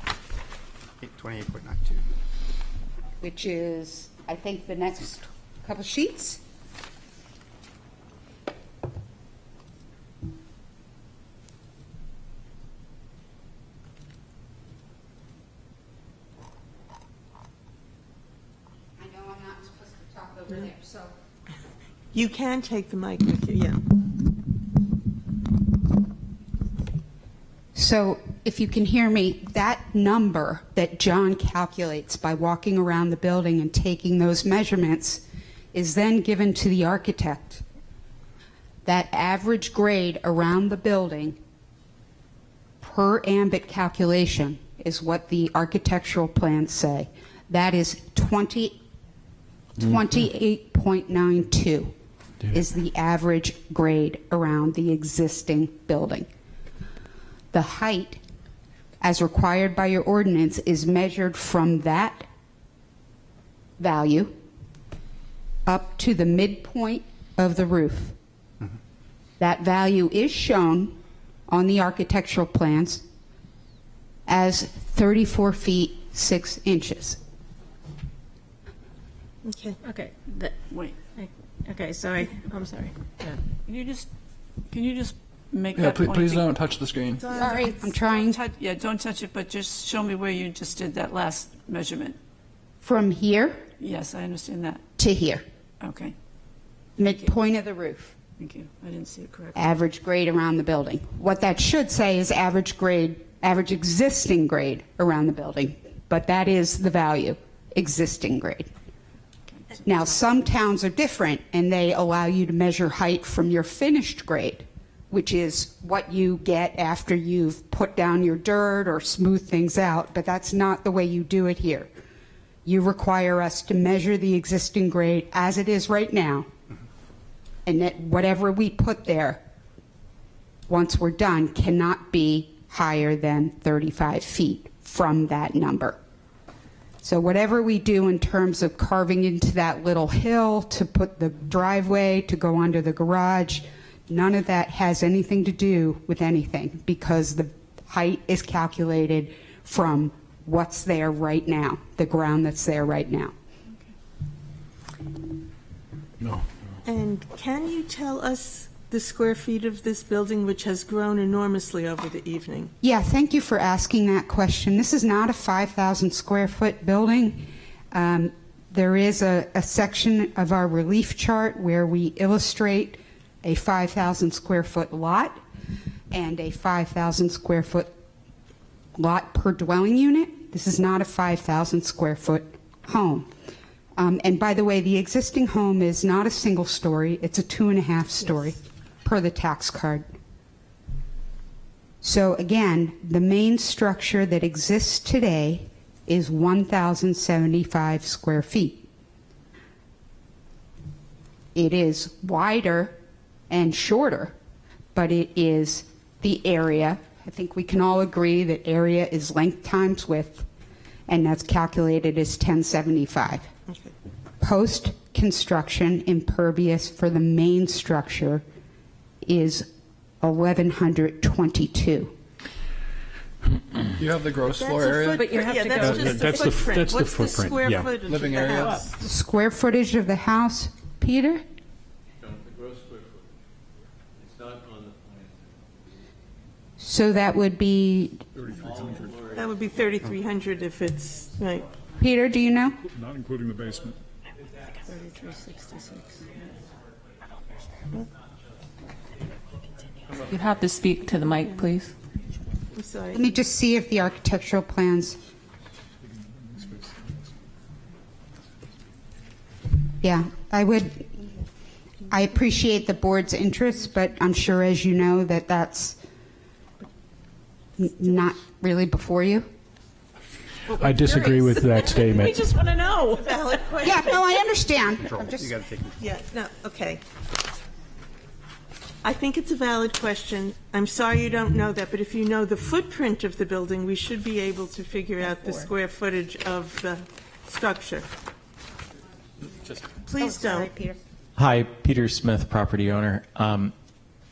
28.92.
which is, I think, the next couple sheets. I know I'm not supposed to talk over there, so.
You can take the mic with you, yeah.
So if you can hear me, that number that John calculates by walking around the building and taking those measurements is then given to the architect. That average grade around the building per ambit calculation is what the architectural plans say. That is 28.92 is the average grade around the existing building. The height, as required by your ordinance, is measured from that value up to the midpoint of the roof. That value is shown on the architectural plans as 34 feet 6 inches.
Okay.
Okay.
Wait.
Okay, so I'm sorry. Yeah.
Can you just make
Yeah,
that point?
please don't touch the screen.
Sorry, I'm trying.
Yeah, don't touch it, but just show me where you just did that last measurement.
From here
Yes, I understand that.
to here,
Okay,
midpoint of the roof.
thank you. I didn't see it correctly.
Average grade around the building. What that should say is average grade, average existing grade around the building, but that is the value, existing grade. Now, some towns are different, and they allow you to measure height from your finished grade, which is what you get after you've put down your dirt or smoothed things out, but that's not the way you do it here. You require us to measure the existing grade as it is right now, and that whatever we put there, once we're done, cannot be higher than 35 feet from that number. So whatever we do in terms of carving into that little hill to put the driveway, to go under the garage, none of that has anything to do with anything, because the height is calculated from what's there right now, the ground that's there right now.
No.
And can you tell us the square feet of this building, which has grown enormously over the evening?
Yeah, thank you for asking that question. This is not a 5,000 square foot building. There is a section of our relief chart where we illustrate a 5,000 square foot lot and a 5,000 square foot lot per dwelling unit. This is not a 5,000 square foot home. And by the way, the existing home is not a single story, it's a 2.5 story per the tax card. So again, the main structure that exists today is 1,075 square feet. It is wider and shorter, but it is the area. I think we can all agree that area is length times width, and that's calculated as 1075.
Okay.
Post-construction impervious for the main structure is 1,122.
You have the gross floor
That's a
area?
But you have to go-
that's just
That's
the
the-
footprint.
that's the
What's
footprint,
square
yeah.
footage
Living
of the
area?
house?
The square footage of the house, Peter?
The gross square foot. It's not on the plan.
So that would be,
That would be 3,300 if it's, right.
Peter, do you know?
Not including the basement.
3366.
You'd have to speak to the mic, please.
I'm sorry.
Let me just see if the architectural plans. Yeah, I appreciate the board's interest, but I'm sure, as you know, that that's not really before you.
I disagree with that
We
statement.
just want to know.
Valid question.
Yeah, no, I understand. I'm just-
You got to take.
Yeah, no, okay. I think it's a valid question. I'm sorry you don't know that, but if you know the footprint of the building, we should be able to figure out the square footage of the structure. Please don't.
Peter. Hi, Peter Smith, property owner.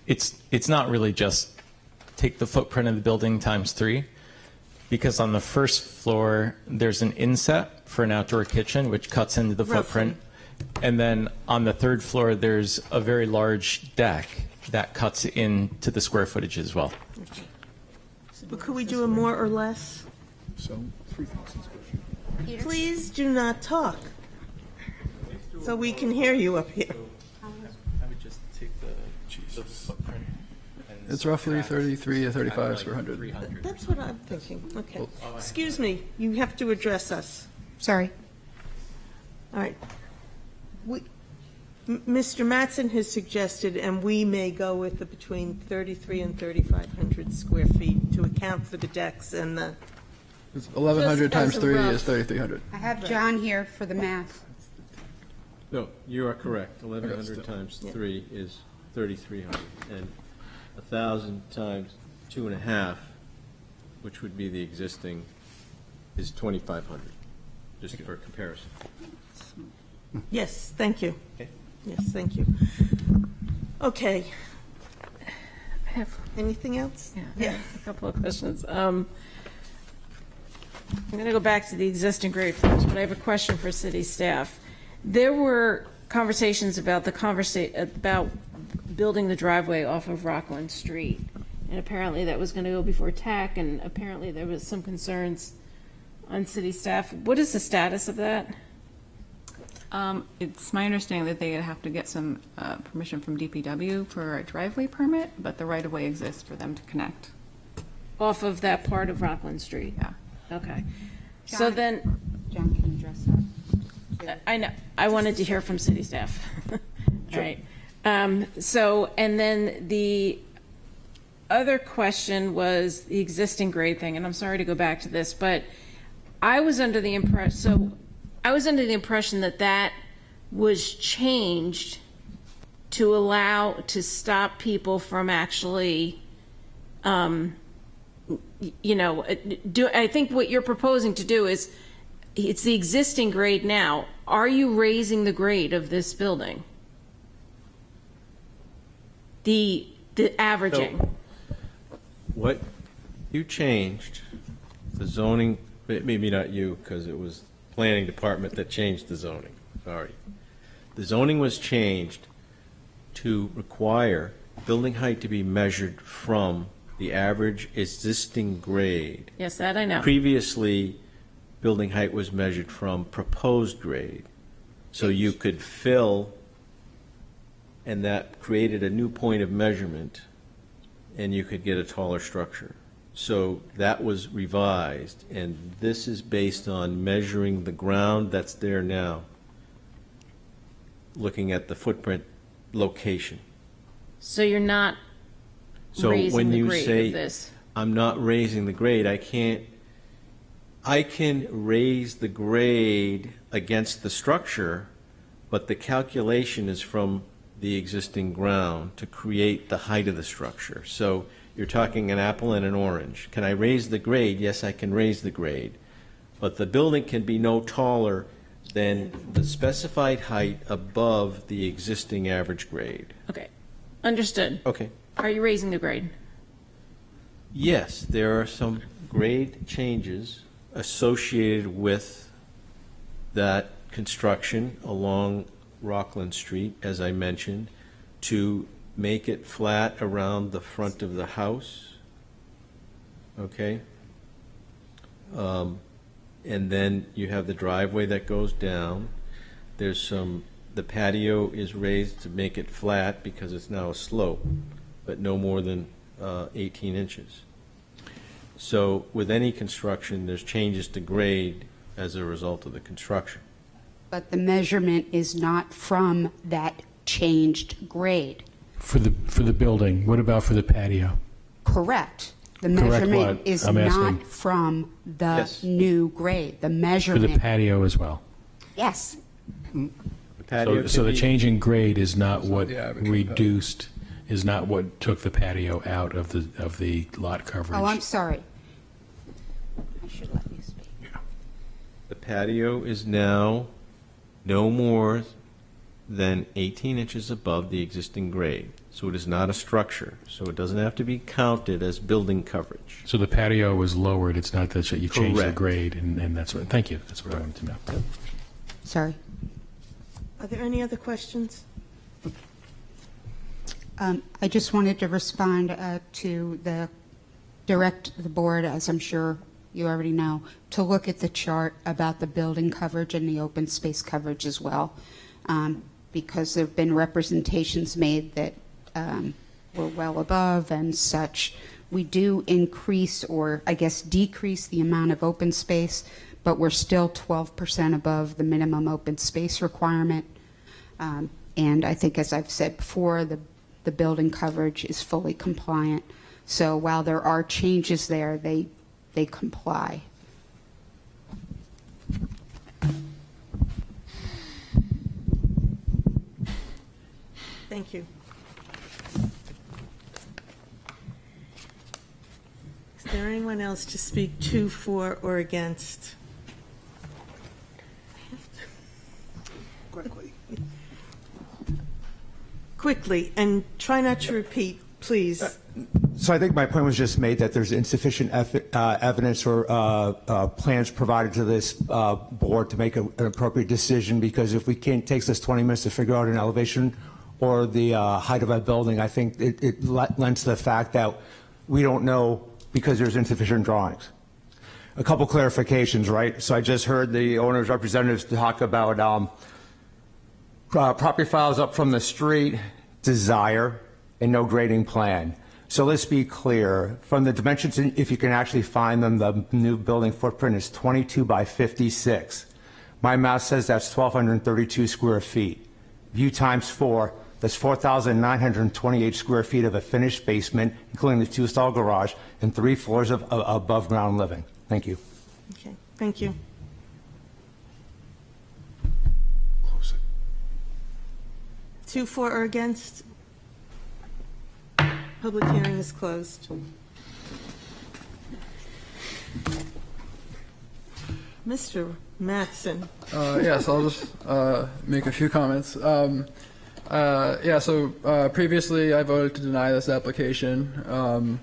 It's not really just take the footprint of the building times 3, because on the first floor, there's an inset for an outdoor kitchen, which cuts into the footprint. And then on the 3rd floor, there's a very large deck that cuts into the square footage as well.
But could we do a more or less?
So 3,000 square feet.
Please do not talk, so we can hear you up here.
I would just take the footprint.
It's roughly 33 to 35 square hundred.
That's what I'm thinking. Okay. Excuse me, you have to address us.
Sorry.
All right. Mr. Mattson has suggested, and we may go with the between 33 and 3,500 square feet to account for the decks and the.
1,100
Just as
times
a
3
rough-
is 3,300.
I have John here for the math.
No, you are correct. 1,100 times 3 is 3,300. And 1,000 times 2.5, which would be the existing, is 2,500, just for comparison.
Yes, thank you.
Okay.
Yes, thank you. Okay. Anything else?
Yeah, a couple of questions. I'm going to go back to the existing grade first, but I have a question for city staff. There were conversations about about building the driveway off of Rockland Street, and apparently that was going to go before TAC, and apparently there was some concerns on city staff. What is the status of that?
It's my understanding that they have to get some permission from DPW for a driveway permit, but the right-of-way exists for them to connect.
Off of that part of Rockland Street?
Yeah.
Okay. So then,
John can address that.
I know, I wanted to hear from city staff. All right. So, and then the other question was the existing grade thing, and I'm sorry to go back to this, but I was under the impression that that was changed to stop people from actually, I think what you're proposing to do is, it's the existing grade now. Are you raising the grade of this building? The averaging?
So, what you changed, the zoning, maybe not you, because it was planning department that changed the zoning, sorry. The zoning was changed to require building height to be measured from the average existing grade.
Yes, that I know.
Previously, building height was measured from proposed grade. So you could fill, and that created a new point of measurement, and you could get a taller structure. So that was revised, and this is based on measuring the ground that's there now, looking at the footprint location.
So you're not
So
raising
when
the
you
grade
say,
of this?
I'm not raising the grade, I can raise the grade against the structure, but the calculation is from the existing ground to create the height of the structure. So you're talking an apple and an orange. Can I raise the grade? Yes, I can raise the grade. But the building can be no taller than the specified height above the existing average grade.
Okay, understood.
Okay.
Are you raising the grade?
Yes, there are some grade changes associated with that construction along Rockland Street, as I mentioned, to make it flat around the front of the house. Okay? And then you have the driveway that goes down. The patio is raised to make it flat because it's now a slope, but no more than 18 inches. So with any construction, there's changes to grade as a result of the construction.
But the measurement is not from that changed grade.
For the building, what about for the patio?
Correct. The
Correct
measurement
what?
is
I'm asking.
not from the
Yes.
new grade. The
For
measurement.
the patio as well?
Yes.
The patio
So the
can be-
change in grade is not
It's not
what
the average of the
reduced, is not what took the patio out of the lot coverage.
Oh, I'm sorry. I should let you speak.
The patio is now no more than 18 inches above the existing grade. So it is not a structure. So it doesn't have to be counted as building coverage.
So the patio was lowered, it's not that you changed the
Correct.
grade, and that's what, thank you, that's what I wanted to know.
Sorry.
Are there any other questions?
I just wanted to respond to direct the board, as I'm sure you already know, to look at the chart about the building coverage and the open space coverage as well, because there have been representations made that we're well above and such. We do increase, or I guess decrease, the amount of open space, but we're still 12% above the minimum open space requirement. And I think, as I've said before, the building coverage is fully compliant. So while there are changes there, they comply.
Thank you. Is there anyone else to speak to, for, or against? Quickly, and try not to repeat, please.
So I think my point was just made that there's insufficient evidence or plans provided to this board to make an appropriate decision, because if we can't, takes us 20 minutes to figure out an elevation or the height of a building, I think it lends to the fact that we don't know because there's insufficient drawings. A couple clarifications, right? So I just heard the owner's representatives talk about property files up from the street, desire, and no grading plan. So let's be clear, from the dimensions, if you can actually find them, the new building footprint is 22 by 56. My math says that's 1,232 square feet. View times 4, that's 4,928 square feet of a finished basement, including the 2-stall garage, and 3 floors of above-ground living. Thank you.
Okay, thank you.
Close it.
2, for, or against? Public hearing is closed. Mr. Mattson.
Yes, I'll just make a few comments. Previously I voted to deny this application,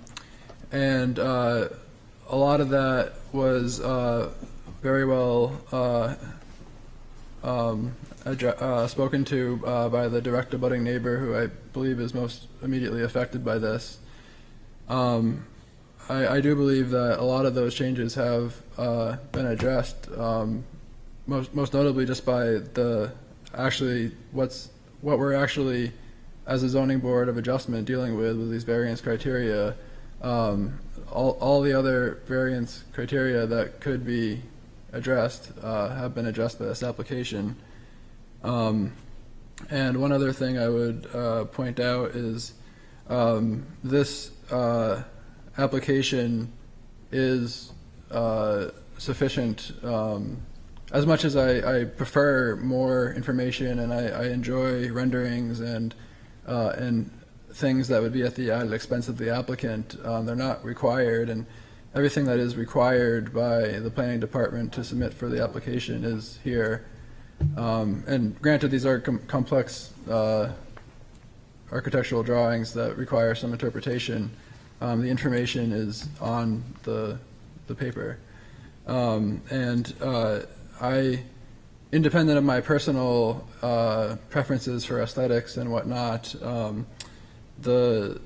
and a lot of that was very well spoken to by the direct abutting neighbor, who I believe is most immediately affected by this. I do believe that a lot of those changes have been addressed, most notably just by what we're actually, as a zoning board of adjustment, dealing with these variance criteria. All the other variance criteria that could be addressed have been addressed by this application. And one other thing I would point out is this application is sufficient. As much as I prefer more information, and I enjoy renderings and things that would be at the added expense of the applicant, they're not required, and everything that is required by the planning department to submit for the application is here. And granted, these are complex architectural drawings that require some interpretation. The information is on the paper. Independent of my personal preferences for aesthetics and whatnot, for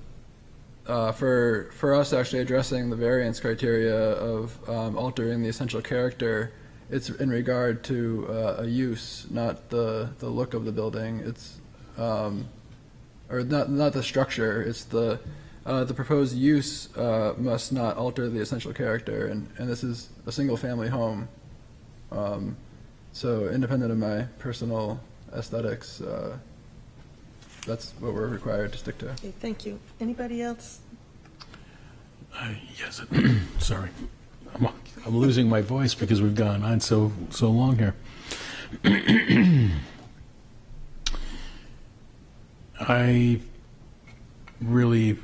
us actually addressing the variance criteria of altering the essential character, it's in regard to a use, not the look of the building. It's or not the structure. It's the proposed use must not alter the essential character, and this is a single-family home. So independent of my personal aesthetics, that's what we're required to stick to.
Okay, thank you. Anybody else?
Yes, sorry. I'm losing my voice because we've gone on so long here. I really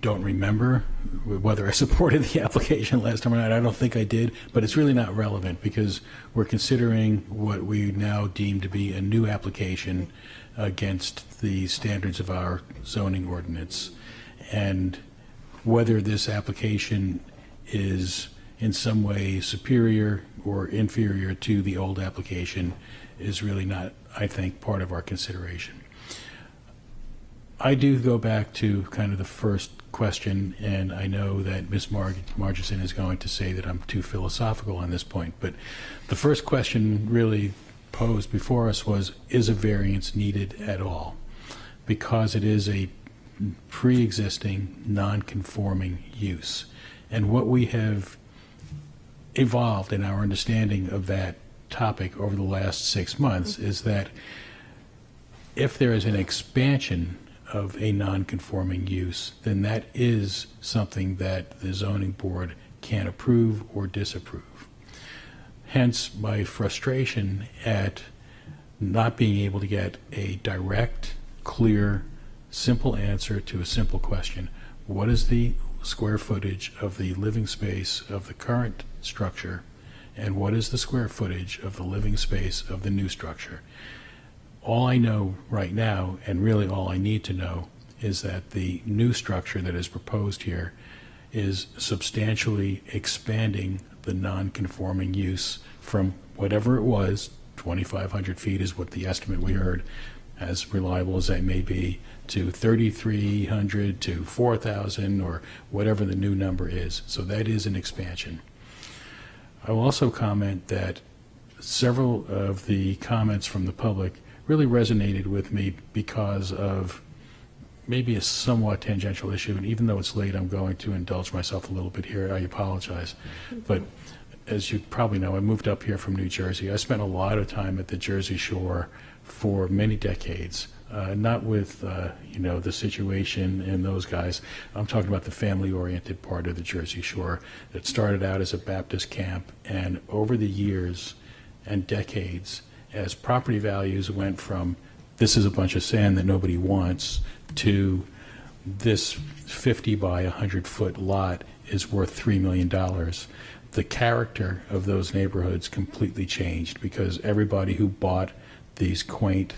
don't remember whether I supported the application last time or not. I don't think I did, but it's really not relevant because we're considering what we now deem to be a new application against the standards of our zoning ordinance. And whether this application is in some way superior or inferior to the old application is really not, I think, part of our consideration. I do go back to kind of the first question, and I know that Ms. Margison is going to say that I'm too philosophical on this point, but the first question really posed before us was, is a variance needed at all? Because it is a pre-existing, non-conforming use. And what we have evolved in our understanding of that topic over the last 6 months is that if there is an expansion of a non-conforming use, then that is something that the zoning board can approve or disapprove. Hence, my frustration at not being able to get a direct, clear, simple answer to a simple question. What is the square footage of the living space of the current structure, and what is the square footage of the living space of the new structure? All I know right now, and really all I need to know, is that the new structure that is proposed here is substantially expanding the non-conforming use from whatever it was, 2,500 feet is what the estimate we heard, as reliable as that may be, to 3,300 to 4,000 or whatever the new number is. So that is an expansion. I will also comment that several of the comments from the public really resonated with me because of maybe a somewhat tangential issue, and even though it's late, I'm going to indulge myself a little bit here. I apologize. But as you probably know, I moved up here from New Jersey. I spent a lot of time at the Jersey Shore for many decades, not with, the situation and those guys. I'm talking about the family-oriented part of the Jersey Shore that started out as a Baptist camp, and over the years and decades, as property values went from this is a bunch of sand that nobody wants to this 50 by 100 foot lot is worth $3 million, the character of those neighborhoods completely changed because everybody who bought these quaint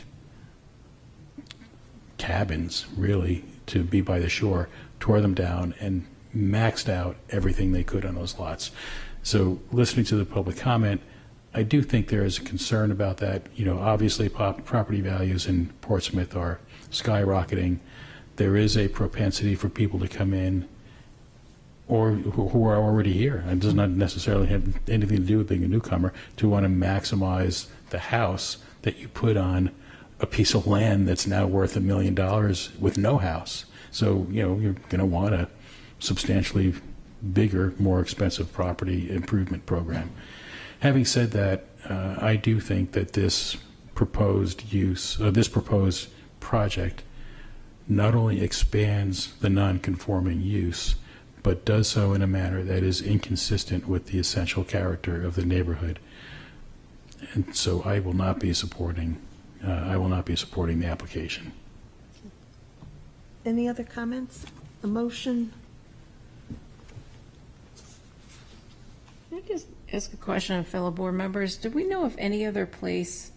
cabins, really, to be by the shore, tore them down and maxed out everything they could on those lots. So listening to the public comment, I do think there is a concern about that. Obviously property values in Portsmouth are skyrocketing. There is a propensity for people to come in or who are already here. It does not necessarily have anything to do with being a newcomer to want to maximize the house that you put on a piece of land that's now worth $1 million with no house. So, you're going to want a substantially bigger, more expensive property improvement program. Having said that, I do think that this proposed project not only expands the non-conforming use, but does so in a manner that is inconsistent with the essential character of the neighborhood. And so I will not be supporting the application.
Any other comments? A motion?
Can I just ask a question of fellow board members? Do we know of any other place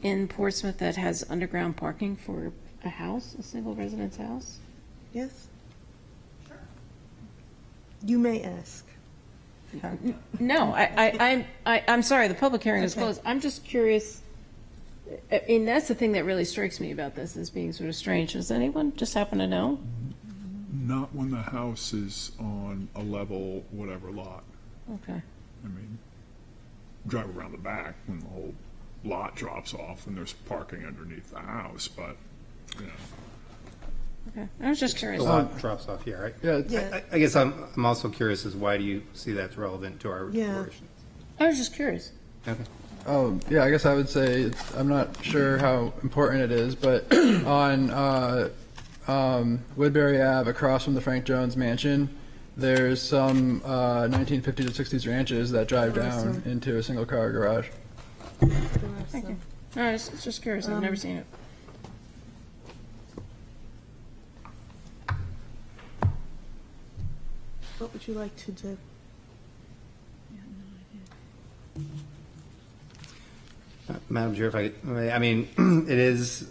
in Portsmouth that has underground parking for a house, a single residence house?
Yes? You may ask.
No, I'm sorry, the public hearing is
Okay.
closed. I'm just curious, and that's the thing that really strikes me about this as being sort of strange. Does anyone just happen to know?
Not when the house is on a level whatever lot.
Okay.
I mean, drive around the back when the whole lot drops off and there's parking underneath the house, but,
Okay, I was just curious.
The lot drops off here, right?
Yeah.
I guess I'm also curious as why do you see that's relevant to our
Yeah.
deliberations?
I was just curious.
Okay.
Yeah, I guess I would say I'm not sure how important it is, but on Woodbury Ave, across from the Frank Jones Mansion, there's some 1950s to 60s ranches that drive down into a single car garage.
Thank you. No, I was just curious. I've never seen it.
What would you like to do?
Madam Chair, if I mean, it is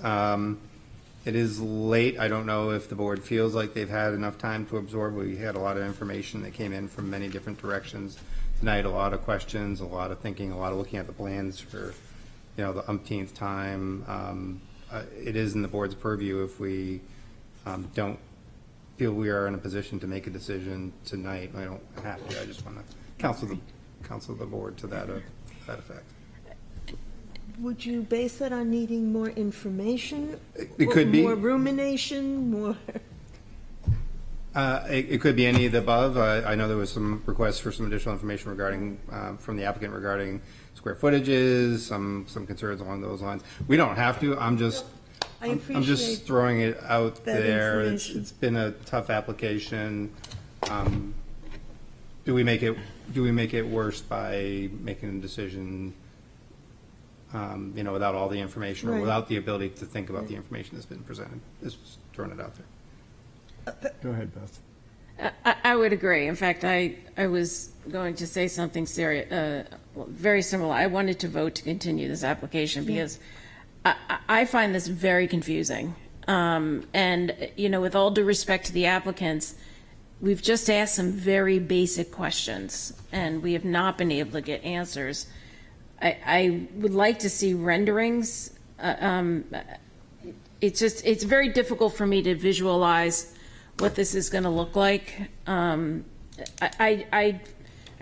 late. I don't know if the board feels like they've had enough time to absorb. We had a lot of information that came in from many different directions tonight, a lot of questions, a lot of thinking, a lot of looking at the plans for, the umpteenth time. It is in the board's purview if we don't feel we are in a position to make a decision tonight. I don't have to. I just want to counsel the board to that effect.
Would you base that on needing more information?
It could be.
More rumination, more?
It could be any of the above. I know there was some requests for some additional information regarding, from the applicant regarding square footages, some concerns along those lines. We don't have to. I'm just throwing it out there. It's been a tough application. Do we make it worse by making a decision, without all the information or without the ability to think about the information that's been presented? Just throwing it out there.
Go ahead, Beth.
I would agree. In fact, I was going to say something very similar. I wanted to vote to continue this application because I find this very confusing. And, with all due respect to the applicants, we've just asked some very basic questions and we have not been able to get answers. I would like to see renderings. It's very difficult for me to visualize what this is going to look like. I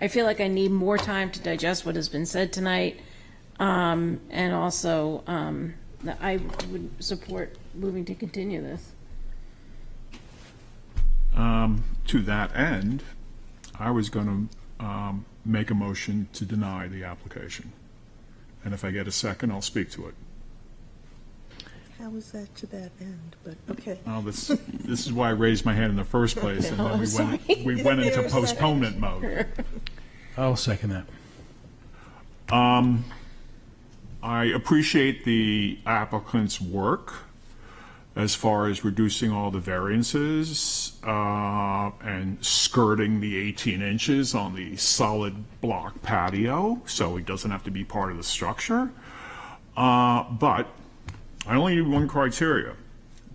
feel like I need more time to digest what has been said tonight. And also, I would support moving to continue this.
To that end, I was going to make a motion to deny the application. And if I get a second, I'll speak to it.
How was that to that end? But okay.
Well, this is why I raised my hand in the first place, and then we went into postponement mode.
I'll second that.
I appreciate the applicant's work as far as reducing all the variances and skirting the 18 inches on the solid block patio, so it doesn't have to be part of the structure. But I only need one criteria,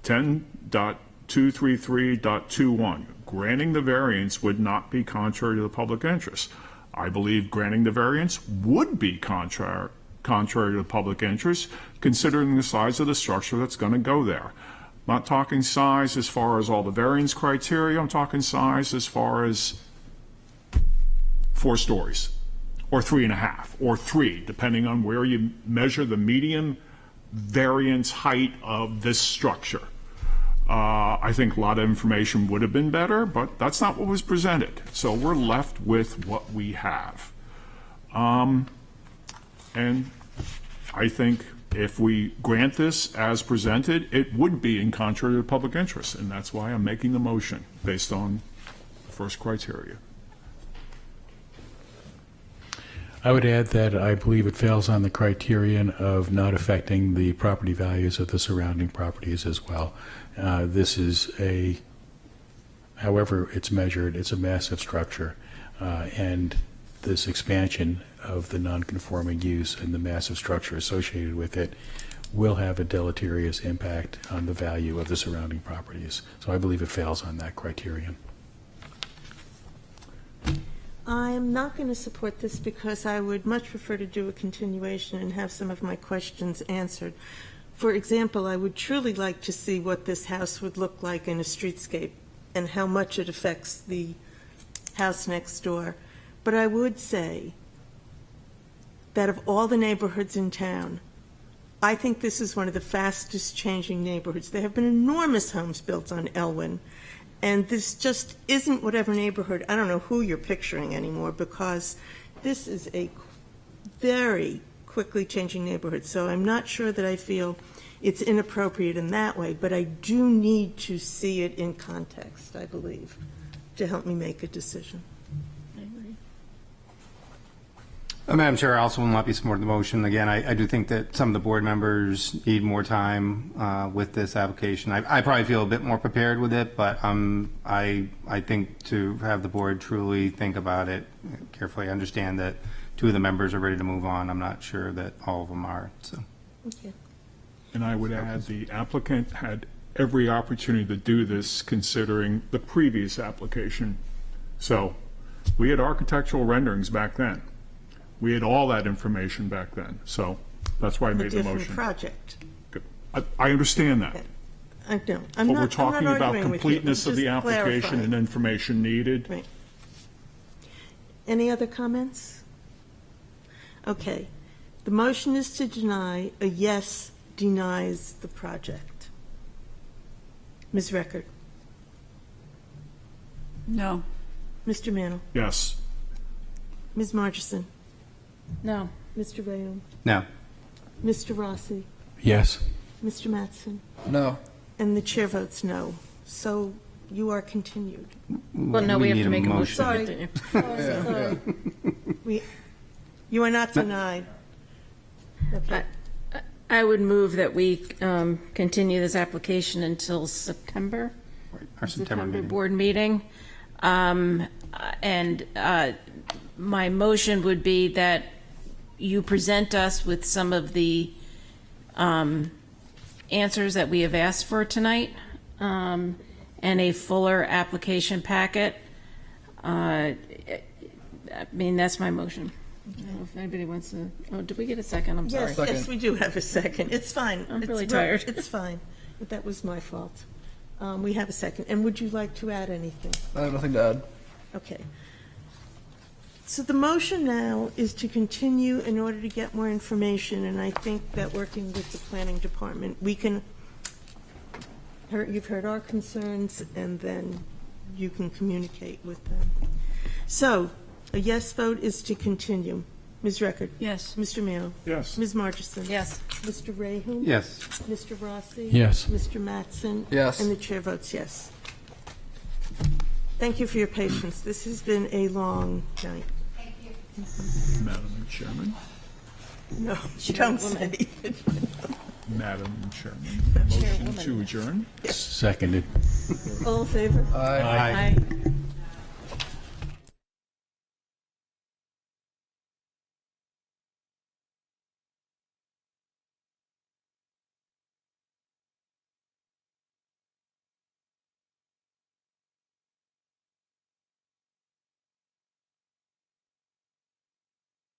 10.233.21. Granting the variance would not be contrary to the public interest. I believe granting the variance would be contrary to the public interest, considering the size of the structure that's going to go there. I'm not talking size as far as all the variance criteria. I'm talking size as far as 4 stories, or 3.5, or 3, depending on where you measure the median variance height of this structure. I think a lot of information would have been better, but that's not what was presented. So we're left with what we have. And I think if we grant this as presented, it would be in contrary to public interest, and that's why I'm making the motion based on the first criteria.
I would add that I believe it fails on the criterion of not affecting the property values of the surrounding properties as well. This is however it's measured, it's a massive structure, and this expansion of the non-conforming use and the massive structure associated with it will have a deleterious impact on the value of the surrounding properties. So I believe it fails on that criterion.
I'm not going to support this because I would much prefer to do a continuation and have some of my questions answered. For example, I would truly like to see what this house would look like in a streetscape and how much it affects the house next door. But I would say that of all the neighborhoods in town, I think this is one of the fastest changing neighborhoods. There have been enormous homes built on Elwyn, and this just isn't whatever neighborhood, I don't know who you're picturing anymore, because this is a very quickly changing neighborhood. So I'm not sure that I feel it's inappropriate in that way, but I do need to see it in context, I believe, to help me make a decision.
Madam Chair, I also will not be supporting the motion. Again, I do think that some of the board members need more time with this application. I probably feel a bit more prepared with it, but I think to have the board truly think about it carefully, understand that two of the members are ready to move on. I'm not sure that all of them are, so.
Okay.
And I would add, the applicant had every opportunity to do this considering the previous application. So we had architectural renderings back then. We had all that information back then. So that's why I
A
made the
different
motion.
project.
Good. I understand that.
I don't.
But we're talking about
arguing with you.
completeness of the
Just
application
clarifying.
and information needed.
Right. Any other comments? Okay. The motion is to deny. A yes denies the project. Ms. Record.
No.
Mr. Mantle.
Yes.
Ms. Marchison.
No.
Mr. Rayum.
No.
Mr. Rossi.
Yes.
Mr. Mattson.
No.
And the chair votes no. So you are continued.
Well, no, we have
need
to make a motion.
Sorry.
to continue.
Sorry. You are not denied. Okay.
I would move that we continue this application until September.
Our September meeting.
Board meeting. And my motion would be that you present us with some of the answers that we have asked for tonight, and a fuller application packet. I mean, that's my motion. I don't know if anybody wants to, oh, did we get a second? I'm sorry.
Yes, we do have a second. It's fine.
I'm
It's
really
well,
tired.
It's fine. But that was my fault. We have a second. And would you like to add anything?
I have nothing to add.
Okay. So the motion now is to continue in order to get more information, and I think that working with the planning department, we can, you've heard our concerns, and then you can communicate with them. So, a yes vote is to continue. Ms. Record?
Yes.
Mr. Mantle?
Yes.
Ms. Marchison?
Yes.
Mr. Rahun?
Yes.
Mr. Rossi?
Yes.
Mr. Mattson?
Yes.
And the chair votes yes. Thank you for your patience. This has been a long night.
Madam Chairman.
No, don't say it.
Madam Chairman. Motion to adjourn.
Seconded.
All in favor?
Aye.
Aye.